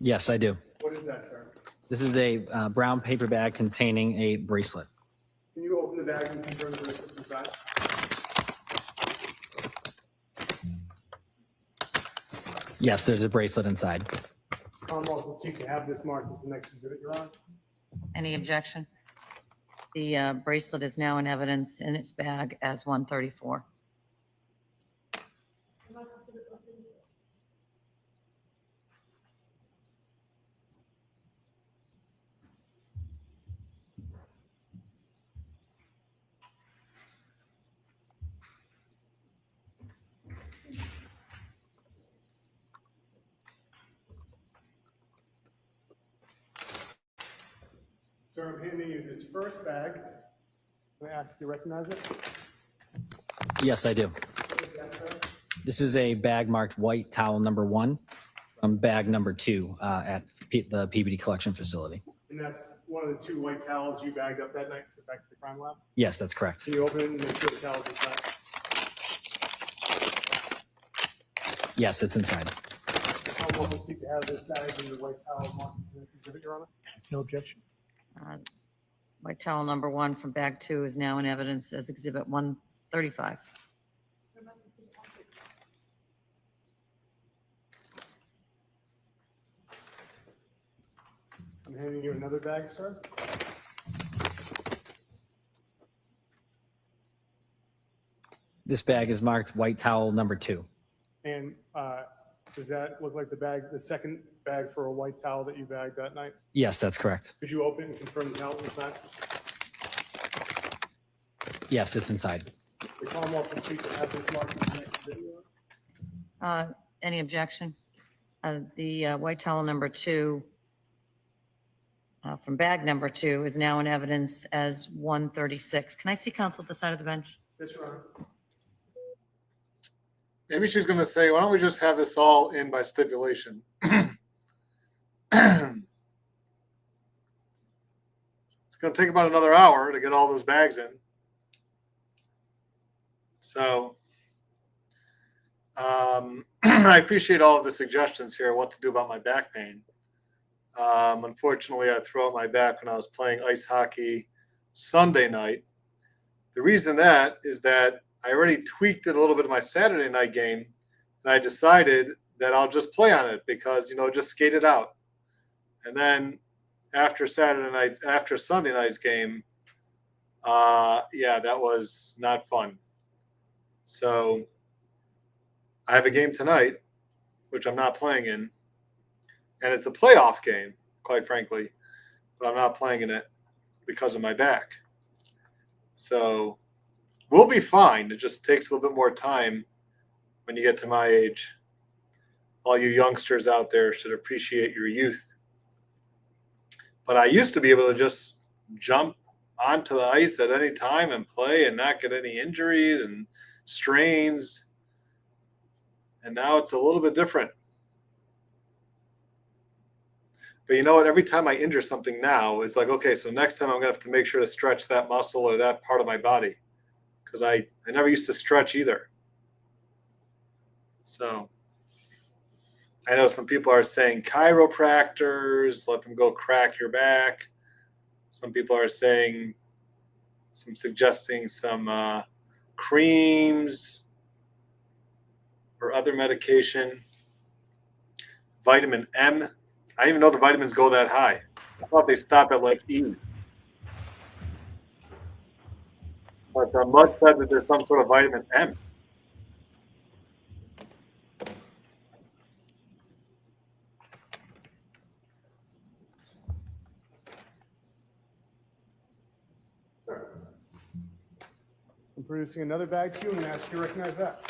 Speaker 19: Yes, I do.
Speaker 6: What is that, sir?
Speaker 19: This is a brown paper bag containing a bracelet.
Speaker 6: Can you open the bag and confirm the bracelets inside?
Speaker 19: Yes, there's a bracelet inside.
Speaker 6: Commonwealth will seek to have this marked as the next exhibit, Your Honor.
Speaker 2: Any objection? The bracelet is now in evidence in its bag as 134.
Speaker 6: Sir, I'm handing you this first bag. Can I ask if you recognize it?
Speaker 19: Yes, I do.
Speaker 6: What is that, sir?
Speaker 19: This is a bag marked white towel number 1 from bag number 2 at the PBD collection facility.
Speaker 6: And that's one of the 2 white towels you bagged up that night and took back to the crime lab?
Speaker 19: Yes, that's correct.
Speaker 6: Can you open it and make sure the towel's inside?
Speaker 19: Yes, it's inside.
Speaker 6: Commonwealth will seek to have this bag and the white towel marked as the next exhibit, Your Honor.
Speaker 11: No objection.
Speaker 2: White towel number 1 from bag 2 is now in evidence as Exhibit 135.
Speaker 6: I'm handing you another bag, sir.
Speaker 19: This bag is marked white towel number 2.
Speaker 6: And does that look like the bag, the second bag for a white towel that you bagged that night?
Speaker 19: Yes, that's correct.
Speaker 6: Could you open and confirm the towel's inside?
Speaker 19: Yes, it's inside.
Speaker 6: The Commonwealth will seek to have this marked as the next video.
Speaker 2: Any objection? The white towel number 2 from bag number 2 is now in evidence as 136. Can I see counsel at the side of the bench?
Speaker 6: Yes, Your Honor.
Speaker 1: Maybe she's going to say, why don't we just have this all in by stipulation? It's going to take about another hour to get all those bags in. So I appreciate all of the suggestions here, what to do about my back pain. Unfortunately, I threw out my back when I was playing ice hockey Sunday night. The reason that is that I already tweaked it a little bit in my Saturday night game, and I decided that I'll just play on it because, just skate it out. And then after Sunday night's game, that was not fun. So I have a game tonight, which I'm not playing in, and it's a playoff game, quite frankly, but I'm not playing in it because of my back. So we'll be fine. It just takes a little bit more time when you get to my age. All you youngsters out there should appreciate your youth. But I used to be able to just jump onto the ice at any time and play and not get any injuries and strains. And now it's a little bit different. But you know what? Every time I injure something now, it's like, okay, so next time I'm going to have to make sure to stretch that muscle or that part of my body. Because I never used to stretch either. So I know some people are saying chiropractors, let them go crack your back. Some people are saying, suggesting some creams or other medication. Vitamin M. I didn't even know the vitamins go that high. I thought they stop at like E. But Mud said that there's some sort of vitamin M.
Speaker 6: I'm producing another bag to you and ask you to recognize that.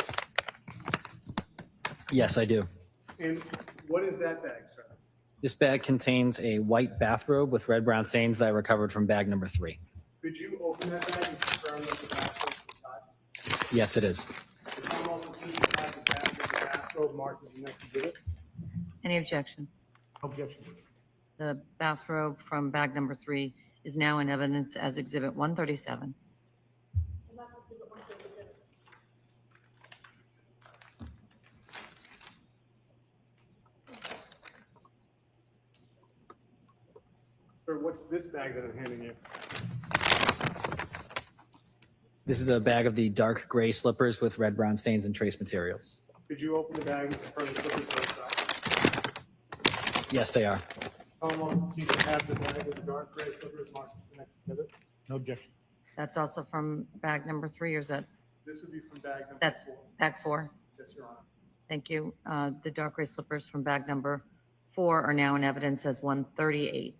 Speaker 19: Yes, I do.
Speaker 6: And what is that bag, sir?
Speaker 19: This bag contains a white bathrobe with red brown stains that I recovered from bag number 3.
Speaker 6: Could you open that bag and confirm that the bathrobe is inside?
Speaker 19: Yes, it is.
Speaker 6: The Commonwealth of Seats has the bag with the bathrobe marked as the next exhibit.
Speaker 2: Any objection?
Speaker 6: Objection.
Speaker 2: The bathrobe from bag number 3 is now in evidence as Exhibit 137.
Speaker 6: Sir, what's this bag that I'm handing you?
Speaker 19: This is a bag of the dark gray slippers with red brown stains and trace materials.
Speaker 6: Could you open the bag and confirm the slippers are inside?
Speaker 19: Yes, they are.
Speaker 6: Commonwealth of Seats has the bag with the dark gray slippers marked as the next exhibit.
Speaker 11: No objection.
Speaker 2: That's also from bag number 3, or is that?
Speaker 6: This would be from bag number 4.
Speaker 2: That's bag 4.
Speaker 6: Yes, Your Honor.
Speaker 2: Thank you. The dark gray slippers from bag number 4 are now in evidence as 138.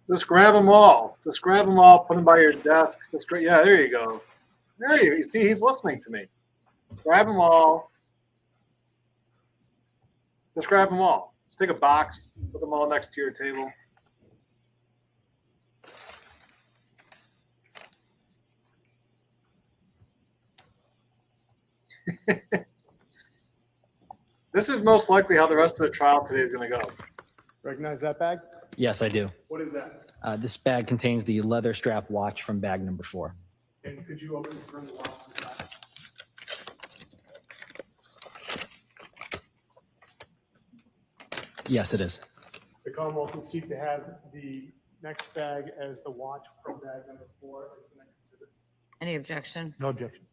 Speaker 1: Just grab them all. Just grab them all, put them by your desk. Yeah, there you go. There you go. You see, he's listening to me. Grab them all. Just grab them all. Just take a box, put them all next to your table. This is most likely how the rest of the trial today is going to go.
Speaker 6: Recognize that bag?
Speaker 19: Yes, I do.
Speaker 6: What is that?
Speaker 19: This bag contains the leather strap watch from bag number 4.
Speaker 6: And could you open and confirm the watch inside?
Speaker 19: Yes, it is.
Speaker 6: The Commonwealth would seek to have the next bag as the watch from bag number 4 as the next exhibit.
Speaker 2: Any objection?
Speaker 11: No objection.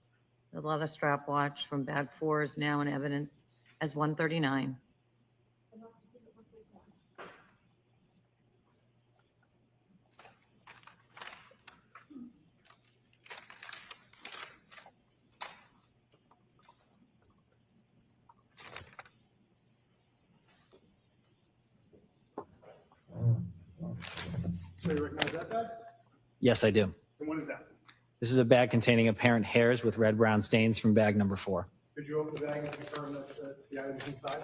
Speaker 2: The leather strap watch from bag 4 is now in evidence as 139.
Speaker 6: So you recognize that bag?
Speaker 19: Yes, I do.
Speaker 6: And what is that?
Speaker 19: This is a bag containing apparent hairs with red brown stains from bag number 4.
Speaker 6: Could you open the bag and confirm that the item is inside?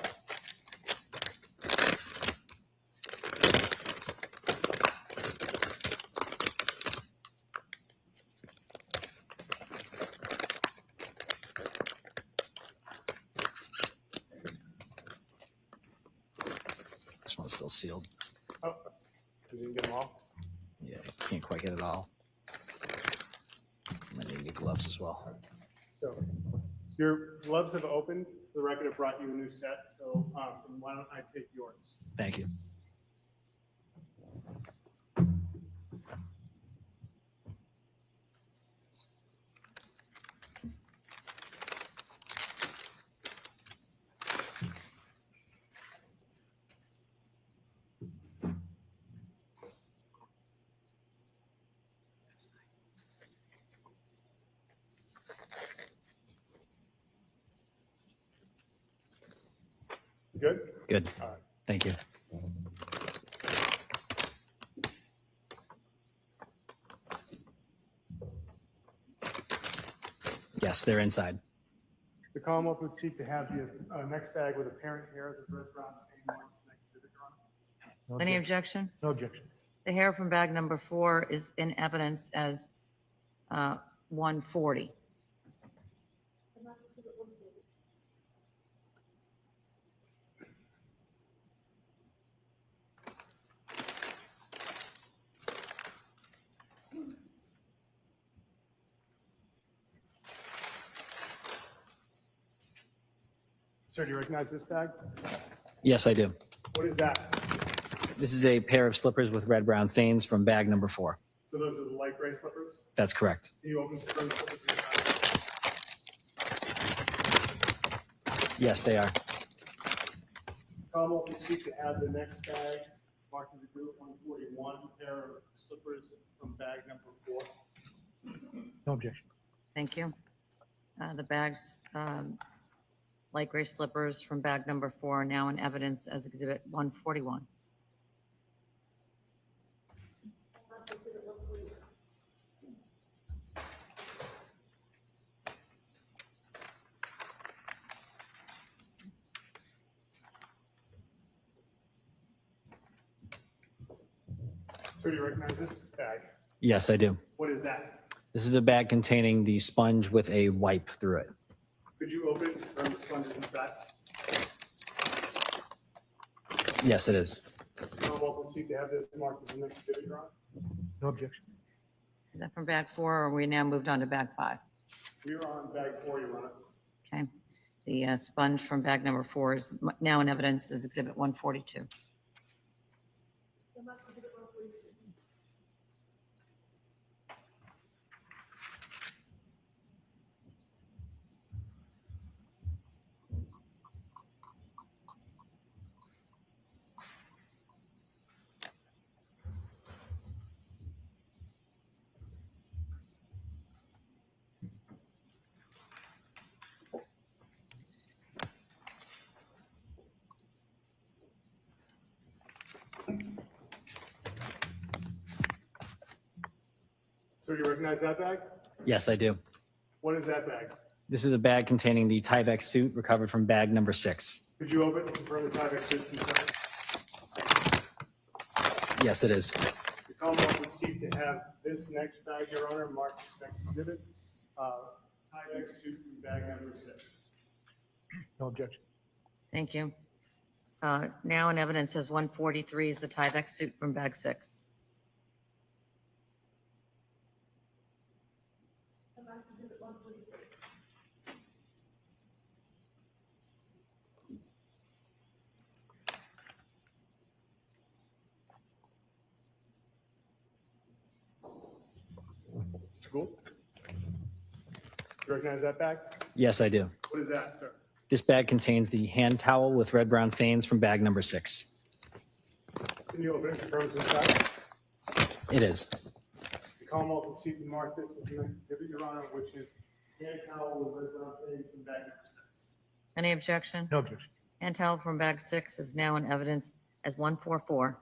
Speaker 19: This one's still sealed.
Speaker 6: Oh, you didn't get them all?
Speaker 19: Yeah, can't quite get it all. I need new gloves as well.
Speaker 6: So your gloves have opened. The record have brought you a new set. So why don't I take yours?
Speaker 19: Thank you.
Speaker 6: Good?
Speaker 19: Good.
Speaker 6: All right.
Speaker 19: Thank you. Yes, they're inside.
Speaker 6: The Commonwealth would seek to have the next bag with apparent hair of the red brown stain marked as next exhibit, Your Honor.
Speaker 2: Any objection?
Speaker 11: No objection.
Speaker 2: The hair from bag number 4 is in evidence as 140.
Speaker 6: Sir, do you recognize this bag?
Speaker 19: Yes, I do.
Speaker 6: What is that?
Speaker 19: This is a pair of slippers with red brown stains from bag number 4.
Speaker 6: So those are the light gray slippers?
Speaker 19: That's correct.
Speaker 6: Can you open the slippers?
Speaker 19: Yes, they are.
Speaker 6: Commonwealth would seek to have the next bag marked as exhibit 141, pair of slippers from bag number 4.
Speaker 11: No objection.
Speaker 2: Thank you. The bags, light gray slippers from bag number 4 are now in evidence as exhibit 141.
Speaker 6: Sir, do you recognize this bag?
Speaker 19: Yes, I do.
Speaker 6: What is that?
Speaker 19: This is a bag containing the sponge with a wipe through it.
Speaker 6: Could you open it from the sponges inside?
Speaker 19: Yes, it is.
Speaker 6: Commonwealth would seek to have this marked as the next exhibit, Your Honor.
Speaker 11: No objection.
Speaker 2: Is that from bag 4 or are we now moved on to bag 5?
Speaker 6: We are on bag 4, Your Honor.
Speaker 2: Okay. The sponge from bag number 4 is now in evidence as exhibit 142.
Speaker 6: Sir, do you recognize that bag?
Speaker 19: Yes, I do.
Speaker 6: What is that bag?
Speaker 19: This is a bag containing the Tyvek suit recovered from bag number 6.
Speaker 6: Could you open it and confirm the Tyvek suits inside?
Speaker 19: Yes, it is.
Speaker 6: The Commonwealth would seek to have this next bag, Your Honor, marked as next exhibit. Tyvek suit from bag number 6.
Speaker 11: No objection.
Speaker 2: Thank you. Now in evidence as 143 is the Tyvek suit from bag 6.
Speaker 6: Mr. Gould? Do you recognize that bag?
Speaker 19: Yes, I do.
Speaker 6: What is that, sir?
Speaker 19: This bag contains the hand towel with red brown stains from bag number 6.
Speaker 6: Can you open it and confirm it's inside?
Speaker 19: It is.
Speaker 6: The Commonwealth would seek to mark this as the next exhibit, Your Honor, which is hand towel with red brown stains from bag number 6.
Speaker 2: Any objection?
Speaker 11: No objection.
Speaker 2: And towel from bag 6 is now in evidence as 144.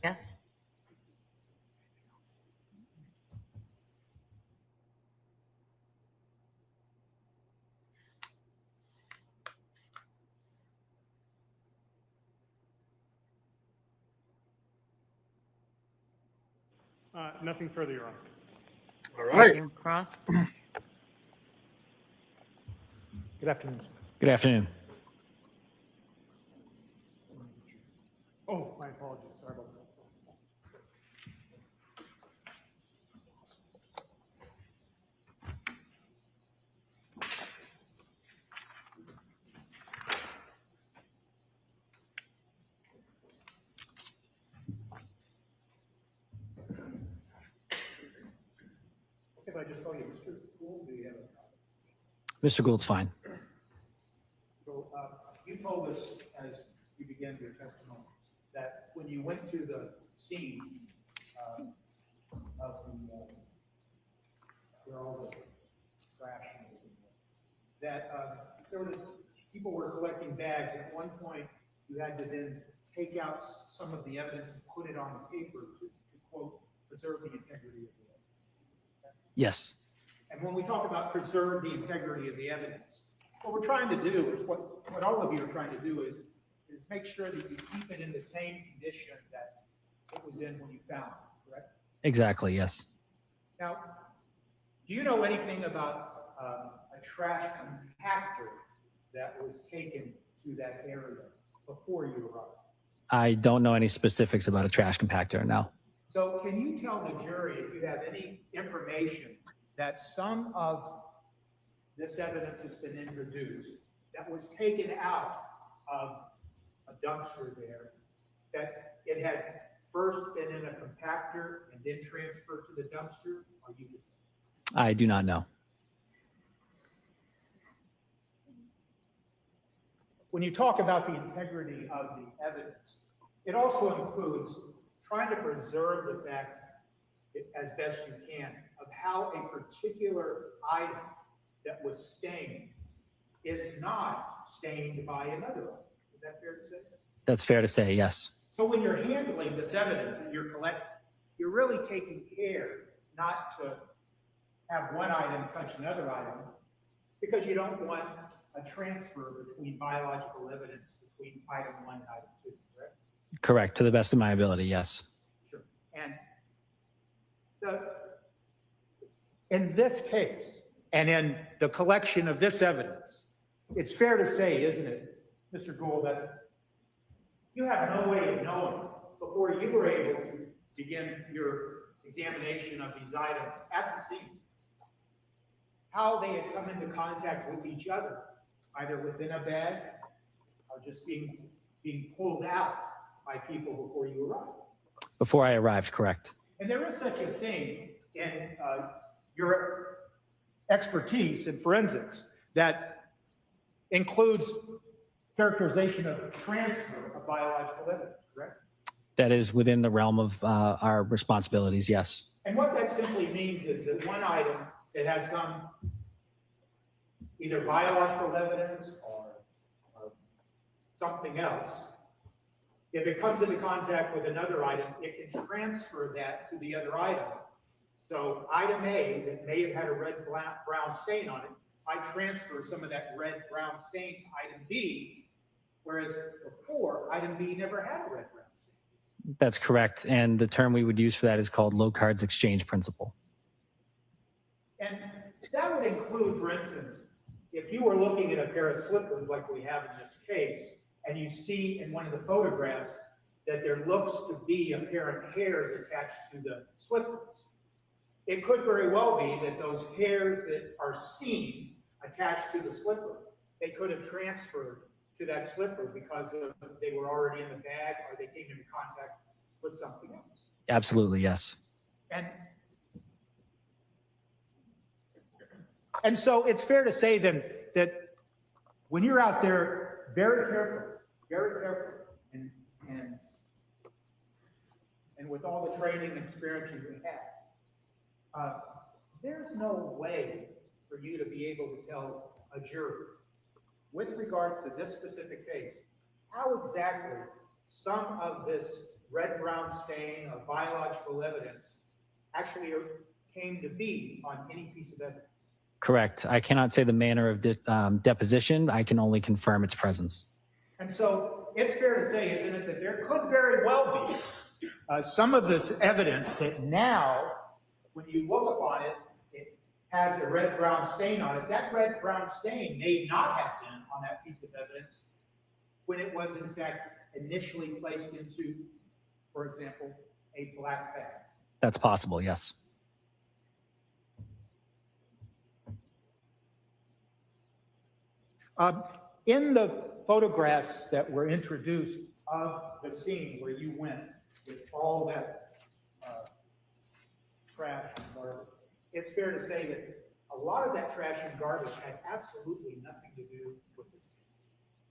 Speaker 2: Yes?
Speaker 6: Nothing further, Your Honor.
Speaker 1: All
Speaker 2: Thank
Speaker 1: right.
Speaker 2: you. Cross?
Speaker 11: Good afternoon.
Speaker 19: Good afternoon.
Speaker 6: Oh, my apologies. Sorry about that. If I just call you Mr. Gould, do you have a
Speaker 19: Mr. Gould's fine.
Speaker 11: So you told us as you began your testimony that when you went to the scene of the, where all the trash and everything was, that there was, people were collecting bags. At one point, you had to then take out some of the evidence and put it on the paper to quote, preserve the integrity of the evidence.
Speaker 19: Yes.
Speaker 11: And when we talk about preserve the integrity of the evidence, what we're trying to do is what all of you are trying to do is make sure that you keep it in the same condition that it was in when you found it, correct?
Speaker 19: Exactly. Yes.
Speaker 11: Now, do you know anything about a trash compactor that was taken to that area before you arrived?
Speaker 19: I don't know any specifics about a trash compactor now.
Speaker 11: So can you tell the jury if you have any information that some of this evidence has been introduced that was taken out of a dumpster there, that it had first been in a compactor and then transferred to the dumpster, or you just...
Speaker 19: I do not know.
Speaker 11: When you talk about the integrity of the evidence, it also includes trying to preserve the fact, as best you can, of how a particular item that was stained is not stained by another item. Is that fair to say?
Speaker 19: That's fair to say, yes.
Speaker 11: So when you're handling this evidence that you're collecting, you're really taking care not to have one item touch another item, because you don't want a transfer between biological evidence between item 1 and item 2, correct?
Speaker 19: Correct. To the best of my ability, yes.
Speaker 11: Sure. And in this case, and in the collection of this evidence, it's fair to say, isn't it, Mr. Gould, that you have no way of knowing before you were able to begin your examination of these items at the scene how they had come into contact with each other, either within a bag or just being pulled out by people before you arrived.
Speaker 19: Before I arrived, correct.
Speaker 11: And there is such a thing in your expertise in forensics that includes characterization of transfer of biological evidence, correct?
Speaker 19: That is within the realm of our responsibilities, yes.
Speaker 11: And what that simply means is that one item that has some either biological evidence or something else, if it comes into contact with another item, it can transfer that to the other item. So item A that may have had a red-brown stain on it, I transfer some of that red-brown stain to item B, whereas before, item B never had a red-brown stain.
Speaker 19: That's correct. And the term we would use for that is called low cards exchange principle.
Speaker 11: And that would include, for instance, if you were looking at a pair of slippers like we have in this case, and you see in one of the photographs that there looks to be a pair of hairs attached to the slippers, it could very well be that those hairs that are seen attached to the slipper, they could have transferred to that slipper because they were already in the bag or they came into contact with something else.
Speaker 19: Absolutely, yes.
Speaker 11: And so it's fair to say then that when you're out there, very careful, and with all the training and experience you have, there's no way for you to be able to tell a jury, with regards to this specific case, how exactly some of this red-brown stain of biological evidence actually came to be on any piece of evidence.
Speaker 19: Correct. I cannot say the manner of deposition. I can only confirm its presence.
Speaker 11: And so it's fair to say, isn't it, that there could very well be some of this evidence that now, when you look upon it, it has a red-brown stain on it. That red-brown stain may not have been on that piece of evidence when it was, in fact, initially placed into, for example, a black bag.
Speaker 19: That's possible, yes.
Speaker 11: In the photographs that were introduced of the scene where you went with all that trash and garbage, it's fair to say that a lot of that trash and garbage had absolutely nothing to do with this case.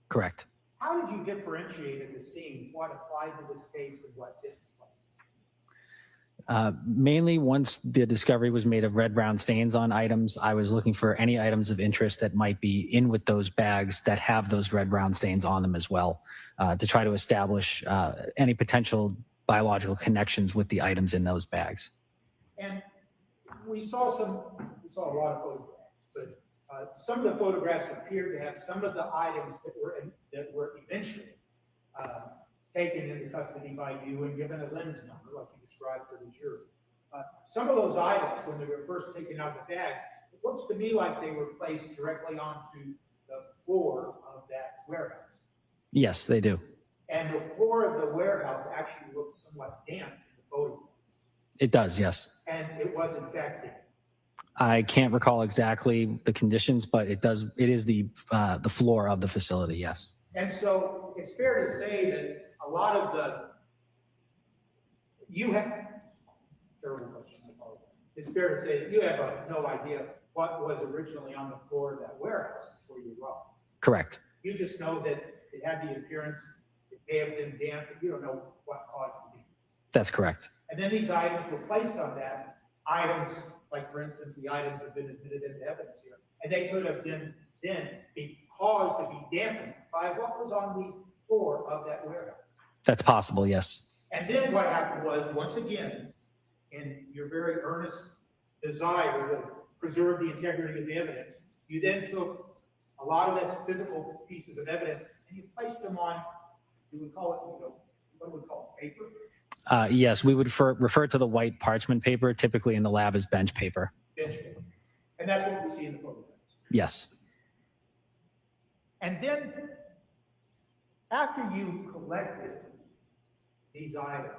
Speaker 19: Correct.
Speaker 11: How did you differentiate at the scene what applied to this case and what didn't?
Speaker 19: Mainly once the discovery was made of red-brown stains on items, I was looking for any items of interest that might be in with those bags that have those red-brown stains on them as well, to try to establish any potential biological connections with the items in those bags.
Speaker 11: And we saw a lot of photographs, but some of the photographs appeared to have some of the items that were eventually taken into custody by you and given a lens number, like you described for the jury. Some of those items, when they were first taken out of the bags, it looks to me like they were placed directly onto the floor of that warehouse.
Speaker 19: Yes, they do.
Speaker 11: And the floor of the warehouse actually looks somewhat damp in the photographs.
Speaker 19: It does, yes.
Speaker 11: And it was in fact damp.
Speaker 19: I can't recall exactly the conditions, but it does. It is the floor of the facility, yes.
Speaker 11: And so it's fair to say that a lot of terrible question. It's fair to say that you have no idea what was originally on the floor of that warehouse before you arrived.
Speaker 19: Correct.
Speaker 11: You just know that it had the appearance, it may have been damp, but you don't know what caused the damage.
Speaker 19: That's correct.
Speaker 11: And then these items were placed on that. Items, like for instance, the items have been admitted into evidence here, and they could have been then be caused to be dampened by what was on the floor of that warehouse.
Speaker 19: That's possible, yes.
Speaker 11: And then what happened was, once again, in your very earnest desire to preserve the integrity of the evidence, you then took a lot of these physical pieces of evidence and you placed them on, do we call it, what do we call it, paper?
Speaker 19: Yes, we would refer to the white parchment paper, typically in the lab as bench paper.
Speaker 11: Bench paper. And that's what we see in the photographs.
Speaker 19: Yes.
Speaker 11: And then, after you collected these items,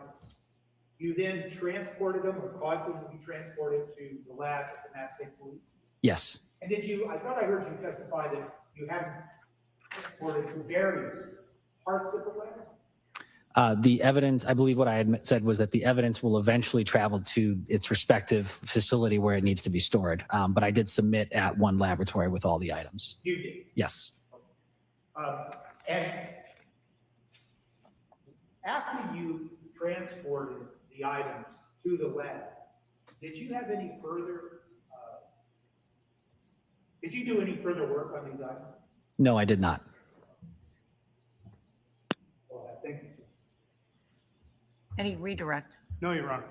Speaker 11: you then transported them or caused them to be transported to the lab at the Mass State Police?
Speaker 19: Yes.
Speaker 11: And I thought I heard you testify that you had transported to various parts of the lab?
Speaker 19: The evidence, I believe what I had said was that the evidence will eventually travel to its respective facility where it needs to be stored. But I did submit at one laboratory with all the items.
Speaker 11: You did?
Speaker 19: Yes.
Speaker 11: And after you transported the items to the lab, did you have any further, did you do any further work on these items?
Speaker 19: No, I did not.
Speaker 11: Thank you, sir.
Speaker 2: Any redirect?
Speaker 6: No, Your Honor.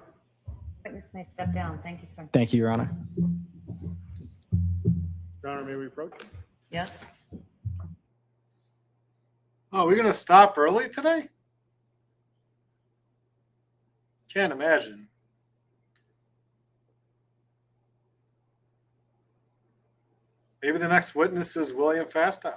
Speaker 2: Witness may step down. Thank you, sir.
Speaker 19: Thank you, Your Honor.
Speaker 6: Your Honor, may we approach?
Speaker 2: Yes?
Speaker 1: Oh, we're going to stop early today? Can't imagine. Maybe the next witness is William Fastow.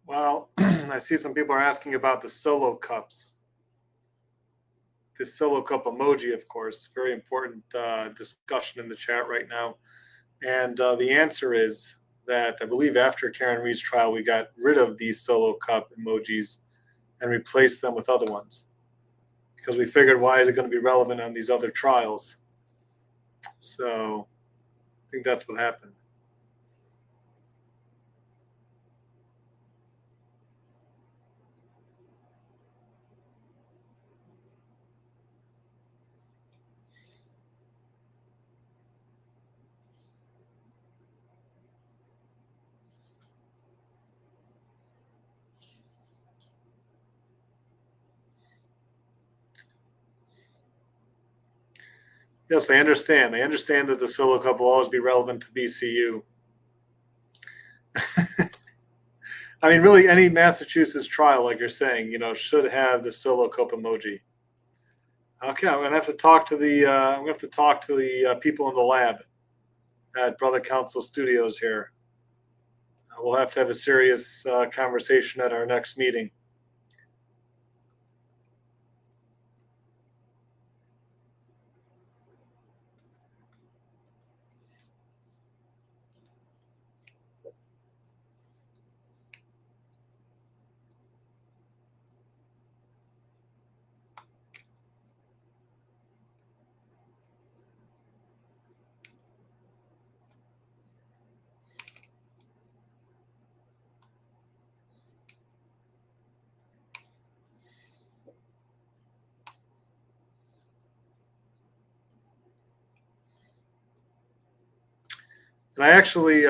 Speaker 1: Well, I see some people are asking about the solo cups. The solo cup emoji, of course, very important discussion in the chat right now. And the answer is that I believe after Karen Reed's trial, we got rid of these solo cup emojis and replace them with other ones. Because we figured, why is it going to be relevant on these other trials? So I think that's what happened. Yes, I understand. I understand that the solo cup will always be relevant to BCU. I mean, really, any Massachusetts trial, like you're saying, should have the solo cup emoji. Okay, I'm gonna have to talk to the people in the lab at Brother Counsel Studios here. We'll have to have a serious conversation at our next meeting. And I've actually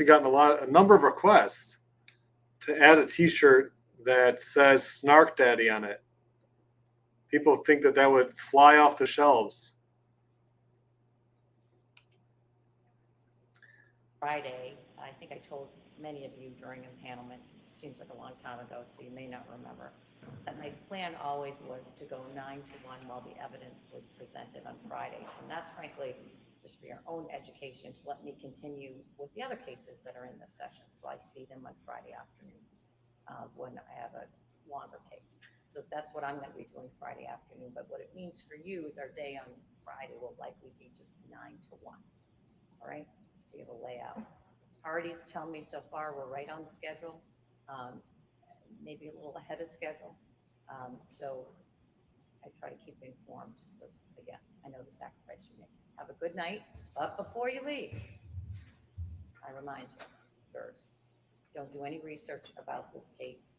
Speaker 1: gotten a number of requests to add a T-shirt that says "Snark Daddy" on it. People think that would fly off the shelves.
Speaker 2: Friday, I think I told many of you during empanelment, it seems like a long time ago, so you may not remember, that my plan always was to go 9 to 1 while the evidence was presented on Fridays. And that's frankly just for your own education, to let me continue with the other cases that are in this session. So I see them on Friday afternoon when I have a longer case. So that's what I'm going to be doing Friday afternoon. But what it means for you is our day on Friday will likely be just 9 to 1. All right? So you have a layout. Parties tell me so far we're right on schedule, maybe a little ahead of schedule. So I try to keep you informed. Because again, I know the sacrifice you make. Have a good night. But before you leave, I remind you, jurors, don't do any research about this case.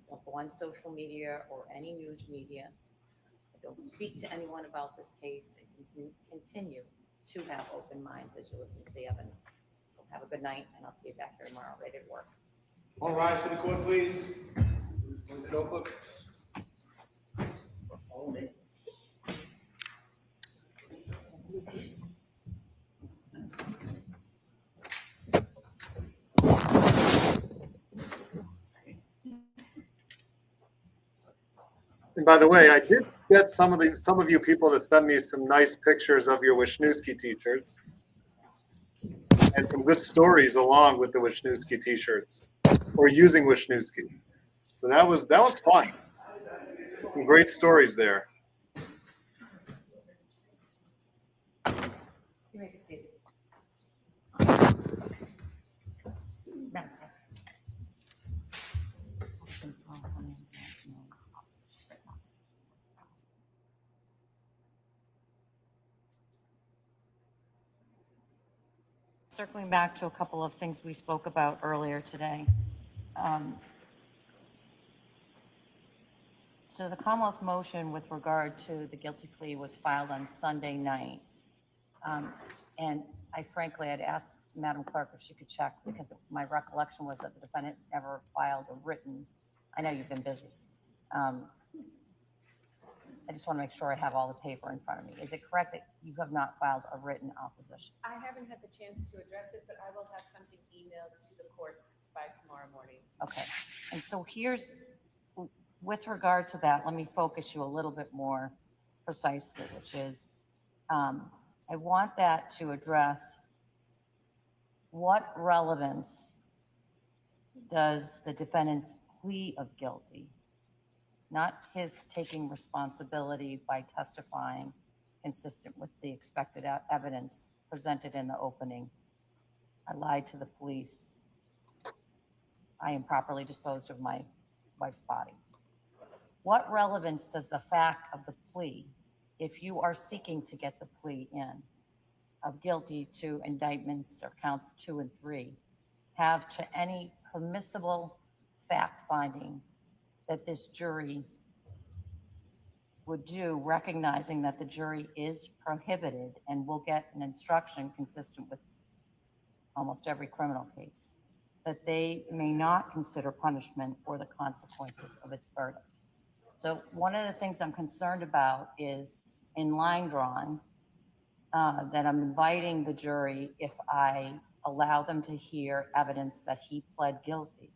Speaker 2: Don't go on social media or any news media. Don't speak to anyone about this case. And continue to have open minds as you listen to the evidence. So have a good night, and I'll see you back here tomorrow, ready to work.
Speaker 20: All rise for the court, please. Notebook.
Speaker 1: And by the way, I did get some of you people to send me some nice pictures of your Wisniewski t-shirts and some good stories along with the Wisniewski t-shirts or using Wisniewski. So that was fun. Some great stories there.
Speaker 2: Circling back to a couple of things we spoke about earlier today. So the Commonwealth's motion with regard to the guilty plea was filed on Sunday night. And I frankly had asked Madam Clerk if she could check, because my recollection was that the defendant never filed a written, I know you've been busy. I just want to make sure I have all the paper in front of me. Is it correct that you have not filed a written opposition?
Speaker 17: I haven't had the chance to address it, but I will have something emailed to the court by tomorrow morning.
Speaker 2: Okay. And so here's, with regard to that, let me focus you a little bit more precisely, which is, I want that to address what relevance does the defendant's plea of guilty, not his taking responsibility by testifying consistent with the expected evidence presented in the opening. I lied to the police. I improperly disposed of my wife's body. What relevance does the fact of the plea, if you are seeking to get the plea in of guilty to indictments or counts 2 and 3, have to any permissible fact finding that this jury would do, recognizing that the jury is prohibited and will get an instruction consistent with almost every criminal case, that they may not consider punishment or the consequences of its verdict. So one of the things I'm concerned about is in line drawing, that I'm inviting the jury, if I allow them to hear evidence that he pled guilty,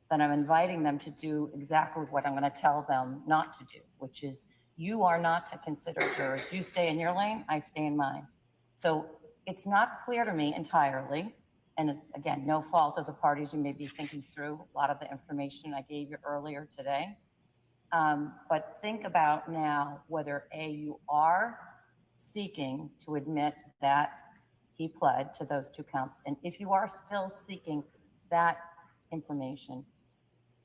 Speaker 2: then I'm inviting them to do exactly what I'm going to tell them not to do, which is you are not to consider jurors. You stay in your lane, I stay in mine. So it's not clear to me entirely, and again, no fault of the parties. You may be thinking through a lot of the information I gave you earlier today. But think about now whether A, you are seeking to admit that he pled to those 2 counts. And if you are still seeking that information,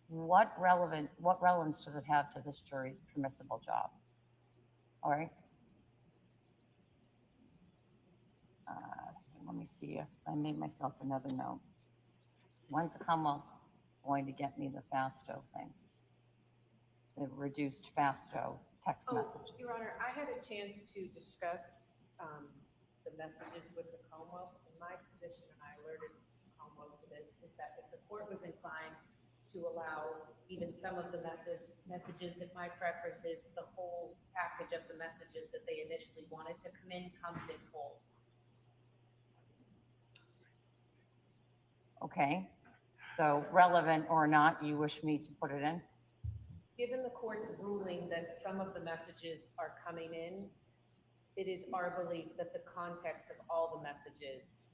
Speaker 2: what relevance does it have to this jury's permissible job? All right. So let me see if I made myself another note. When's the Commonwealth going to get me the FASTO things? The reduced FASTO text messages.
Speaker 17: Your Honor, I had a chance to discuss the messages with the Commonwealth. And my position, and I alerted Commonwealth to this, is that if the court was inclined to allow even some of the messages, that my preference is the whole package of the messages that they initially wanted to come in comes in full.
Speaker 2: Okay. So relevant or not, you wish me to put it in?
Speaker 17: Given the court's ruling that some of the messages are coming in, it is our belief that the context of all the messages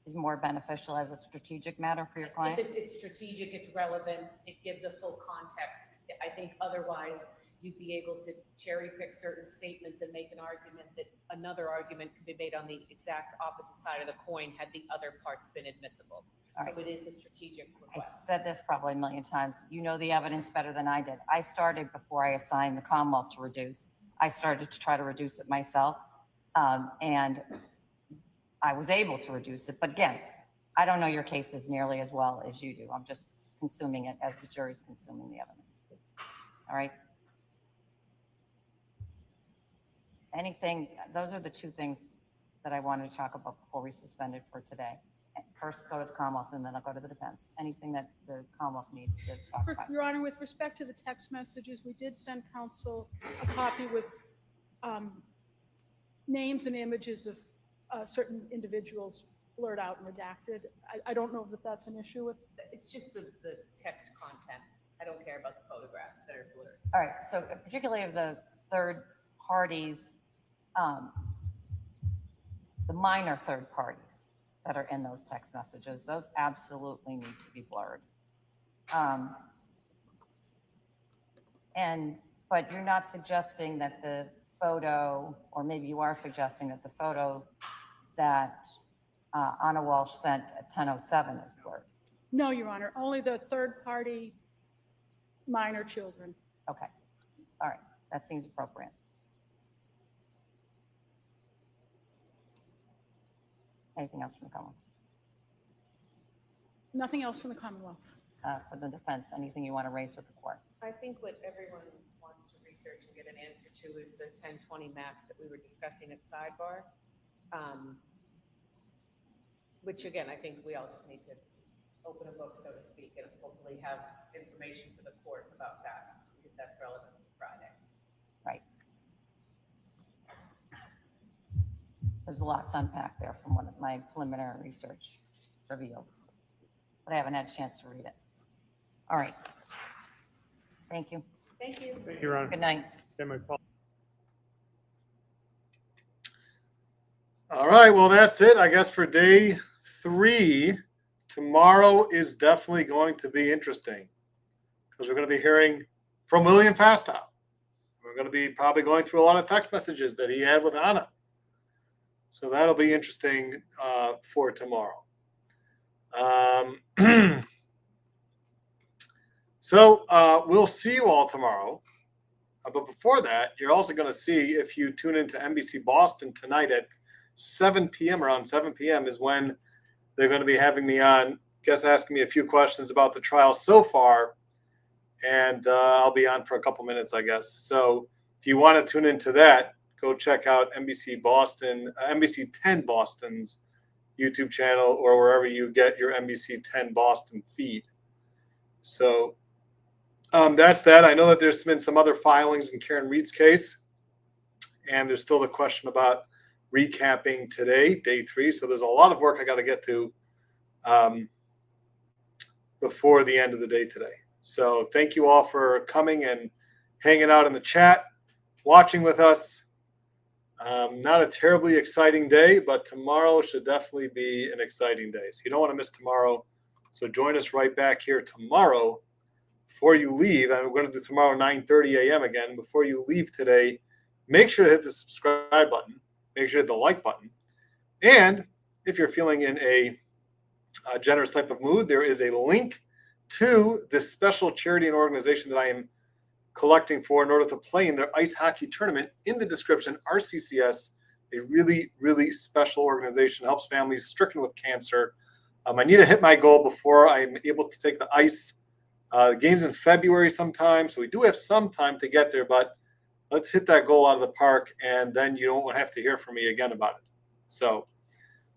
Speaker 2: Is more beneficial as a strategic matter for your client?
Speaker 17: It's strategic, it's relevance, it gives a full context. I think otherwise you'd be able to cherry pick certain statements and make an argument that another argument could be made on the exact opposite side of the coin had the other parts been admissible. So it is a strategic
Speaker 2: I
Speaker 17: request.
Speaker 2: said this probably a million times. You know the evidence better than I did. I started before I assigned the Commonwealth to reduce. I started to try to reduce it myself. And I was able to reduce it. But again, I don't know your cases nearly as well as you do. I'm just consuming it as the jury's consuming the evidence. All right. Anything, those are the 2 things that I wanted to talk about before we suspended for today. First, go to the Commonwealth, and then I'll go to the defense. Anything that the Commonwealth needs to talk about.
Speaker 21: Your Honor, with respect to the text messages, we did send counsel a copy with names and images of certain individuals blurred out and redacted. I don't know that that's an issue with.
Speaker 17: It's just the text content. I don't care about the photographs that are blurred.
Speaker 2: All right. So particularly of the third parties, the minor third parties that are in those text messages, those absolutely need to be blurred. But you're not suggesting that the photo, or maybe you are suggesting that the photo that Anna Walsh sent at 10:07 is blurred.
Speaker 21: No, Your Honor, only the third party minor children.
Speaker 2: Okay. All right. That seems appropriate. Anything else from the Commonwealth?
Speaker 21: Nothing else from the Commonwealth.
Speaker 2: For the defense, anything you want to raise with the court?
Speaker 17: I think what everyone wants to research and get an answer to is the 1020 maps that we were discussing at sidebar. Which again, I think we all just need to open a book, so to speak, and hopefully have information for the court about that, because that's relevant for Friday.
Speaker 2: Right. There's a lot to unpack there from what my preliminary research revealed, but I haven't had a chance to read it. All right. Thank you.
Speaker 17: Thank you.
Speaker 6: Thank you, Your Honor.
Speaker 2: Good night.
Speaker 1: All right, well, that's it, I guess, for day 3. Tomorrow is definitely going to be interesting because we're going to be hearing from William Fastow. We're going to be probably going through a lot of text messages that he had with Anna. So that'll be interesting for tomorrow. So we'll see you all tomorrow. But before that, you're also going to see, if you tune into NBC Boston tonight at 7 p.m., around 7 p.m. is when they're going to be having me on, asking me a few questions about the trial so far. And I'll be on for a couple minutes, I guess. So if you want to tune into that, go check out NBC Boston, NBC 10 Boston's YouTube channel, or wherever you get your NBC 10 Boston feed. So that's that. I know that there's been some other filings in Karen Reed's case, and there's still the question about recapping today, day 3. So there's a lot of work I got to get to before the end of the day today. So thank you all for coming and hanging out in the chat, watching with us. Not a terribly exciting day, but tomorrow should definitely be an exciting day. So you don't want to miss tomorrow. So join us right back here tomorrow. Before you leave, and we're going to do tomorrow 9:30 a.m. again. Before you leave today, make sure to hit the subscribe button. Make sure to hit the like button. And if you're feeling in a generous type of mood, there is a link to this special charity and organization that I am collecting for in order to play in their ice hockey tournament in the description. RCCS, a really, really special organization, helps families stricken with cancer. I need to hit my goal before I'm able to take the ice. The game's in February sometime, so we do have some time to get there, but let's hit that goal out of the park, and then you don't have to hear from me again about it. So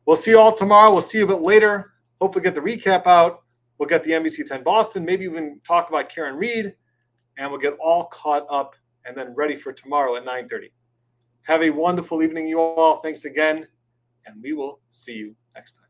Speaker 1: we'll see you all tomorrow. We'll see you a bit later. Hopefully get the recap out. We'll get the NBC 10 Boston, maybe even talk about Karen Reed, and we'll get all caught up and then ready for tomorrow at 9:30. Have a wonderful evening, you all. Thanks again, and we will see you next time.